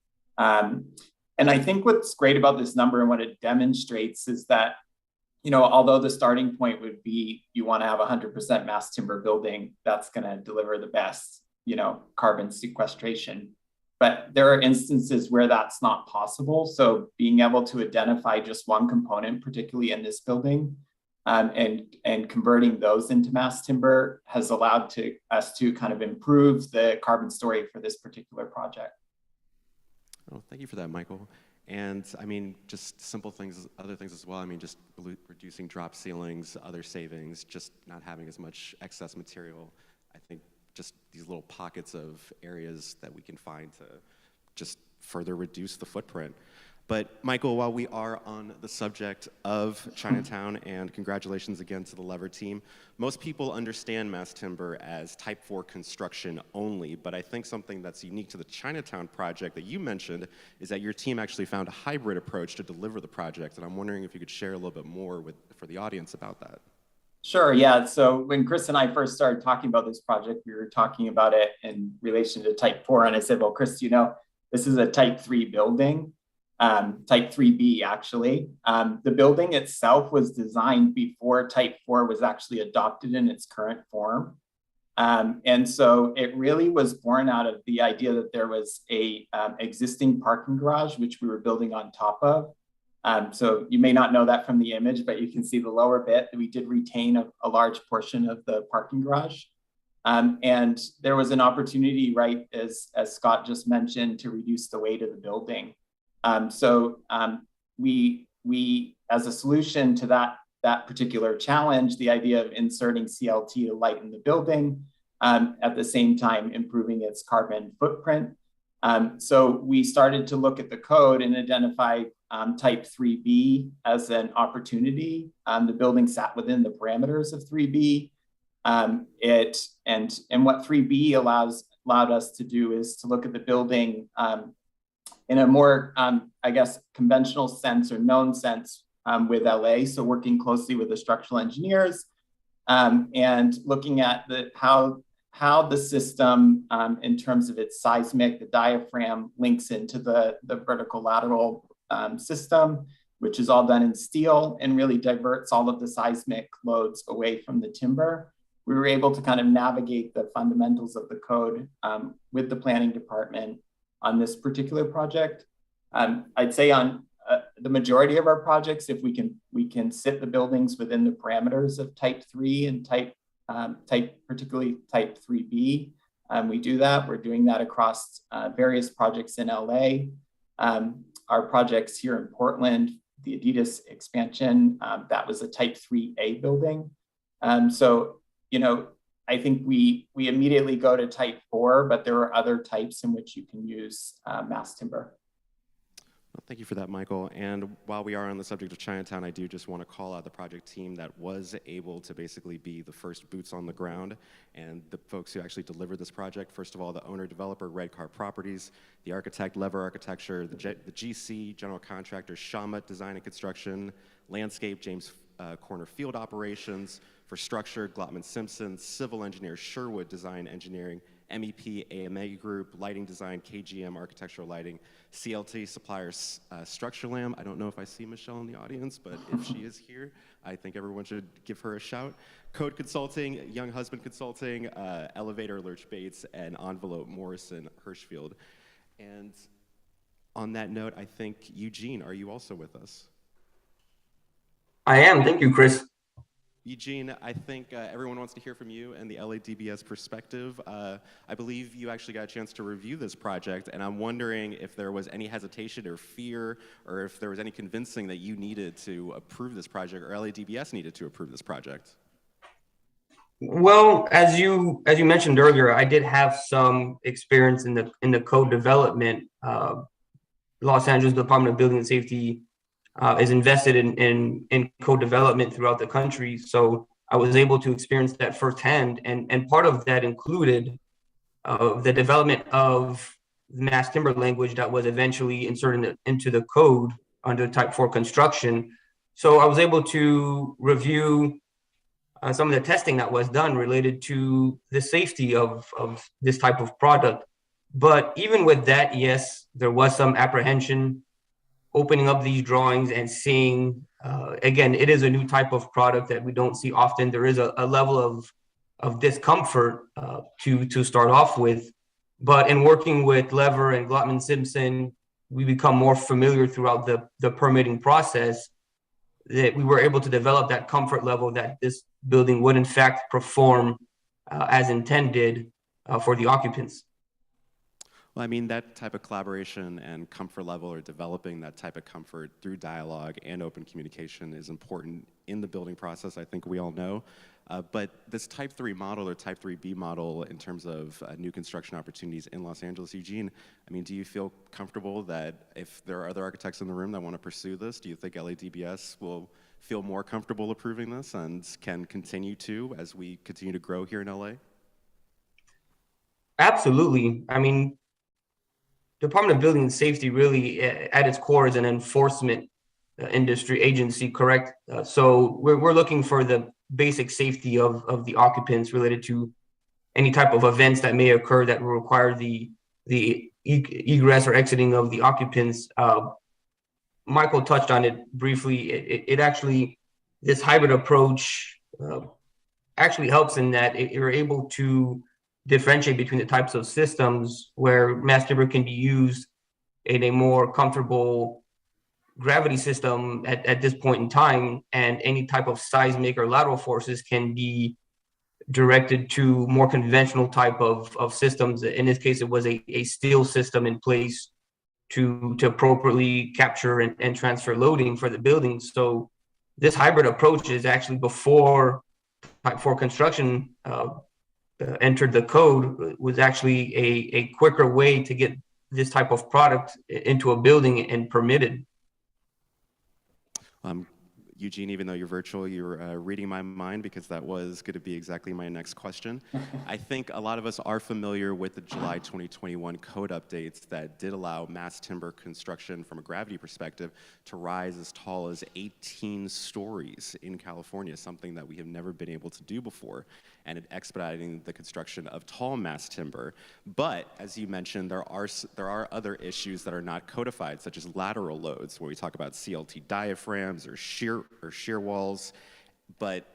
And I think what's great about this number and what it demonstrates is that, although the starting point would be you want to have 100% mass timber building, that's going to deliver the best, carbon sequestration. But there are instances where that's not possible. So being able to identify just one component, particularly in this building, and converting those into mass timber has allowed us to kind of improve the carbon story for this particular project. Oh, thank you for that, Michael. And I mean, just simple things, other things as well. I mean, just reducing drop ceilings, other savings, just not having as much excess material. I think just these little pockets of areas that we can find to just further reduce the footprint. But Michael, while we are on the subject of Chinatown, and congratulations again to the Lehrer team, most people understand mass timber as type 4 construction only, but I think something that's unique to the Chinatown project that you mentioned is that your team actually found a hybrid approach to deliver the project, and I'm wondering if you could share a little bit more for the audience about that. Sure, yeah. So when Chris and I first started talking about this project, we were talking about it in relation to type 4, and I said, well, Chris, this is a type 3 building. Type 3B actually. The building itself was designed before type 4 was actually adopted in its current form. And so it really was born out of the idea that there was a existing parking garage, which we were building on top of. So you may not know that from the image, but you can see the lower bit that we did retain a large portion of the parking garage. And there was an opportunity, right, as Scott just mentioned, to reduce the weight of the building. So we, as a solution to that particular challenge, the idea of inserting CLT to lighten the building, at the same time improving its carbon footprint. So we started to look at the code and identify type 3B as an opportunity. The building sat within the parameters of 3B. And what 3B allowed us to do is to look at the building in a more, conventional sense or known sense with LA. So working closely with the structural engineers and looking at how the system, in terms of its seismic, the diaphragm links into the vertical lateral system, which is all done in steel and really diverts all of the seismic loads away from the timber. We were able to kind of navigate the fundamentals of the code with the planning department on this particular project. I'd say on the majority of our projects, if we can sit the buildings within the parameters of type 3 and particularly type 3B, we do that. We're doing that across various projects in LA. Our projects here in Portland, the Adidas expansion, that was a type 3A building. So, I think we immediately go to type 4, but there are other types in which you can use mass timber. Well, thank you for that, Michael. And while we are on the subject of Chinatown, I do just want to call out the project team that was able to basically be the first boots on the ground and the folks who actually delivered this project. First of all, the owner-developer, Redcar Properties, the architect, Lehrer Architecture, the GC, general contractor, Shamut Design and Construction, landscape, James Corner Field Operations, for structure, Glotman Simpson, civil engineer, Sherwood Design Engineering, MEP, AMA Group, lighting design, KGM, architectural lighting, CLT suppliers, Structurelam. I don't know if I see Michelle in the audience, but if she is here, I think everyone should give her a shout. Code Consulting, Young Husband Consulting, Elevator Lurch Bates, and Envelope Morrison Hirschfield. And on that note, I think, Eugene, are you also with us? I am. Thank you, Chris. Eugene, I think everyone wants to hear from you and the LADBS perspective. I believe you actually got a chance to review this project, and I'm wondering if there was any hesitation or fear, or if there was any convincing that you needed to approve this project, or LADBS needed to approve this project. Well, as you mentioned earlier, I did have some experience in the code development. Los Angeles Department of Building and Safety is invested in code development throughout the country. So I was able to experience that firsthand. And part of that included the development of mass timber language that was eventually inserted into the code under type 4 construction. So I was able to review some of the testing that was done related to the safety of this type of product. But even with that, yes, there was some apprehension opening up these drawings and seeing, again, it is a new type of product that we don't see often. There is a level of discomfort to start off with. But in working with Lehrer and Glotman Simpson, we become more familiar throughout the permitting process, that we were able to develop that comfort level that this building would in fact perform as intended for the occupants. Well, I mean, that type of collaboration and comfort level, or developing that type of comfort through dialogue and open communication, is important in the building process, I think we all know. But this type 3 model, or type 3B model, in terms of new construction opportunities in Los Angeles, Eugene, I mean, do you feel comfortable that if there are other architects in the room that want to pursue this, do you think LADBS will feel more comfortable approving this and can continue to, as we continue to grow here in LA? Absolutely. I mean, Department of Building and Safety really at its core is an enforcement industry agency, correct? So we're looking for the basic safety of the occupants related to any type of events that may occur that will require the egress or exiting of the occupants. Michael touched on it briefly. It actually, this hybrid approach actually helps in that you're able to differentiate between the types of systems where mass timber can be used in a more comfortable gravity system at this point in time, and any type of seismic or lateral forces can be directed to more conventional type of systems. In this case, it was a steel system in place to appropriately capture and transfer loading for the building. So this hybrid approach is actually before Type 4 construction entered the code, was actually a quicker way to get this type of product into a building and permitted. Eugene, even though you're virtual, you're reading my mind, because that was going to be exactly my next question. I think a lot of us are familiar with the July 2021 code updates that did allow mass timber construction from a gravity perspective to rise as tall as 18 stories in California, something that we have never been able to do before, and it expediting the construction of tall mass timber. But as you mentioned, there are other issues that are not codified, such as lateral loads, where we talk about CLT diaphragms or shear walls. But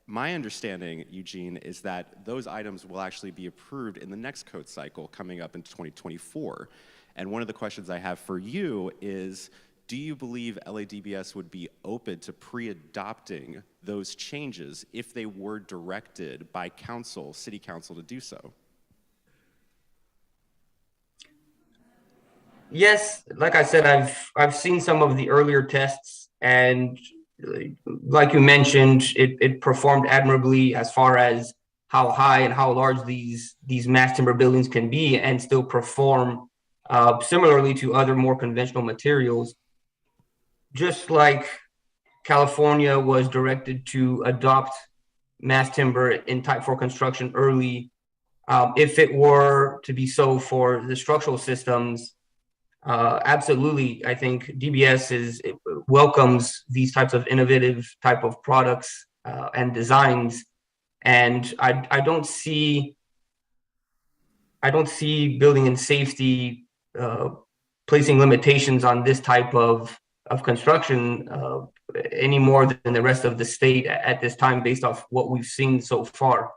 my understanding, Eugene, is that those items will actually be approved in the next code cycle coming up in 2024. And one of the questions I have for you is, do you believe LADBS would be open to pre-adopting those changes if they were directed by council, city council, to do so? Yes, like I said, I've seen some of the earlier tests, and like you mentioned, it performed admirably as far as how high and how large these mass timber buildings can be and still perform similarly to other more conventional materials. Just like California was directed to adopt mass timber in Type 4 construction early, if it were to be so for the structural systems, absolutely, I think DBS welcomes these types of innovative type of products and designs, and I don't see building and safety placing limitations on this type of construction any more than the rest of the state at this time, based off what we've seen so far.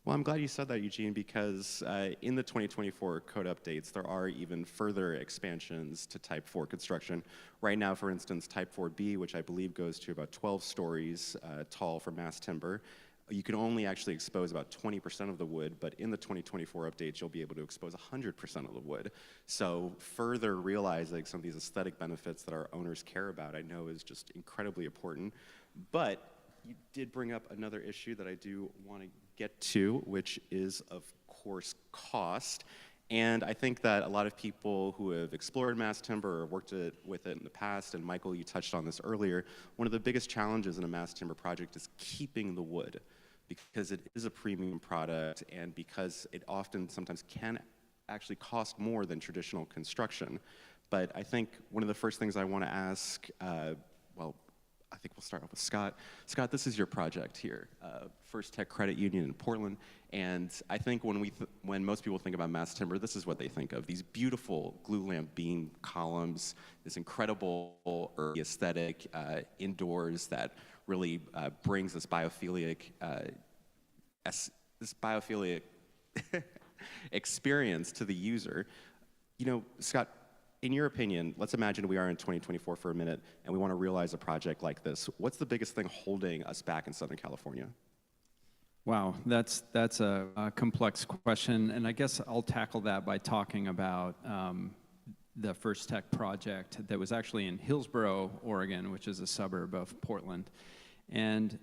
Well, I'm glad you said that, Eugene, because in the 2024 code updates, there are even further expansions to Type 4 construction. Right now, for instance, Type 4B, which I believe goes to about 12 stories tall for mass timber, you can only actually expose about 20% of the wood, but in the 2024 updates, you'll be able to expose 100% of the wood. So further realizing some of these aesthetic benefits that our owners care about, I know is just incredibly important. But you did bring up another issue that I do want to get to, which is, of course, cost. And I think that a lot of people who have explored mass timber or worked with it in the past, and Michael, you touched on this earlier, one of the biggest challenges in a mass timber project is keeping the wood, because it is a premium product and because it often sometimes can actually cost more than traditional construction. But I think one of the first things I want to ask, I think we'll start off with Scott. Scott, this is your project here, First Tech Credit Union in Portland. And I think when most people think about mass timber, this is what they think of: these beautiful glue lamp beam columns, this incredible earthy aesthetic indoors that really brings this biophilic experience to the user. You know, Scott, in your opinion, let's imagine we are in 2024 for a minute and we want to realize a project like this. What's the biggest thing holding us back in Southern California? Wow, that's a complex question, and I guess I'll tackle that by talking about the First Tech project that was actually in Hillsboro, Oregon, which is a suburb of Portland, and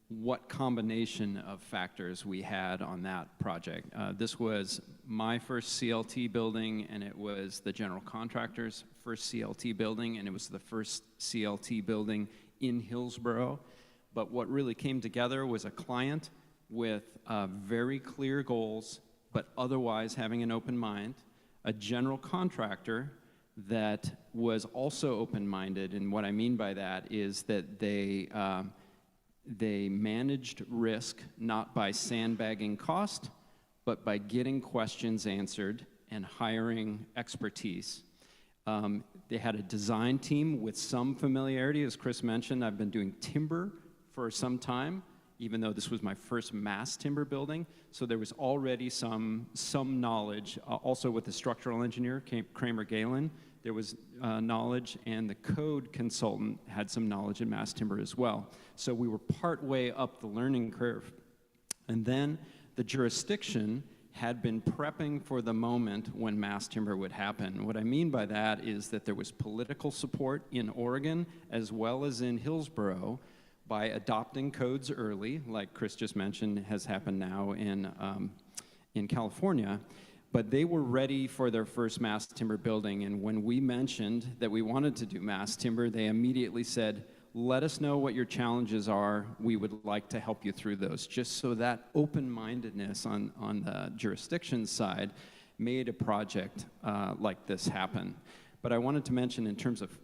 what combination of factors we had on that project. This was my first CLT building, and it was the general contractor's first CLT building, and it was the first CLT building in Hillsboro. But what really came together was a client with very clear goals, but otherwise having an open mind, a general contractor that was also open-minded, and what I mean by that is that they managed risk not by sandbagging cost, but by getting questions answered and hiring expertise. They had a design team with some familiarity. As Chris mentioned, I've been doing timber for some time, even though this was my first mass timber building. So there was already some knowledge. Also with the structural engineer, Kramer Galen, there was knowledge, and the code consultant had some knowledge in mass timber as well. So we were part way up the learning curve. And then the jurisdiction had been prepping for the moment when mass timber would happen. What I mean by that is that there was political support in Oregon as well as in Hillsboro by adopting codes early, like Chris just mentioned has happened now in California. But they were ready for their first mass timber building, and when we mentioned that we wanted to do mass timber, they immediately said, let us know what your challenges are. We would like to help you through those. Just so that open-mindedness on the jurisdiction side made a project like this happen. But I wanted to mention in terms of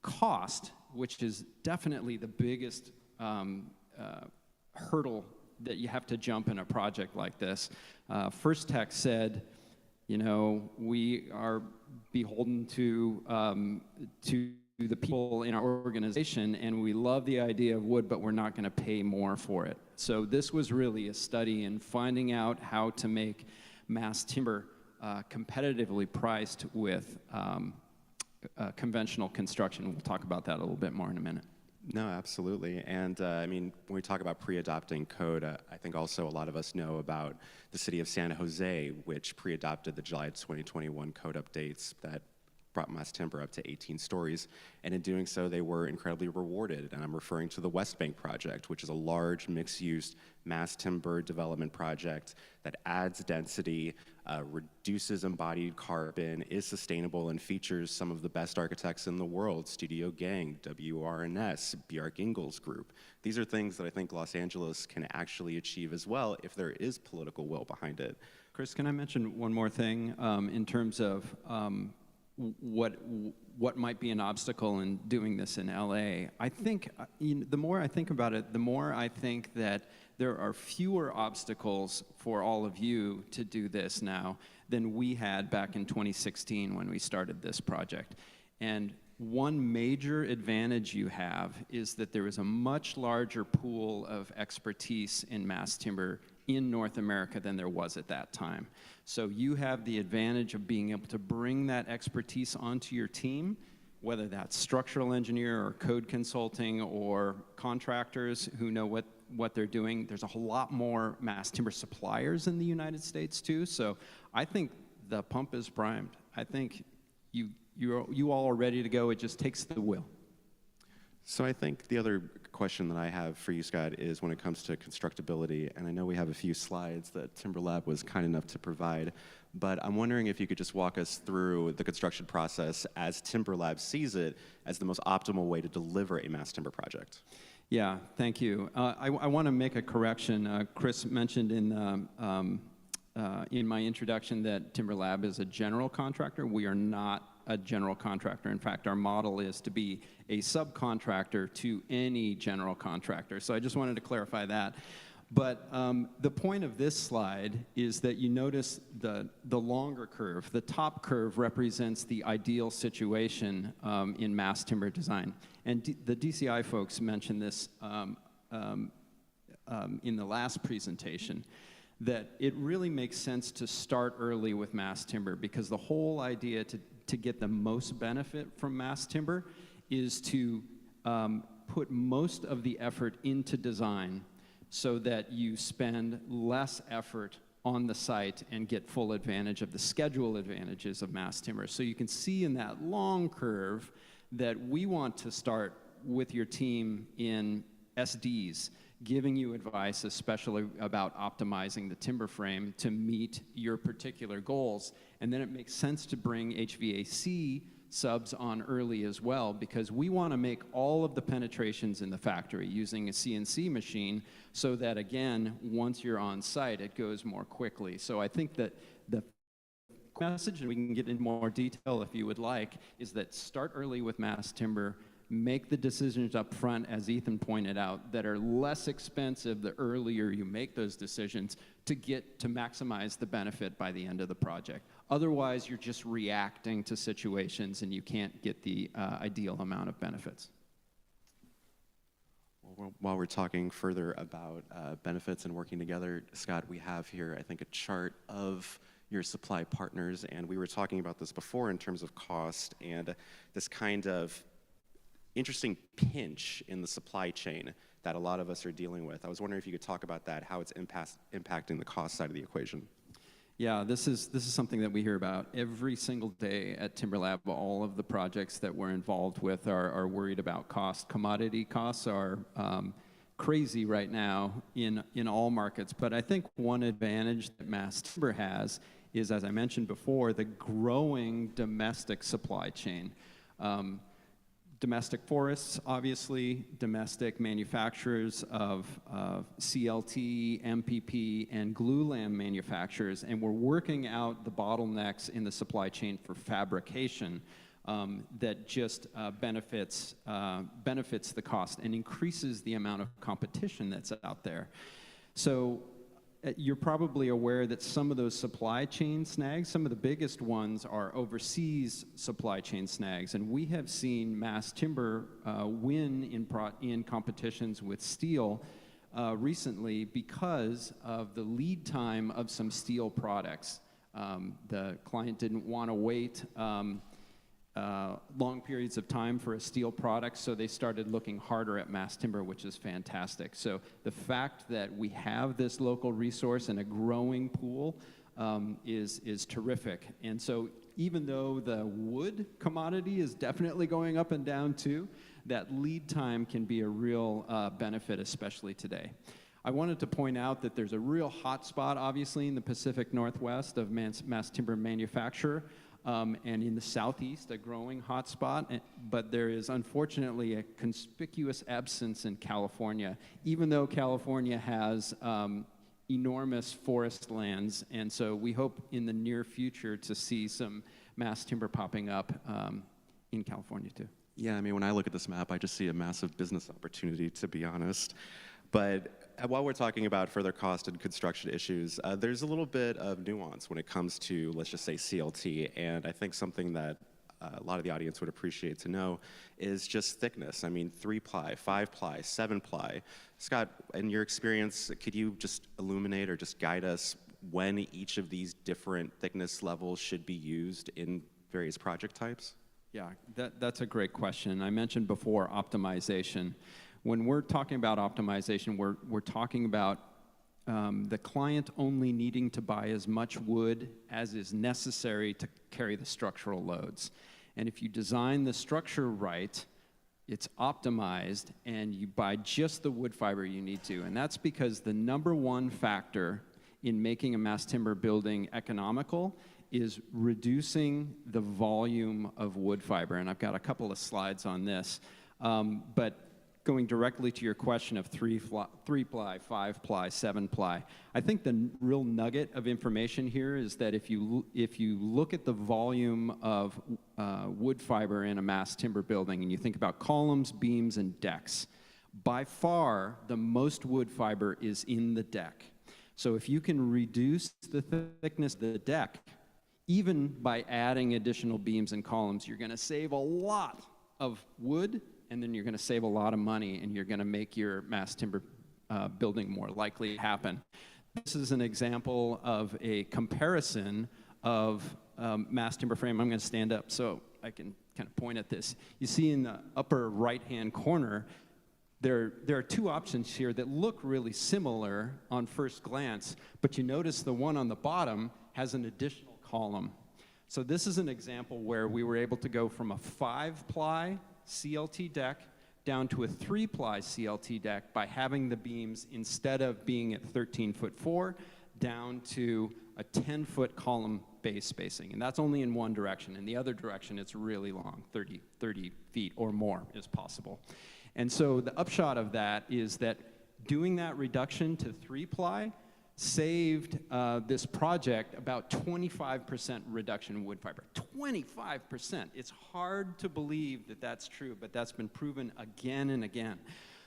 cost, which is definitely the biggest hurdle that you have to jump in a project like this. First Tech said, you know, we are beholden to the people in our organization, and we love the idea of wood, but we're not going to pay more for it. So this was really a study in finding out how to make mass timber competitively priced with conventional construction. We'll talk about that a little bit more in a minute. No, absolutely. And I mean, when we talk about pre-adopting code, I think also a lot of us know about the city of San Jose, which pre-adopted the July 2021 code updates that brought mass timber up to 18 stories. And in doing so, they were incredibly rewarded. And I'm referring to the West Bank project, which is a large mixed-use mass timber development project that adds density, reduces embodied carbon, is sustainable, and features some of the best architects in the world: Studio Gang, WRNS, Bjarke Ingels Group. These are things that I think Los Angeles can actually achieve as well if there is political will behind it. Chris, can I mention one more thing in terms of what might be an obstacle in doing this in LA? I think the more I think about it, the more I think that there are fewer obstacles for all of you to do this now than we had back in 2016 when we started this project. And one major advantage you have is that there is a much larger pool of expertise in mass timber in North America than there was at that time. So you have the advantage of being able to bring that expertise onto your team, whether that's structural engineer or code consulting or contractors who know what they're doing. There's a whole lot more mass timber suppliers in the United States too. So I think the pump is primed. I think you all are ready to go. It just takes the will. So I think the other question that I have for you, Scott, is when it comes to constructability, and I know we have a few slides that Timber Lab was kind enough to provide, but I'm wondering if you could just walk us through the construction process as Timber Lab sees it as the most optimal way to deliver a mass timber project. Yeah, thank you. I want to make a correction. Chris mentioned in in my introduction that Timber Lab is a general contractor. We are not a general contractor. In fact, our model is to be a subcontractor to any general contractor. So I just wanted to clarify that. But the point of this slide is that you notice the longer curve. The top curve represents the ideal situation in mass timber design. And the DCI folks mentioned this in the last presentation, that it really makes sense to start early with mass timber, because the whole idea to get the most benefit from mass timber is to put most of the effort into design so that you spend less effort on the site and get full advantage of the schedule advantages of mass timber. So you can see in that long curve that we want to start with your team in SDs, giving you advice, especially about optimizing the timber frame to meet your particular goals. And then it makes sense to bring HVAC subs on early as well, because we want to make all of the penetrations in the factory using a CNC machine so that, again, once you're on site, it goes more quickly. So I think that the message, and we can get into more detail if you would like, is that start early with mass timber, make the decisions up front, as Ethan pointed out, that are less expensive the earlier you make those decisions to get to maximize the benefit by the end of the project. Otherwise, you're just reacting to situations and you can't get the ideal amount of benefits. Well, while we're talking further about benefits and working together, Scott, we have here, I think, a chart of your supply partners, and we were talking about this before in terms of cost and this kind of interesting pinch in the supply chain that a lot of us are dealing with. I was wondering if you could talk about that, how it's impacting the cost side of the equation. Yeah, this is something that we hear about every single day at Timber Lab. All of the projects that we're involved with are worried about cost. Commodity costs are crazy right now in all markets. But I think one advantage that mass timber has is, as I mentioned before, the growing domestic supply chain. Domestic forests, obviously, domestic manufacturers of CLT, MPP, and glulam manufacturers, and we're working out the bottlenecks in the supply chain for fabrication that just benefits the cost and increases the amount of competition that's out there. So you're probably aware that some of those supply chain snags, some of the biggest ones are overseas supply chain snags, and we have seen mass timber win in competitions with steel recently because of the lead time of some steel products. The client didn't want to wait long periods of time for a steel product, so they started looking harder at mass timber, which is fantastic. So the fact that we have this local resource and a growing pool is terrific. And so even though the wood commodity is definitely going up and down too, that lead time can be a real benefit, especially today. I wanted to point out that there's a real hot spot, obviously, in the Pacific Northwest of mass timber manufacture. And in the Southeast, a growing hotspot, but there is unfortunately a conspicuous absence in California, even though California has enormous forest lands, and so we hope in the near future to see some mass timber popping up in California too. Yeah, I mean, when I look at this map, I just see a massive business opportunity, to be honest. But while we're talking about further cost and construction issues, there's a little bit of nuance when it comes to, let's just say, CLT. And I think something that a lot of the audience would appreciate to know is just thickness. I mean, 3-ply, 5-ply, 7-ply. Scott, in your experience, could you just illuminate or just guide us when each of these different thickness levels should be used in various project types? Yeah, that's a great question. I mentioned before optimization. When we're talking about optimization, we're talking about the client only needing to buy as much wood as is necessary to carry the structural loads. And if you design the structure right, it's optimized and you buy just the wood fiber you need to. And that's because the #1 factor in making a mass timber building economical is reducing the volume of wood fiber. And I've got a couple of slides on this. But going directly to your question of 3-ply, 5-ply, 7-ply, I think the real nugget of information here is that if you look at the volume of wood fiber in a mass timber building and you think about columns, beams, and decks, by far the most wood fiber is in the deck. So if you can reduce the thickness of the deck, even by adding additional beams and columns, you're going to save a lot of wood, and then you're going to save a lot of money, and you're going to make your mass timber building more likely to happen. This is an example of a comparison of mass timber frame. I'm going to stand up so I can kind of point at this. You see in the upper right-hand corner, there are two options here that look really similar on first glance, but you notice the one on the bottom has an additional column. So this is an example where we were able to go from a 5-ply CLT deck down to a 3-ply CLT deck by having the beams, instead of being at 13'4", down to a 10-foot column base spacing. And that's only in one direction. In the other direction, it's really long, 30 feet or more is possible. And so the upshot of that is that doing that reduction to 3-ply saved this project about 25% reduction in wood fiber. 25%. It's hard to believe that that's true, but that's been proven again and again.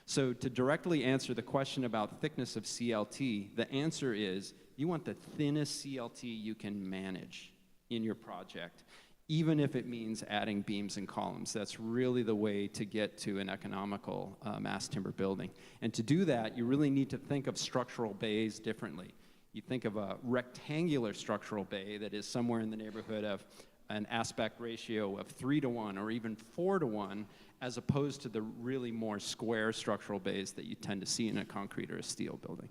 So to directly answer the question about thickness of CLT, the answer is you want the thinnest CLT you can manage in your project, even if it means adding beams and columns. That's really the way to get to an economical mass timber building. And to do that, you really need to think of structural bays differently. You think of a rectangular structural bay that is somewhere in the neighborhood of an aspect ratio of 3-to-1 or even 4-to-1, as opposed to the really more square structural bays that you tend to see in a concrete or a steel building.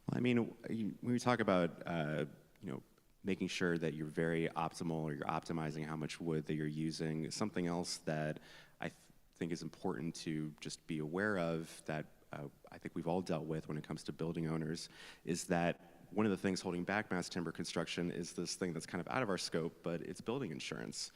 Well, I mean, when we talk about, you know, making sure that you're very optimal or you're optimizing how much wood that you're using, something else that I think is important to just be aware of that I think we've all dealt with when it comes to building owners is that one of the things holding back mass timber construction is this thing that's kind of out of our scope, but it's building insurance.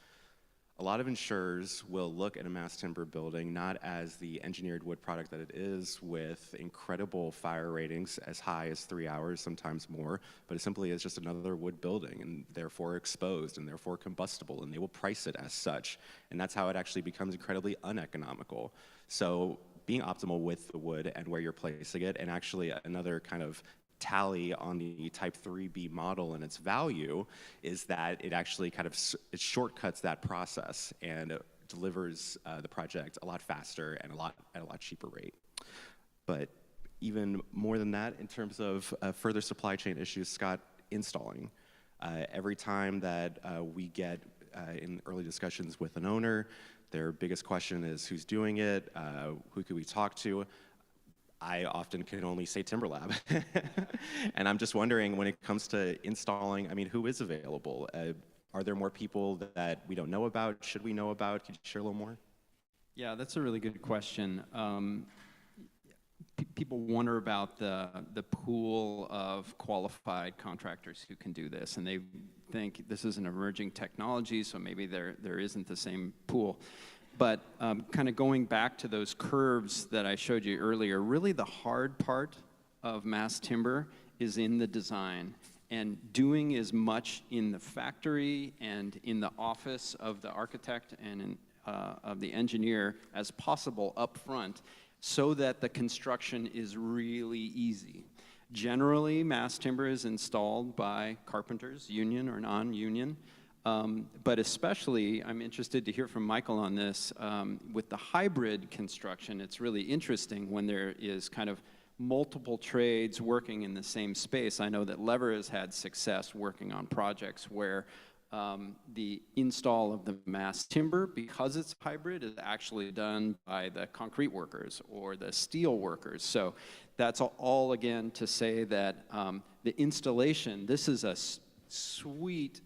A lot of insurers will look at a mass timber building not as the engineered wood product that it is with incredible fire ratings as high as 3 hours, sometimes more, but it simply is just another wood building and therefore exposed and therefore combustible, and they will price it as such. And that's how it actually becomes incredibly uneconomical. So being optimal with the wood and where you're placing it, and actually another kind of tally on the type 3B model and its value is that it actually kind of it shortcuts that process and delivers the project a lot faster and at a lot cheaper rate. But even more than that, in terms of further supply chain issues, Scott, installing. Every time that we get in early discussions with an owner, their biggest question is who's doing it, who could we talk to? I often can only say Timberlab. And I'm just wondering, when it comes to installing, I mean, who is available? Are there more people that we don't know about? Should we know about? Could you share a little more? Yeah, that's a really good question. People wonder about the pool of qualified contractors who can do this, and they think this is an emerging technology, so maybe there isn't the same pool. But kind of going back to those curves that I showed you earlier, really the hard part of mass timber is in the design, and doing as much in the factory and in the office of the architect and of the engineer as possible up front, so that the construction is really easy. Generally, mass timber is installed by carpenters, union or non-union. But especially, I'm interested to hear from Michael on this, with the hybrid construction, it's really interesting when there is kind of multiple trades working in the same space. I know that Lehrer has had success working on projects where the install of the mass timber, because it's hybrid, is actually done by the concrete workers or the steel workers. So that's all again to say that the installation, this is a sweet,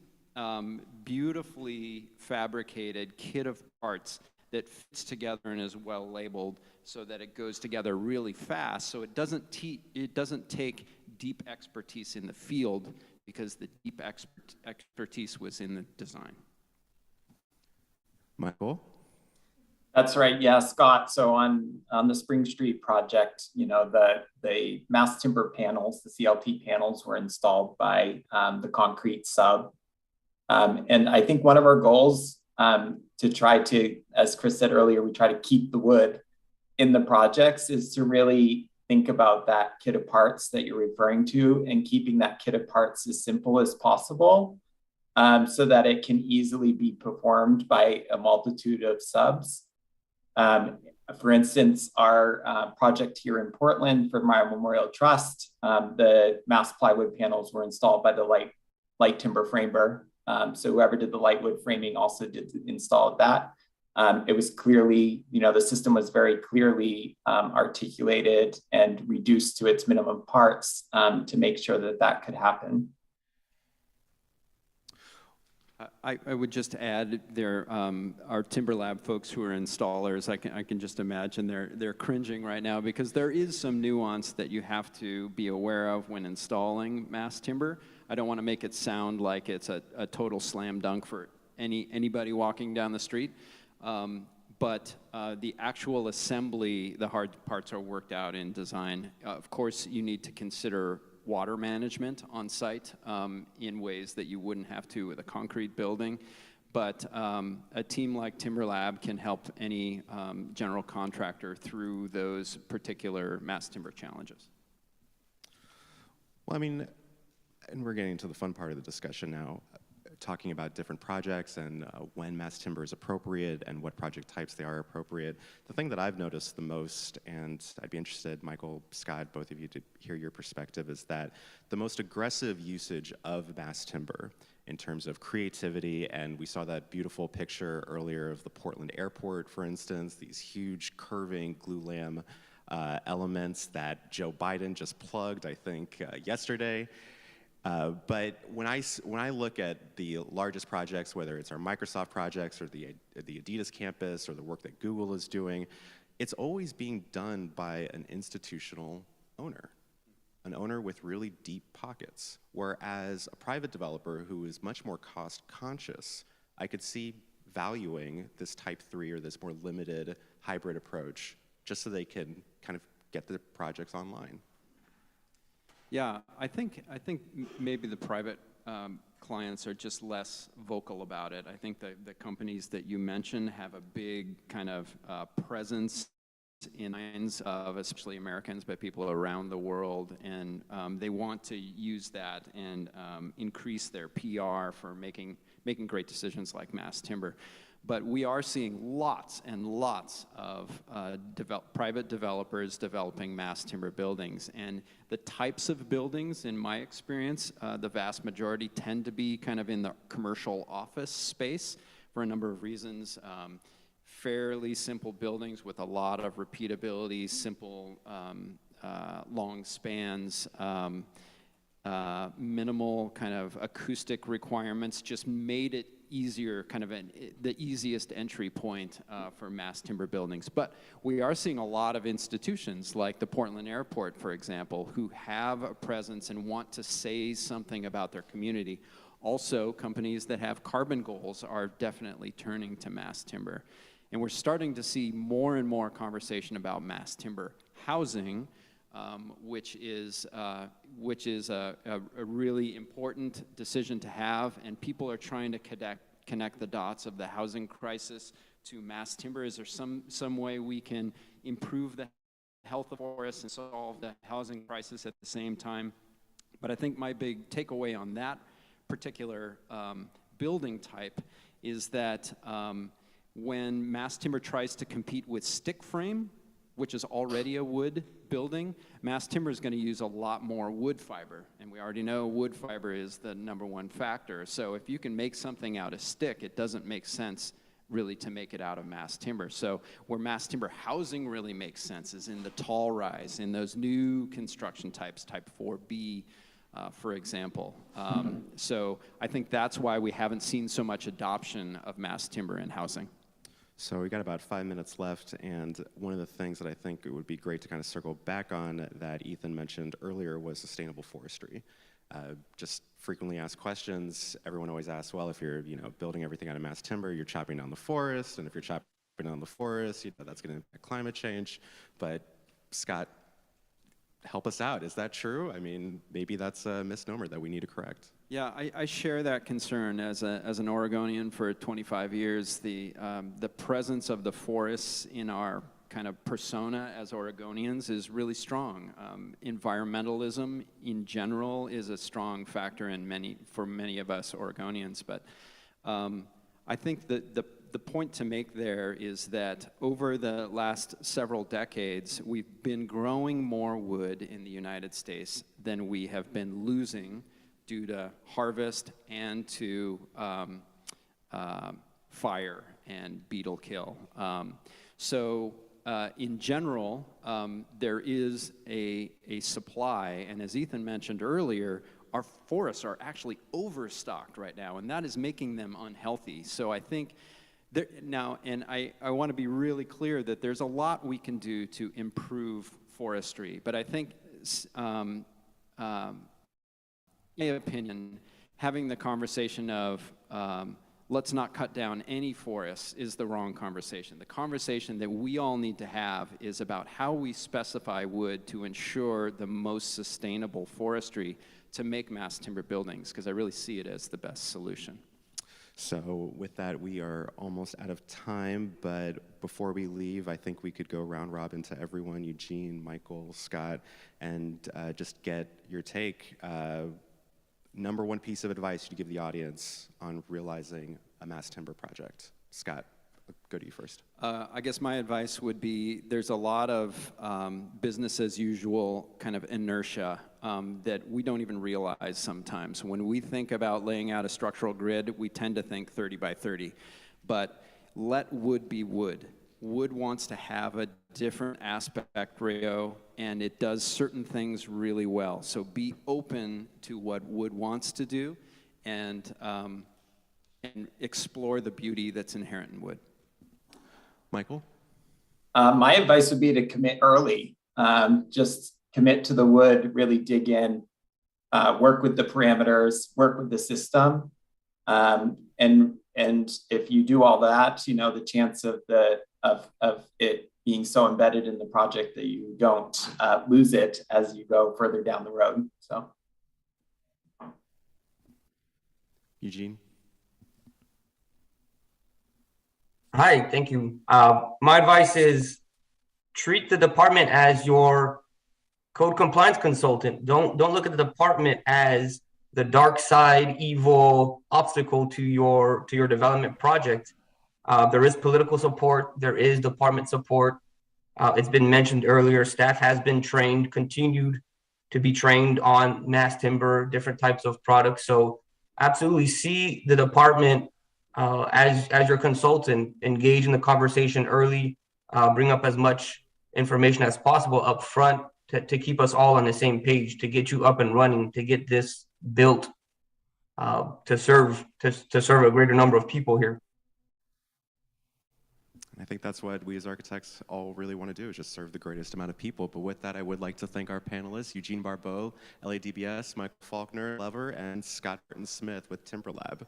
beautifully fabricated kit of parts that fits together and is well labeled so that it goes together really fast. So it doesn't take deep expertise in the field, because the deep expertise was in the design. Michael? That's right. Yeah, Scott. So on the Spring Street project, you know, the mass timber panels, the CLT panels, were installed by the concrete sub. And I think one of our goals to try to, as Chris said earlier, we try to keep the wood in the projects is to really think about that kit of parts that you're referring to and keeping that kit of parts as simple as possible so that it can easily be performed by a multitude of subs. For instance, our project here in Portland for Meyer Memorial Trust, the mass plywood panels were installed by the light timber framer. So whoever did the lightwood framing also did install that. It was clearly, you know, the system was very clearly articulated and reduced to its minimum parts to make sure that that could happen. I would just add there, our Timber Lab folks who are installers, I can just imagine they're cringing right now because there is some nuance that you have to be aware of when installing mass timber. I don't want to make it sound like it's a total slam dunk for anybody walking down the street, but the actual assembly, the hard parts are worked out in design. Of course, you need to consider water management on site in ways that you wouldn't have to with a concrete building. But a team like Timber Lab can help any general contractor through those particular mass timber challenges. Well, I mean, and we're getting to the fun part of the discussion now, talking about different projects and when mass timber is appropriate and what project types they are appropriate. The thing that I've noticed the most, and I'd be interested, Michael, Scott, both of you to hear your perspective, is that the most aggressive usage of mass timber in terms of creativity, and we saw that beautiful picture earlier of the Portland airport, for instance, these huge curving glulam elements that Joe Biden just plugged, I think, yesterday. But when I look at the largest projects, whether it's our Microsoft projects or the Adidas campus or the work that Google is doing, it's always being done by an institutional owner, an owner with really deep pockets. Whereas a private developer who is much more cost conscious, I could see valuing this type 3 or this more limited hybrid approach just so they can kind of get the projects online. Yeah, I think maybe the private clients are just less vocal about it. I think the companies that you mentioned have a big kind of presence in minds of especially Americans, but people around the world, and they want to use that and increase their PR for making great decisions like mass timber. But we are seeing lots and lots of private developers developing mass timber buildings. And the types of buildings, in my experience, the vast majority tend to be kind of in the commercial office space for a number of reasons. Fairly simple buildings with a lot of repeatability, simple long spans, minimal kind of acoustic requirements, just made it easier, kind of the easiest entry point for mass timber buildings. But we are seeing a lot of institutions like the Portland Airport, for example, who have a presence and want to say something about their community. Also, companies that have carbon goals are definitely turning to mass timber. And we're starting to see more and more conversation about mass timber housing, which is a really important decision to have, and people are trying to connect the dots of the housing crisis to mass timber. Is there some way we can improve the health of forests and solve the housing crisis at the same time? But I think my big takeaway on that particular building type is that when mass timber tries to compete with stick frame, which is already a wood building, mass timber is going to use a lot more wood fiber. And we already know wood fiber is the #1 factor. So if you can make something out of stick, it doesn't make sense really to make it out of mass timber. So where mass timber housing really makes sense is in the tall rise, in those new construction types, type 4B, for example. So I think that's why we haven't seen so much adoption of mass timber in housing. So we got about 5 minutes left, and one of the things that I think it would be great to kind of circle back on that Ethan mentioned earlier was sustainable forestry. Just frequently asked questions. Everyone always asks, well, if you're building everything out of mass timber, you're chopping down the forest, and if you're chopping on the forest, that's going to impact climate change. But Scott, help us out. Is that true? I mean, maybe that's a misnomer that we need to correct. Yeah, I share that concern as an Oregonian for 25 years. The presence of the forests in our kind of persona as Oregonians is really strong. Environmentalism in general is a strong factor for many of us Oregonians, but I think that the point to make there is that over the last several decades, we've been growing more wood in the United States than we have been losing due to harvest and to fire and beetle kill. In general, there is a supply, and as Ethan mentioned earlier, our forests are actually overstocked right now, and that is making them unhealthy. So I think now, and I want to be really clear that there's a lot we can do to improve forestry, but I think, in my opinion, having the conversation of let's not cut down any forests is the wrong conversation. The conversation that we all need to have is about how we specify wood to ensure the most sustainable forestry to make mass timber buildings, because I really see it as the best solution. So with that, we are almost out of time, but before we leave, I think we could go round robin to everyone, Eugene, Michael, Scott, and just get your take. Number one piece of advice you'd give the audience on realizing a mass timber project. Scott, go to you first. I guess my advice would be there's a lot of business as usual kind of inertia that we don't even realize sometimes. When we think about laying out a structural grid, we tend to think 30 by 30. But let wood be wood. Wood wants to have a different aspect ratio, and it does certain things really well. So be open to what wood wants to do, and explore the beauty that's inherent in wood. Michael? My advice would be to commit early. Just commit to the wood, really dig in, work with the parameters, work with the system. And if you do all that, the chance of it being so embedded in the project that you don't lose it as you go further down the road. So, Eugene. Hi, thank you. My advice is treat the department as your code compliance consultant. Don't look at the department as the dark side, evil obstacle to your development project. There is political support. There is department support. It's been mentioned earlier. Staff has been trained, continued to be trained on mass timber, different types of products. So absolutely see the department as your consultant. Engage in the conversation early. Bring up as much information as possible up front to keep us all on the same page, to get you up and running, to get this built to serve a greater number of people here. I think that's what we as architects all really want to do, is just serve the greatest amount of people. But with that, I would like to thank our panelists, Eugene Barbeau, LADBS, Michael Faulkner, Lehrer, and Scott Burton-Smith with Timberlab.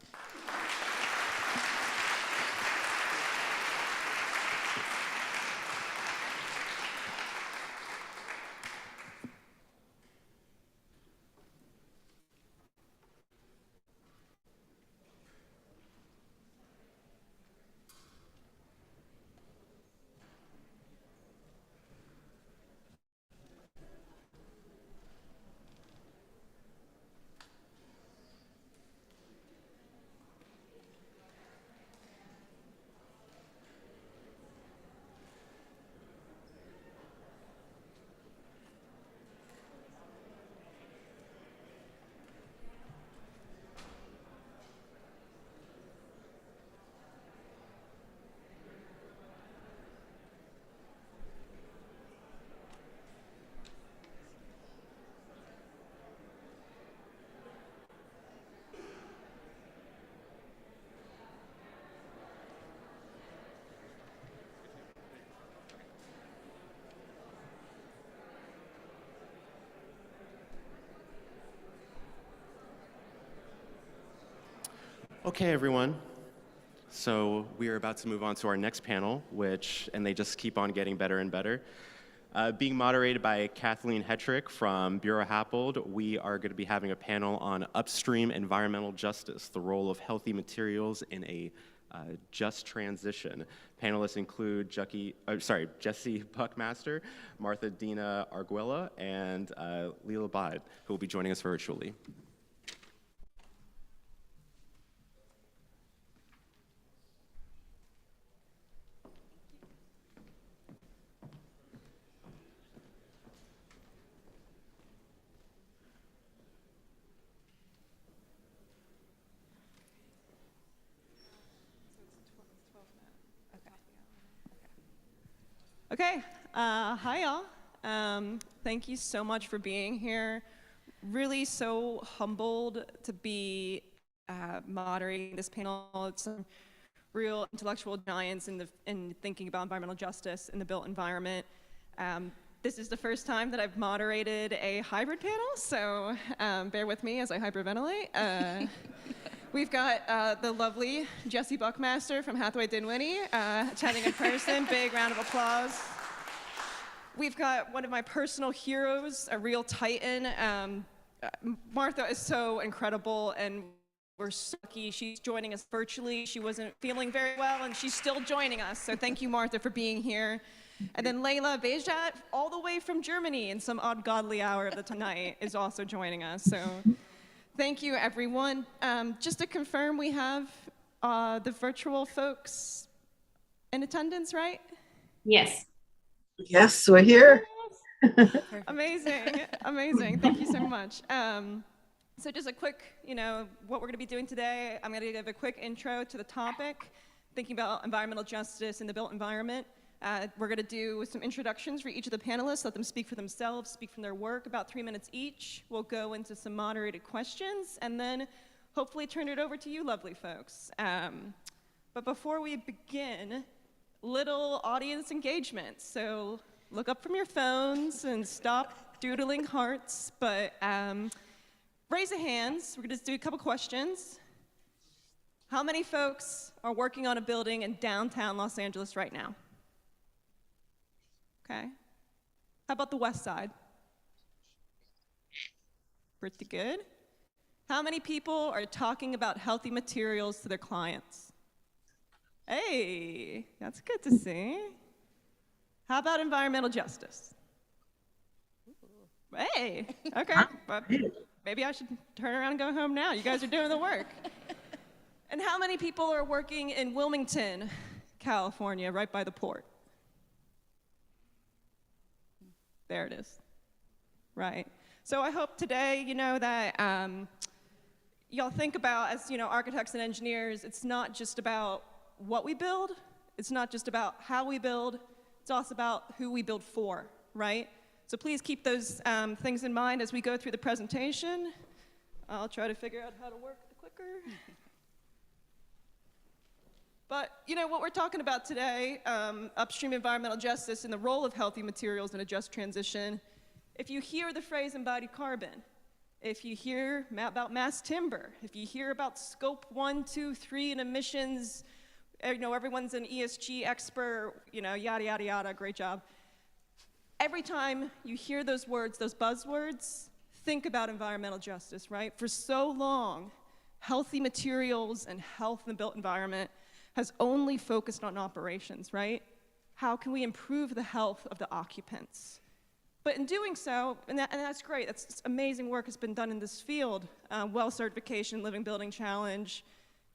Okay, everyone. So we are about to move on to our next panel, and they just keep on getting better and better. Being moderated by Kathleen Hetrick from Bureau Happold, we are going to be having a panel on upstream environmental justice, the role of healthy materials in a just transition. Panelists include Jesse Buckmaster, Martha Dina Arguella, and Leela Bod, who will be joining us virtually. Okay, hi y'all. Thank you so much for being here. Really so humbled to be moderating this panel. It's some real intellectual giants in thinking about environmental justice in the built environment. This is the first time that I've moderated a hybrid panel, so bear with me as I hyperventilate. We've got the lovely Jesse Buckmaster from Hathaway Dinwiddie chatting in person. Big round of applause. We've got one of my personal heroes, a real titan. Martha is so incredible, and we're so lucky she's joining us virtually. She wasn't feeling very well, and she's still joining us. So thank you, Martha, for being here. And then Layla Bejat, all the way from Germany in some ungodly hour of the night, is also joining us. So thank you, everyone. Just to confirm, we have the virtual folks in attendance, right? Yes. Yes, we're here. Amazing, amazing. Thank you so much. So just a quick, what we're going to be doing today. I'm going to give a quick intro to the topic, thinking about environmental justice in the built environment. We're going to do some introductions for each of the panelists, let them speak for themselves, speak from their work, about 3 minutes each. We'll go into some moderated questions, and then hopefully turn it over to you lovely folks. But before we begin, little audience engagement. So look up from your phones and stop doodling hearts, but raise your hands. We're going to do a couple questions. How many folks are working on a building in downtown Los Angeles right now? Okay. How about the west side? Pretty good. How many people are talking about healthy materials to their clients? Hey, that's good to see. How about environmental justice? Hey, okay. But maybe I should turn around and go home now. You guys are doing the work. And how many people are working in Wilmington, California, right by the port? There it is. Right. So I hope today, that y'all think about, as architects and engineers, it's not just about what we build, it's not just about how we build, it's also about who we build for, right? So please keep those things in mind as we go through the presentation. I'll try to figure out how to work the clicker. But, what we're talking about today, upstream environmental justice and the role of healthy materials in a just transition. If you hear the phrase embodied carbon, if you hear about mass timber, if you hear about scope 1, 2, 3 and emissions, everyone's an ESG expert, yada, yada, yada, great job. Every time you hear those words, those buzzwords, think about environmental justice, right? For so long, healthy materials and health in the built environment has only focused on operations, right? How can we improve the health of the occupants? But in doing so, and that's great, that's amazing work has been done in this field, well certification, living building challenge,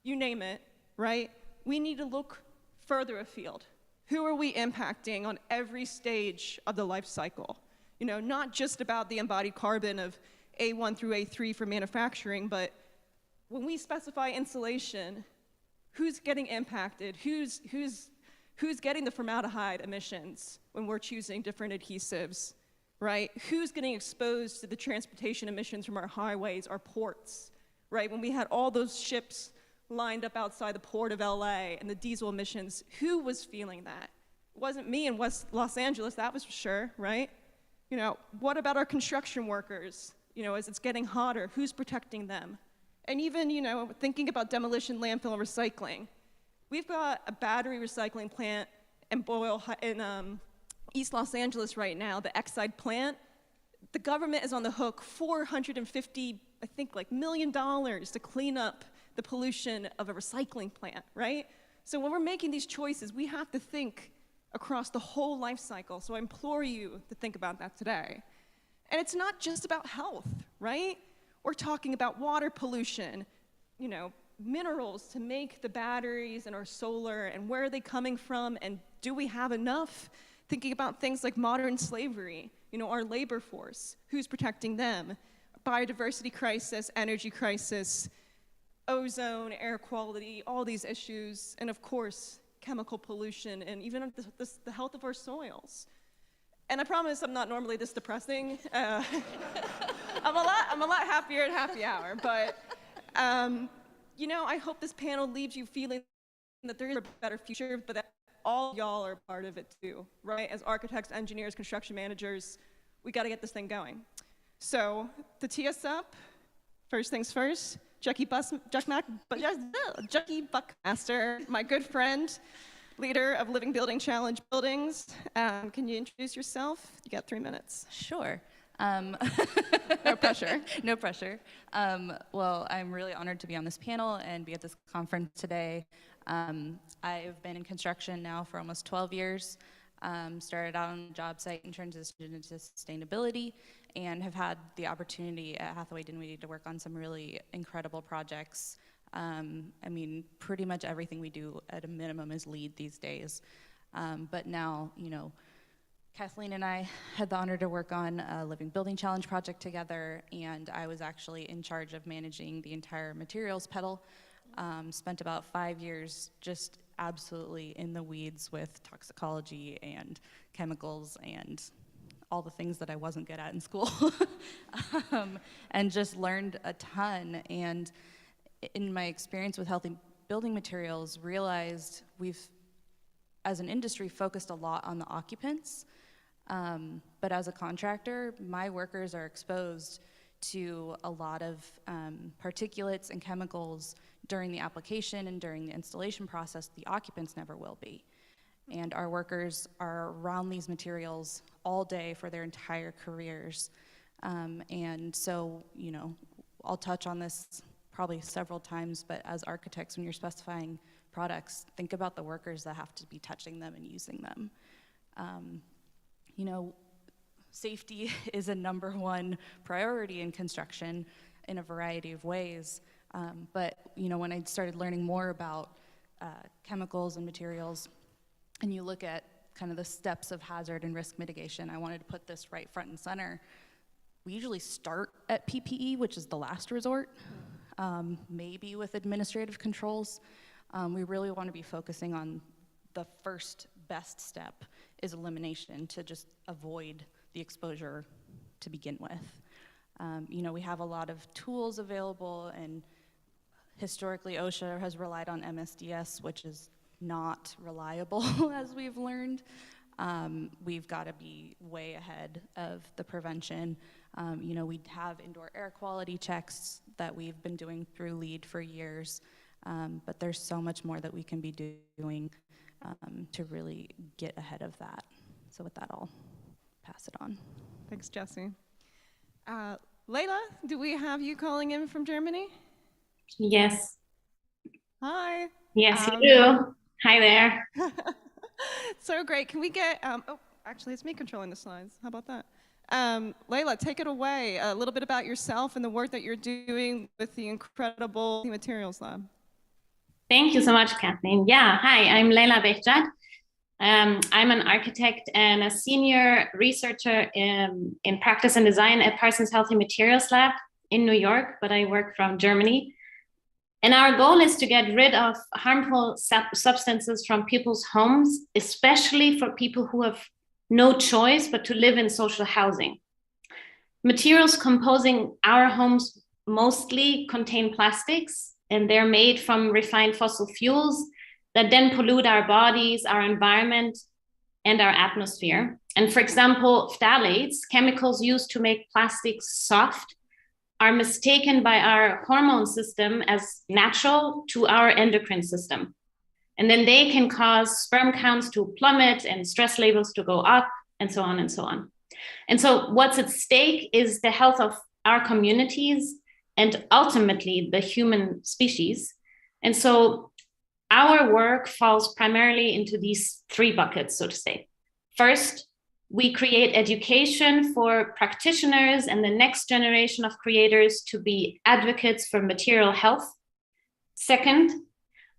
you name it, right? We need to look further afield. Who are we impacting on every stage of the life cycle? Not just about the embodied carbon of A1 through A3 for manufacturing, but when we specify insulation, who's getting impacted? Who's getting the formaldehyde emissions when we're choosing different adhesives, right? Who's getting exposed to the transportation emissions from our highways, our ports, right? When we had all those ships lined up outside the port of LA and the diesel emissions, who was feeling that? It wasn't me in West Los Angeles, that was for sure, right? What about our construction workers? As it's getting hotter, who's protecting them? And even, thinking about demolition, landfill, and recycling, We've got a battery recycling plant in East Los Angeles right now, the Exide plant. The government is on the hook $450, I think, like $1 million to clean up the pollution of a recycling plant, right? So when we're making these choices, we have to think across the whole life cycle. So I implore you to think about that today. And it's not just about health, right? We're talking about water pollution, you know, minerals to make the batteries and our solar, and where are they coming from, and do we have enough? Thinking about things like modern slavery, you know, our labor force, who's protecting them? Biodiversity crisis, energy crisis, ozone, air quality, all these issues, and of course, chemical pollution, and even the health of our soils. And I promise I'm not normally this depressing. I'm a lot happier at happy hour, but you know, I hope this panel leaves you feeling that there is a better future, but that all y'all are part of it too, right? As architects, engineers, construction managers, we got to get this thing going. So to tee us up, first things first, Jackie Buckmaster, my good friend, leader of Living Building Challenge Buildings. Can you introduce yourself? You got 3 minutes. Sure. No pressure. No pressure. Well, I'm really honored to be on this panel and be at this conference today. I've been in construction now for almost 12 years. Started out on a job site and transitioned into sustainability, and have had the opportunity at Hathaway Dinwiddie to work on some really incredible projects. I mean, pretty much everything we do at a minimum is LEED these days. But now, you know, Kathleen and I had the honor to work on a Living Building Challenge project together, and I was actually in charge of managing the entire materials pedal. Spent about 5 years just absolutely in the weeds with toxicology and chemicals and all the things that I wasn't good at in school. And just learned a ton. And in my experience with healthy building materials, realized we've, as an industry, focused a lot on the occupants. But as a contractor, my workers are exposed to a lot of particulates and chemicals during the application and during the installation process. The occupants never will be. And our workers are around these materials all day for their entire careers. And so, you know, I'll touch on this probably several times, but as architects, when you're specifying products, think about the workers that have to be touching them and using them. You know, safety is a #1 priority in construction in a variety of ways. But, you know, when I started learning more about chemicals and materials, and you look at kind of the steps of hazard and risk mitigation, I wanted to put this right front and center. We usually start at PPE, which is the last resort, maybe with administrative controls. We really want to be focusing on the first best step is elimination, to just avoid the exposure to begin with. You know, we have a lot of tools available, and historically OSHA has relied on MSDS, which is not reliable, as we've learned. We've got to be way ahead of the prevention. You know, we have indoor air quality checks that we've been doing through LEED for years, but there's so much more that we can be doing to really get ahead of that. So with that, I'll pass it on. Thanks, Jesse. Layla, do we have you calling in from Germany? Yes. Hi. Yes, you do. Hi there. So great. Can we get, oh, actually, it's me controlling the slides. How about that? Layla, take it away. A little bit about yourself and the work that you're doing with the incredible Materials Lab. Thank you so much, Kathleen. Yeah, hi, I'm Layla Behjad. I'm an architect and a senior researcher in practice and design at Parsons Healthy Materials Lab in New York, but I work from Germany. And our goal is to get rid of harmful substances from people's homes, especially for people who have no choice but to live in social housing. Materials composing our homes mostly contain plastics, and they're made from refined fossil fuels that then pollute our bodies, our environment, and our atmosphere. And for example, phthalates, chemicals used to make plastics soft, are mistaken by our hormone system as natural to our endocrine system. And then they can cause sperm counts to plummet and stress levels to go up, and so on and so on. And so what's at stake is the health of our communities and ultimately the human species. And so our work falls primarily into these three buckets, so to say. First, we create education for practitioners and the next generation of creators to be advocates for material health. Second,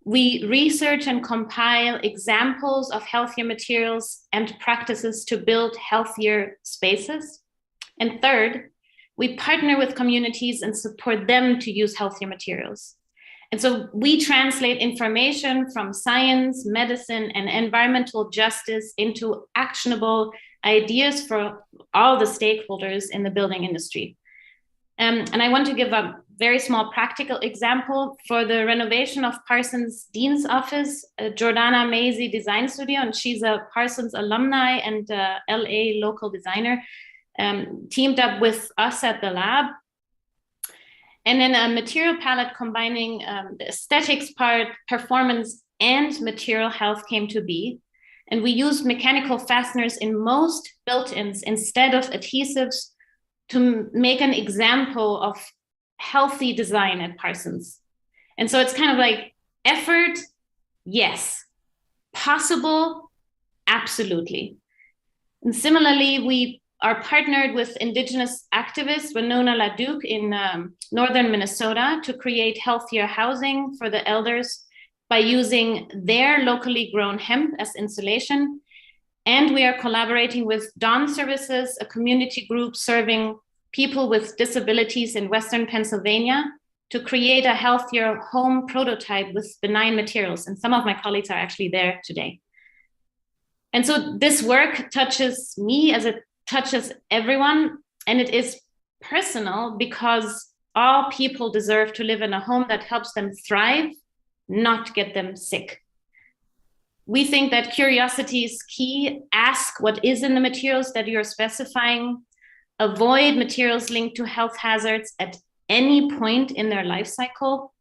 we research and compile examples of healthier materials and practices to build healthier spaces. And third, we partner with communities and support them to use healthier materials. And so we translate information from science, medicine, and environmental justice into actionable ideas for all the stakeholders in the building industry. And I want to give a very small practical example. For the renovation of Parsons Dean's office, Jordana Maisy Design Studio, and she's a Parsons alumni and LA local designer, teamed up with us at the lab. And then a material palette combining the aesthetics part, performance, and material health came to be. And we used mechanical fasteners in most built-ins instead of adhesives to make an example of healthy design at Parsons. And so it's kind of like effort, yes. Possible, absolutely. And similarly, we are partnered with Indigenous activist Winona LaDuke in northern Minnesota to create healthier housing for the elders by using their locally grown hemp as insulation. And we are collaborating with Dawn Services, a community group serving people with disabilities in Western Pennsylvania, to create a healthier home prototype with benign materials. And some of my colleagues are actually there today. And so this work touches me as it touches everyone, and it is personal because all people deserve to live in a home that helps them thrive, not get them sick. We think that curiosity is key. Ask what is in the materials that you're specifying. Avoid materials linked to health hazards at any point in their life cycle.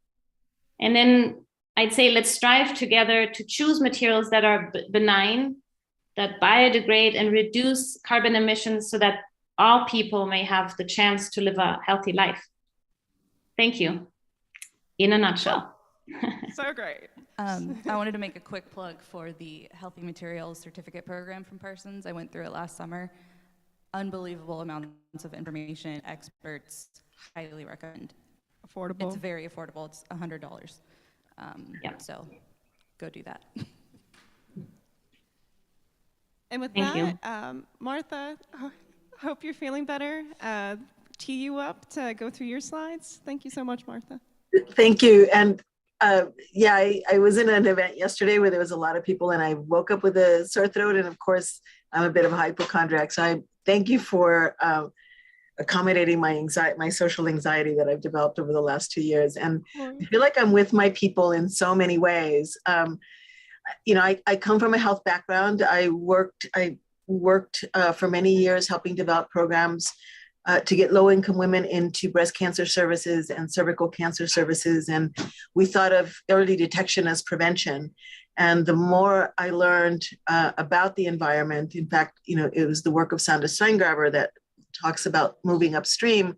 And then I'd say let's strive together to choose materials that are benign, that biodegrade and reduce carbon emissions so that all people may have the chance to live a healthy life. Thank you, in a nutshell. So great. I wanted to make a quick plug for the Healthy Materials Certificate Program from Parsons. I went through it last summer. Unbelievable amounts of information, experts, highly recommend. Affordable. It's very affordable. It's $100. Yeah. So go do that. And with Thank that, Martha, I hope you're feeling better. Tee you up to go through your slides. Thank you so much, Martha. Thank you. And yeah, I was in an event yesterday where there was a lot of people and I woke up with a sore throat. And of course, I'm a bit of a hypochondriac. So I thank you for accommodating my anxiety, my social anxiety that I've developed over the last 2 years. And I feel like I'm with my people in so many ways. You know, I come from a health background. I worked for many years helping develop programs to get low-income women into breast cancer services and cervical cancer services. And we thought of early detection as prevention. And the more I learned about the environment, in fact, you know, it was the work of Sandra Steingraber that talks about moving upstream,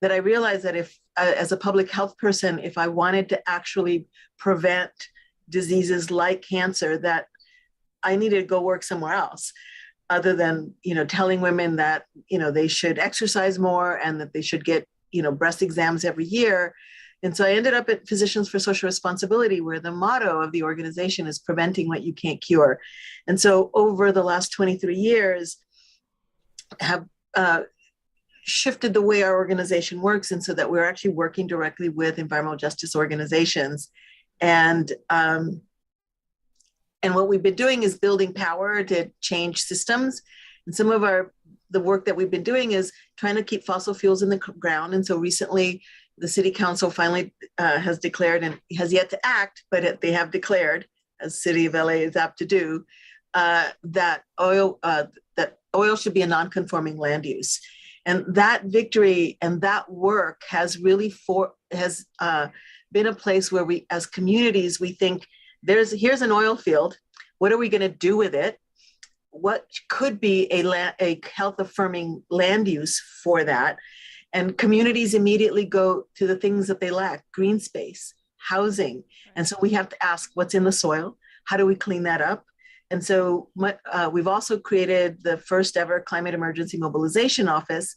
that I realized that if, as a public health person, if I wanted to actually prevent diseases like cancer, that I needed to go work somewhere else, other than, you know, telling women that, you know, they should exercise more and that they should get, you know, breast exams every year. And so I ended up at Physicians for Social Responsibility, where the motto of the organization is preventing what you can't cure. And so over the last 23 years, have shifted the way our organization works, and so that we're actually working directly with environmental justice organizations. And what we've been doing is building power to change systems. And some of the work that we've been doing is trying to keep fossil fuels in the ground. And so recently, the city council finally has declared, and has yet to act, but they have declared, as City of LA is apt to do, that oil should be a non-conforming land use. And that victory and that work has really been a place where we, as communities, we think here's an oil field. What are we going to do with it? What could be a health affirming land use for that? And communities immediately go to the things that they lack: green space, housing. And so we have to ask, what's in the soil? How do we clean that up? And so we've also created the first ever climate emergency mobilization office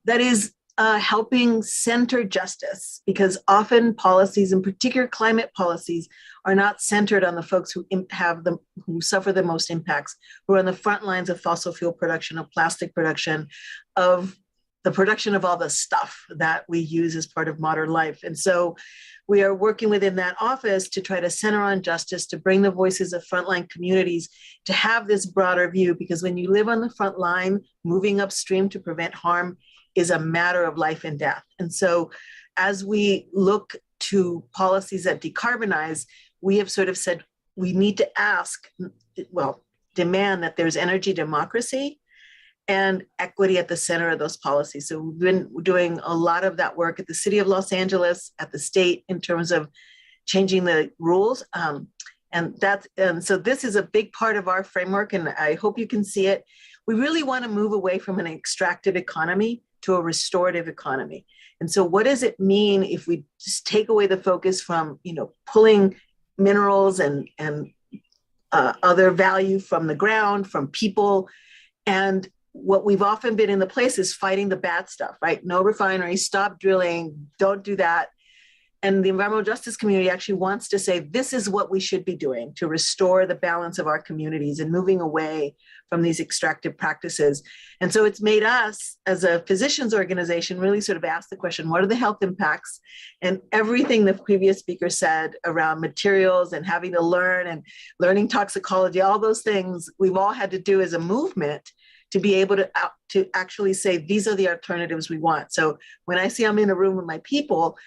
that is helping center justice, because often policies, in particular climate policies, are not centered on the folks who suffer the most impacts, who are on the front lines of fossil fuel production, of plastic production, of the production of all the stuff that we use as part of modern life. And so we are working within that office to try to center on justice, to bring the voices of frontline communities, to have this broader view, because when you live on the front line, moving upstream to prevent harm is a matter of life and death. And so as we look to policies that decarbonize, we have sort of said we need to demand that there's energy democracy and equity at the center of those policies. So we've been doing a lot of that work at the city of Los Angeles, at the state, in terms of changing the rules. And so this is a big part of our framework, and I hope you can see it. We really want to move away from an extractive economy to a restorative economy. And so what does it mean if we just take away the focus from, pulling minerals and other value from the ground, from people, and what we've often been in the place is fighting the bad stuff, right? No refineries, stop drilling, don't do that. And the environmental justice community actually wants to say, this is what we should be doing to restore the balance of our communities and moving away from these extractive practices. And so it's made us, as a physicians organization, really sort of ask the question, what are the health impacts? And everything the previous speaker said around materials and having to learn and learning toxicology, all those things we've all had to do as a movement to be able to actually say, these are the alternatives we want. So when I see I'm in a room with my people,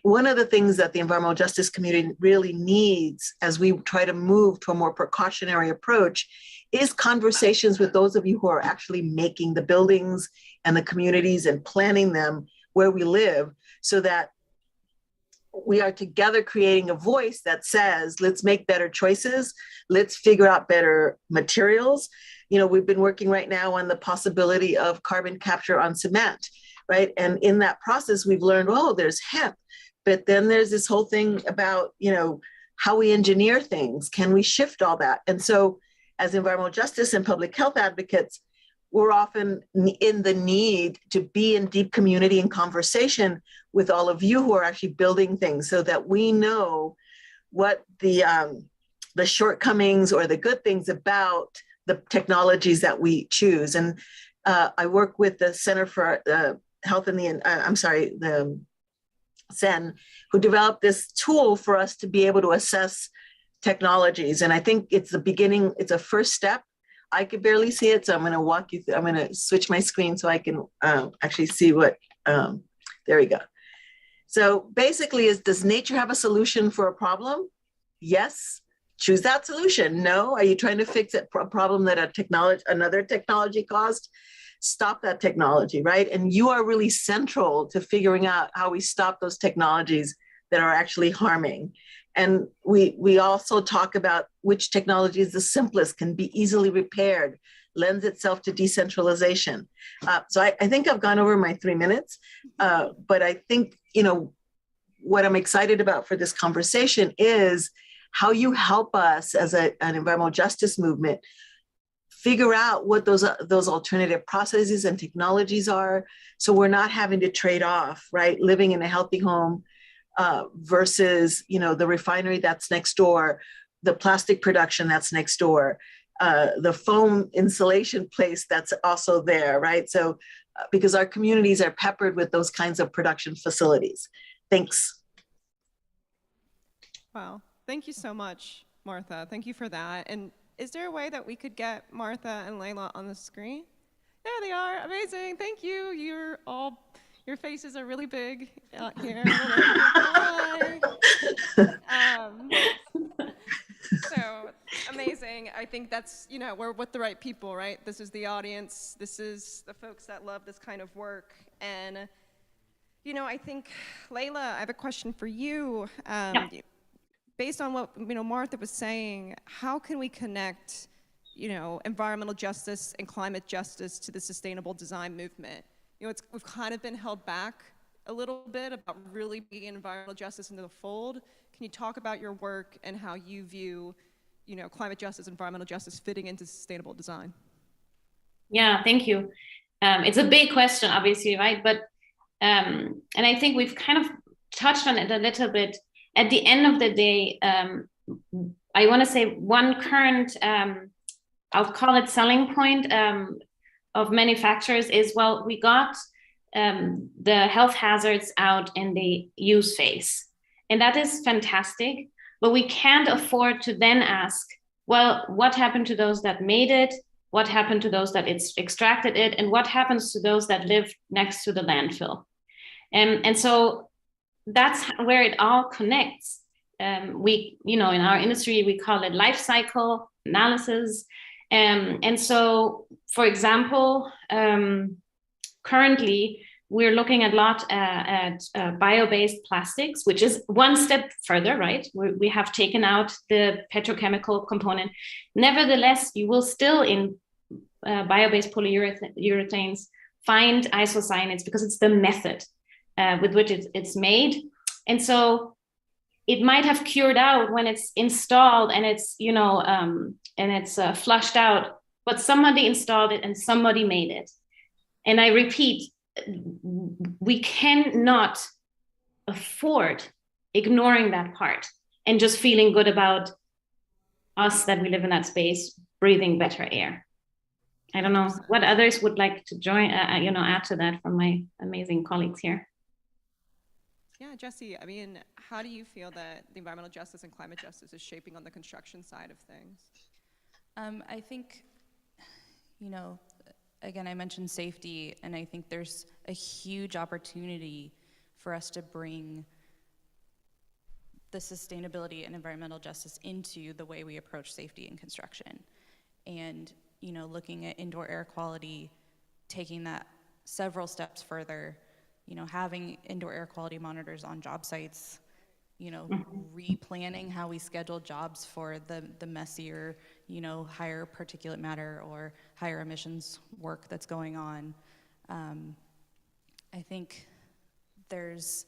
one of the things that the environmental justice community really needs as we try to move to a more precautionary approach is conversations with those of you who are actually making the buildings and the communities and planning them where we live, so that we are together creating a voice that says, let's make better choices, let's figure out better materials. We've been working right now on the possibility of carbon capture on cement, right? And in that process, we've learned, there's hemp, but then there's this whole thing about, how we engineer things. Can we shift all that? And so as environmental justice and public health advocates, we're often in the need to be in deep community and conversation with all of you who are actually building things, so that we know what the shortcomings or the good things about the technologies that we choose. And I work with the Center for Health in the CEN, who developed this tool for us to be able to assess technologies. And I think it's the beginning, it's a first step. I could barely see it, so I'm going to walk you through. I'm going to switch my screen so I can actually see what, there we go. So basically, does nature have a solution for a problem? Yes. Choose that solution. No. Are you trying to fix a problem that another technology caused? Stop that technology, right? And you are really central to figuring out how we stop those technologies that are actually harming. And we also talk about which technology is the simplest, can be easily repaired, lends itself to decentralization. So I think I've gone over my 3 minutes, but I think, what I'm excited about for this conversation is how you help us as an environmental justice movement figure out what those alternative processes and technologies are, so we're not having to trade off, right? Living in a healthy home versus, the refinery that's next door, the plastic production that's next door, the foam insulation place that's also there, right? So, because our communities are peppered with those kinds of production facilities. Thanks. Wow, thank you so much, Martha. Thank you for that. And is there a way that we could get Martha and Layla on the screen? There they are, amazing, thank you. Your faces are really big out here. Hi. So amazing. I think that's, we're with the right people, right? This is the audience. This is the folks that love this kind of work. And, I think, Layla, I have a question for you. based on what Martha was saying, how can we connect environmental justice and climate justice to the sustainable design movement? We've kind of been held back a little bit about really bringing environmental justice into the fold. Can you talk about your work and how you view climate justice, environmental justice fitting into sustainable design? Yeah, thank you. It's a big question, obviously, right? But and I think we've kind of touched on it a little bit. At the end of the day, I want to say one current, I'll call it selling point of manufacturers is, well, we got the health hazards out in the use phase. And that is fantastic, but we can't afford to then ask, well, what happened to those that made it? What happened to those that extracted it? And what happens to those that live next to the landfill? And so that's where it all connects. We, in our industry, we call it life cycle analysis. And so, for example, currently, we're looking a lot at bio-based plastics, which is one step further, right? We have taken out the petrochemical component. Nevertheless, you will still in bio-based polyurethanes find isocyanates because it's the method with which it's made. And so it might have cured out when it's installed and it's, flushed out, but somebody installed it and somebody made it. And I repeat, we cannot afford ignoring that part and just feeling good about us that we live in that space, breathing better air. I don't know what others would like to join, add to that from my amazing colleagues here. Yeah, Jesse, how do you feel that the environmental justice and climate justice is shaping on the construction side of things? I think, again, I mentioned safety, and I think there's a huge opportunity for us to bring the sustainability and environmental justice into the way we approach safety in construction. And, looking at indoor air quality, taking that several steps further, having indoor air quality monitors on job sites, replanning how we schedule jobs for the messier, higher particulate matter or higher emissions work that's going on. I think there's,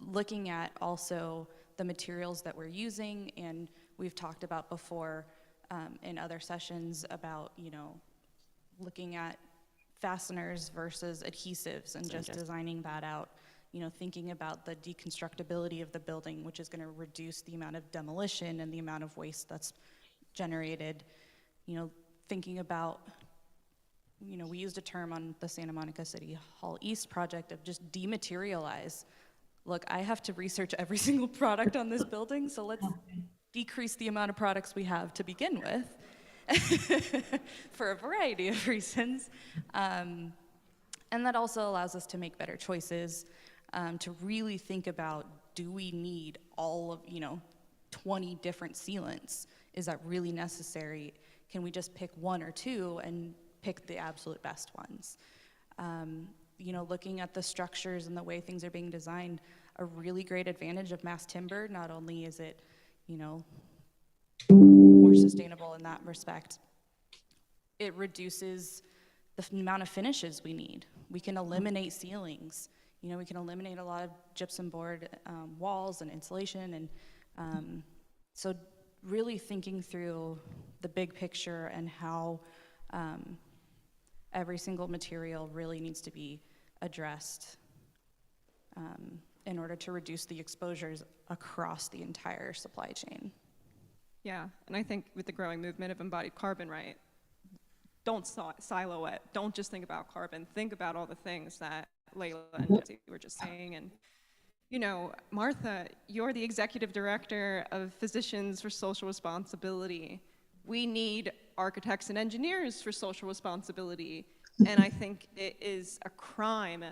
looking at also the materials that we're using, and we've talked about before in other sessions about, looking at fasteners versus adhesives and just designing that out, thinking about the deconstructibility of the building, which is going to reduce the amount of demolition and the amount of waste that's generated, thinking about, we used a term on the Santa Monica City Hall East project of just dematerialize. Look, I have to research every single product on this building, so let's decrease the amount of products we have to begin with. For a variety of reasons. And that also allows us to make better choices, to really think about, do we need all of, 20 different sealants? Is that really necessary? Can we just pick one or two and pick the absolute best ones? Looking at the structures and the way things are being designed, a really great advantage of mass timber, not only is it, more sustainable in that respect, it reduces the amount of finishes we need. We can eliminate ceilings. We can eliminate a lot of gypsum board walls and insulation. And so really thinking through the big picture and how every single material really needs to be addressed in order to reduce the exposures across the entire supply chain. Yeah, and I think with the growing movement of embodied carbon, right, don't silo it. Don't just think about carbon. Think about all the things that Layla and Jesse were just saying. And, Martha, you're the executive director of Physicians for Social Responsibility. We need architects and engineers for social responsibility. And I think it is a crime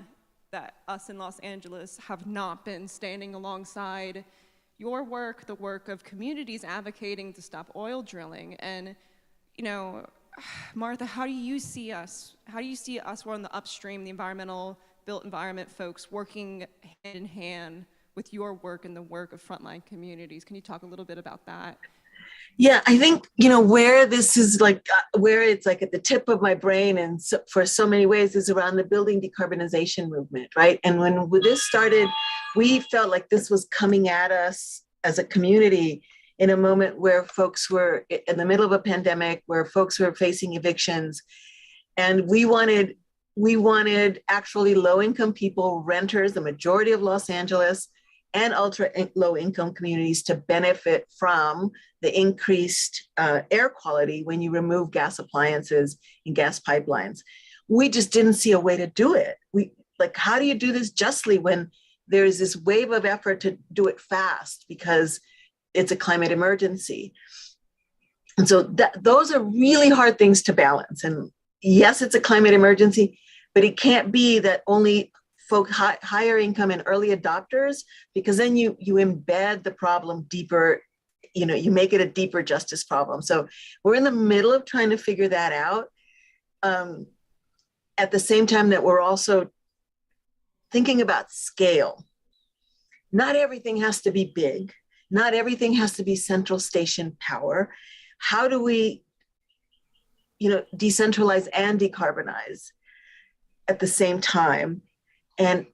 that us in Los Angeles have not been standing alongside your work, the work of communities advocating to stop oil drilling. And, Martha, how do you see us? How do you see us? We're on the upstream, the environmental, built environment folks working hand in hand with your work and the work of frontline communities. Can you talk a little bit about that? Yeah, I think, where this is like, where it's like at the tip of my brain and for so many ways is around the building decarbonization movement, right? And when this started, we felt like this was coming at us as a community in a moment where folks were in the middle of a pandemic, where folks were facing evictions. And we wanted actually low-income people, renters, the majority of Los Angeles, and ultra low income communities to benefit from the increased air quality when you remove gas appliances and gas pipelines. We just didn't see a way to do it. How do you do this justly when there's this wave of effort to do it fast because it's a climate emergency? And so those are really hard things to balance. And yes, it's a climate emergency, but it can't be that only higher income and early adopters, because then you embed the problem deeper, you make it a deeper justice problem. So we're in the middle of trying to figure that out. At the same time that we're also thinking about scale. Not everything has to be big. Not everything has to be central station power. How do we, decentralize and decarbonize at the same time? And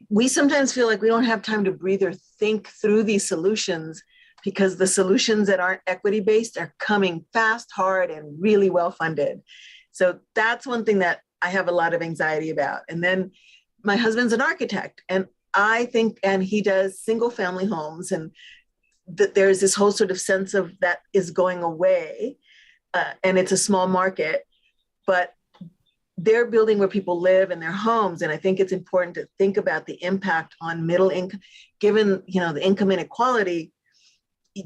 we sometimes feel like we don't have time to breathe or think through these solutions because the solutions that aren't equity-based are coming fast, hard, and really well-funded. So that's one thing that I have a lot of anxiety about. And then my husband's an architect, and I think, and he does single-family homes, and there's this whole sort of sense of that is going away, and it's a small market, but they're building where people live in their homes. And I think it's important to think about the impact on middle income, given, the income inequality.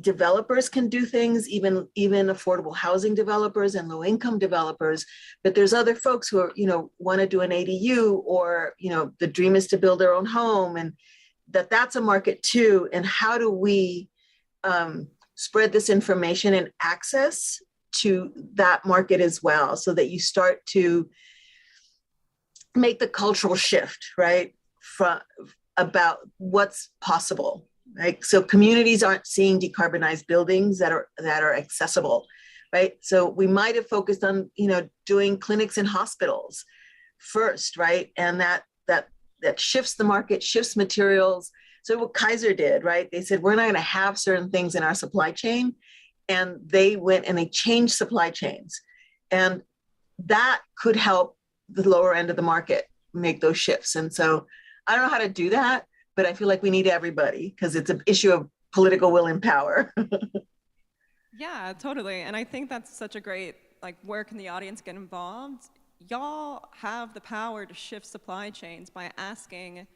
Developers can do things, even affordable housing developers and low income developers, but there's other folks who are, want to do an ADU or, the dream is to build their own home, and that's a market too. And how do we spread this information and access to that market as well, so that you start to make the cultural shift, right? About what's possible, right? So communities aren't seeing decarbonized buildings that are accessible, right? So we might have focused on, doing clinics in hospitals first, right? And that shifts the market, shifts materials. So what Kaiser did, right? They said, we're not gonna have certain things in our supply chain. And they went and they changed supply chains. And that could help the lower end of the market make those shifts. And so I don't know how to do that, but I feel like we need everybody because it's an issue of political will and power. Yeah, totally. And I think that's such a great, where can the audience get involved? Y'all have the power to shift supply chains by asking,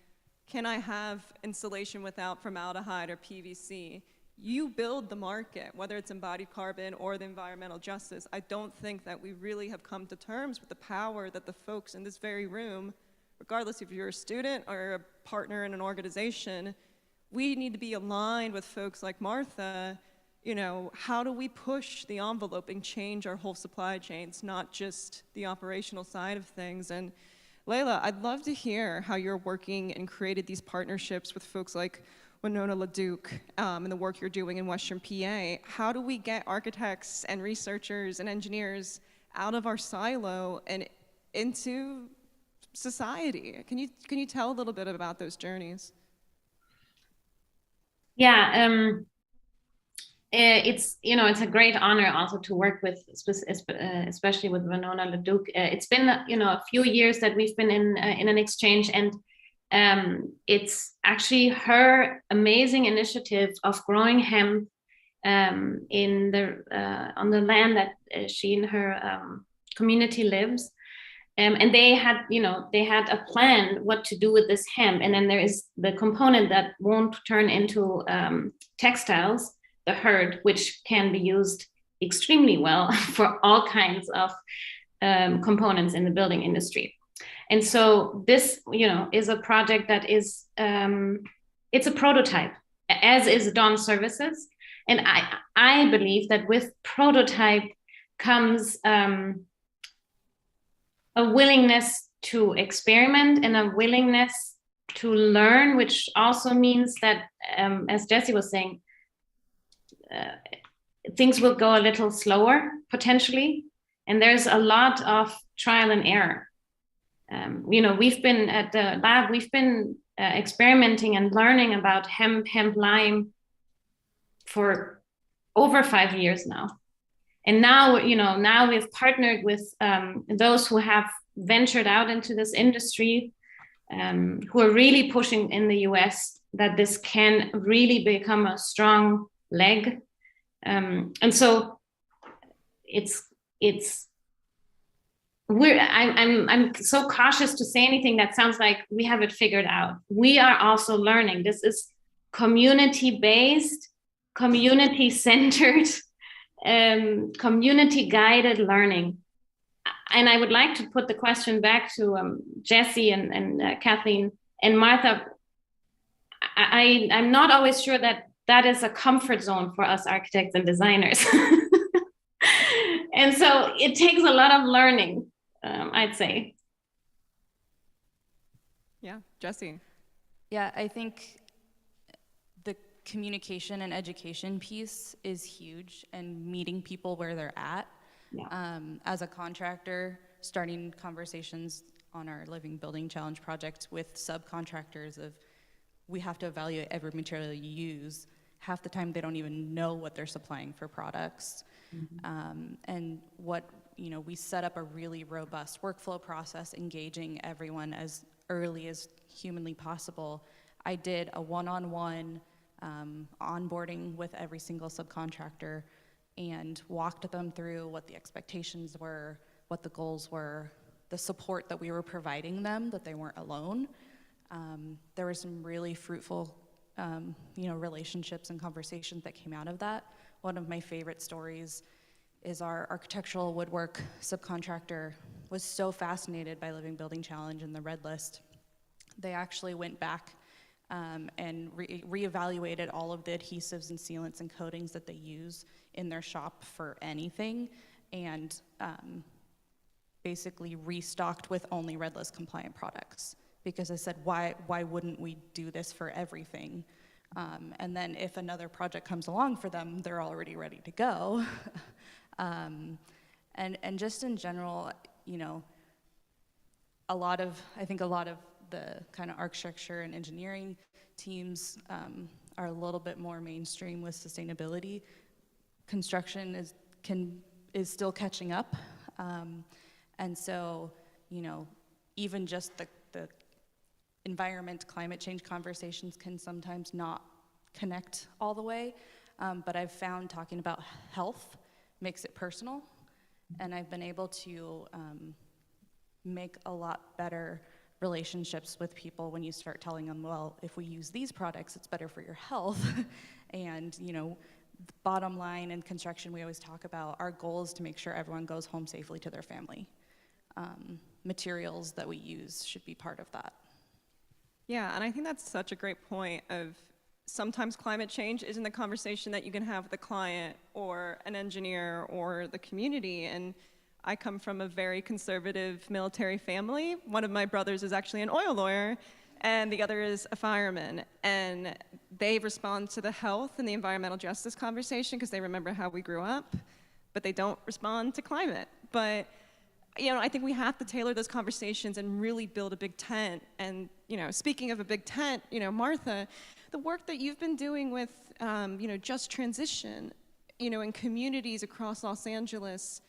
can I have insulation without formaldehyde or PVC? You build the market, whether it's embodied carbon or the environmental justice. I don't think that we really have come to terms with the power that the folks in this very room, regardless if you're a student or a partner in an organization, we need to be aligned with folks like Martha. How do we push the envelope and change our whole supply chains, not just the operational side of things? And Layla, I'd love to hear how you're working and created these partnerships with folks like Winona LaDuke and the work you're doing in Western PA. How do we get architects and researchers and engineers out of our silo and into society? Can you tell a little bit about those journeys? Yeah, it's a great honor also to work with, especially with Winona LaDuke. It's been a few years that we've been in an exchange, and it's actually her amazing initiative of growing hemp on the land that she and her community lives. And they had a plan what to do with this hemp. And then there is the component that won't turn into textiles, the hurd, which can be used extremely well for all kinds of components in the building industry. And so this, is a project that is, it's a prototype, as is Dawn Services. And I believe that with prototype comes a willingness to experiment and a willingness to learn, which also means that, as Jesse was saying, things will go a little slower potentially, and there's a lot of trial and error. We've been at the lab, we've been experimenting and learning about hemp lime for over 5 years now. And now, now we've partnered with those who have ventured out into this industry, who are really pushing in the US that this can really become a strong leg. And so I'm so cautious to say anything that sounds like we have it figured out. We are also learning. This is community-based, community-centered, community-guided learning. And I would like to put the question back to Jesse and Kathleen and Martha. I'm not always sure that is a comfort zone for us architects and designers. And so it takes a lot of learning, I'd say. Yeah, Jesse. Yeah, I think the communication and education piece is huge, and meeting people where they're at. Yeah. As a contractor, starting conversations on our Living Building Challenge project with subcontractors of, we have to evaluate every material you use. Half the time they don't even know what they're supplying for products. Mm-hmm. And we set up a really robust workflow process, engaging everyone as early as humanly possible. I did a one-on-one onboarding with every single subcontractor and walked them through what the expectations were, what the goals were, the support that we were providing them, that they weren't alone. There were some really fruitful relationships and conversations that came out of that. One of my favorite stories is our architectural woodwork subcontractor was so fascinated by Living Building Challenge and the Red List. They actually went back and reevaluated all of the adhesives and sealants and coatings that they use in their shop for anything, and basically restocked with only Red List compliant products. Because I said, why wouldn't we do this for everything? And then if another project comes along for them, they're already ready to go. And just in general, I think a lot of the kind of architecture and engineering teams are a little bit more mainstream with sustainability. Construction is still catching up. And so, even just the environment, climate change conversations can sometimes not connect all the way, but I've found talking about health makes it personal, and I've been able to make a lot better relationships with people when you start telling them, well, if we use these products, it's better for your health. And the bottom line in construction, we always talk about our goal is to make sure everyone goes home safely to their family. Materials that we use should be part of that. Yeah, and I think that's such a great point of sometimes climate change isn't the conversation that you can have with a client or an engineer or the community. And I come from a very conservative military family. One of my brothers is actually an oil lawyer, and the other is a fireman. And they respond to the health and the environmental justice conversation because they remember how we grew up, but they don't respond to climate. But I think we have to tailor those conversations and really build a big tent. And, speaking of a big tent, Martha, the work that you've been doing with, Just Transition, in communities across Los Angeles,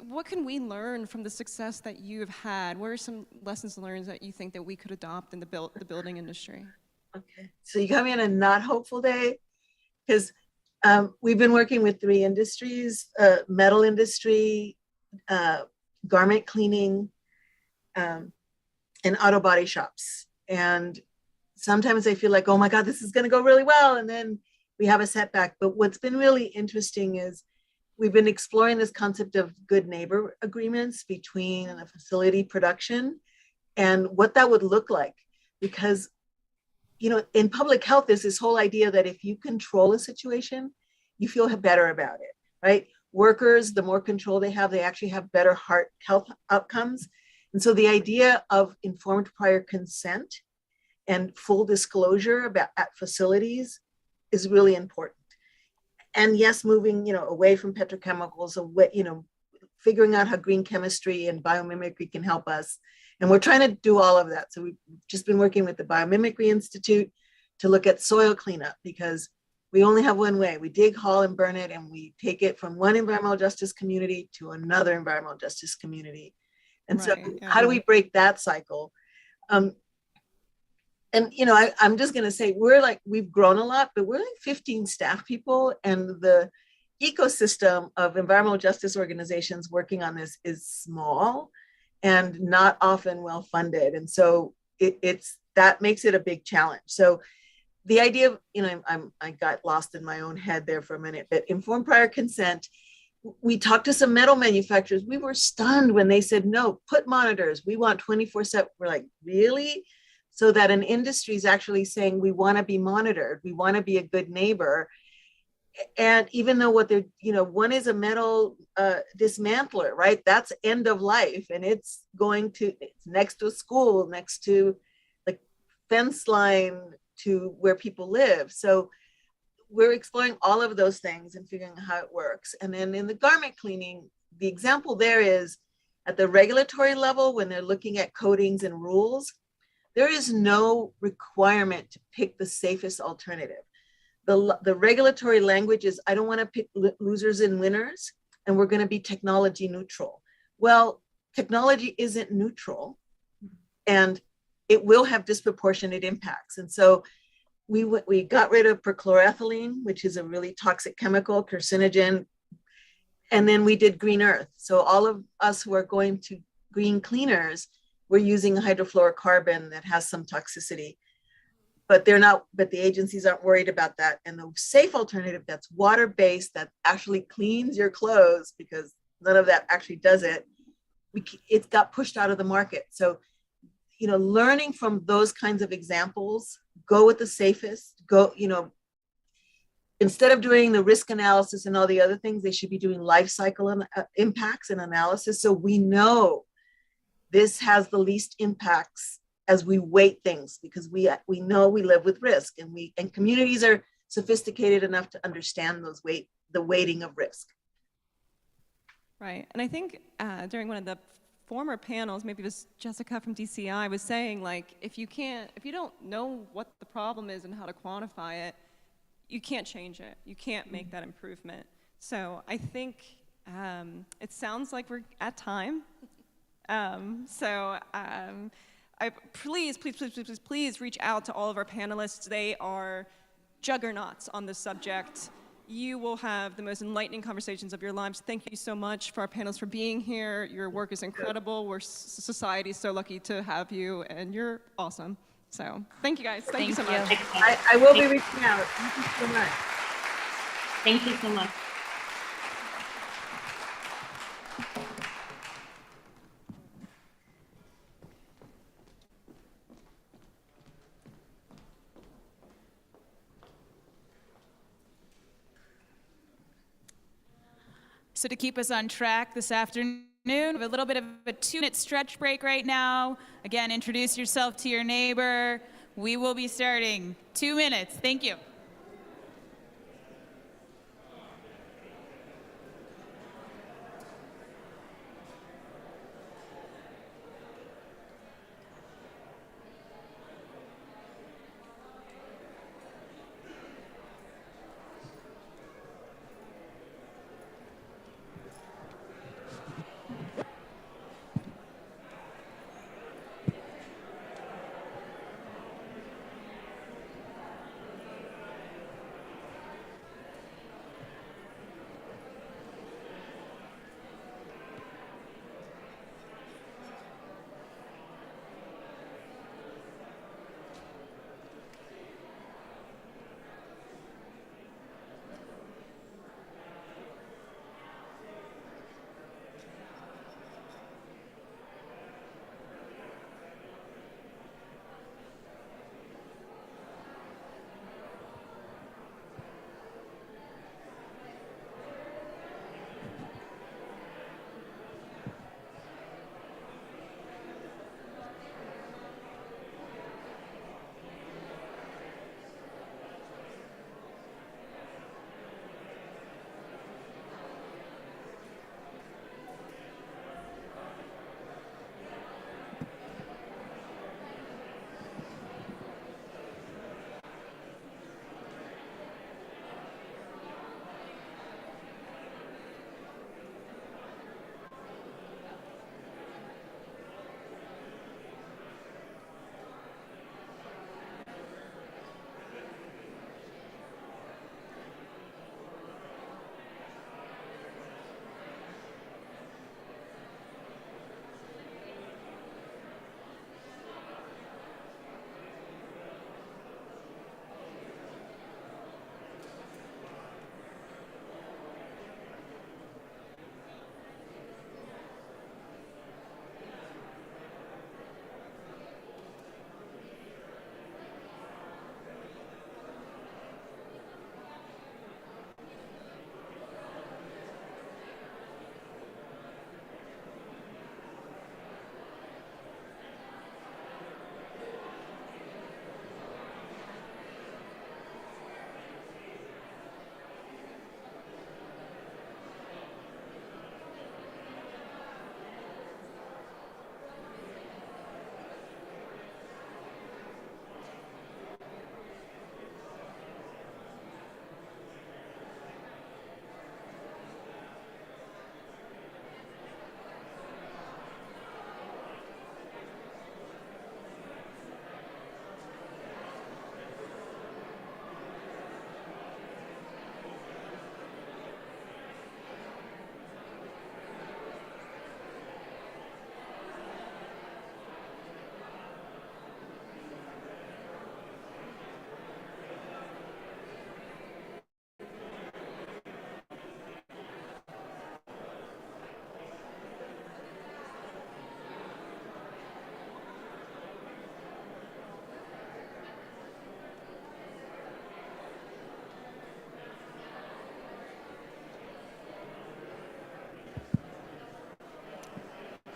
what can we learn from the success that you have had? What are some lessons learned that you think that we could adopt in the building industry? Okay, so you got me on a not hopeful day, because we've been working with 3 industries, metal industry, garment cleaning, and auto body shops. And sometimes I feel like, oh my God, this is gonna go really well. And then we have a setback. But what's been really interesting is we've been exploring this concept of good neighbor agreements between a facility production and what that would look like. Because, in public health, there's this whole idea that if you control a situation, you feel better about it, right? Workers, the more control they have, they actually have better heart health outcomes. And so the idea of informed prior consent and full disclosure about at facilities is really important. And yes, moving, away from petrochemicals, away, figuring out how green chemistry and biomimicry can help us. And we're trying to do all of that. So we've just been working with the Biomimicry Institute to look at soil cleanup, because we only have one way. We dig, haul, and burn it, and we take it from one environmental justice community to another environmental justice community. And so how do we break that cycle? And I'm just going to say, we've grown a lot, but we're like 15 staff people, and the ecosystem of environmental justice organizations working on this is small and not often well funded. And so that makes it a big challenge. So the idea of, I got lost in my own head there for a minute, but informed prior consent, we talked to some metal manufacturers. We were stunned when they said, no, put monitors. We want 24/7. We're like, really? So that an industry is actually saying, we want to be monitored. We want to be a good neighbor. And even though one is a metal dismantler, right? That's end of life. And it's next to a school, next to like fence line to where people live. So we're exploring all of those things and figuring out how it works. And then in the garment cleaning, the example there is at the regulatory level, when they're looking at codings and rules, there is no requirement to pick the safest alternative. The regulatory language is, I don't want to pick losers and winners, and we're going to be technology neutral. Well, technology isn't neutral, and it will have disproportionate impacts. And so we got rid of perchloroethylene, which is a really toxic chemical, carcinogen, and then we did green earth. So all of us who are going to green cleaners, we're using hydrofluorocarbon that has some toxicity. But the agencies aren't worried about that. And the safe alternative that's water-based, that actually cleans your clothes, because none of that actually does it, it got pushed out of the market. So, learning from those kinds of examples, go with the safest, instead of doing the risk analysis and all the other things, they should be doing life cycle impacts and analysis. So we know this has the least impacts as we weight things, because we know we live with risk, and communities are sophisticated enough to understand the weighting of risk. Right, and I think during one of the former panels, maybe it was Jessica from DCI, was saying, like, if you don't know what the problem is and how to quantify it, you can't change it. You can't make that improvement. So I think it sounds like we're at time. Please reach out to all of our panelists. They are juggernauts on this subject. You will have the most enlightening conversations of your lives. Thank you so much for our panelists for being here. Your work is incredible. Society is so lucky to have you, and you're awesome. So thank you guys. Thank you so much. I will be reaching out. Thank you so much. Thank you so much. So to keep us on track this afternoon, we have a little bit of a 2-minute stretch break right now. Again, introduce yourself to your neighbor. We will be starting 2 minutes. Thank you.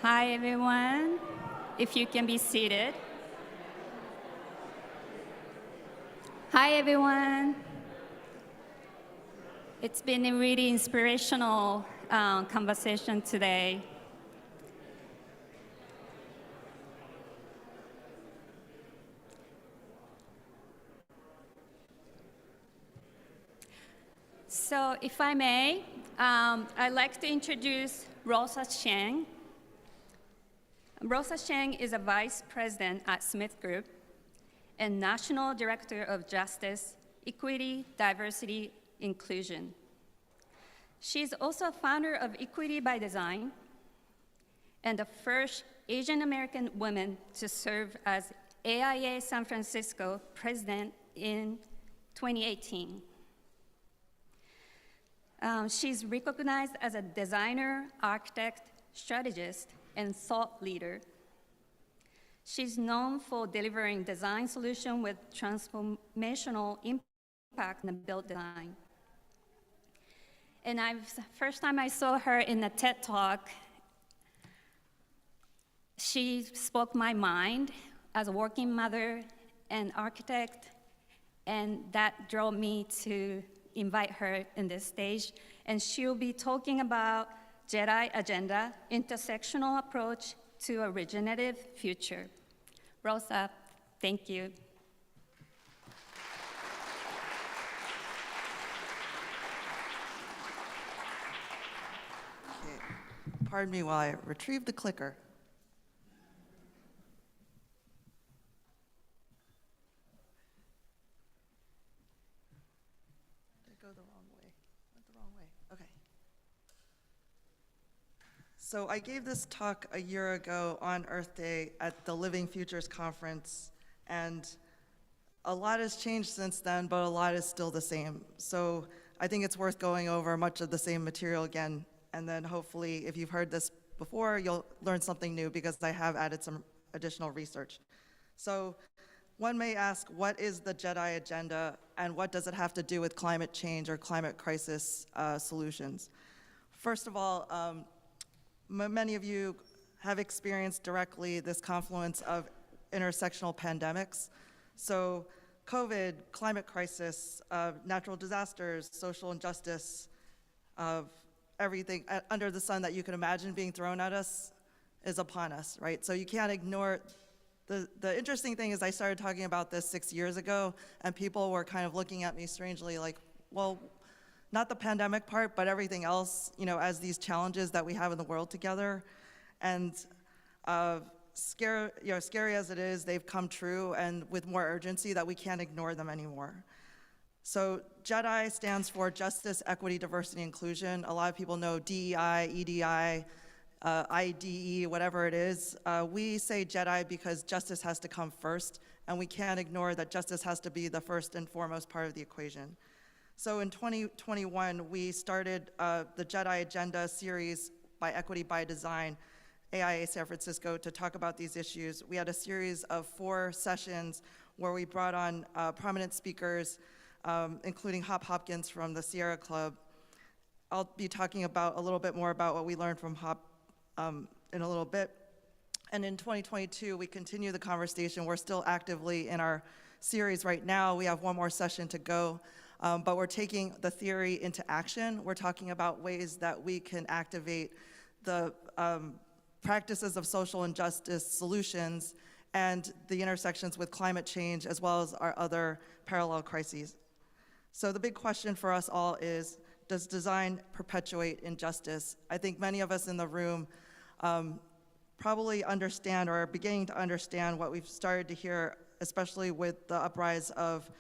Hi, everyone. If you can be seated. Hi, everyone. It's been a really inspirational conversation today. So if I may, I'd like to introduce Rosa Cheng. Rosa Cheng is a vice president at Smith Group and National Director of Justice, Equity, Diversity, Inclusion. She's also a founder of Equity by Design and the first Asian American woman to serve as AIA San Francisco president in 2018. She's recognized as a designer, architect, strategist, and thought leader. She's known for delivering design solutions with transformational impact in the built design. And first time I saw her in a TED Talk, she spoke my mind as a working mother and architect, and that drove me to invite her in this stage. And she'll be talking about JEDI agenda, intersectional approach to a regenerative future. Rosa, thank you. Okay. Pardon me while I retrieve the clicker. Did I go the wrong way? Went the wrong way. Okay. So I gave this talk a year ago on Earth Day at the Living Futures Conference, and a lot has changed since then, but a lot is still the same. So I think it's worth going over much of the same material again, and then hopefully, if you've heard this before, you'll learn something new because I have added some additional research. So one may ask, what is the JEDI agenda, and what does it have to do with climate change or climate crisis solutions? First of all, many of you have experienced directly this confluence of intersectional pandemics. So COVID, climate crisis, natural disasters, social injustice, everything under the sun that you can imagine being thrown at us is upon us, right? So you can't ignore. The interesting thing is I started talking about this 6 years ago, and people were kind of looking at me strangely like, well, not the pandemic part, but everything else, you know, as these challenges that we have in the world together. And scary as it is, they've come true, and with more urgency that we can't ignore them anymore. So JEDI stands for Justice, Equity, Diversity, Inclusion. A lot of people know DEI, EDI, IDE, whatever it is. We say JEDI because justice has to come first, and we can't ignore that justice has to be the first and foremost part of the equation. So in 2021, we started the JEDI Agenda series by Equity by Design, AIA San Francisco, to talk about these issues. We had a series of 4 sessions where we brought on prominent speakers, including Hop Hopkins from the Sierra Club. I'll be talking about a little bit more about what we learned from Hop in a little bit. And in 2022, we continue the conversation. We're still actively in our series right now. We have one more session to go. But we're taking the theory into action. We're talking about ways that we can activate the practices of social injustice solutions and the intersections with climate change, as well as our other parallel crises. So the big question for us all is, does design perpetuate injustice? I think many of us in the room probably understand or are beginning to understand what we've started to hear, especially with the uprise of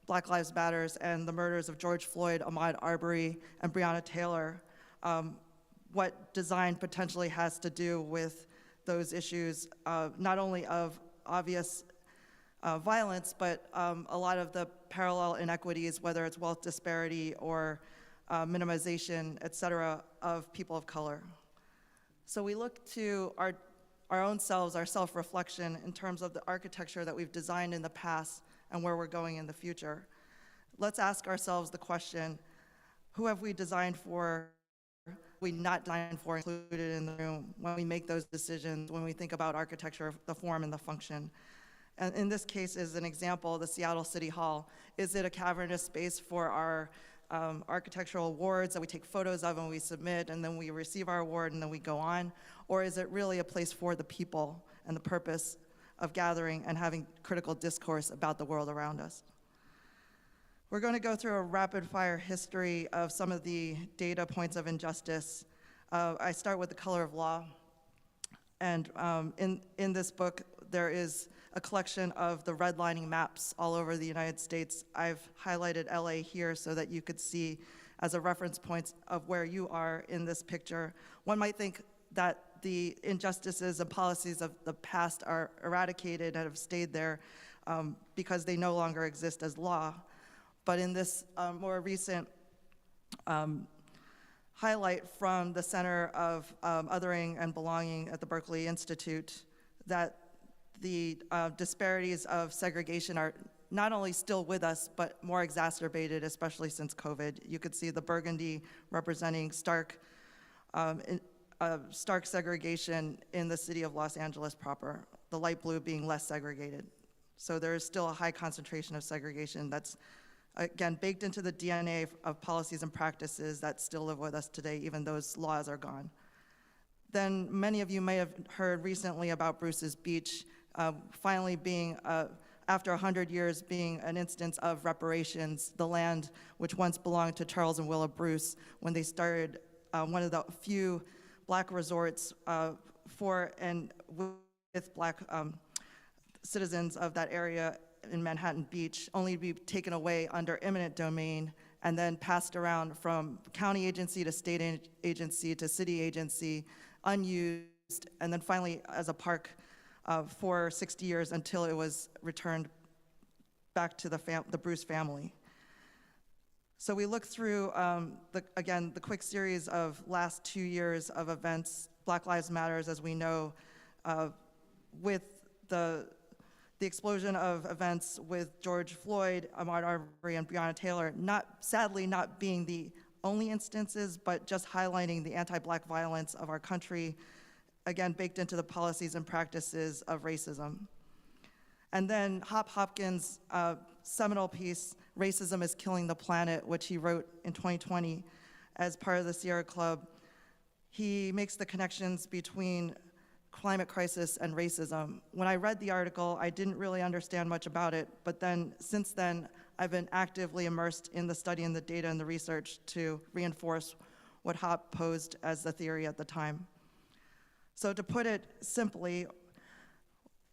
Black Lives Matters and the murders of George Floyd, Ahmaud Arbery, and Breonna Taylor, what design potentially has to do with those issues, not only of obvious violence, but a lot of the parallel inequities, whether it's wealth disparity or minimization, et cetera, of people of color. So we look to our own selves, our self-reflection in terms of the architecture that we've designed in the past and where we're going in the future. Let's ask ourselves the question, who have we designed for? we not design for included in the room when we make those decisions, when we think about architecture, the form and the function. And in this case is an example, the Seattle City Hall. Is it a cavernous space for our architectural awards that we take photos of and we submit and then we receive our award and then we go on? Or is it really a place for the people and the purpose of gathering and having critical discourse about the world around us? We're going to go through a rapid fire history of some of the data points of injustice. I start with the color of law. And in this book, there is a collection of the redlining maps all over the United States. I've highlighted LA here so that you could see as a reference point of where you are in this picture. One might think that the injustices and policies of the past are eradicated and have stayed there because they no longer exist as law. But in this more recent highlight from the Center of Othering and Belonging at the Berkeley Institute, that the disparities of segregation are not only still with us, but more exacerbated, especially since COVID. You could see the burgundy representing stark segregation in the city of Los Angeles proper, the light blue being less segregated. So there is still a high concentration of segregation that's, again, baked into the DNA of policies and practices that still live with us today, even those laws are gone. Then many of you may have heard recently about Bruce's Beach finally being, after 100 years, being an instance of reparations, the land which once belonged to Charles and Willa Bruce when they started one of the few Black resorts for and with Black citizens of that area in Manhattan Beach, only to be taken away under eminent domain and then passed around from county agency to state agency to city agency, unused, and then finally as a park for 60 years until it was returned back to the Bruce family. So we look through, again, the quick series of last 2 years of events, Black Lives Matters, as we know, with the explosion of events with George Floyd, Ahmaud Arbery, and Breonna Taylor, sadly not being the only instances, but just highlighting the anti-Black violence of our country, again, baked into the policies and practices of racism. And then Hop Hopkins' seminal piece, Racism is Killing the Planet, which he wrote in 2020 as part of the Sierra Club, he makes the connections between climate crisis and racism. When I read the article, I didn't really understand much about it, but then since then, I've been actively immersed in the study and the data and the research to reinforce what Hop posed as the theory at the time. So to put it simply,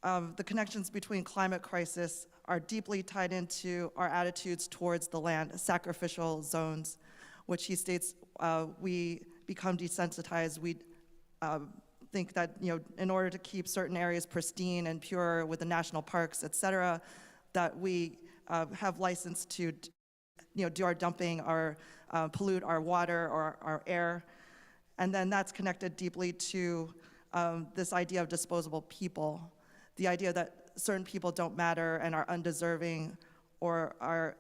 the connections between climate crisis are deeply tied into our attitudes towards the land, sacrificial zones, which he states we become desensitized. We think that, in order to keep certain areas pristine and pure with the national parks, et cetera, that we have license to do our dumping, or pollute our water or our air. And then that's connected deeply to this idea of disposable people, the idea that certain people don't matter and are undeserving, or are,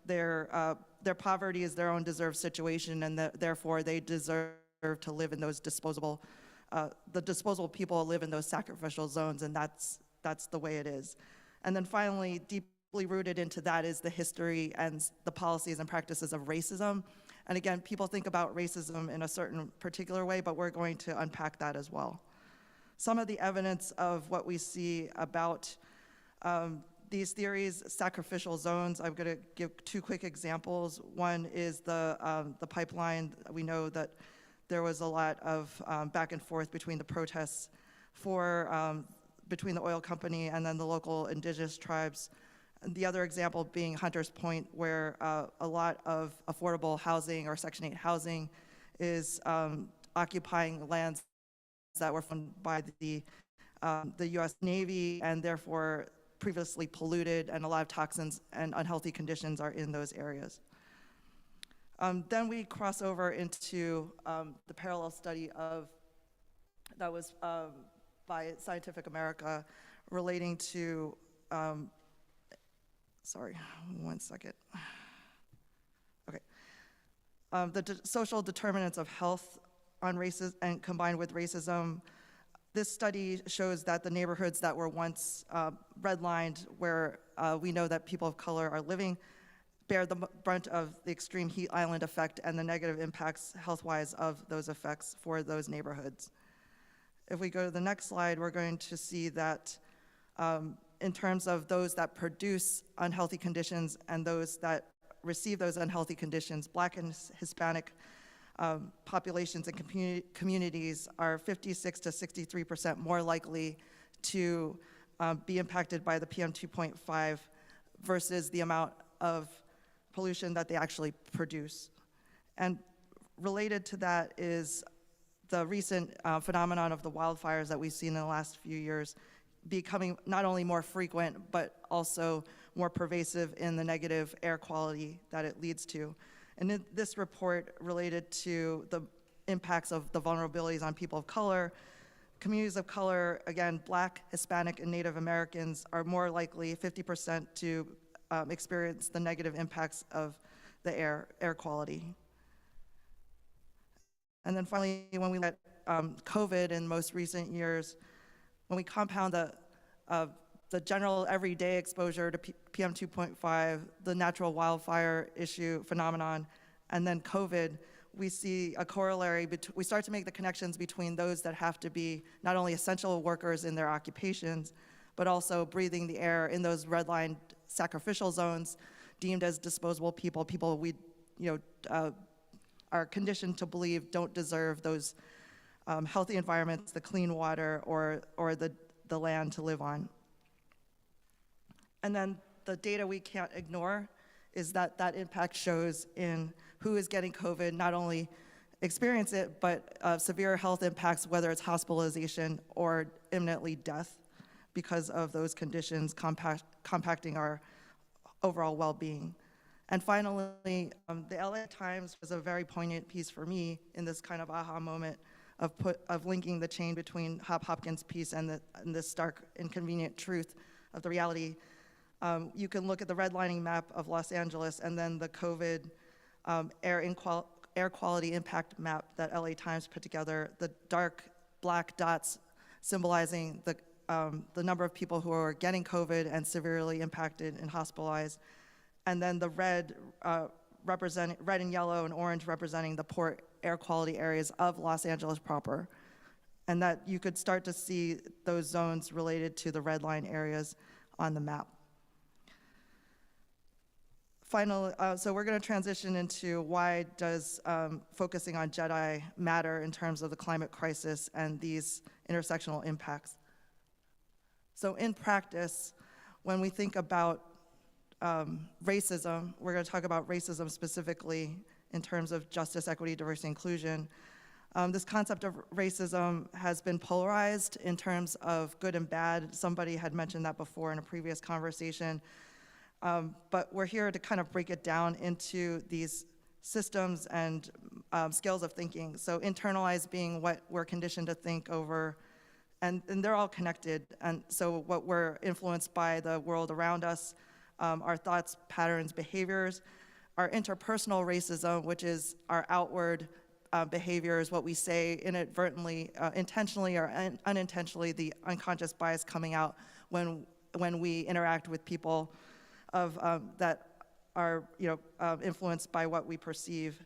their poverty is their own deserved situation, and therefore they deserve to live in those disposable, the disposable people live in those sacrificial zones, and that's the way it is. And then finally, deeply rooted into that is the history and the policies and practices of racism. And again, people think about racism in a certain particular way, but we're going to unpack that as well. Some of the evidence of what we see about these theories, sacrificial zones, I'm going to give two quick examples. One is the pipeline. We know that there was a lot of back and forth between the protests between the oil company and then the local indigenous tribes. And the other example being Hunters Point, where a lot of affordable housing or Section 8 housing is occupying lands that were funded by the U.S. Navy and therefore previously polluted, and a lot of toxins and unhealthy conditions are in those areas. Then we cross over into the parallel study that was by Scientific America relating to, sorry, one second. Okay. The social determinants of health on racism and combined with racism, this study shows that the neighborhoods that were once redlined, where we know that people of color are living, bear the brunt of the extreme heat island effect and the negative impacts health-wise of those effects for those neighborhoods. If we go to the next slide, we're going to see that in terms of those that produce unhealthy conditions and those that receive those unhealthy conditions, Black and Hispanic populations and communities are 56 to 63% more likely to be impacted by the PM 2.5 versus the amount of pollution that they actually produce. And related to that is the recent phenomenon of the wildfires that we've seen in the last few years becoming not only more frequent, but also more pervasive in the negative air quality that it leads to. And in this report related to the impacts of the vulnerabilities on people of color, communities of color, again, Black, Hispanic, and Native Americans are more likely, 50%, to experience the negative impacts of the air quality. And then finally, when we let COVID in most recent years, when we compound the general everyday exposure to PM 2.5, the natural wildfire issue phenomenon, and then COVID, we see a corollary, we start to make the connections between those that have to be not only essential workers in their occupations, but also breathing the air in those redlined sacrificial zones, deemed as disposable people we are conditioned to believe don't deserve those healthy environments, the clean water, or the land to live on. And then the data we can't ignore is that that impact shows in who is getting COVID, not only experience it, but severe health impacts, whether it's hospitalization or imminently death because of those conditions compacting our overall well-being. And finally, the LA Times was a very poignant piece for me in this kind of aha moment of linking the chain between Hopkins' piece and the stark inconvenient truth of the reality. You can look at the redlining map of Los Angeles and then the COVID air quality impact map that LA Times put together, the dark black dots symbolizing the number of people who are getting COVID and severely impacted and hospitalized, and then the red and yellow and orange representing the poor air quality areas of Los Angeles proper. And that you could start to see those zones related to the red line areas on the map. Finally, so we're going to transition into why does focusing on JEDI matter in terms of the climate crisis and these intersectional impacts. So in practice, when we think about racism, we're going to talk about racism specifically in terms of justice, equity, diversity, inclusion. This concept of racism has been polarized in terms of good and bad. Somebody had mentioned that before in a previous conversation. But we're here to kind of break it down into these systems and scales of thinking. So internalized being what we're conditioned to think over, and they're all connected. And so what we're influenced by the world around us, our thoughts, patterns, behaviors, our interpersonal racism, which is our outward behaviors, what we say inadvertently, intentionally or unintentionally, the unconscious bias coming out when we interact with people that are influenced by what we perceive.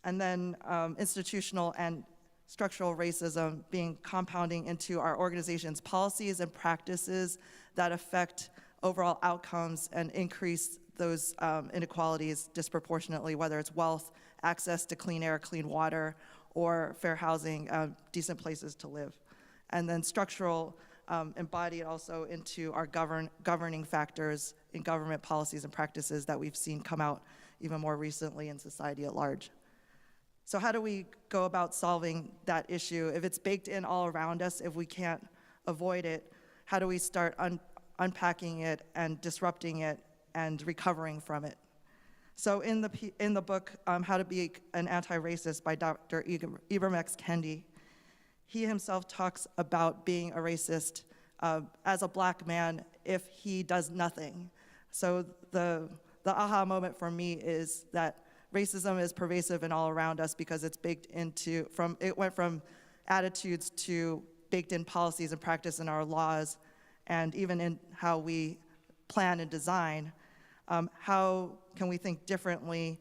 And then institutional and structural racism being compounding into our organization's policies and practices that affect overall outcomes and increase those inequalities disproportionately, whether it's wealth, access to clean air, clean water, or fair housing, decent places to live. And then structural embodied also into our governing factors in government policies and practices that we've seen come out even more recently in society at large. So how do we go about solving that issue? If it's baked in all around us, if we can't avoid it, how do we start unpacking it and disrupting it and recovering from it? So in the book, How to Be an Anti-Racist by Dr. Ibram X. Kendi, he himself talks about being a racist as a Black man if he does nothing. So the aha moment for me is that racism is pervasive and all around us because it's baked into, it went from attitudes to baked in policies and practice in our laws, and even in how we plan and design. How can we think differently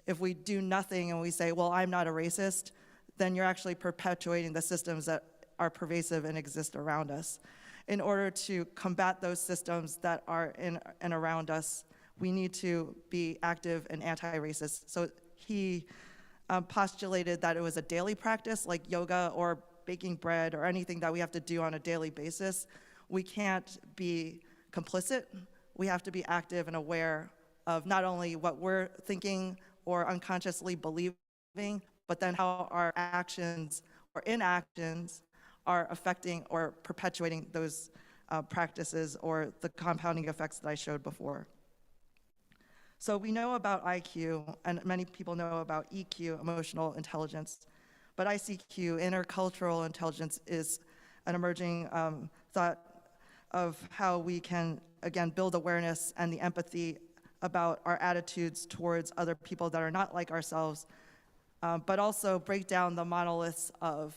if we do nothing and we say, well, I'm not a racist, then you're actually perpetuating the systems that are pervasive and exist around us. In order to combat those systems that are in and around us, we need to be active and anti-racist. So he postulated that it was a daily practice like yoga or baking bread or anything that we have to do on a daily basis. We can't be complicit. We have to be active and aware of not only what we're thinking or unconsciously believing, but then how our actions or inactions are affecting or perpetuating those practices or the compounding effects that I showed before. So we know about IQ, and many people know about EQ, emotional intelligence, but ICQ, intercultural intelligence, is an emerging thought of how we can, again, build awareness and the empathy about our attitudes towards other people that are not like ourselves, but also break down the monoliths of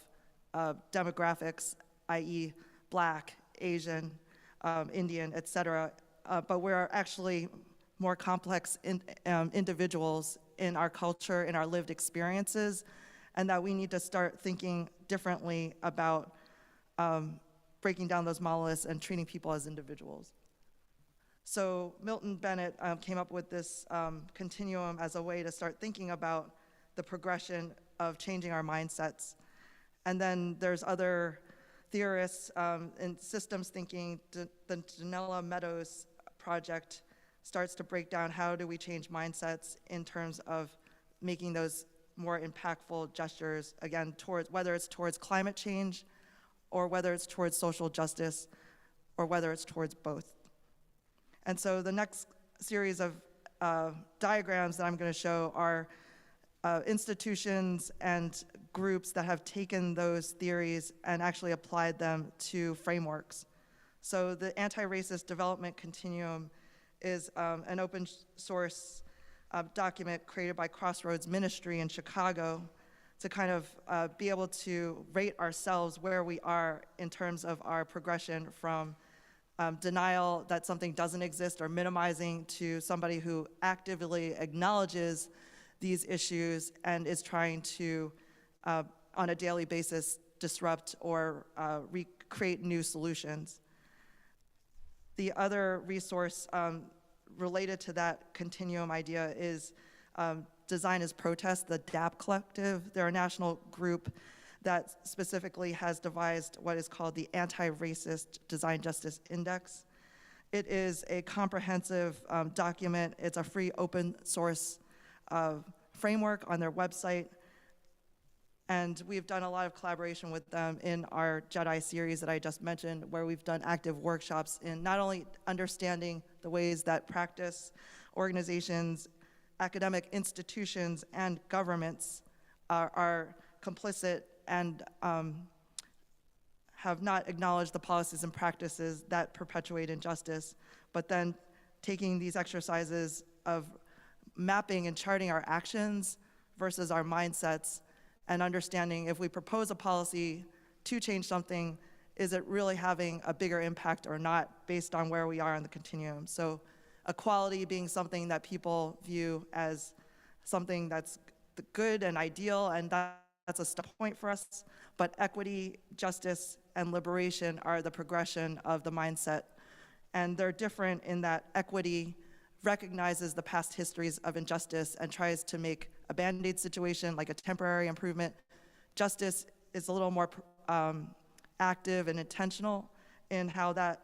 demographics, i.e. Black, Asian, Indian, et cetera, but we're actually more complex individuals in our culture, in our lived experiences, and that we need to start thinking differently about breaking down those monoliths and treating people as individuals. So Milton Bennett came up with this continuum as a way to start thinking about the progression of changing our mindsets. And then there's other theorists in systems thinking. The Donella Meadows project starts to break down how do we change mindsets in terms of making those more impactful gestures, again, towards whether it's towards climate change or whether it's towards social justice or whether it's towards both. And so the next series of diagrams that I'm going to show are institutions and groups that have taken those theories and actually applied them to frameworks. So the anti-racist development continuum is an open source document created by Crossroads Ministry in Chicago to kind of be able to rate ourselves where we are in terms of our progression from denial that something doesn't exist or minimizing to somebody who actively acknowledges these issues and is trying to, on a daily basis, disrupt or recreate new solutions. The other resource related to that continuum idea is Design as Protest, the DAP Collective. They're a national group that specifically has devised what is called the Anti-Racist Design Justice Index. It is a comprehensive document. It's a free open source framework on their website. And we've done a lot of collaboration with them in our JEDI series that I just mentioned, where we've done active workshops in not only understanding the ways that practice, organizations, academic institutions, and governments are complicit and have not acknowledged the policies and practices that perpetuate injustice, but then taking these exercises of mapping and charting our actions versus our mindsets, and understanding if we propose a policy to change something, is it really having a bigger impact or not based on where we are on the continuum. So equality being something that people view as something that's good and ideal, and that's a step point for us, but equity, justice, and liberation are the progression of the mindset. And they're different in that equity recognizes the past histories of injustice and tries to make a Band-Aid situation like a temporary improvement. Justice is a little more active and intentional in how that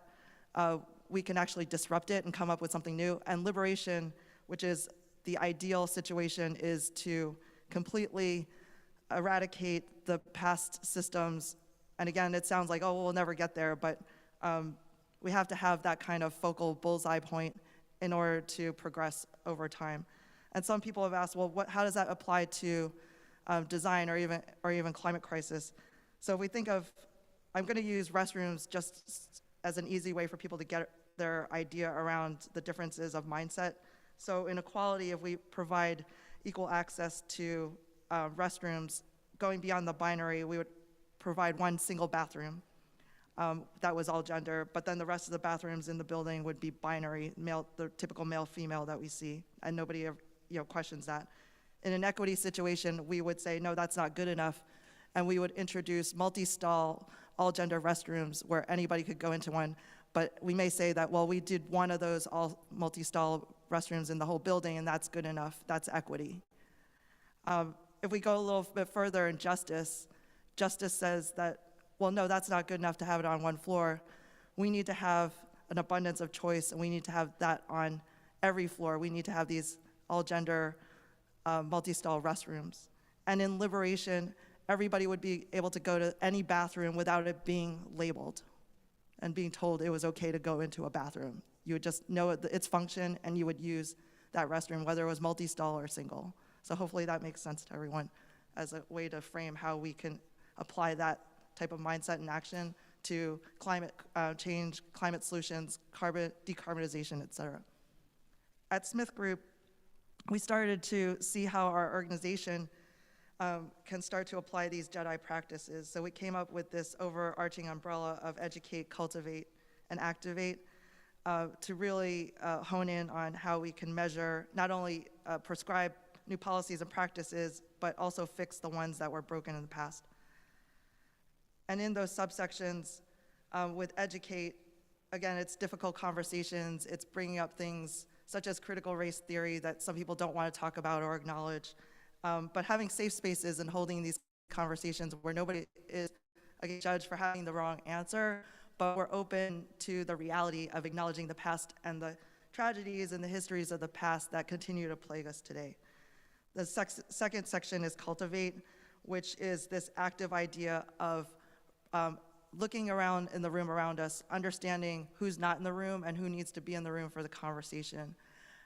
we can actually disrupt it and come up with something new. And liberation, which is the ideal situation, is to completely eradicate the past systems. And again, it sounds like, oh, we'll never get there, but we have to have that kind of focal bullseye point in order to progress over time. And some people have asked, well, how does that apply to design or even climate crisis? So if we think of, I'm going to use restrooms just as an easy way for people to get their idea around the differences of mindset. So in equality, if we provide equal access to restrooms. Going beyond the binary, we would provide one single bathroom that was all gender, but then the rest of the bathrooms in the building would be binary, male, the typical male-female that we see, and nobody ever, questions that. In an equity situation, we would say, no, that's not good enough, and we would introduce multi-stall, all-gender restrooms where anybody could go into one, but we may say that, well, we did one of those all multi-stall restrooms in the whole building, and that's good enough, that's equity. If we go a little bit further in justice says that, well, no, that's not good enough to have it on one floor. We need to have an abundance of choice, and we need to have that on every floor. We need to have these all-gender multi-stall restrooms. And in liberation, everybody would be able to go to any bathroom without it being labeled and being told it was okay to go into a bathroom. You would just know its function, and you would use that restroom, whether it was multi-stall or single. So hopefully that makes sense to everyone as a way to frame how we can apply that type of mindset and action to climate change, climate solutions, decarbonization, et cetera. At Smith Group, we started to see how our organization can start to apply these JEDI practices. So we came up with this overarching umbrella of educate, cultivate, and activate to really hone in on how we can measure, not only prescribe new policies and practices, but also fix the ones that were broken in the past. And in those subsections, with educate, again, it's difficult conversations, it's bringing up things such as critical race theory that some people don't want to talk about or acknowledge, but having safe spaces and holding these conversations where nobody is judged for having the wrong answer, but we're open to the reality of acknowledging the past and the tragedies and the histories of the past that continue to plague us today. The second section is cultivate, which is this active idea of looking around in the room around us, understanding who's not in the room and who needs to be in the room for the conversation.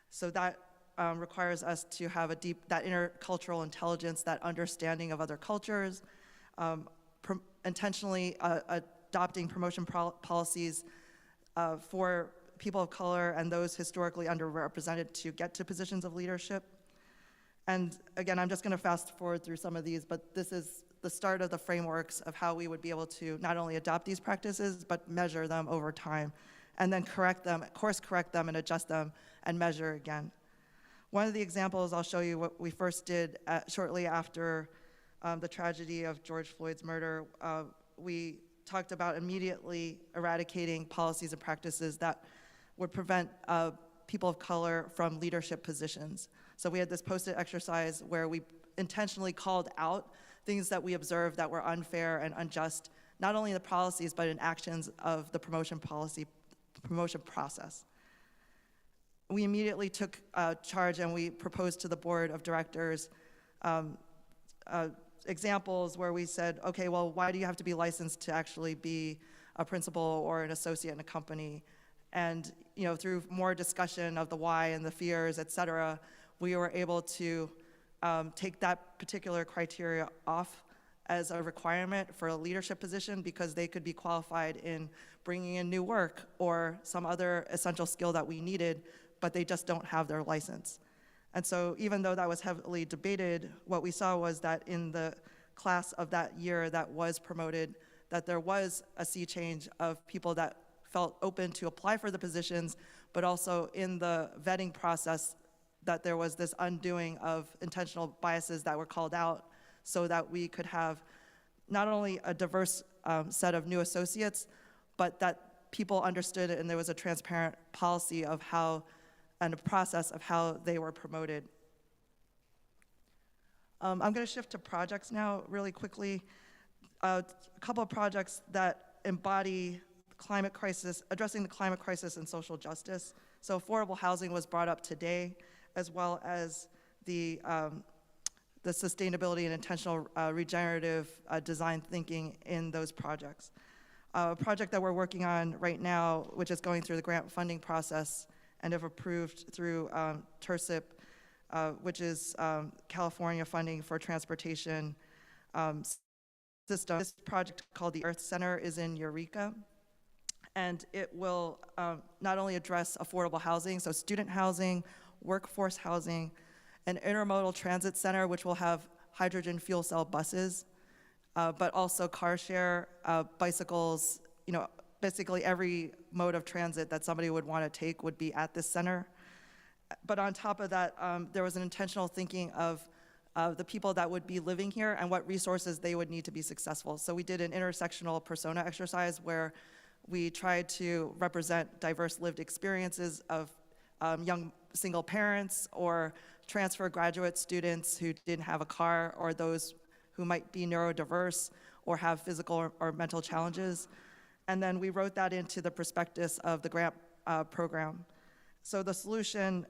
So that requires us to have that intercultural intelligence, that understanding of other cultures, intentionally adopting promotion policies for people of color and those historically underrepresented to get to positions of leadership. And again, I'm just going to fast forward through some of these, but this is the start of the frameworks of how we would be able to not only adopt these practices, but measure them over time, and then correct them, course correct them and adjust them and measure again. One of the examples I'll show you what we first did shortly after the tragedy of George Floyd's murder. We talked about immediately eradicating policies and practices that would prevent people of color from leadership positions. So we had this post-it exercise where we intentionally called out things that we observed that were unfair and unjust, not only in the policies, but in actions of the promotion process. We immediately took charge and we proposed to the board of directors examples where we said, okay, well, why do you have to be licensed to actually be a principal or an associate in a company? And through more discussion of the why and the fears, et cetera, we were able to take that particular criteria off as a requirement for a leadership position because they could be qualified in bringing in new work or some other essential skill that we needed, but they just don't have their license. And so even though that was heavily debated, what we saw was that in the class of that year that was promoted, that there was a sea change of people that felt open to apply for the positions, but also in the vetting process, that there was this undoing of intentional biases that were called out so that we could have not only a diverse set of new associates, but that people understood it and there was a transparent policy of how and a process of how they were promoted. I'm going to shift to projects now really quickly. A couple of projects that embody climate crisis, addressing the climate crisis and social justice. So affordable housing was brought up today, as well as the sustainability and intentional regenerative design thinking in those projects. A project that we're working on right now, which is going through the grant funding process and if approved through TIRCIP, which is California funding for transportation system. This project called the Earth Center is in Eureka, and it will not only address affordable housing, so student housing, workforce housing, an intermodal transit center, which will have hydrogen fuel cell buses, but also car share, bicycles, basically every mode of transit that somebody would want to take would be at this center. But on top of that, there was an intentional thinking of the people that would be living here and what resources they would need to be successful. So we did an intersectional persona exercise where we tried to represent diverse lived experiences of young single parents or transfer graduate students who didn't have a car, or those who might be neurodiverse or have physical or mental challenges. And then we wrote that into the prospectus of the grant program. So the solution,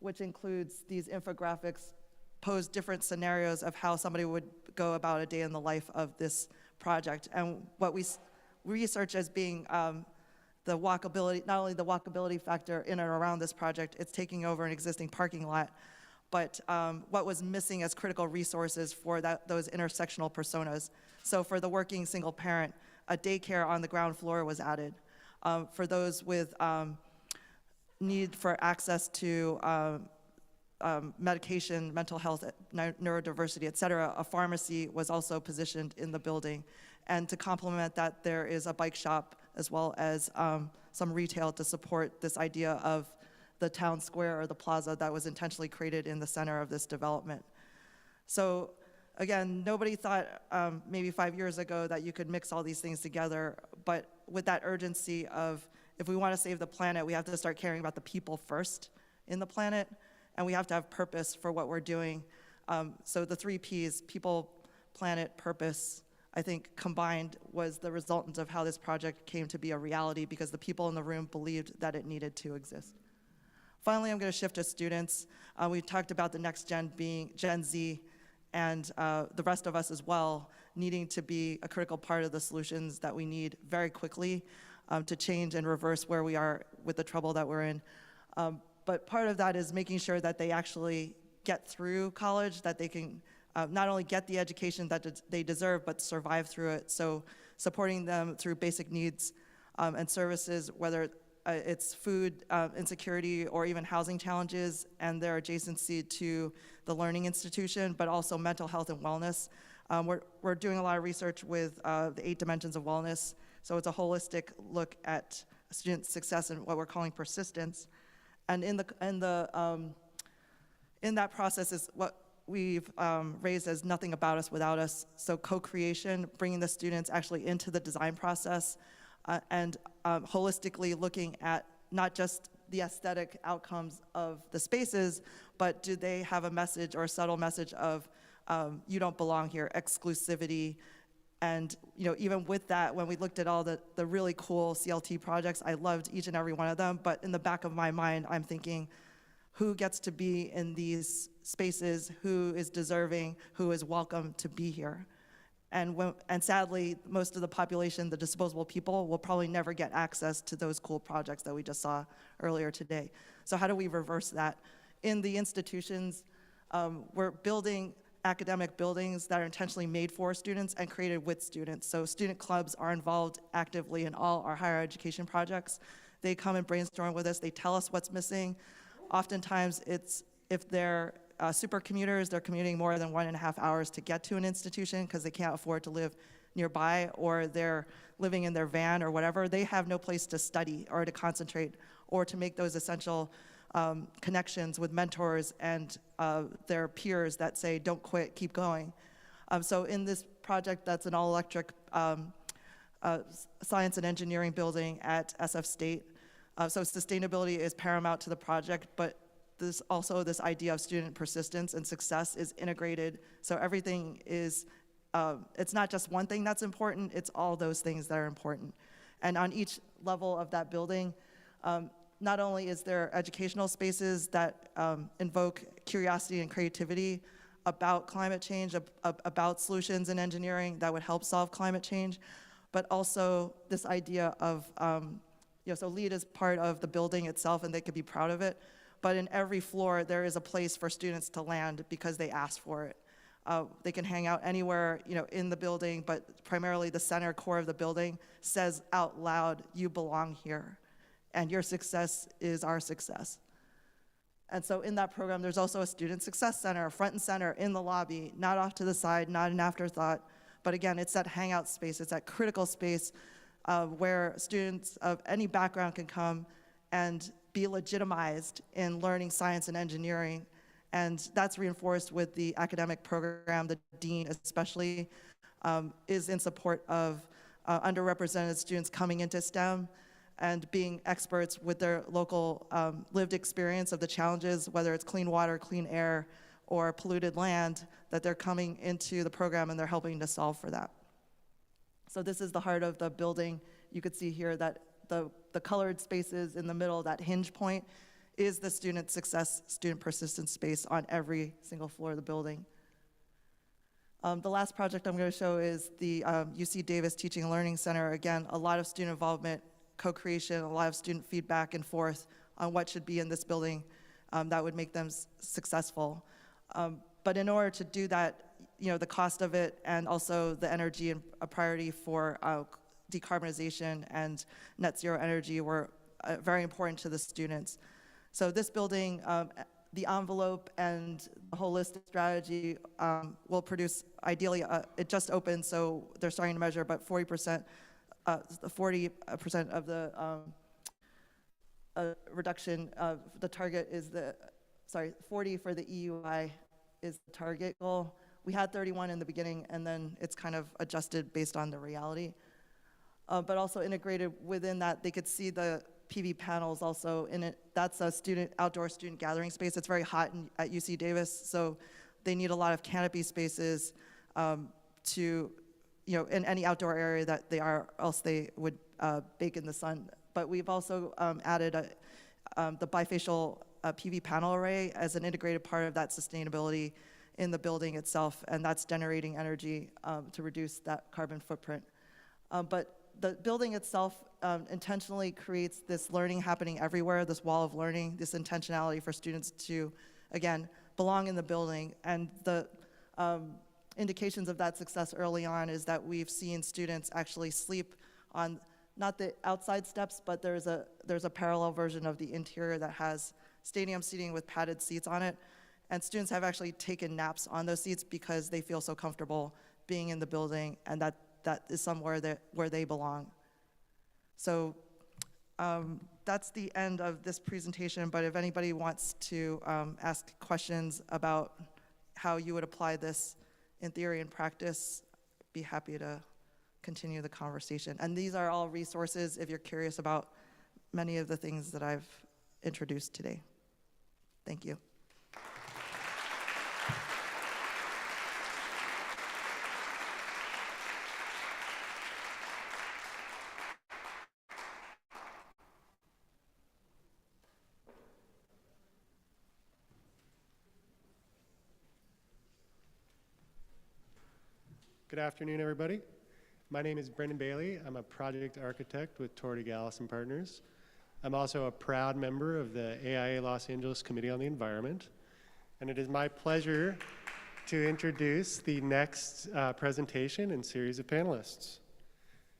which includes these infographics, pose different scenarios of how somebody would go about a day in the life of this project. And what we research as being the walkability, not only the walkability factor in and around this project, it's taking over an existing parking lot, but what was missing as critical resources for those intersectional personas. So for the working single parent, a daycare on the ground floor was added. For those with need for access to medication, mental health, neurodiversity, et cetera, a pharmacy was also positioned in the building. And to complement that, there is a bike shop as well as some retail to support this idea of the town square or the plaza that was intentionally created in the center of this development. So again, nobody thought maybe 5 years ago that you could mix all these things together, but with that urgency of, if we want to save the planet, we have to start caring about the people first in the planet, and we have to have purpose for what we're doing. So the 3 Ps, people, planet, purpose, I think combined was the resultant of how this project came to be a reality, because the people in the room believed that it needed to exist. Finally, I'm going to shift to students. We talked about the next gen being Gen Z, and the rest of us as well needing to be a critical part of the solutions that we need very quickly to change and reverse where we are with the trouble that we're in. But part of that is making sure that they actually get through college, that they can not only get the education that they deserve, but survive through it. So supporting them through basic needs and services, whether it's food insecurity or even housing challenges and their adjacency to the learning institution, but also mental health and wellness. We're doing a lot of research with the 8 dimensions of wellness. So it's a holistic look at student success and what we're calling persistence. And in that process is what we've raised as nothing about us without us. So co-creation, bringing the students actually into the design process, and holistically looking at not just the aesthetic outcomes of the spaces, but do they have a message or a subtle message of you don't belong here, exclusivity. And even with that, when we looked at all the really cool CLT projects, I loved each and every one of them, but in the back of my mind, I'm thinking, who gets to be in these spaces, who is deserving, who is welcome to be here? And sadly, most of the population, the disposable people, will probably never get access to those cool projects that we just saw earlier today. So how do we reverse that? In the institutions, we're building academic buildings that are intentionally made for students and created with students. So student clubs are involved actively in all our higher education projects. They come and brainstorm with us. They tell us what's missing. Oftentimes, it's if they're super commuters, they're commuting more than 1.5 hours to get to an institution because they can't afford to live nearby, or they're living in their van or whatever. They have no place to study or to concentrate or to make those essential connections with mentors and their peers that say, don't quit, keep going. So in this project, that's an all-electric science and engineering building at SF State. So sustainability is paramount to the project, but this idea of student persistence and success is integrated. So everything is, it's not just one thing that's important, it's all those things that are important. And on each level of that building, not only is there educational spaces that invoke curiosity and creativity about climate change, about solutions in engineering that would help solve climate change, but also this idea of, so LEED is part of the building itself and they could be proud of it, but in every floor there is a place for students to land because they asked for it. They can hang out anywhere, in the building, but primarily the center core of the building says out loud, you belong here, and your success is our success. And so in that program, there's also a student success center, front and center in the lobby, not off to the side, not an afterthought. But again, it's that hangout space, it's that critical space where students of any background can come and be legitimized in learning science and engineering. And that's reinforced with the academic program. The dean especially is in support of underrepresented students coming into STEM and being experts with their local lived experience of the challenges, whether it's clean water, clean air, or polluted land, that they're coming into the program and they're helping to solve for that. So this is the heart of the building. You could see here that the colored spaces in the middle, that hinge point, is the student success, student persistence space on every single floor of the building. The last project I'm going to show is the UC Davis Teaching and Learning Center. Again, a lot of student involvement, co-creation, a lot of student feedback and forth on what should be in this building that would make them successful. But in order to do that, the cost of it and also the energy and a priority for decarbonization and net zero energy were very important to the students. So this building, the envelope and the holistic strategy will produce, ideally, it just opened, so they're starting to measure, but 40% of the reduction of the target is 40 for the EUI is the target goal. We had 31 in the beginning, and then it's kind of adjusted based on the reality. But also integrated within that, they could see the PV panels also in it. That's a outdoor student gathering space. It's very hot at UC Davis, so they need a lot of canopy spaces in any outdoor area that they are, else they would bake in the sun. But we've also added the bifacial PV panel array as an integrated part of that sustainability in the building itself, and that's generating energy to reduce that carbon footprint. But the building itself intentionally creates this learning happening everywhere, this wall of learning, this intentionality for students to, again, belong in the building. And the indications of that success early on is that we've seen students actually sleep on not the outside steps, but there's a parallel version of the interior that has stadium seating with padded seats on it. And students have actually taken naps on those seats because they feel so comfortable being in the building, and that is somewhere where they belong. So that's the end of this presentation, but if anybody wants to ask questions about how you would apply this in theory and practice, I'd be happy to continue the conversation. And these are all resources if you're curious about many of the things that I've introduced today. Thank you. Good afternoon, everybody. My name is Brendan Bailey. I'm a project architect with Torty Gallis and Partners. I'm also a proud member of the AIA Los Angeles Committee on the Environment. And it is my pleasure to introduce the next presentation and series of panelists.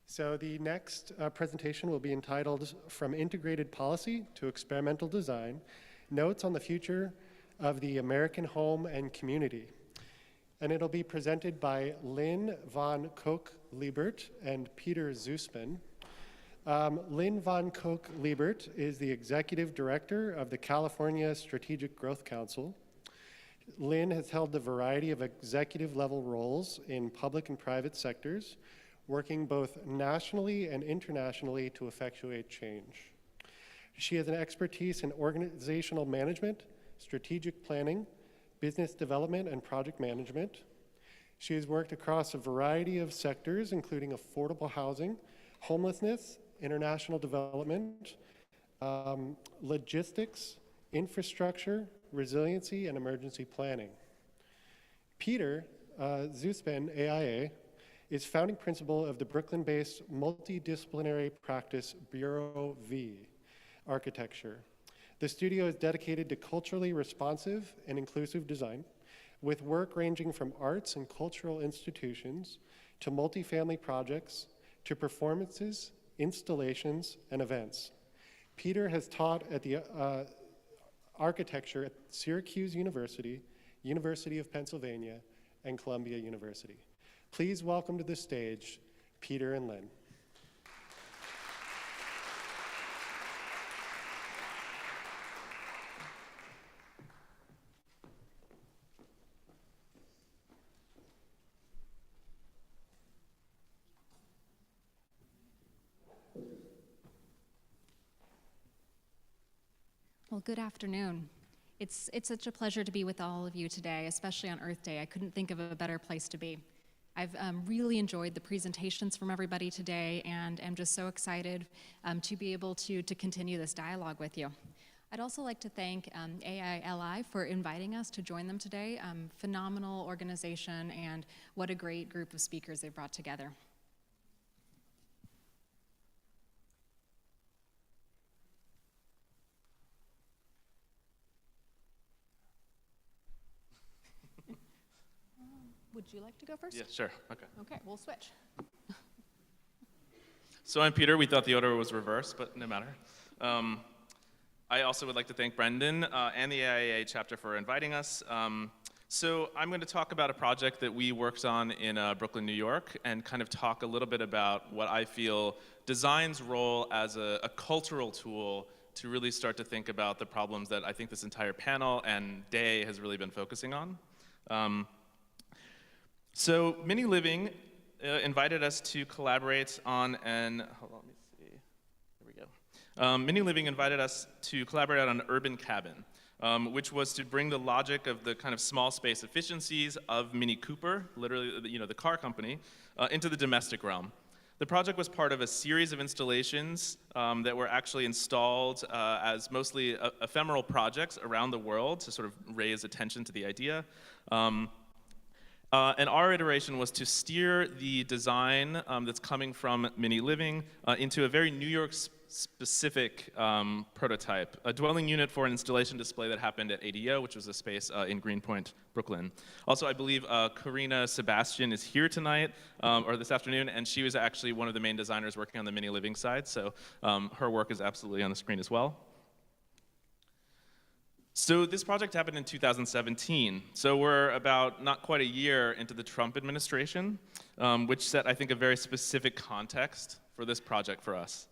So the next presentation will be entitled From Integrated Policy to Experimental Design, Notes on the Future of the American Home and Community. And it'll be presented by Lynn von Koch-Liebert and Peter Zusman. Lynn von Koch-Liebert is the Executive Director of the California Strategic Growth Council. Lynn has held a variety of executive level roles in public and private sectors, working both nationally and internationally to effectuate change. She has an expertise in organizational management, strategic planning, business development, and project management. She has worked across a variety of sectors, including affordable housing, homelessness, international development, logistics, infrastructure, resiliency, and emergency planning. Peter Zusman, AIA, is founding principal of the Brooklyn-based multidisciplinary practice Bureau V Architecture. The studio is dedicated to culturally responsive and inclusive design, with work ranging from arts and cultural institutions to multifamily projects to performances, installations, and events. Peter has taught at the architecture at Syracuse University, University of Pennsylvania, and Columbia University. Please welcome to the stage Peter and Lynn. Well, good afternoon. It's such a pleasure to be with all of you today, especially on Earth Day. I couldn't think of a better place to be. I've really enjoyed the presentations from everybody today, and am just so excited to be able to continue this dialogue with you. I'd also like to thank AILI for inviting us to join them today. Phenomenal organization, and what a great group of speakers they've brought together. Would you like to go first? Yeah, sure. Okay. Okay, we'll switch. So I'm Peter. We thought the order was reversed, but no matter. I also would like to thank Brendan and the AIA chapter for inviting us. So I'm going to talk about a project that we worked on in Brooklyn, New York, and kind of talk a little bit about what I feel design's role as a cultural tool to really start to think about the problems that I think this entire panel and day has really been focusing on. So Mini Living invited us to collaborate on an, hold on, let me see, here we go. Mini Living invited us to collaborate on an urban cabin, which was to bring the logic of the kind of small space efficiencies of Mini Cooper, literally, the car company, into the domestic realm. The project was part of a series of installations that were actually installed as mostly ephemeral projects around the world to sort of raise attention to the idea. And our iteration was to steer the design that's coming from Mini Living into a very New York-specific prototype, a dwelling unit for an installation display that happened at ADO, which was a space in Greenpoint, Brooklyn. Also, I believe Karina Sebastian is here tonight, or this afternoon, and she was actually one of the main designers working on the Mini Living side, so her work is absolutely on the screen as well. So this project happened in 2017. So we're about not quite a year into the Trump administration, which set, I think, a very specific context for this project for us.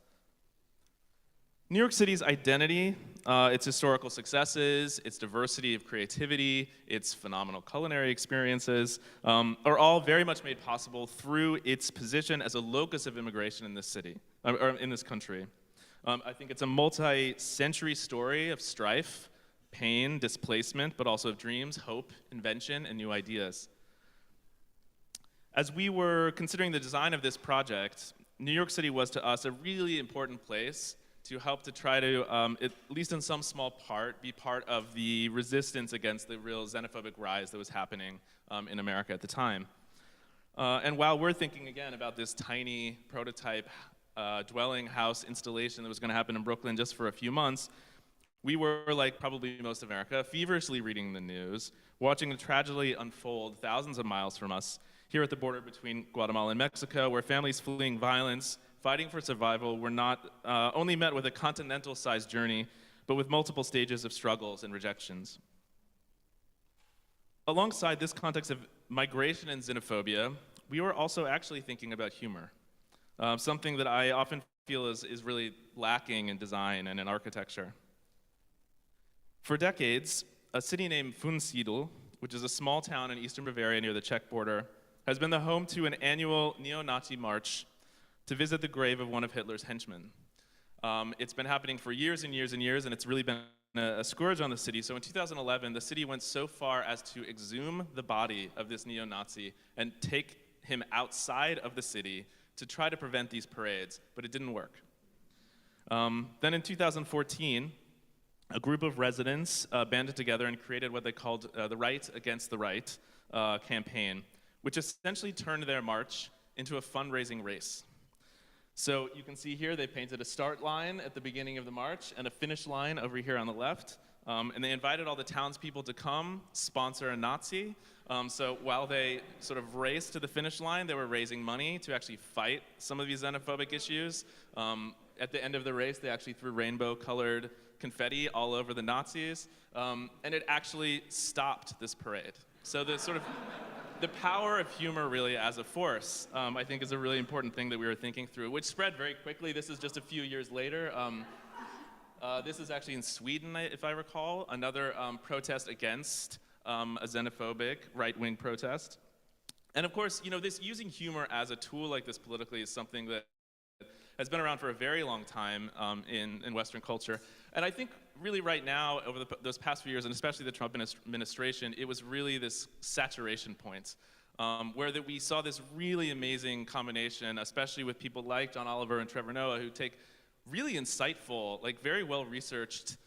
New York City's identity, its historical successes, its diversity of creativity, its phenomenal culinary experiences, are all very much made possible through its position as a locus of immigration in this city, or in this country. I think it's a multi-century story of strife, pain, displacement, but also of dreams, hope, invention, and new ideas. As we were considering the design of this project, New York City was to us a really important place to help to try to, at least in some small part, be part of the resistance against the real xenophobic rise that was happening in America at the time. And while we're thinking again about this tiny prototype dwelling house installation that was going to happen in Brooklyn just for a few months, we were, like probably most of America, feverishly reading the news, watching the tragedy unfold thousands of miles from us, here at the border between Guatemala and Mexico, where families fleeing violence, fighting for survival, were not only met with a continental-sized journey, but with multiple stages of struggles and rejections. Alongside this context of migration and xenophobia, we were also actually thinking about humor, something that I often feel is really lacking in design and in architecture. For decades, a city named Wunsiedel, which is a small town in eastern Bavaria near the Czech border, has been the home to an annual neo-Nazi march to visit the grave of one of Hitler's henchmen. It's been happening for years and years and years, and it's really been a scourge on the city. So in 2011, the city went so far as to exhume the body of this neo-Nazi and take him outside of the city to try to prevent these parades, but it didn't work. Then in 2014, a group of residents banded together and created what they called the Right Against the Right campaign, which essentially turned their march into a fundraising race. So you can see here they painted a start line at the beginning of the march and a finish line over here on the left. And they invited all the townspeople to come sponsor a Nazi. So while they sort of raced to the finish line, they were raising money to actually fight some of these xenophobic issues. At the end of the race, they actually threw rainbow-colored confetti all over the Nazis, and it actually stopped this parade. So the sort of the power of humor really as a force, I think, is a really important thing that we were thinking through, which spread very quickly. This is just a few years later. This is actually in Sweden, if I recall, another protest against a xenophobic right-wing protest. And of course, this using humor as a tool like this politically is something that has been around for a very long time in Western culture. And I think really right now, over those past few years, and especially the Trump administration, it was really this saturation point where we saw this really amazing combination, especially with people like John Oliver and Trevor Noah, who take really insightful, like very well-researched,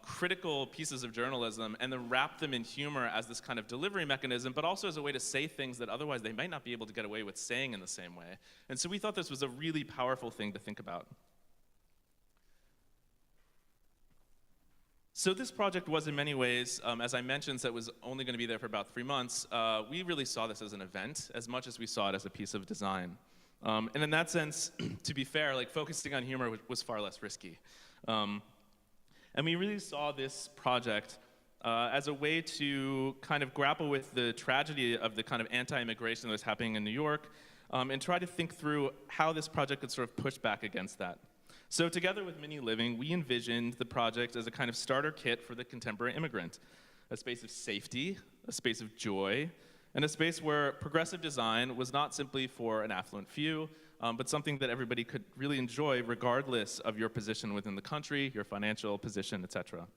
critical pieces of journalism and then wrap them in humor as this kind of delivery mechanism, but also as a way to say things that otherwise they might not be able to get away with saying in the same way. And so we thought this was a really powerful thing to think about. So this project was in many ways, as I mentioned, so it was only going to be there for about 3 months. We really saw this as an event as much as we saw it as a piece of design. And in that sense, to be fair, like focusing on humor was far less risky. And we really saw this project as a way to kind of grapple with the tragedy of the kind of anti-immigration that was happening in New York, and try to think through how this project could sort of push back against that. So together with Mini Living, we envisioned the project as a kind of starter kit for the contemporary immigrant, a space of safety, a space of joy, and a space where progressive design was not simply for an affluent few, but something that everybody could really enjoy regardless of your position within the country, your financial position, etc.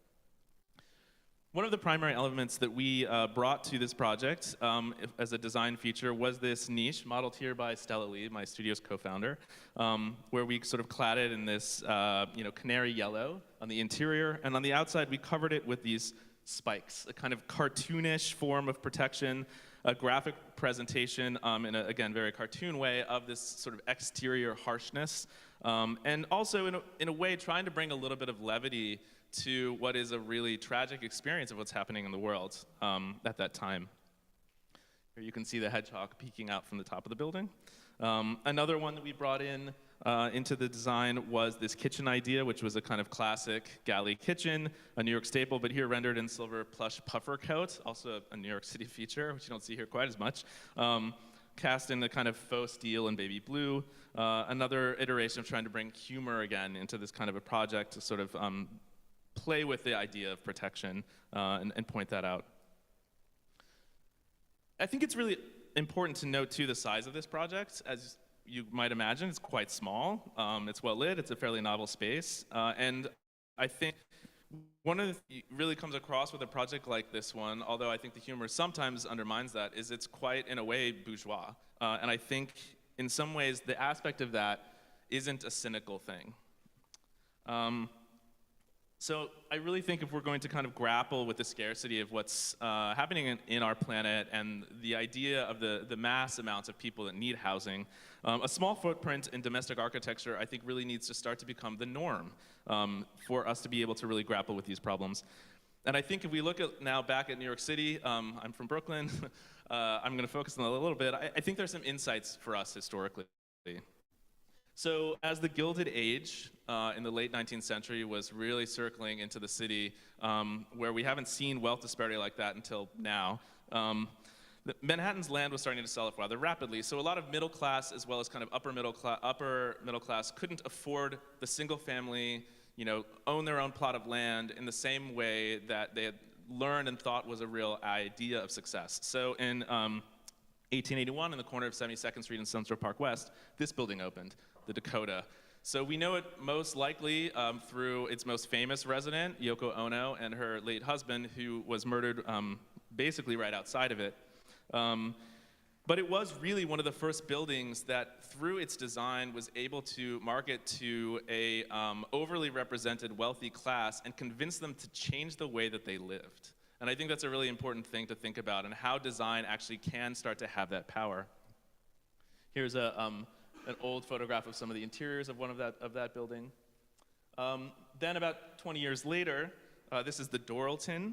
One of the primary elements that we brought to this project as a design feature was this niche, modeled here by Stella Lee, my studio's co-founder, where we sort of clad it in this canary yellow on the interior, and on the outside we covered it with these spikes, a kind of cartoonish form of protection, a graphic presentation in a, again, very cartoon way of this sort of exterior harshness, and also in a way trying to bring a little bit of levity to what is a really tragic experience of what's happening in the world at that time. Here you can see the hedgehog peeking out from the top of the building. Another one that we brought into the design was this kitchen idea, which was a kind of classic galley kitchen, a New York staple, but here rendered in silver plush puffer coat, also a New York City feature, which you don't see here quite as much. Cast in the kind of faux steel and baby blue. Another iteration of trying to bring humor again into this kind of a project to sort of play with the idea of protection and point that out. I think it's really important to note too the size of this project. As you might imagine, it's quite small. It's well lit, it's a fairly novel space. And I think one of the really comes across with a project like this one, although I think the humor sometimes undermines that, is it's quite, in a way, bourgeois. And I think in some ways the aspect of that isn't a cynical thing. So I really think if we're going to kind of grapple with the scarcity of what's happening in our planet and the idea of the mass amounts of people that need housing, a small footprint in domestic architecture I think really needs to start to become the norm for us to be able to really grapple with these problems. And I think if we look at now back at New York City, I'm from Brooklyn, I'm going to focus on that a little bit. I think there's some insights for us historically. So as the Gilded Age in the late 19th century was really circling into the city, where we haven't seen wealth disparity like that until now, Manhattan's land was starting to sell off rather rapidly. So a lot of middle class as well as kind of upper middle class couldn't afford the single family, own their own plot of land in the same way that they had learned and thought was a real idea of success. So in 1881, in the corner of 72nd Street and Central Park West, this building opened, the Dakota. So we know it most likely through its most famous resident, Yoko Ono, and her late husband, who was murdered basically right outside of it. But it was really one of the first buildings that, through its design, was able to market to a overly represented wealthy class and convince them to change the way that they lived. And I think that's a really important thing to think about, and how design actually can start to have that power. Here's an old photograph of some of the interiors of of that building. Then about 20 years later, this is the Doralton.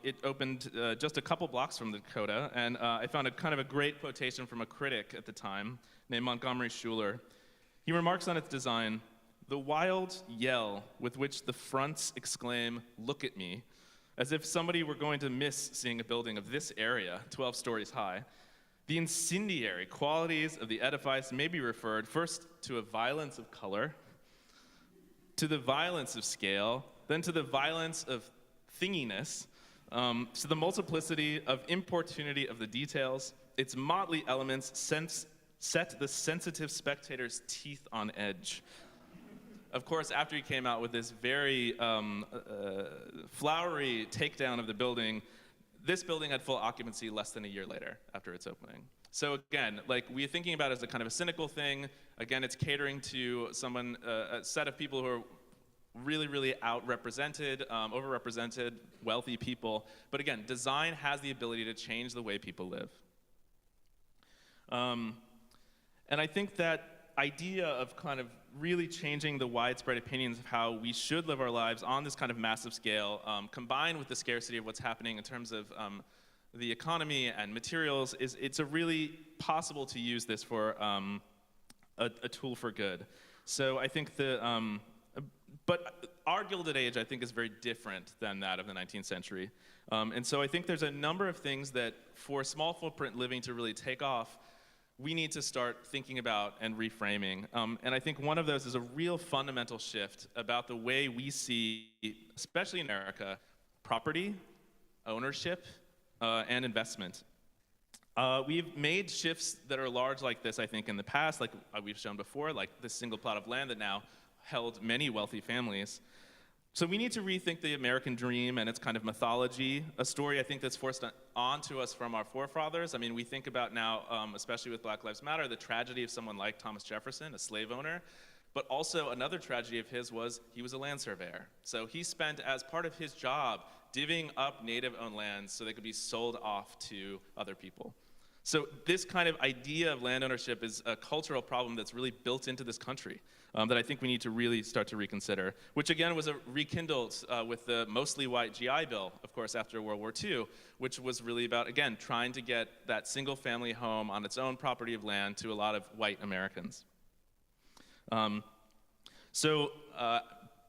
It opened just a couple blocks from the Dakota, and I found a great quotation from a critic at the time named Montgomery Schuler. He remarks on its design, The wild yell with which the fronts exclaim, "Look at me," as if somebody were going to miss seeing a building of this area, 12 stories high. The incendiary qualities of the edifice may be referred first to a violence of color, to the violence of scale, then to the violence of thinginess, to the multiplicity of importunity of the details. Its motley elements set the sensitive spectator's teeth on edge. Of course, after he came out with this very flowery takedown of the building, this building had full occupancy less than a year later after its opening. So again, like we're thinking about it as a kind of a cynical thing. Again, it's catering to someone, a set of people who are really, really outrepresented, overrepresented, wealthy people. But again, design has the ability to change the way people live. And I think that idea of kind of really changing the widespread opinions of how we should live our lives on this kind of massive scale, combined with the scarcity of what's happening in terms of the economy and materials, it's a really possible to use this for a tool for good. So I think but our Gilded Age, I think, is very different than that of the 19th century. And so I think there's a number of things that for small footprint living to really take off, we need to start thinking about and reframing. And I think one of those is a real fundamental shift about the way we see, especially in America, property, ownership, and investment. We've made shifts that are large like this, I think, in the past, like we've shown before, like this single plot of land that now held many wealthy families. So we need to rethink the American dream and its kind of mythology, a story I think that's forced onto us from our forefathers. I mean, we think about now, especially with Black Lives Matter, the tragedy of someone like Thomas Jefferson, a slave owner, but also another tragedy of his was he was a land surveyor. So he spent, as part of his job, divvying up native-owned lands so they could be sold off to other people. So this kind of idea of land ownership is a cultural problem that's really built into this country that I think we need to really start to reconsider, which again was rekindled with the mostly white GI Bill, of course, after World War II, which was really about, again, trying to get that single family home on its own property of land to a lot of white Americans.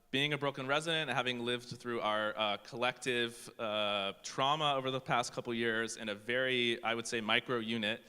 Being a Brooklyn resident, having lived through our collective trauma over the past couple years in a very, I would say, micro unit,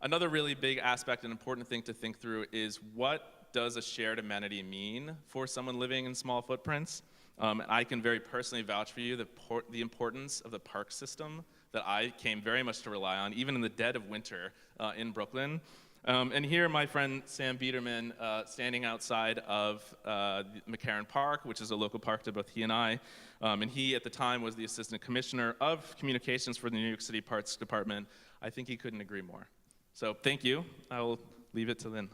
another really big aspect and important thing to think through is what does a shared amenity mean for someone living in small footprints? And I can very personally vouch for you the importance of the park system that I came very much to rely on, even in the dead of winter in Brooklyn. And here, my friend Sam Biederman, standing outside of McCarran Park, which is a local park to both he and I. And he, at the time, was the Assistant Commissioner of Communications for the New York City Parks Department. I think he couldn't agree more. So thank you. I will leave it to Lynn.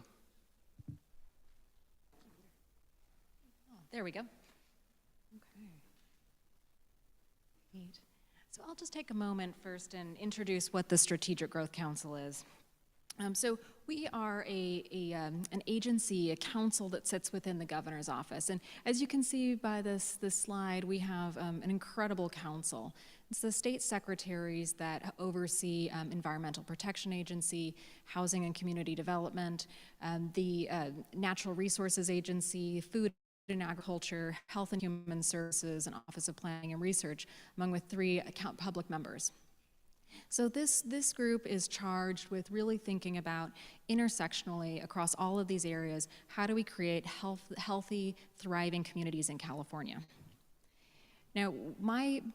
There we go. Okay. Neat. So I'll just take a moment first and introduce what the Strategic Growth Council is. So we are an agency, a council that sits within the governor's office. And as you can see by this slide, we have an incredible council. It's the state secretaries that oversee Environmental Protection Agency, Housing and Community Development, the Natural Resources Agency, Food and Agriculture, Health and Human Services, and Office of Planning and Research, among with 3 public members. So this group is charged with really thinking about intersectionally across all of these areas, how do we create healthy, thriving communities in California? Now,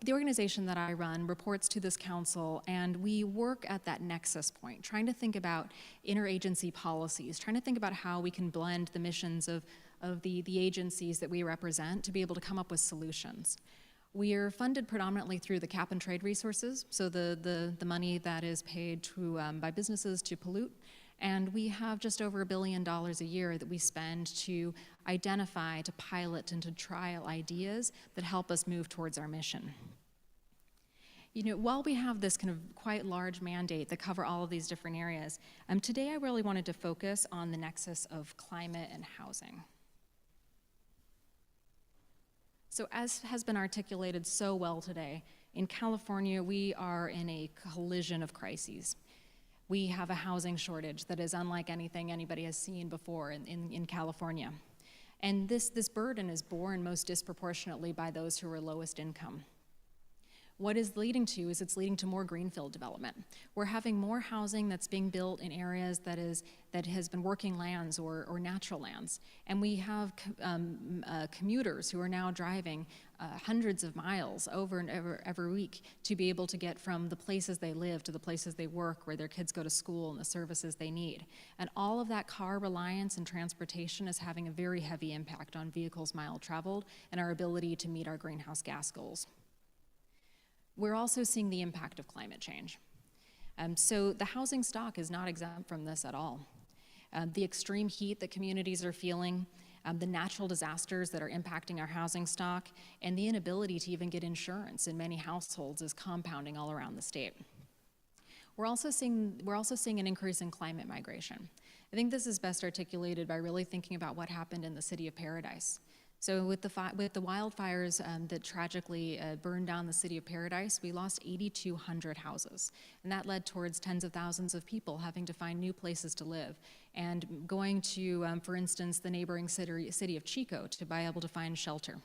the organization that I run reports to this council, and we work at that nexus point, trying to think about interagency policies, trying to think about how we can blend the missions of the agencies that we represent to be able to come up with solutions. We are funded predominantly through the cap and trade resources, so the money that is paid to, by businesses to pollute, and we have just over $1 billion a year that we spend to identify, to pilot, and to trial ideas that help us move towards our mission. You know, while we have this kind of quite large mandate that cover all of these different areas, today I really wanted to focus on the nexus of climate and housing. So as has been articulated so well today, in California, we are in a collision of crises. We have a housing shortage that is unlike anything anybody has seen before in California. And this burden is borne most disproportionately by those who are lowest income. What it's leading to is it's leading to more greenfield development. We're having more housing that's being built in areas that has been working lands or natural lands. And we have commuters who are now driving hundreds of miles over and over every week to be able to get from the places they live to the places they work, where their kids go to school and the services they need. And all of that car reliance and transportation is having a very heavy impact on vehicles mile traveled and our ability to meet our greenhouse gas goals. We're also seeing the impact of climate change. So the housing stock is not exempt from this at all. The extreme heat that communities are feeling, the natural disasters that are impacting our housing stock, and the inability to even get insurance in many households is compounding all around the state. We're also seeing an increase in climate migration. I think this is best articulated by really thinking about what happened in the city of Paradise. So with the wildfires that tragically burned down the city of Paradise, we lost 8,200 houses. And that led towards tens of thousands of people having to find new places to live and going to, for instance, the neighboring city of Chico to be able to find shelter.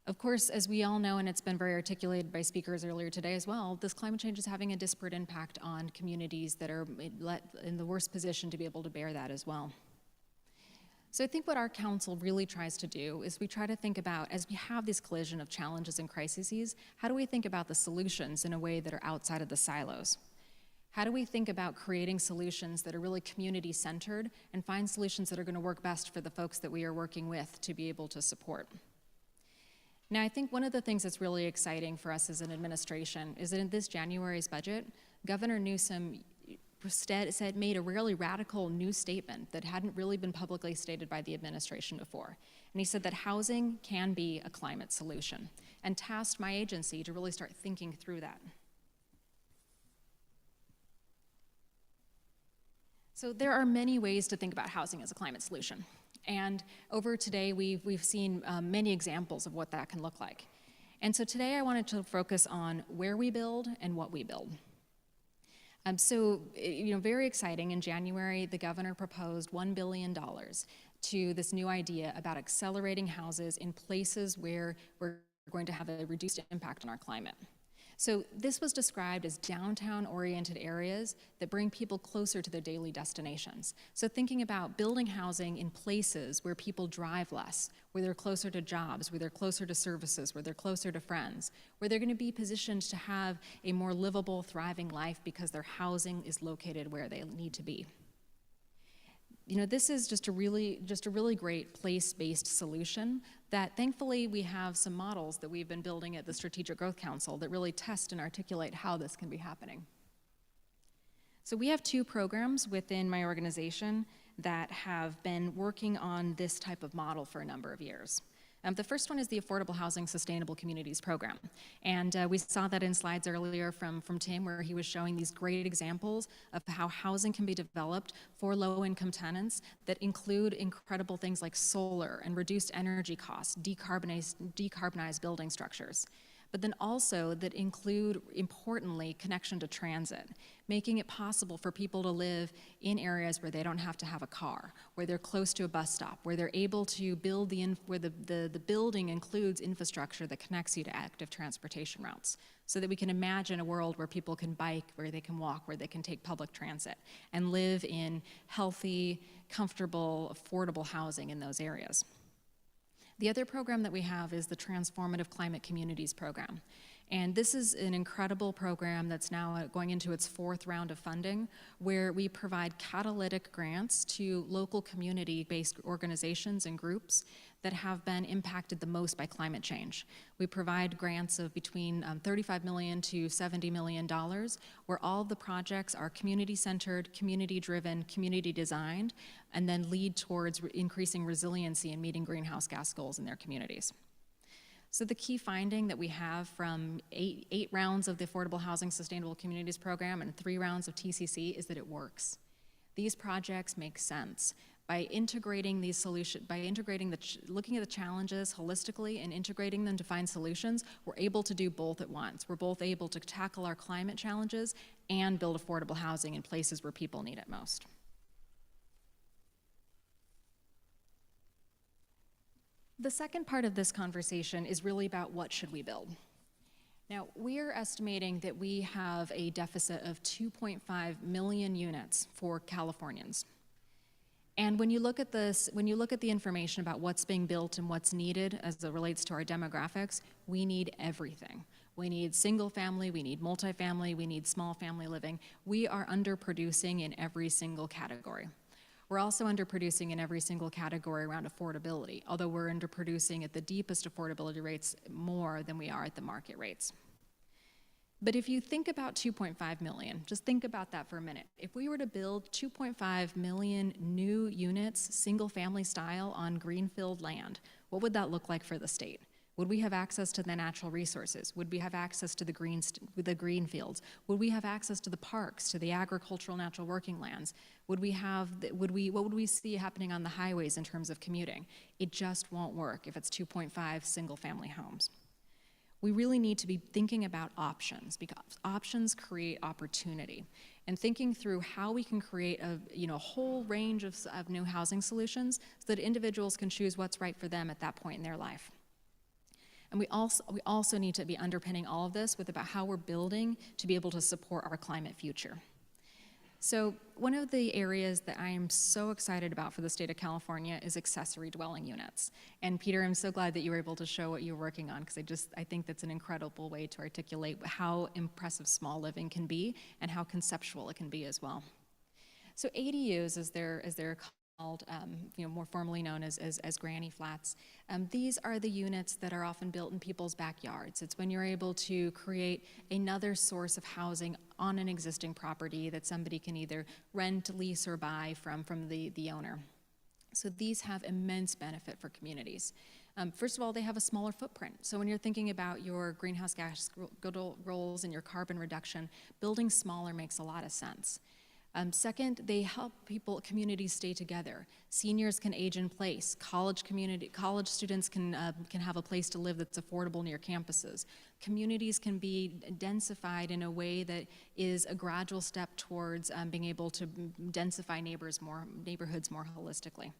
Of course, as we all know, and it's been very articulated by speakers earlier today as well, this climate change is having a disparate impact on communities that are in the worst position to be able to bear that as well. So I think what our council really tries to do is we try to think about, as we have this collision of challenges and crises, how do we think about the solutions in a way that are outside of the silos? How do we think about creating solutions that are really community-centered and find solutions that are going to work best for the folks that we are working with to be able to support? Now, I think one of the things that's really exciting for us as an administration is that in this January's budget, Governor Newsom made a really radical new statement that hadn't really been publicly stated by the administration before. And he said that housing can be a climate solution, and tasked my agency to really start thinking through that. So there are many ways to think about housing as a climate solution. And over today, we've seen many examples of what that can look like. And so today I wanted to focus on where we build and what we build. Very exciting, in January, the governor proposed $1 billion to this new idea about accelerating houses in places where we're going to have a reduced impact on our climate. So this was described as downtown-oriented areas that bring people closer to their daily destinations. So thinking about building housing in places where people drive less, where they're closer to jobs, where they're closer to services, where they're closer to friends, where they're going to be positioned to have a more livable, thriving life because their housing is located where they need to be. This is just a really great place-based solution that thankfully we have some models that we've been building at the Strategic Growth Council that really test and articulate how this can be happening. So we have 2 programs within my organization that have been working on this type of model for a number of years. The first one is the Affordable Housing Sustainable Communities Program. And we saw that in slides earlier from Tim, where he was showing these great examples of how housing can be developed for low-income tenants that include incredible things like solar and reduced energy costs, decarbonized building structures. But then also that include, importantly, connection to transit, making it possible for people to live in areas where they don't have to have a car, where they're close to a bus stop, where they're able to build where the building includes infrastructure that connects you to active transportation routes, so that we can imagine a world where people can bike, where they can walk, where they can take public transit, and live in healthy, comfortable, affordable housing in those areas. The other program that we have is the Transformative Climate Communities Program. And this is an incredible program that's now going into its 4th round of funding, where we provide catalytic grants to local community-based organizations and groups that have been impacted the most by climate change. We provide grants of between $35 million to $70 million, where all of the projects are community-centered, community-driven, community-designed, and then lead towards increasing resiliency and meeting greenhouse gas goals in their communities. So the key finding that we have from eight rounds of the Affordable Housing Sustainable Communities Program and 3 rounds of TCC is that it works. These projects make sense. By integrating these solutions, looking at the challenges holistically and integrating them to find solutions, we're able to do both at once. We're both able to tackle our climate challenges and build affordable housing in places where people need it most. The second part of this conversation is really about what should we build. Now, we are estimating that we have a deficit of 2.5 million units for Californians. And when you look at this, when you look at the information about what's being built and what's needed as it relates to our demographics, we need everything. We need single family, we need multifamily, we need small family living. We are underproducing in every single category. We're also underproducing in every single category around affordability, although we're underproducing at the deepest affordability rates more than we are at the market rates. But if you think about 2.5 million, just think about that for a minute. If we were to build 2.5 million new units, single family style, on greenfield land, what would that look like for the state? Would we have access to the natural resources? Would we have access to the green fields? Would we have access to the parks, to the agricultural natural working lands? What would we see happening on the highways in terms of commuting? It just won't work if it's 2.5 single family homes. We really need to be thinking about options, because options create opportunity, and thinking through how we can create a whole range of new housing solutions so that individuals can choose what's right for them at that point in their life. And we also need to be underpinning all of this with about how we're building to be able to support our climate future. So one of the areas that I am so excited about for the state of California is accessory dwelling units. And Peter, I'm so glad that you were able to show what you're working on, because I think that's an incredible way to articulate how impressive small living can be and how conceptual it can be as well. So ADUs, as they're called, more formally known as granny flats. These are the units that are often built in people's backyards. It's when you're able to create another source of housing on an existing property that somebody can either rent, lease, or buy from the owner. So these have immense benefit for communities. First of all, they have a smaller footprint. So when you're thinking about your greenhouse gas goals and your carbon reduction, building smaller makes a lot of sense. Second, they help communities stay together. Seniors can age in place. College students can have a place to live that's affordable near campuses. Communities can be densified in a way that is a gradual step towards being able to densify neighborhoods more holistically.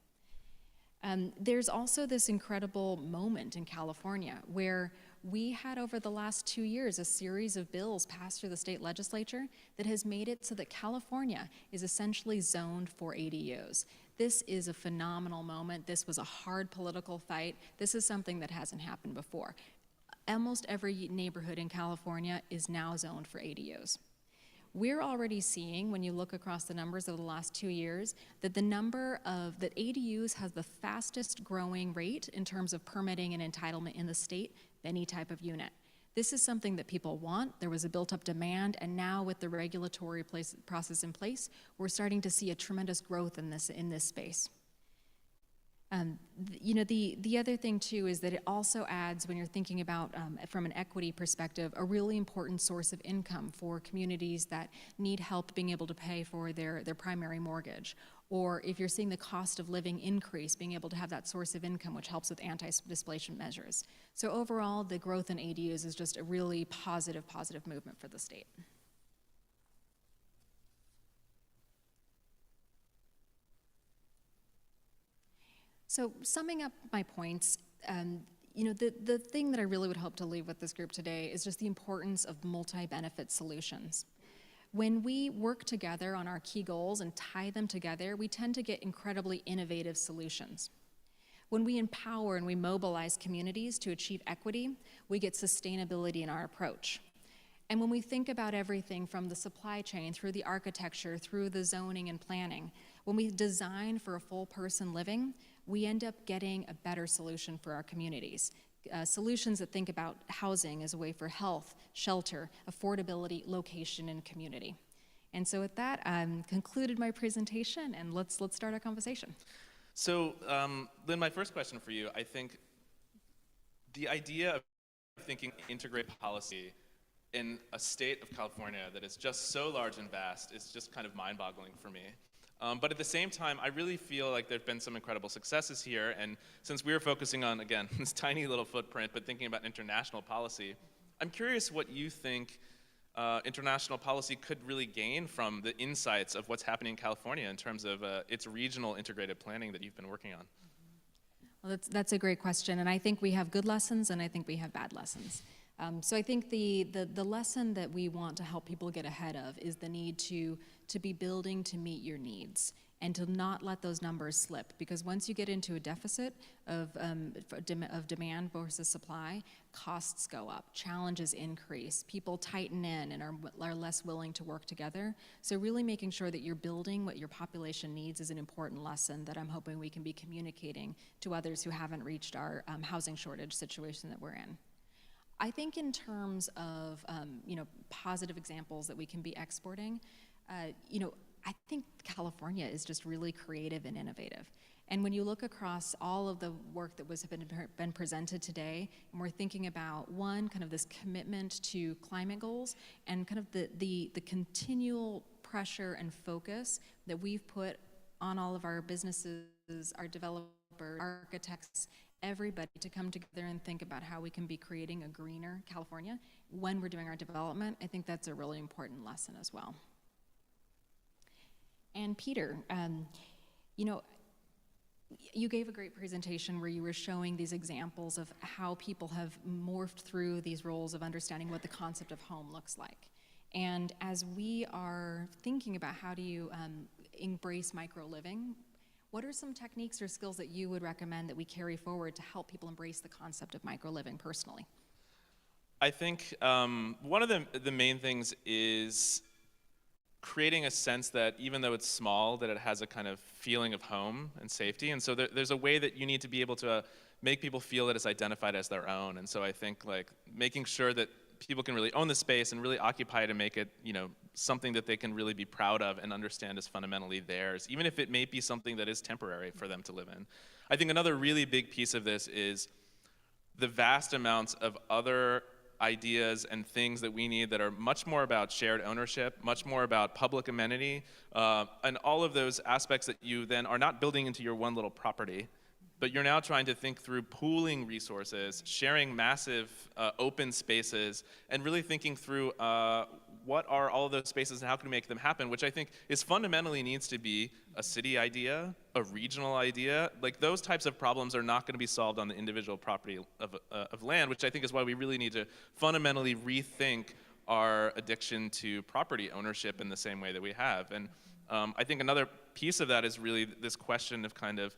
There's also this incredible moment in California where we had, over the last 2 years, a series of bills passed through the state legislature that has made it so that California is essentially zoned for ADUs. This is a phenomenal moment. This was a hard political fight. This is something that hasn't happened before. Almost every neighborhood in California is now zoned for ADUs. We're already seeing, when you look across the numbers of the last 2 years, that that ADUs has the fastest growing rate in terms of permitting and entitlement in the state of any type of unit. This is something that people want. There was a built-up demand, and now with the regulatory process in place, we're starting to see a tremendous growth in this space. The other thing too is that it also adds, when you're thinking about from an equity perspective, a really important source of income for communities that need help being able to pay for their primary mortgage. Or if you're seeing the cost of living increase, being able to have that source of income, which helps with anti-displacement measures. So overall, the growth in ADUs is just a really positive movement for the state. So summing up my points, the thing that I really would hope to leave with this group today is just the importance of multi-benefit solutions. When we work together on our key goals and tie them together, we tend to get incredibly innovative solutions. When we empower and we mobilize communities to achieve equity, we get sustainability in our approach. And when we think about everything from the supply chain, through the architecture, through the zoning and planning, when we design for a full person living, we end up getting a better solution for our communities. Solutions that think about housing as a way for health, shelter, affordability, location, and community. And so with that, I've concluded my presentation, and let's start our conversation. So, Lynn, my first question for you, I think the idea of thinking integrated policy in a state of California that is just so large and vast is just kind of mind-boggling for me. But at the same time, I really feel like there've been some incredible successes here, and since we were focusing on, again, this tiny little footprint, but thinking about international policy, I'm curious what you think international policy could really gain from the insights of what's happening in California in terms of its regional integrated planning that you've been working on. Well, that's a great question, and I think we have good lessons, and I think we have bad lessons. So I think the lesson that we want to help people get ahead of is the need to be building to meet your needs and to not let those numbers slip, because once you get into a deficit of demand versus supply, costs go up, challenges increase, people tighten in and are less willing to work together. So really making sure that you're building what your population needs is an important lesson that I'm hoping we can be communicating to others who haven't reached our housing shortage situation that we're in. I think in terms of positive examples that we can be exporting, I think California is just really creative and innovative. And when you look across all of the work that has been presented today, and we're thinking about one, kind of this commitment to climate goals, and kind of the continual pressure and focus that we've put on all of our businesses, our developers, architects, everybody to come together and think about how we can be creating a greener California when we're doing our development, I think that's a really important lesson as well. And Peter, you gave a great presentation where you were showing these examples of how people have morphed through these roles of understanding what the concept of home looks like. And as we are thinking about how do you embrace micro-living, what are some techniques or skills that you would recommend that we carry forward to help people embrace the concept of micro-living personally? I think one of the main things is creating a sense that even though it's small, that it has a kind of feeling of home and safety. And so there's a way that you need to be able to make people feel that it's identified as their own. And so I think like making sure that people can really own the space and really occupy it and make it, something that they can really be proud of and understand is fundamentally theirs, even if it may be something that is temporary for them to live in. I think another really big piece of this is the vast amounts of other ideas and things that we need that are much more about shared ownership, much more about public amenity, and all of those aspects that you then are not building into your one little property, but you're now trying to think through pooling resources, sharing massive open spaces, and really thinking through what are all of those spaces and how can we make them happen, which I think is fundamentally needs to be a city idea, a regional idea. Like those types of problems are not going to be solved on the individual property of land, which I think is why we really need to fundamentally rethink our addiction to property ownership in the same way that we have. And I think another piece of that is really this question of kind of,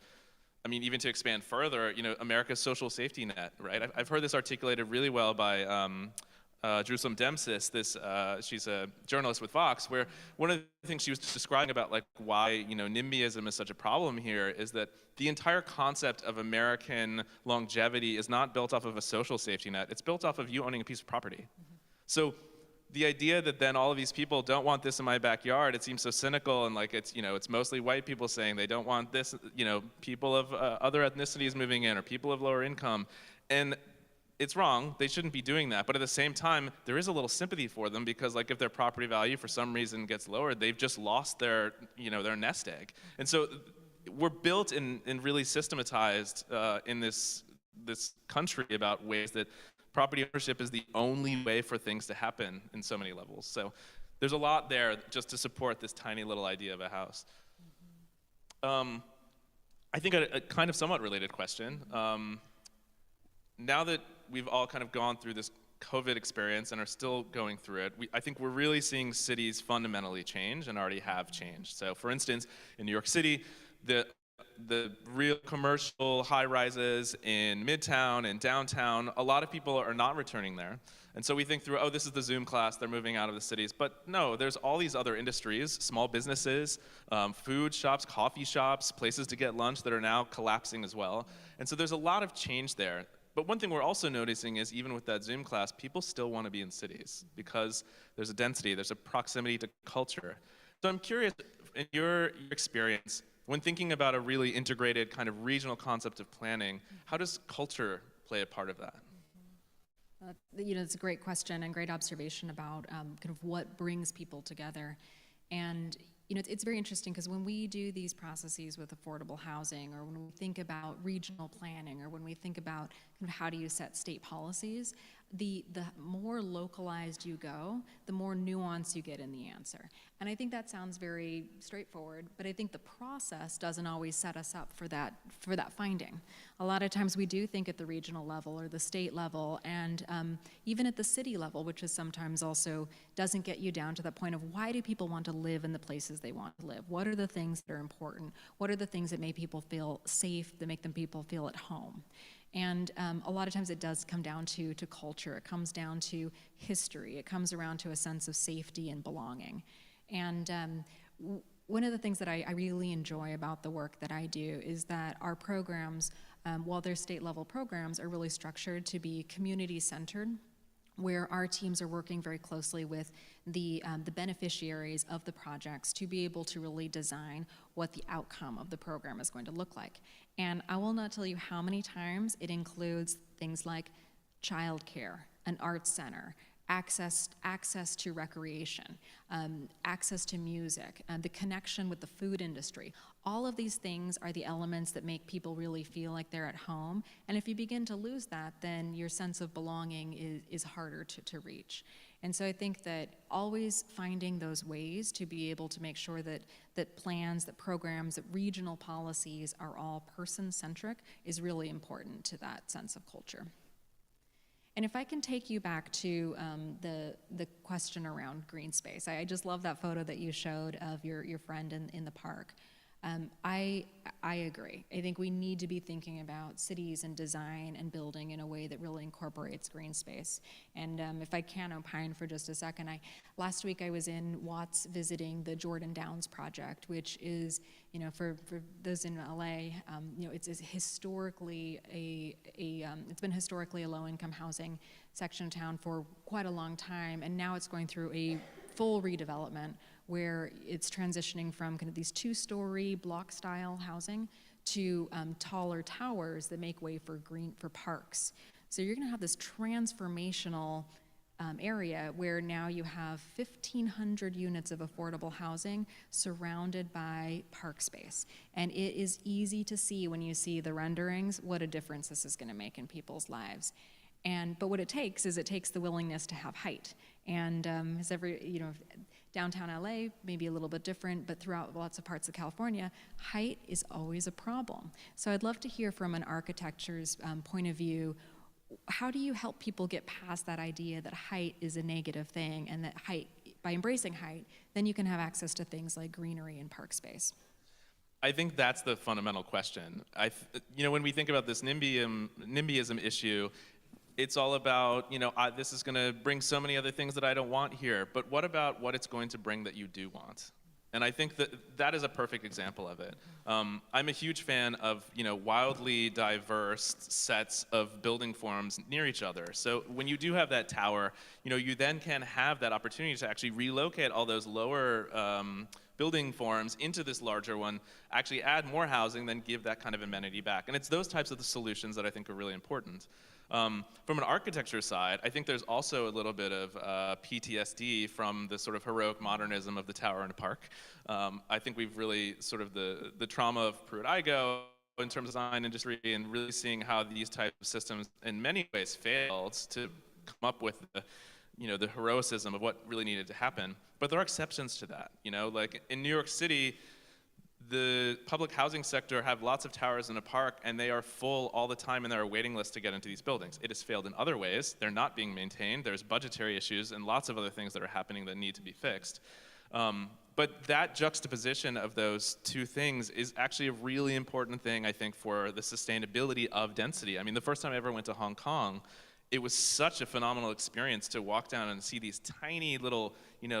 even to expand further, America's social safety net, right? I've heard this articulated really well by Jerusalem Demsis, she's a journalist with Vox, where one of the things she was describing about like why NIMBYism is such a problem here is that the entire concept of American longevity is not built off of a social safety net, it's built off of you owning a piece of property. Mm-hmm. So the idea that then all of these people don't want this in my backyard, it seems so cynical, and like it's mostly white people saying they don't want this, people of other ethnicities moving in or people of lower income, and it's wrong, they shouldn't be doing that, but at the same time, there is a little sympathy for them because like if their property value for some reason gets lowered, they've just lost their, their nest egg. And so we're built and really systematized in this country about ways that property ownership is the only way for things to happen in so many levels. So there's a lot there just to support this tiny little idea of a house. I think a kind of somewhat related question. Now that we've all kind of gone through this COVID experience and are still going through it, I think we're really seeing cities fundamentally change and already have changed. So for instance, in New York City, the real commercial high-rises in Midtown and downtown, a lot of people are not returning there. And so we think through, this is the Zoom class, they're moving out of the cities. But no, there's all these other industries, small businesses, food shops, coffee shops, places to get lunch that are now collapsing as well. And so there's a lot of change there. But one thing we're also noticing is even with that Zoom class, people still want to be in cities because there's a density, there's a proximity to culture. So I'm curious, in your experience, when thinking about a really integrated kind of regional concept of planning, how does culture play a part of that? It's a great question and great observation about kind of what brings people together. And it's very interesting because when we do these processes with affordable housing, or when we think about regional planning, or when we think about kind of how do you set state policies, the more localized you go, the more nuance you get in the answer. And I think that sounds very straightforward, but I think the process doesn't always set us up for that finding. A lot of times we do think at the regional level or the state level, and even at the city level, which is sometimes also doesn't get you down to the point of why do people want to live in the places they want to live? What are the things that are important? What are the things that make people feel safe, that make them people feel at home? And a lot of times it does come down to culture. It comes down to history. It comes around to a sense of safety and belonging. And one of the things that I really enjoy about the work that I do is that our programs, while they're state-level programs, are really structured to be community-centered, where our teams are working very closely with the beneficiaries of the projects to be able to really design what the outcome of the program is going to look like. And I will not tell you how many times it includes things like childcare, an arts center, access to recreation, access to music, the connection with the food industry. All of these things are the elements that make people really feel like they're at home. And if you begin to lose that, then your sense of belonging is harder to reach. And so I think that always finding those ways to be able to make sure that plans, that programs, that regional policies are all person-centric is really important to that sense of culture. And if I can take you back to the question around green space, I just love that photo that you showed of your friend in the park. I agree. I think we need to be thinking about cities and design and building in a way that really incorporates green space. And if I can opine for just a second, last week I was in Watts visiting the Jordan Downs project, which is, for those in LA, it's historically it's been historically a low-income housing section of town for quite a long time, and now it's going through a full redevelopment where it's transitioning from kind of these two-story block-style housing to taller towers that make way for parks. So you're going to have this transformational area where now you have 1,500 units of affordable housing surrounded by park space. And it is easy to see when you see the renderings what a difference this is going to make in people's lives. But what it takes is the willingness to have height. And as downtown LA may be a little bit different, but throughout lots of parts of California, height is always a problem. So I'd love to hear from an architecture's point of view, how do you help people get past that idea that height is a negative thing, and that height, by embracing height, then you can have access to things like greenery and park space? I think that's the fundamental question. When we think about this NIMBYism issue, it's all about, this is going to bring so many other things that I don't want here, but what about what it's going to bring that you do want? And I think that is a perfect example of it. I'm a huge fan of, wildly diverse sets of building forms near each other. So when you do have that tower, you then can have that opportunity to actually relocate all those lower building forms into this larger one, actually add more housing, then give that kind of amenity back. And it's those types of the solutions that I think are really important. From an architecture side, I think there's also a little bit of PTSD from the sort of heroic modernism of the tower in a park. I think we've really sort of the trauma of Pruitt-Igoe in terms of design industry, and really seeing how these types of systems in many ways failed to come up with the heroicism of what really needed to happen. But there are exceptions to that. Like in New York City, the public housing sector have lots of towers in a park, and they are full all the time, and there are waiting lists to get into these buildings. It has failed in other ways. They're not being maintained. There's budgetary issues and lots of other things that are happening that need to be fixed. But that juxtaposition of those two things is actually a really important thing, I think, for the sustainability of density. I mean, the first time I ever went to Hong Kong, it was such a phenomenal experience to walk down and see these tiny little,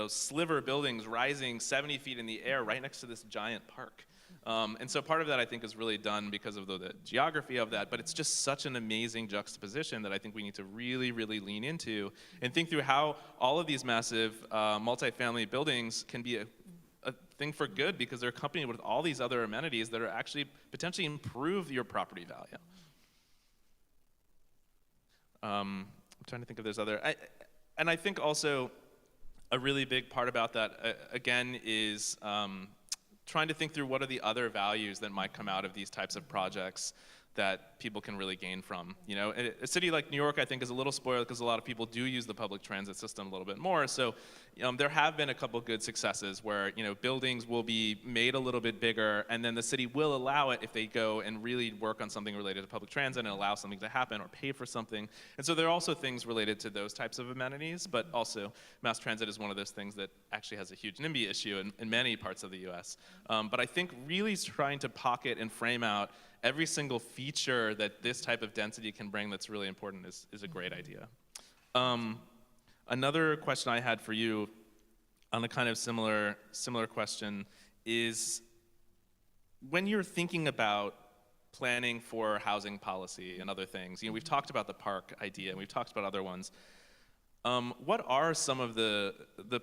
sliver buildings rising 70 feet in the air right next to this giant park. And so part of that, I think, is really done because of the geography of that, but it's just such an amazing juxtaposition that I think we need to really, really lean into and think through how all of these massive multifamily buildings can be a thing for good, because they're accompanied with all these other amenities that are actually potentially improve your property value. I'm trying to think if there's other, and I think also a really big part about that, again, is trying to think through what are the other values that might come out of these types of projects that people can really gain from. You know, a city like New York, I think, is a little spoiled because a lot of people do use the public transit system a little bit more. So there have been a couple good successes where, you know, buildings will be made a little bit bigger, and then the city will allow it if they go and really work on something related to public transit and allow something to happen or pay for something. And so there are also things related to those types of amenities, but also mass transit is one of those things that actually has a huge NIMBY issue in many parts of the US. But I think really trying to pocket and frame out every single feature that this type of density can bring that's really important is a great idea. Another question I had for you on a kind of similar question is, when you're thinking about planning for housing policy and other things, you know, we've talked about the park idea and we've talked about other ones. What are some of the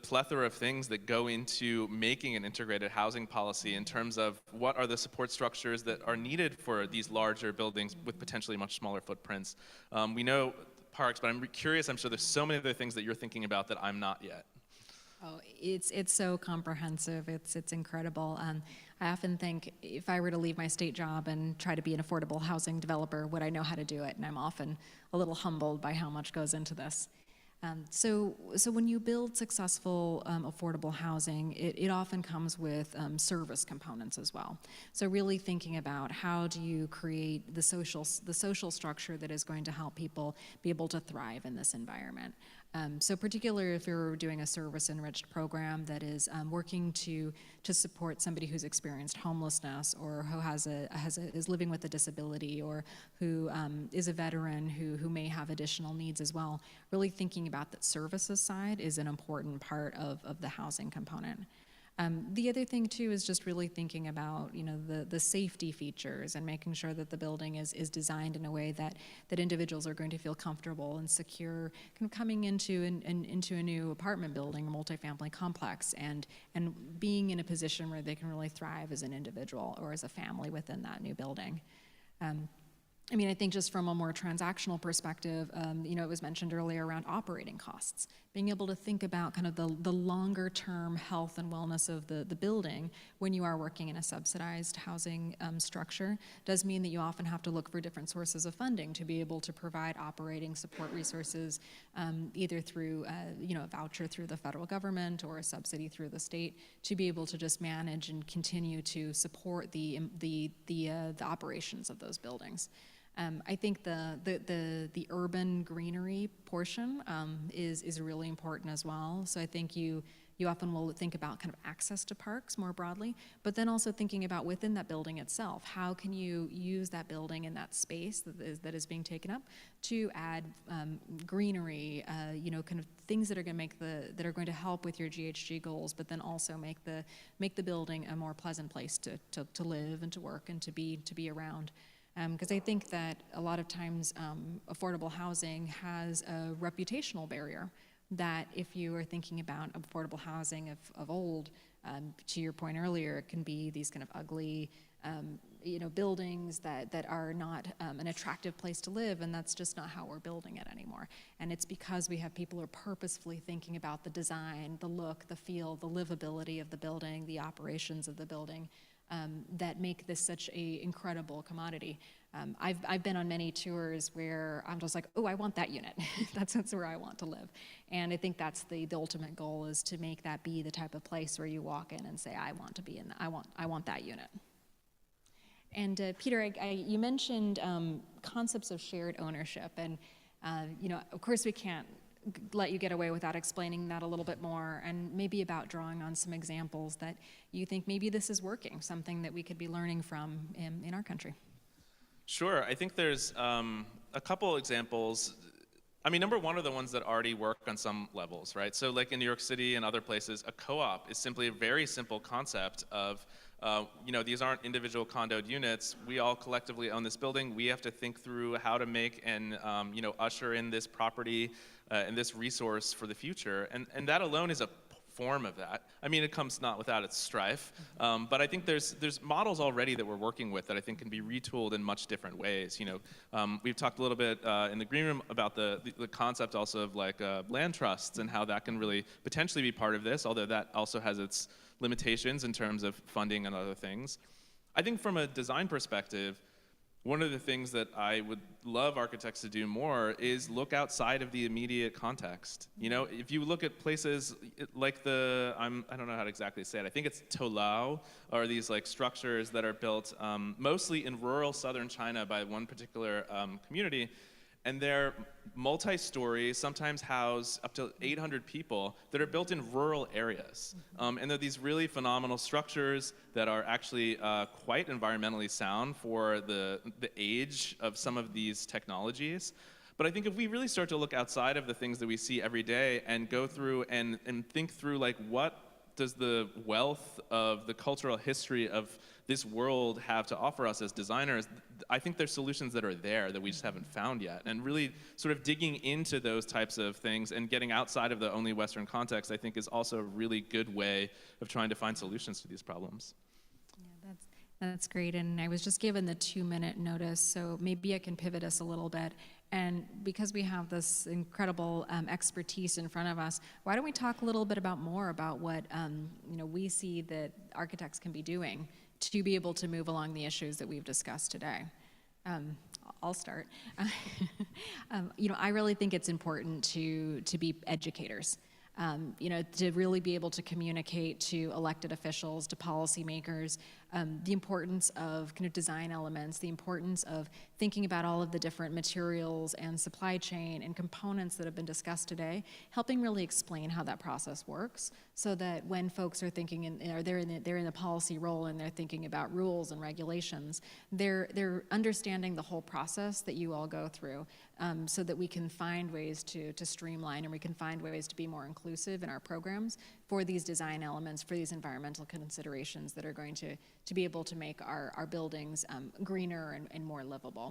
plethora of things that go into making an integrated housing policy in terms of what are the support structures that are needed for these larger buildings with potentially much smaller footprints? We know parks, but I'm curious, I'm sure there's so many other things that you're thinking about that I'm not yet. Oh, it's so comprehensive. It's incredible. I often think if I were to leave my state job and try to be an affordable housing developer, would I know how to do it? And I'm often a little humbled by how much goes into this. So when you build successful affordable housing, it often comes with service components as well. So really thinking about how do you create the social structure that is going to help people be able to thrive in this environment. So particularly if you're doing a service-enriched program that is working to support somebody who's experienced homelessness or who is living with a disability or who is a veteran who may have additional needs as well, really thinking about that services side is an important part of the housing component. The other thing too is just really thinking about, you know, the safety features and making sure that the building is designed in a way that individuals are going to feel comfortable and secure kind of coming into a new apartment building or multifamily complex and being in a position where they can really thrive as an individual or as a family within that new building. I mean, I think just from a more transactional perspective, you know, it was mentioned earlier around operating costs. Being able to think about kind of the longer term health and wellness of the building when you are working in a subsidized housing structure does mean that you often have to look for different sources of funding to be able to provide operating support resources, either through, you know, a voucher through the federal government or a subsidy through the state to be able to just manage and continue to support the operations of those buildings. I think the urban greenery portion is really important as well. So I think you often will think about kind of access to parks more broadly, but then also thinking about within that building itself, how can you use that building and that space that is being taken up to add greenery, you know, kind of things that are going to help with your GHG goals, but then also make the building a more pleasant place to live and to work and to be around. Because I think that a lot of times affordable housing has a reputational barrier that if you are thinking about affordable housing of old, to your point earlier, it can be these kind of ugly, you know, buildings that are not an attractive place to live, and that's just not how we're building it anymore. And it's because we have people who are purposefully thinking about the design, the look, the feel, the livability of the building, the operations of the building, that make this such an incredible commodity. I've been on many tours where I'm just like, oh, I want that unit. that's where I want to live. And I think that's the ultimate goal, is to make that be the type of place where you walk in and say, I want to be in that. I want that unit. And Peter, you mentioned concepts of shared ownership, and you know, of course we can't let you get away without explaining that a little bit more, and maybe about drawing on some examples that you think maybe this is working, something that we could be learning from in our country. Sure, I think there's a couple examples. I mean, number one are the ones that already work on some levels, right? So like in New York City and other places, a co-op is simply a very simple concept of, you know, these aren't individual condoed units. We all collectively own this building. We have to think through how to make and, you know, usher in this property and this resource for the future. And that alone is a form of that. I mean, it comes not without its strife, but I think there's models already that we're working with that I think can be retooled in much different ways. You know, we've talked a little bit in the green room about the concept also of like land trusts and how that can really potentially be part of this, although that also has its limitations in terms of funding and other things. I think from a design perspective, One of the things that I would love architects to do more is look outside of the immediate context. You know, if you look at places like I don't know how to exactly say it, I think it's Tolau, or these like structures that are built mostly in rural southern China by one particular community, and they're multi-story, sometimes house up to 800 people that are built in rural areas. And they're these really phenomenal structures that are actually quite environmentally sound for the age of some of these technologies. But I think if we really start to look outside of the things that we see every day and go through and think through, like, what does the wealth of the cultural history of this world have to offer us as designers, I think there's solutions that are there that we just haven't found yet. And really sort of digging into those types of things and getting outside of the only Western context, I think, is also a really good way of trying to find solutions to these problems. Yeah, that's great. And I was just given the 2-minute notice, so maybe I can pivot us a little bit. And because we have this incredible expertise in front of us, why don't we talk a little bit more about what we see that architects can be doing to be able to move along the issues that we've discussed today. I'll start. I really think it's important to be educators. To really be able to communicate to elected officials, to policymakers, the importance of kind of design elements, the importance of thinking about all of the different materials and supply chain and components that have been discussed today, helping really explain how that process works, so that when folks are thinking, they're in the policy role and they're thinking about rules and regulations, they're understanding the whole process that you all go through, so that we can find ways to streamline, and we can find ways to be more inclusive in our programs for these design elements, for these environmental considerations that are going to be able to make our buildings greener and more livable.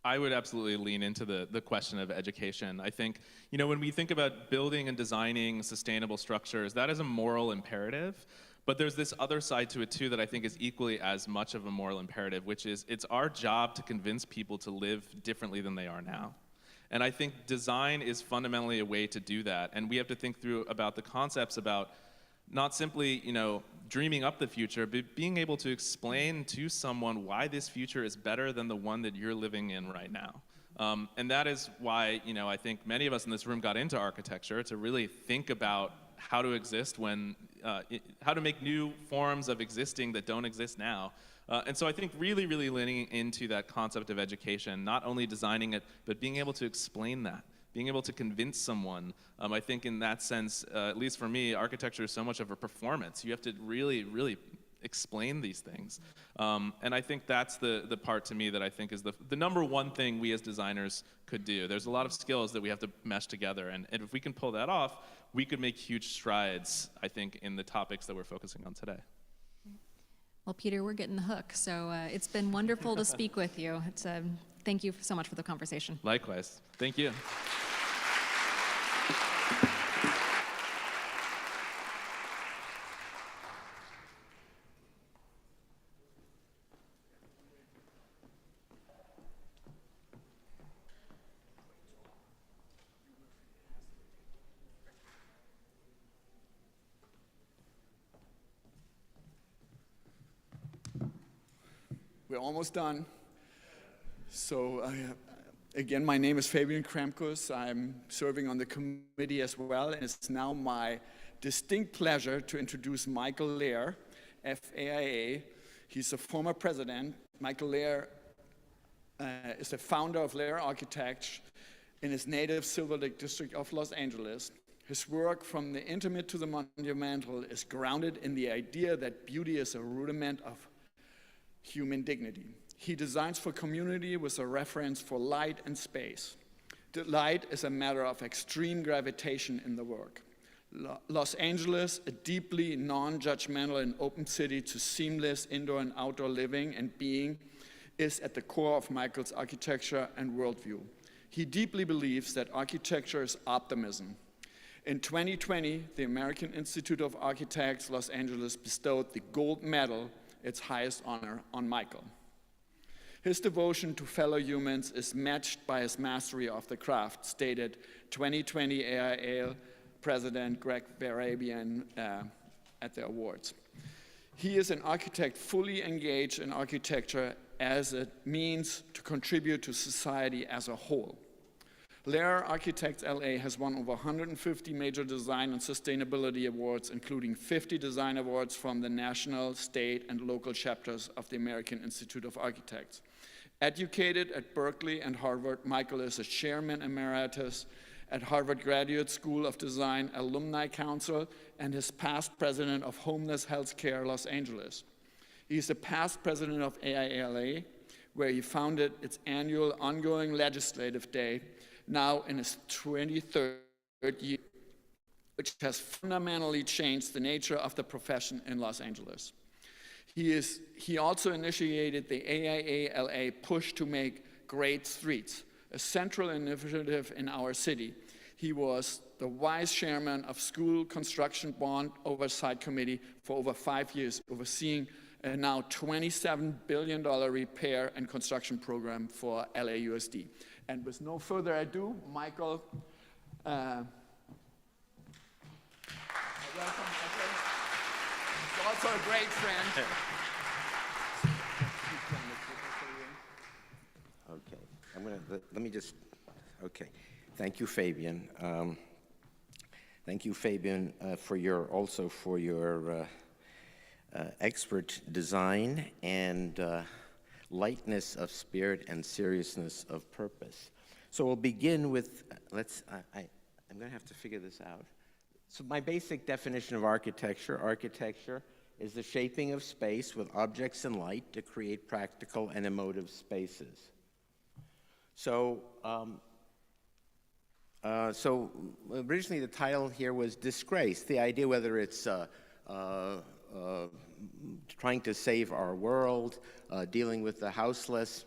I would absolutely lean into the question of education. I think, when we think about building and designing sustainable structures, that is a moral imperative. But there's this other side to it too that I think is equally as much of a moral imperative, which is it's our job to convince people to live differently than they are now. And I think design is fundamentally a way to do that. And we have to think through about the concepts about not simply, dreaming up the future, but being able to explain to someone why this future is better than the one that you're living in right now. And that is why, I think many of us in this room got into architecture, to really think about how to exist how to make new forms of existing that don't exist now. And so I think really, really leaning into that concept of education, not only designing it, but being able to explain that, being able to convince someone. I think in that sense, at least for me, architecture is so much of a performance. You have to really, really explain these things. And I think that's the part to me that I think is the number one thing we as designers could do. There's a lot of skills that we have to mesh together, and if we can pull that off, we could make huge strides, I think, in the topics that we're focusing on today. Well, Peter, we're getting the hook, so it's been wonderful to speak with you. Thank you so much for the conversation. Likewise. Thank you. We're almost done. So again, my name is Fabian Kramkus. I'm serving on the committee as well, and it's now my distinct pleasure to introduce Michael Lehrer, FAIA. He's a former president. Michael Lehrer is the founder of Lehrer Architects in his native Silver Lake district of Los Angeles. His work, from the intimate to the monumental, is grounded in the idea that beauty is a rudiment of human dignity. He designs for community with a reference for light and space. The light is a matter of extreme gravitation in the work. Los Angeles, a deeply non-judgmental and open city to seamless indoor and outdoor living and being, is at the core of Michael's architecture and worldview. He deeply believes that architecture is optimism. In 2020, the American Institute of Architects, Los Angeles, bestowed the gold medal, its highest honor, on Michael. His devotion to fellow humans is matched by his mastery of the craft, stated 2020 AIA President Greg Barabian at the awards. He is an architect fully engaged in architecture as a means to contribute to society as a whole. Lehrer Architects LA has won over 150 major design and sustainability awards, including 50 design awards from the national, state, and local chapters of the American Institute of Architects. Educated at Berkeley and Harvard, Michael is a chairman emeritus at Harvard Graduate School of Design Alumni Council and is past president of Homeless Healthcare Los Angeles. He is the past president of AILA, where he founded its annual ongoing legislative day, now in its 23rd year, which has fundamentally changed the nature of the profession in Los Angeles. He also initiated the AIA-LA push to make great streets, a central initiative in our city. He was the vice chairman of School Construction Bond Oversight Committee for over 5 years, overseeing a now $27 billion repair and construction program for LAUSD. And with no further ado, Michael, welcome, Michael. He's also a great friend. Okay, let me just, okay. Thank you, Fabian. Thank you, Fabian, for your expert design and lightness of spirit and seriousness of purpose. So we'll begin with, I'm gonna have to figure this out. So my basic definition of architecture is the shaping of space with objects and light to create practical and emotive spaces. So, originally the title here was Disgrace, the idea whether it's trying to save our world, dealing with the houseless,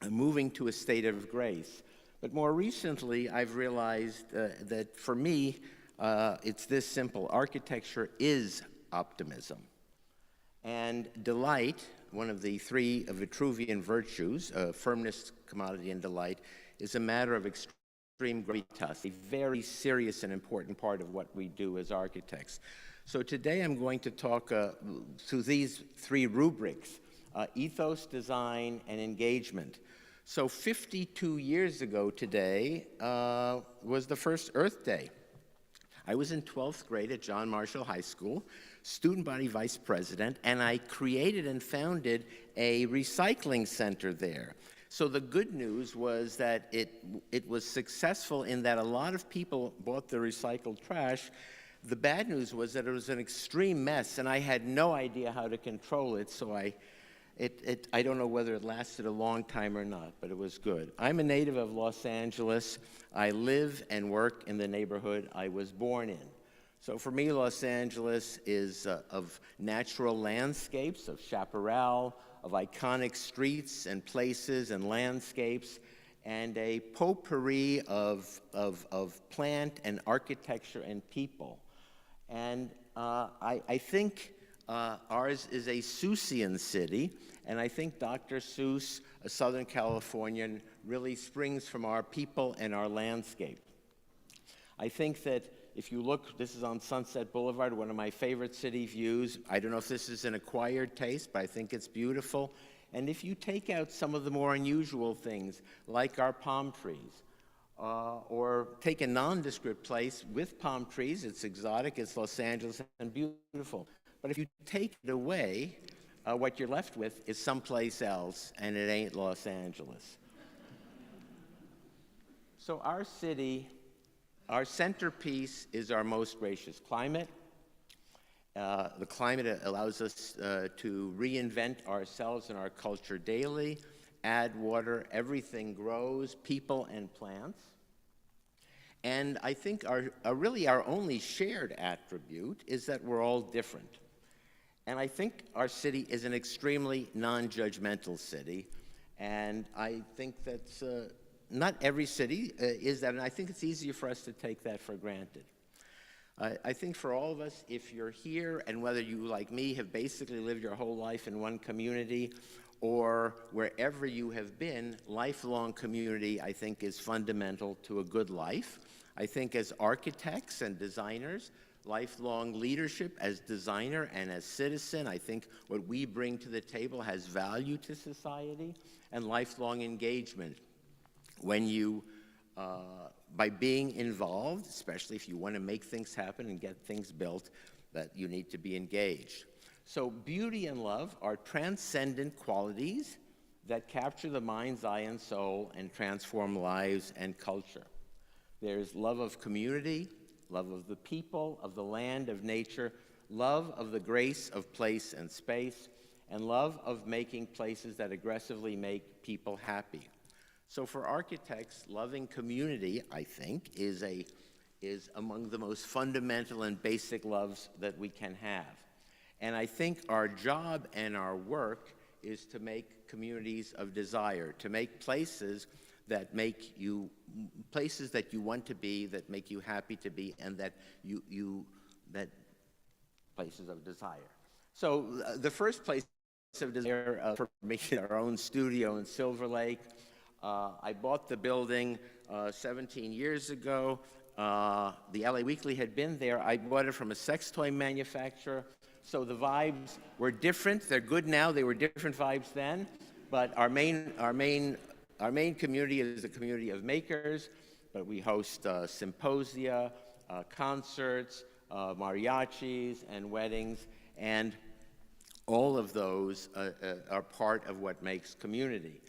moving to a state of grace. But more recently, I've realized that for me, it's this simple. Architecture is optimism. And delight, one of the three Vitruvian virtues, firmness, commodity, and delight, is a matter of extreme gravitas, a very serious and important part of what we do as architects. So today I'm going to talk through these three rubrics, ethos, design, and engagement. So 52 years ago today was the first Earth Day. I was in 12th grade at John Marshall High School, student body vice president, and I created and founded a recycling center there. So the good news was that it was successful in that a lot of people bought the recycled trash. The bad news was that it was an extreme mess, and I had no idea how to control it, so I don't know whether it lasted a long time or not, but it was good. I'm a native of Los Angeles. I live and work in the neighborhood I was born in. So for me, Los Angeles is of natural landscapes, of chaparral, of iconic streets and places and landscapes, and a potpourri of plant and architecture and people. And I think ours is a Seussian city, and I think Dr. Seuss, a Southern Californian, really springs from our people and our landscape. I think that if you look, this is on Sunset Boulevard, one of my favorite city views. I don't know if this is an acquired taste, but I think it's beautiful. And if you take out some of the more unusual things, like our palm trees, or take a nondescript place with palm trees, it's exotic, it's Los Angeles, and beautiful. But if you take it away, what you're left with is someplace else, and it ain't Los Angeles. So our city, our centerpiece is our most gracious climate. The climate allows us to reinvent ourselves and our culture daily, add water, everything grows, people and plants. And I think really our only shared attribute is that we're all different. And I think our city is an extremely non-judgmental city, and I think that's not every city is that, and I think it's easier for us to take that for granted. I think for all of us, if you're here, and whether you, like me, have basically lived your whole life in one community, or wherever you have been, lifelong community, I think, is fundamental to a good life. I think as architects and designers, lifelong leadership as designer and as citizen. I think what we bring to the table has value to society, and lifelong engagement. When you, by being involved, especially if you want to make things happen and get things built, that you need to be engaged. So beauty and love are transcendent qualities that capture the mind's eye and soul and transform lives and culture. There's love of community, love of the people, of the land, of nature, love of the grace of place and space, and love of making places that aggressively make people happy. So for architects, loving community, I think, is among the most fundamental and basic loves that we can have. And I think our job and our work is to make communities of desire, to make places that make you, places that you want to be, that make you happy to be, and that that places of desire. So the first place of desire for making our own studio in Silver Lake. I bought the building 17 years ago. The LA Weekly had been there. I bought it from a sex toy manufacturer. So the vibes were different. They're good now. They were different vibes then. But our main community is a community of makers. But we host symposia, concerts, mariachis, and weddings. And all of those are part of what makes community.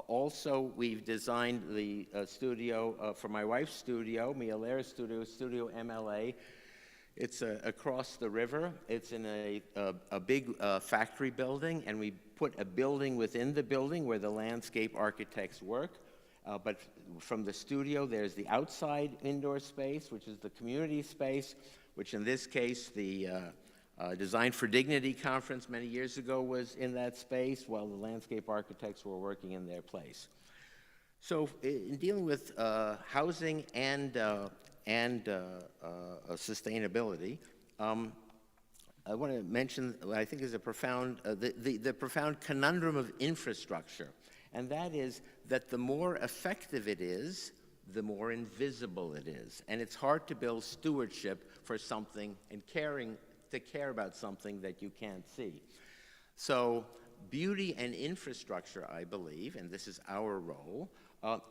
Also, we've designed the studio for my wife's studio, Mia Lehrer's studio, Studio MLA. It's across the river. It's in a big factory building, and we put a building within the building where the landscape architects work. But from the studio, there's the outside indoor space, which is the community space, which in this case, the Design for Dignity conference many years ago was in that space, while the landscape architects were working in their place. So in dealing with housing and sustainability, I want to mention what I think is a profound, the profound conundrum of infrastructure, and that is that the more effective it is, the more invisible it is. And it's hard to build stewardship for something and to care about something that you can't see. So beauty and infrastructure, I believe, and this is our role,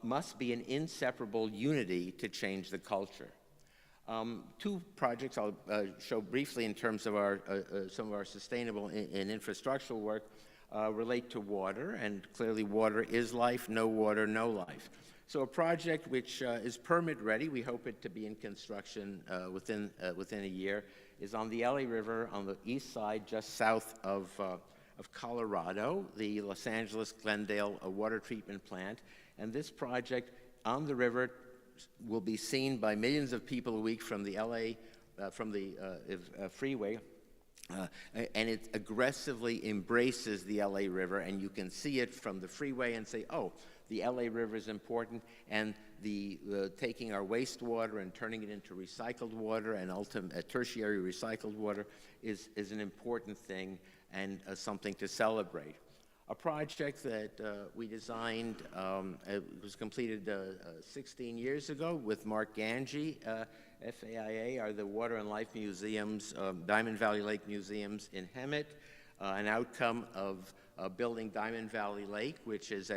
must be an inseparable unity to change the culture. Two projects I'll show briefly in terms of some of our sustainable and infrastructural work relate to water, and clearly water is life, no water, no life. So a project which is permit ready, we hope it to be in construction within a year, is on the LA River on the east side, just south of Colorado, the Los Angeles Glendale water treatment plant. And this project on the river will be seen by millions of people a week from the freeway. And it aggressively embraces the LA River, and you can see it from the freeway and say, oh, the LA River is important, and taking our wastewater and turning it into recycled water and tertiary recycled water is an important thing and something to celebrate. A project that we designed, it was completed 16 years ago with Mark Ganji. FAIA are the Water and Life Museums, Diamond Valley Lake Museums in Hemet, an outcome of building Diamond Valley Lake, which is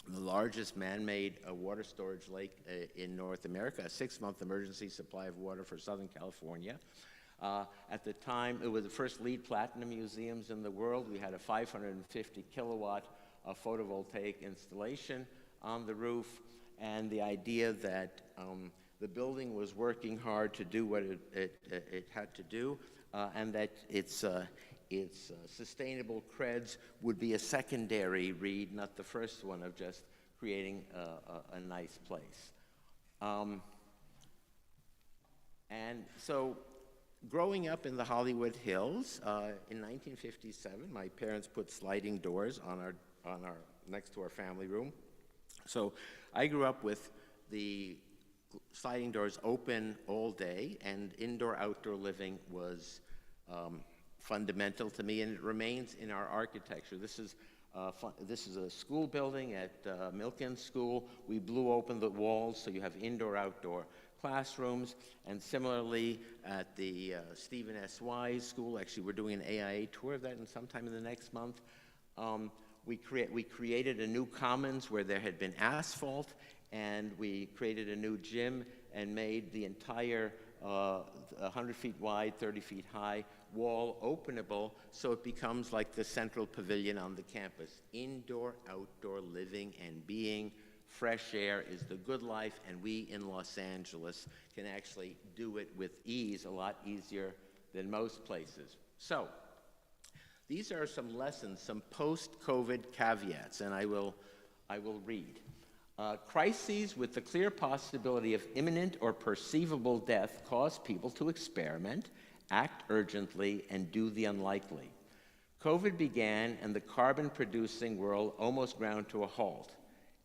the largest man-made water storage lake in North America, a 6-month emergency supply of water for Southern California. At the time, it was the first LEED Platinum museums in the world. We had a 550 kilowatt photovoltaic installation on the roof, and the idea that the building was working hard to do what it had to do, and that its sustainable creds would be a secondary read, not the first one of just creating a nice place. And so growing up in the Hollywood Hills, in 1957, my parents put sliding doors next to our family room. So I grew up with the sliding doors open all day, and indoor-outdoor living was fundamental to me, and it remains in our architecture. This is a school building at Milken School. We blew open the walls so you have indoor-outdoor classrooms. And similarly, at the Stephen S. Wise School, actually we're doing an AIA tour of that and sometime in the next month. We created a new commons where there had been asphalt, and we created a new gym and made the entire 100 feet wide, 30 feet high wall openable, so it becomes like the central pavilion on the campus. Indoor, outdoor living and being. Fresh air is the good life, and we in Los Angeles can actually do it with ease, a lot easier than most places. So, these are some lessons, some post-COVID caveats, and I will read. Crises with the clear possibility of imminent or perceivable death cause people to experiment, act urgently, and do the unlikely. COVID began, and the carbon-producing world almost ground to a halt.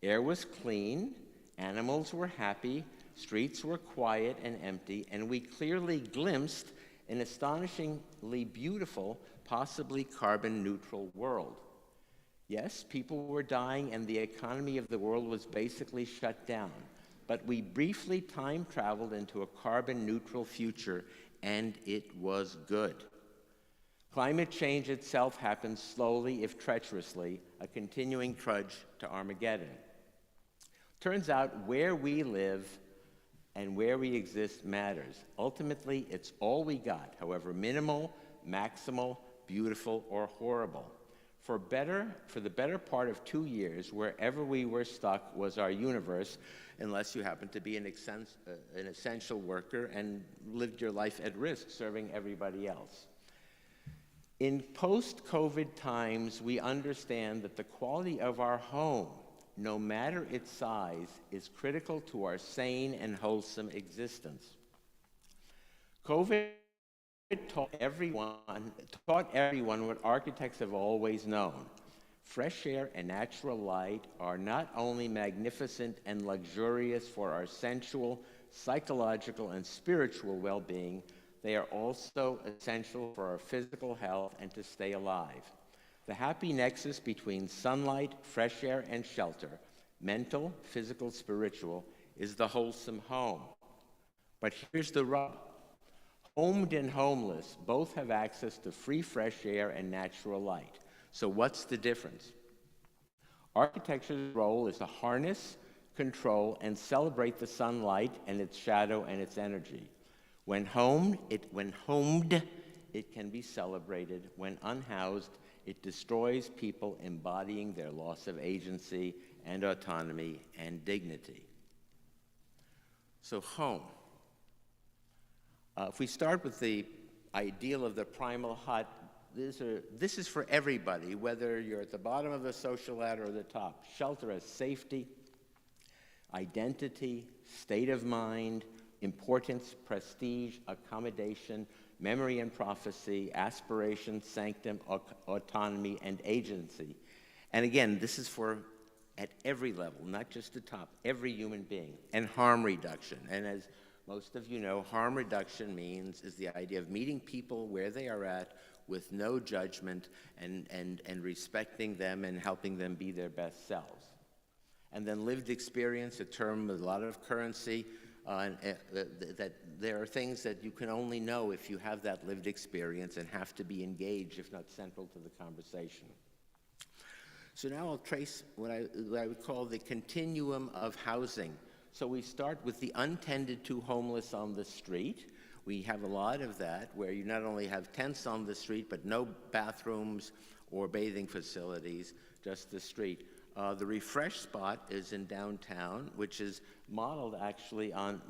Air was clean, animals were happy, streets were quiet and empty, and we clearly glimpsed an astonishingly beautiful, possibly carbon-neutral world. Yes, people were dying and the economy of the world was basically shut down, but we briefly time-traveled into a carbon-neutral future, and it was good. Climate change itself happens slowly, if treacherously, a continuing trudge to Armageddon. Turns out where we live and where we exist matters. Ultimately, it's all we got, however minimal, maximal, beautiful, or horrible. For the better part of 2 years, wherever we were stuck was our universe, unless you happened to be an essential worker and lived your life at risk serving everybody else. In post-COVID times, we understand that the quality of our home, no matter its size, is critical to our sane and wholesome existence. COVID taught everyone what architects have always known. Fresh air and natural light are not only magnificent and luxurious for our sensual, psychological, and spiritual well-being, they are also essential for our physical health and to stay alive. The happy nexus between sunlight, fresh air, and shelter, mental, physical, spiritual, is the wholesome home. But here's the rub. Homed and homeless both have access to free fresh air and natural light. So what's the difference? Architecture's role is to harness, control, and celebrate the sunlight and its shadow and its energy. When homed, it can be celebrated. When unhoused, it destroys people embodying their loss of agency and autonomy and dignity. So home. If we start with the ideal of the primal hut, this is for everybody, whether you're at the bottom of the social ladder or the top. Shelter as safety, identity, state of mind, importance, prestige, accommodation, memory and prophecy, aspiration, sanctum, autonomy, and agency. And again, this is for at every level, not just the top, every human being. And harm reduction. And as most of you know, harm reduction is the idea of meeting people where they are at with no judgment and respecting them and helping them be their best selves. And then lived experience, a term with a lot of currency, that there are things that you can only know if you have that lived experience and have to be engaged, if not central to the conversation. So now I'll trace what I would call the continuum of housing. So we start with the untended to homeless on the street. We have a lot of that, where you not only have tents on the street, but no bathrooms or bathing facilities, just the street. The refresh spot is in downtown, which is modeled actually on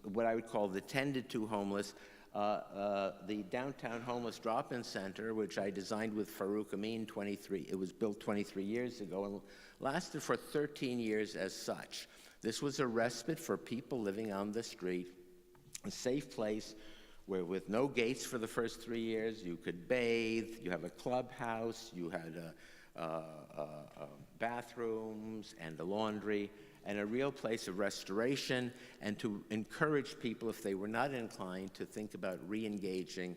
what I would call the tended to homeless. The downtown homeless drop-in center, which I designed with Farouk Amin it was built 23 years ago and lasted for 13 years as such. This was a respite for people living on the street, a safe place where with no gates for the first 3 years, you could bathe, you have a clubhouse, you had bathrooms and a laundry, and a real place of restoration, and to encourage people, if they were not inclined, to think about re-engaging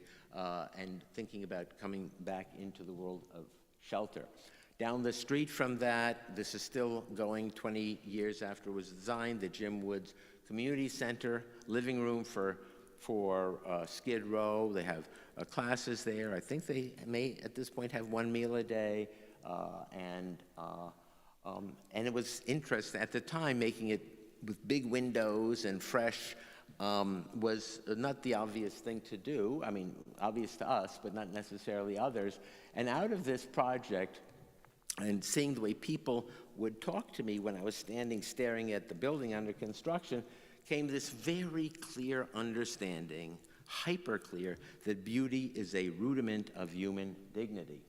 and thinking about coming back into the world of shelter. Down the street from that, this is still going 20 years after it was designed, the Jim Woods community center, living room for Skid Row. They have classes there. I think they may, at this point, have 1 meal a day. And it was interesting. At the time, making it with big windows and fresh was not the obvious thing to do. I mean, obvious to us, but not necessarily others. And out of this project, and seeing the way people would talk to me when I was staring at the building under construction, came this very clear understanding, hyper clear, that beauty is a rudiment of human dignity.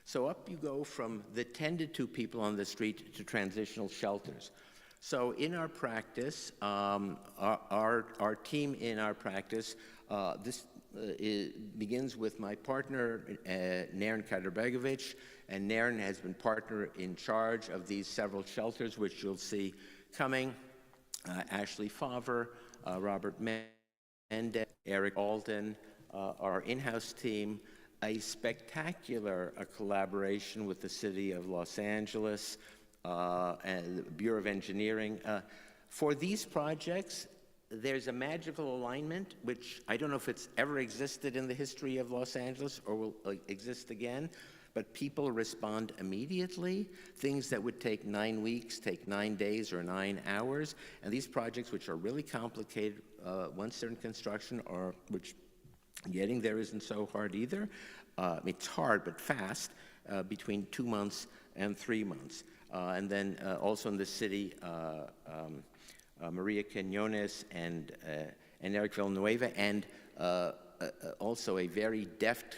So up you go from the tended to people on the street to transitional shelters. So in our practice, our team in our practice, this begins with my partner, Naren Kaderbegovic, and Naren has been partner in charge of these several shelters, which you'll see coming. Ashley Favre, Robert Mendez, Eric Alden, our in-house team, a spectacular collaboration with the City of Los Angeles and the Bureau of Engineering. For these projects, there's a magical alignment, which I don't know if it's ever existed in the history of Los Angeles or will exist again, but people respond immediately. Things that would take 9 weeks take 9 days or 9 hours. And these projects, which are really complicated once they're in construction, or which getting there isn't so hard either. It's hard, but fast, between 2 months and 3 months. And then also in the city, Maria Quinones and Eric Villanueva, and also a very deft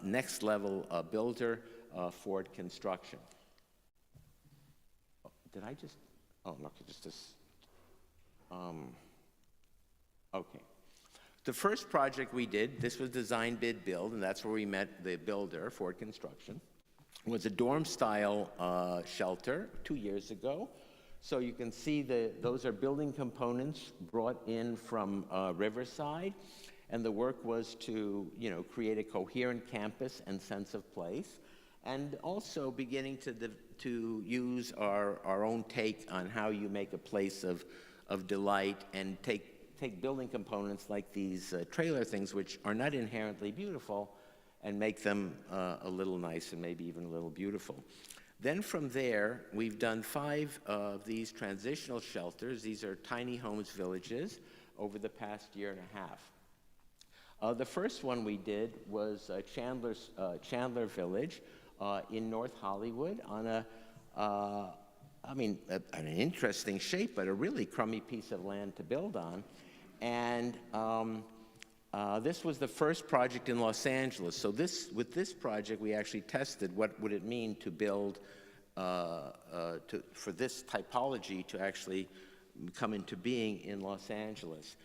next level builder, Ford Construction. Did I just, oh, no, just this, okay. The first project we did, this was design, bid, build, and that's where we met the builder, Ford Construction, was a dorm-style shelter 2 years ago. So you can see those are building components brought in from Riverside, and the work was to, create a coherent campus and sense of place, and also beginning to use our own take on how you make a place of delight and take building components like these trailer things, which are not inherently beautiful, and make them a little nice and maybe even a little beautiful. Then from there, we've done 5 of these transitional shelters. These are tiny homes villages over the past year and a half. The first one we did was Chandler Village in North Hollywood on an interesting shape, but a really crummy piece of land to build on. And this was the first project in Los Angeles. So with this project, we actually tested what would it mean to build for this typology to actually come into being in Los Angeles.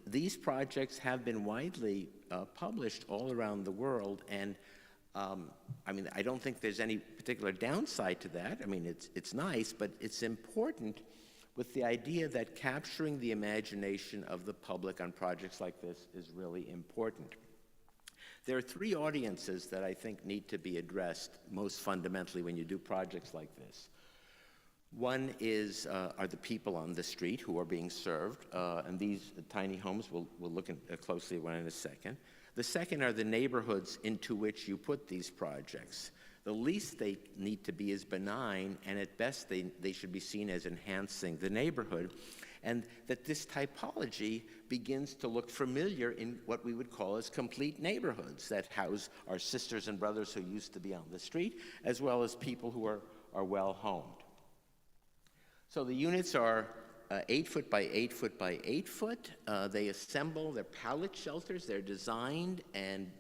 These projects have been widely published all around the world, and I don't think there's any particular downside to that. It's nice, but it's important with the idea that capturing the imagination of the public on projects like this is really important. There are 3 audiences that I think need to be addressed most fundamentally when you do projects like this. One are the people on the street who are being served, and these tiny homes, we'll look closely at one in a second. The second are the neighborhoods into which you put these projects. The least they need to be is benign, and at best they should be seen as enhancing the neighborhood, and that this typology begins to look familiar in what we would call as complete neighborhoods that house our sisters and brothers who used to be on the street, as well as people who are well-homed. So the units are 8 foot by 8 foot by 8 foot. They assemble, they're pallet shelters. They're designed and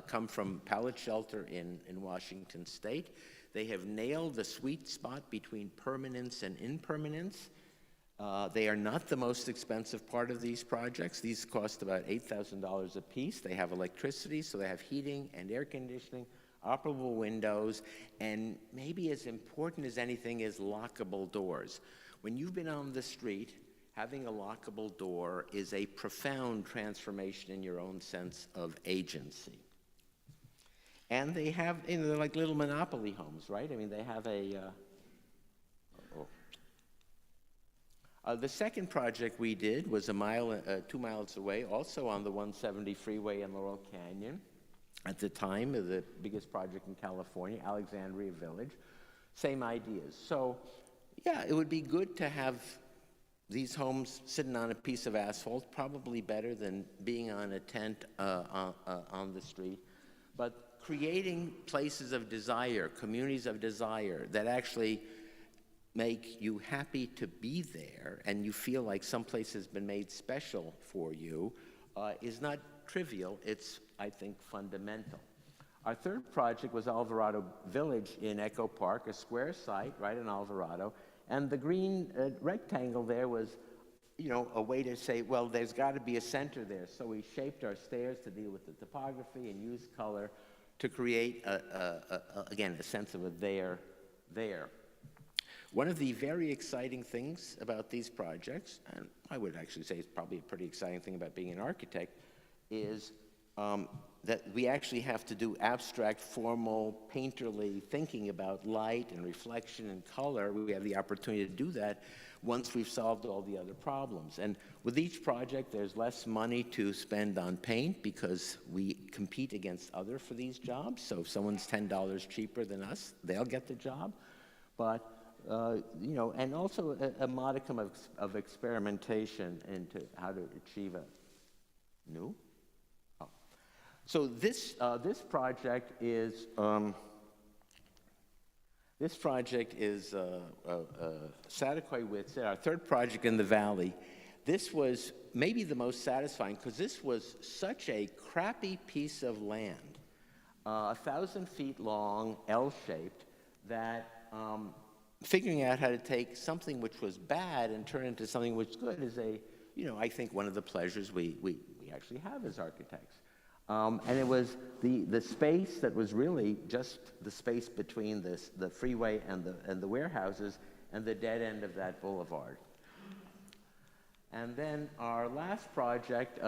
come from pallet shelter in Washington State. They have nailed the sweet spot between permanence and impermanence. They are not the most expensive part of these projects. These cost about $8,000 a piece. They have electricity, so they have heating and air conditioning, operable windows, and maybe as important as anything is lockable doors. When you've been on the street, having a lockable door is a profound transformation in your own sense of agency. And they have, they're like little monopoly homes, right? They have The second project we did was 2 miles away, also on the 170 freeway in Laurel Canyon. At the time, the biggest project in California, Alexandria Village. Same ideas. So, yeah, it would be good to have these homes sitting on a piece of asphalt, probably better than being on a tent on the street. But creating places of desire, communities of desire that actually make you happy to be there and you feel like someplace has been made special for you is not trivial. It's, I think, fundamental. Our third project was Alvarado Village in Echo Park, a square site right in Alvarado. And the green rectangle there was, you know, a way to say, well, there's got to be a center there. So we shaped our stairs to deal with the topography and used color to create, again, a sense of a there. One of the very exciting things about these projects, and I would actually say it's probably a pretty exciting thing about being an architect, is that we actually have to do abstract, formal, painterly thinking about light and reflection and color. We have the opportunity to do that once we've solved all the other problems. And with each project, there's less money to spend on paint because we compete against others for these jobs. So if someone's $10 cheaper than us, they'll get the job. But you know, and also a modicum of experimentation into how to achieve a new. Oh. So this project is Sataquai Wits, our third project in the valley. This was maybe the most satisfying because this was such a crappy piece of land, 1,000 feet long, L-shaped, that figuring out how to take something which was bad and turn it into something which is good is I think one of the pleasures we actually have as architects. And it was the space that was really just the space between the freeway and the warehouses and the dead end of that boulevard. And then our last project,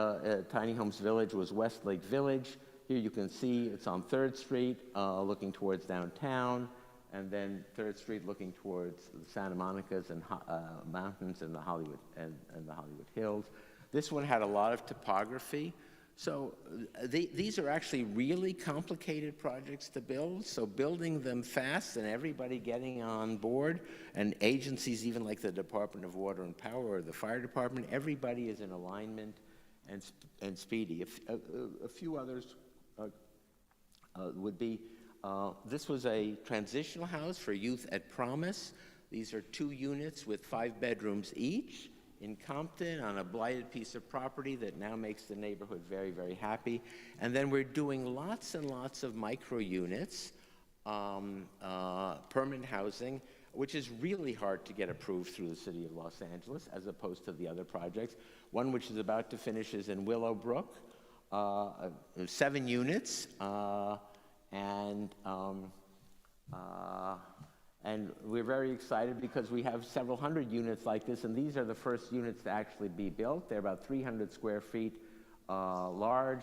Tiny Homes Village, was Westlake Village. Here you can see it's on 3rd Street, looking towards downtown. And then 3rd Street looking towards the Santa Monica's and mountains and the Hollywood Hills. This one had a lot of topography. So these are actually really complicated projects to build. So building them fast and everybody getting on board, and agencies even like the Department of Water and Power or the Fire Department, everybody is in alignment and speedy. A few others would be, this was a transitional house for youth at Promise. These are 2 units with 5 bedrooms each in Compton on a blighted piece of property that now makes the neighborhood very, very happy. And then we're doing lots and lots of micro units, permanent housing, which is really hard to get approved through the city of Los Angeles as opposed to the other projects. One which is about to finish is in Willowbrook, 7 units, and we're very excited because we have several hundred units like this, and these are the first units to actually be built. They're about 300 square feet large,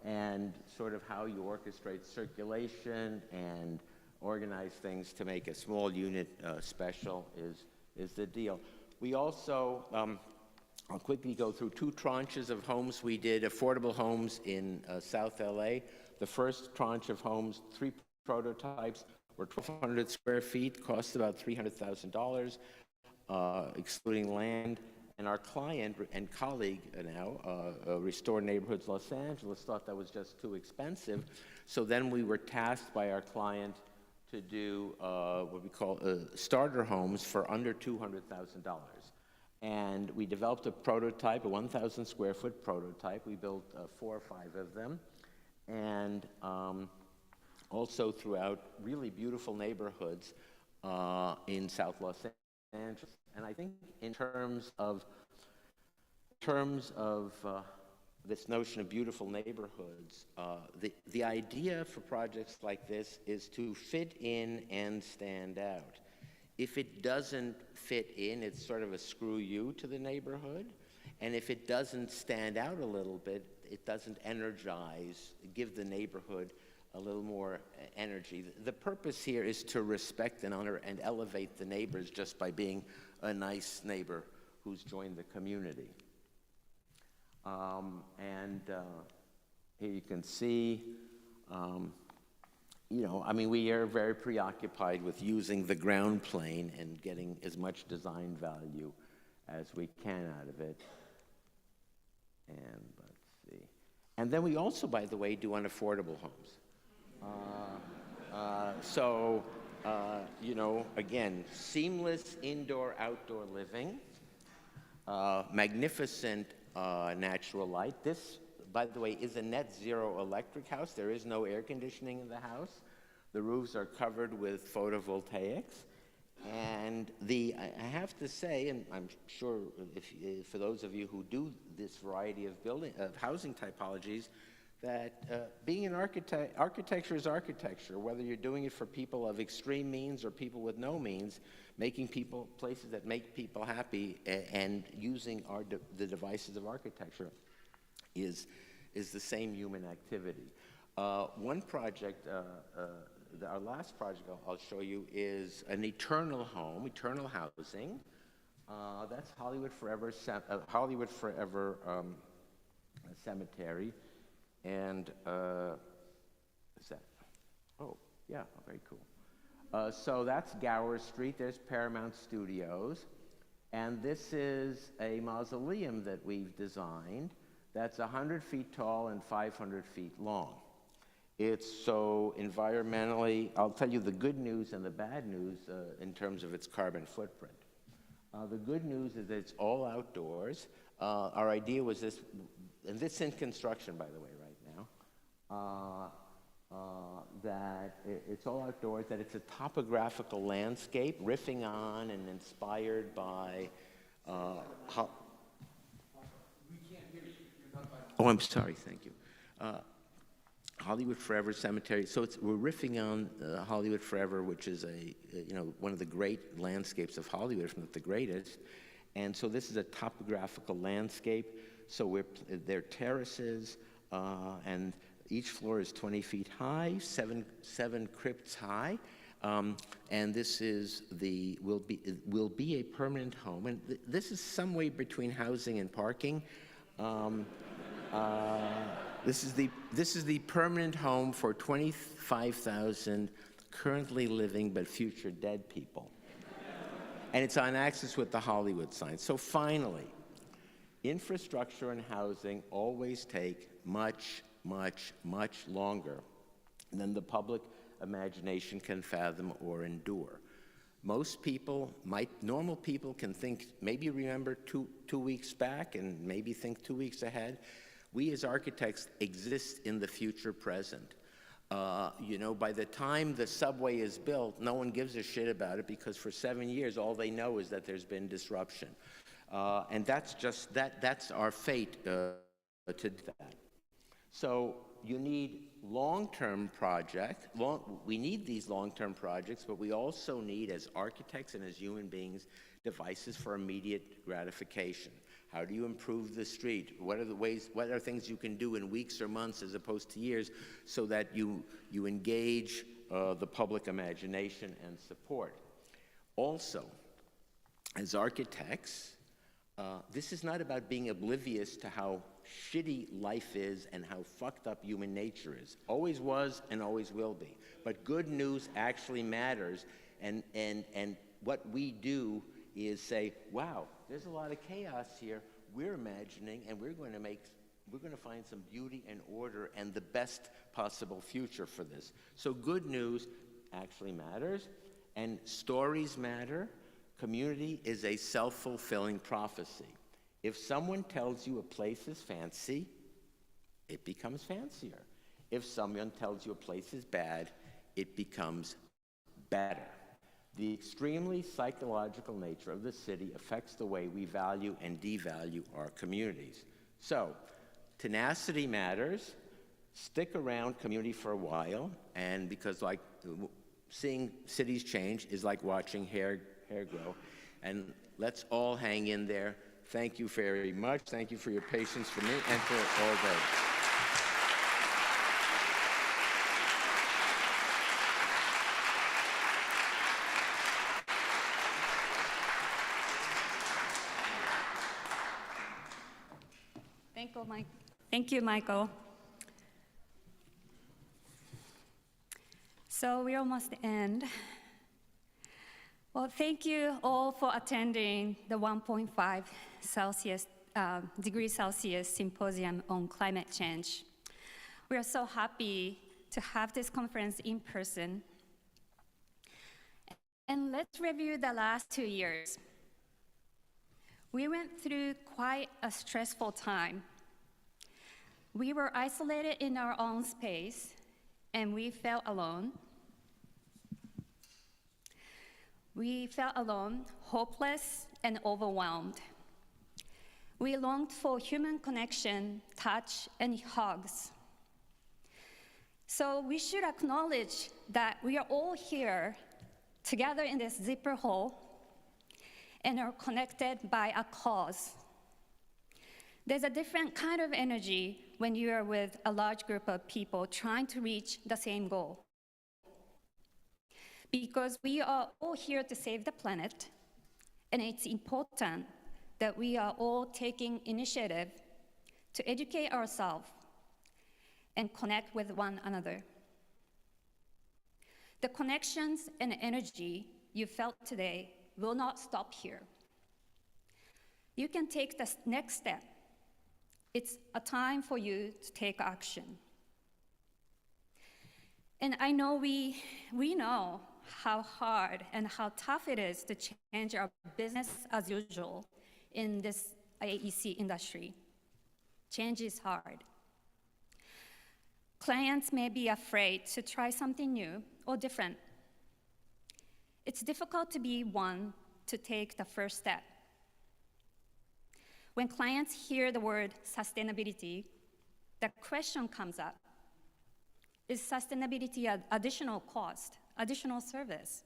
and sort of how you orchestrate circulation and organize things to make a small unit special is the deal. We also, I'll quickly go through 2 tranches of homes. We did affordable homes in South LA. The first tranche of homes, 3 prototypes, were 1,200 square feet, cost about $300,000, excluding land. And our client and colleague now, Restore Neighborhoods Los Angeles, thought that was just too expensive. So then we were tasked by our client to do what we call starter homes for under $200,000. And we developed a prototype, a 1,000 square foot prototype. We built 4 or 5 of them. And also throughout really beautiful neighborhoods in South Los Angeles. And I think in terms of this notion of beautiful neighborhoods, the idea for projects like this is to fit in and stand out. If it doesn't fit in, it's sort of a screw you to the neighborhood. And if it doesn't stand out a little bit, it doesn't energize, give the neighborhood a little more energy. The purpose here is to respect and honor and elevate the neighbors just by being a nice neighbor who's joined the community. Here you can see, we are very preoccupied with using the ground plane and getting as much design value as we can out of it. And let's see. And then we also, by the way, do unaffordable homes. Again, seamless indoor-outdoor living, magnificent natural light. This, by the way, is a net zero electric house. There is no air conditioning in the house. The roofs are covered with photovoltaics. And I have to say, and I'm sure for those of you who do this variety of housing typologies, that being an architect, architecture is architecture, whether you're doing it for people of extreme means or people with no means, making places that make people happy and using the devices of architecture is the same human activity. One project, our last project I'll show you is an eternal home, eternal housing. That's Hollywood Forever Cemetery. And is that? Oh, yeah, very cool. So that's Gower Street. There's Paramount Studios. And this is a mausoleum that we've designed that's 100 feet tall and 500 feet long. It's so environmentally, I'll tell you the good news and the bad news in terms of its carbon footprint. The good news is that it's all outdoors. Our idea was this, and this is in construction, by the way, right now, that it's all outdoors, that it's a topographical landscape, riffing on and inspired by, oh, I'm sorry, thank you. Hollywood Forever Cemetery. So we're riffing on Hollywood Forever, which is one of the great landscapes of Hollywood, if not the greatest. And so this is a topographical landscape. So there are terraces, and each floor is 20 feet high, seven crypts high. And this is will be a permanent home. And this is some way between housing and parking. This is the permanent home for 25,000 currently living but future dead people. And it's on axis with the Hollywood sign. So finally, infrastructure and housing always take much, much, much longer than the public imagination can fathom or endure. Most people, normal people can think, maybe remember two weeks back and maybe think 2 weeks ahead. We as architects exist in the future present. By the time the subway is built, no one gives a shit about it because for 7 years, all they know is that there's been disruption. And that's our fate to do that. So you need long-term projects. We need these long-term projects, but we also need, as architects and as human beings, devices for immediate gratification. How do you improve the street? What are things you can do in weeks or months as opposed to years so that you engage the public imagination and support? Also, as architects, this is not about being oblivious to how shitty life is and how fucked up human nature is. Always was and always will be. But good news actually matters, and what we do is say, wow, there's a lot of chaos here. We're imagining, and we're going to find some beauty and order and the best possible future for this. So good news actually matters, and stories matter. Community is a self-fulfilling prophecy. If someone tells you a place is fancy, it becomes fancier. If someone tells you a place is bad, it becomes better. The extremely psychological nature of the city affects the way we value and devalue our communities. So, tenacity matters. Stick around community for a while, and because seeing cities change is like watching hair grow. And let's all hang in there. Thank you very much. Thank you for your patience for me and for all day. Thank you, Michael. So we almost end. Well, thank you all for attending the 1.5 degree Celsius Symposium on Climate Change. We are so happy to have this conference in person. And let's review the last 2 years. We went through quite a stressful time. We were isolated in our own space, and we felt alone. We felt alone, hopeless, and overwhelmed. We longed for human connection, touch, and hugs. So we should acknowledge that we are all here together in this zipper hole and are connected by a cause. There's a different kind of energy when you are with a large group of people trying to reach the same goal. Because we are all here to save the planet, and it's important that we are all taking initiative to educate ourselves and connect with one another. The connections and energy you felt today will not stop here. You can take the next step. It's a time for you to take action. And I know we know how hard and how tough it is to change our business as usual in this AEC industry. Change is hard. Clients may be afraid to try something new or different. It's difficult to be one to take the first step. When clients hear the word sustainability, the question comes up: is sustainability an additional cost, additional service?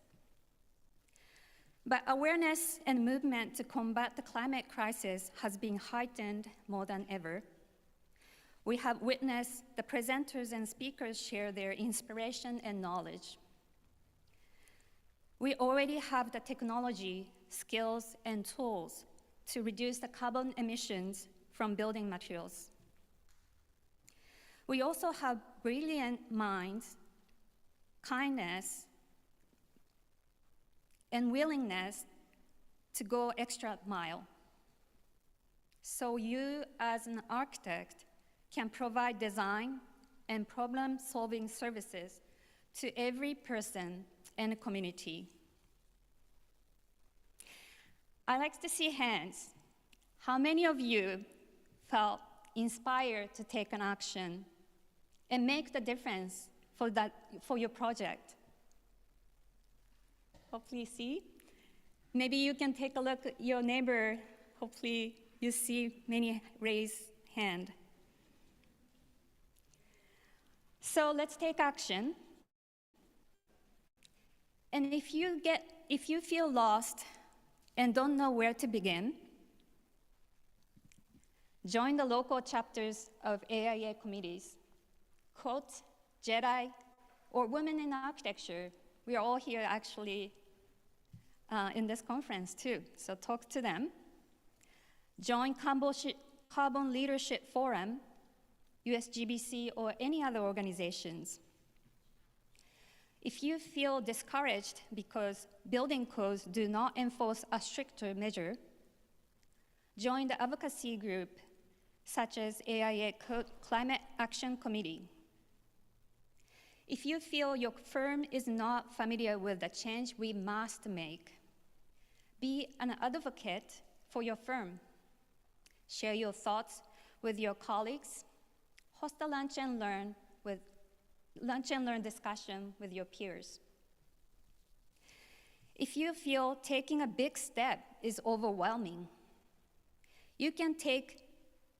But awareness and movement to combat the climate crisis has been heightened more than ever. We have witnessed the presenters and speakers share their inspiration and knowledge. We already have the technology, skills, and tools to reduce the carbon emissions from building materials. We also have brilliant minds, kindness, and willingness to go extra mile. So you, as an architect, can provide design and problem-solving services to every person and community. I like to see hands. How many of you felt inspired to take an action and make the difference for your project? Hopefully see. Maybe you can take a look at your neighbor. Hopefully you see many raise hand. So let's take action. And if you feel lost and don't know where to begin, join the local chapters of AIA committees. Quote, JEDI, or Women in Architecture. We are all here actually in this conference too, so talk to them. Join Carbon Leadership Forum, USGBC, or any other organizations. If you feel discouraged because building codes do not enforce a stricter measure, join the advocacy group such as AIA Climate Action Committee. If you feel your firm is not familiar with the change we must make, be an advocate for your firm. Share your thoughts with your colleagues. Host a lunch and learn discussion with your peers. If you feel taking a big step is overwhelming, you can take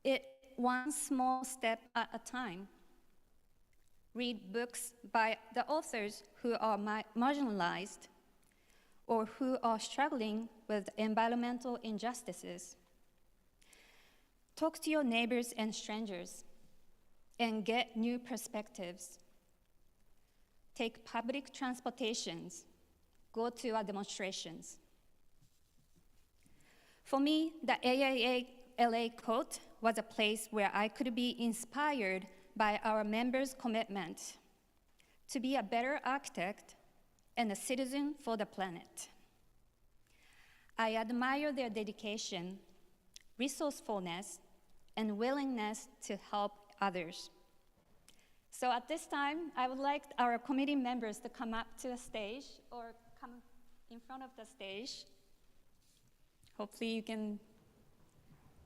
it one small step at a time. Read books by the authors who are marginalized or who are struggling with environmental injustices. Talk to your neighbors and strangers and get new perspectives. Take public transportations, go to our demonstrations. For me, the AIA LA quote was a place where I could be inspired by our members' commitment to be a better architect and a citizen for the planet. I admire their dedication, resourcefulness, and willingness to help others. So at this time, I would like our committee members to come up to the stage or come in front of the stage. Hopefully you can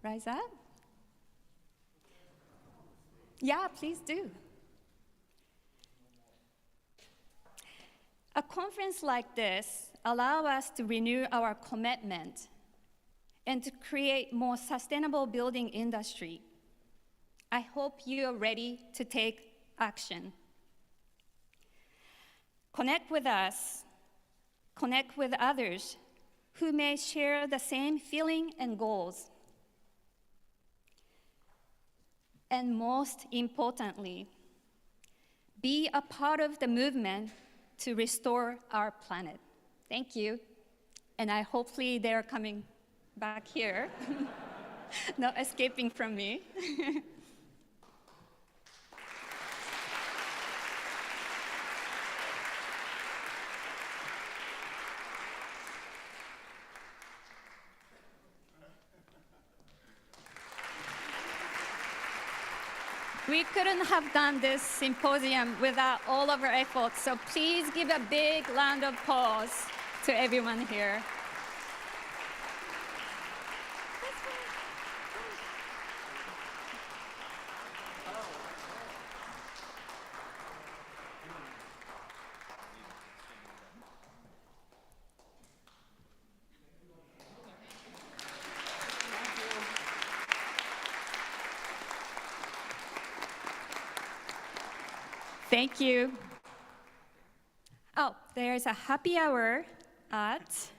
rise up. Yeah, please do. A conference like this allows us to renew our commitment and to create more sustainable building industry. I hope you are ready to take action. Connect with us, connect with others who may share the same feeling and goals. And most importantly, be a part of the movement to restore our planet. Thank you. And hopefully they're coming back here, not escaping from me. We couldn't have done this symposium without all of our efforts, so please give a big round of applause to everyone here. Thank you. Oh, there's a happy hour at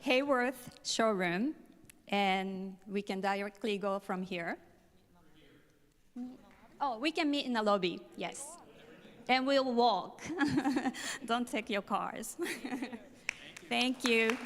Hayworth showroom, and we can directly go from here. Oh, we can meet in the lobby, yes. And we'll walk. Don't take your cars. Thank you.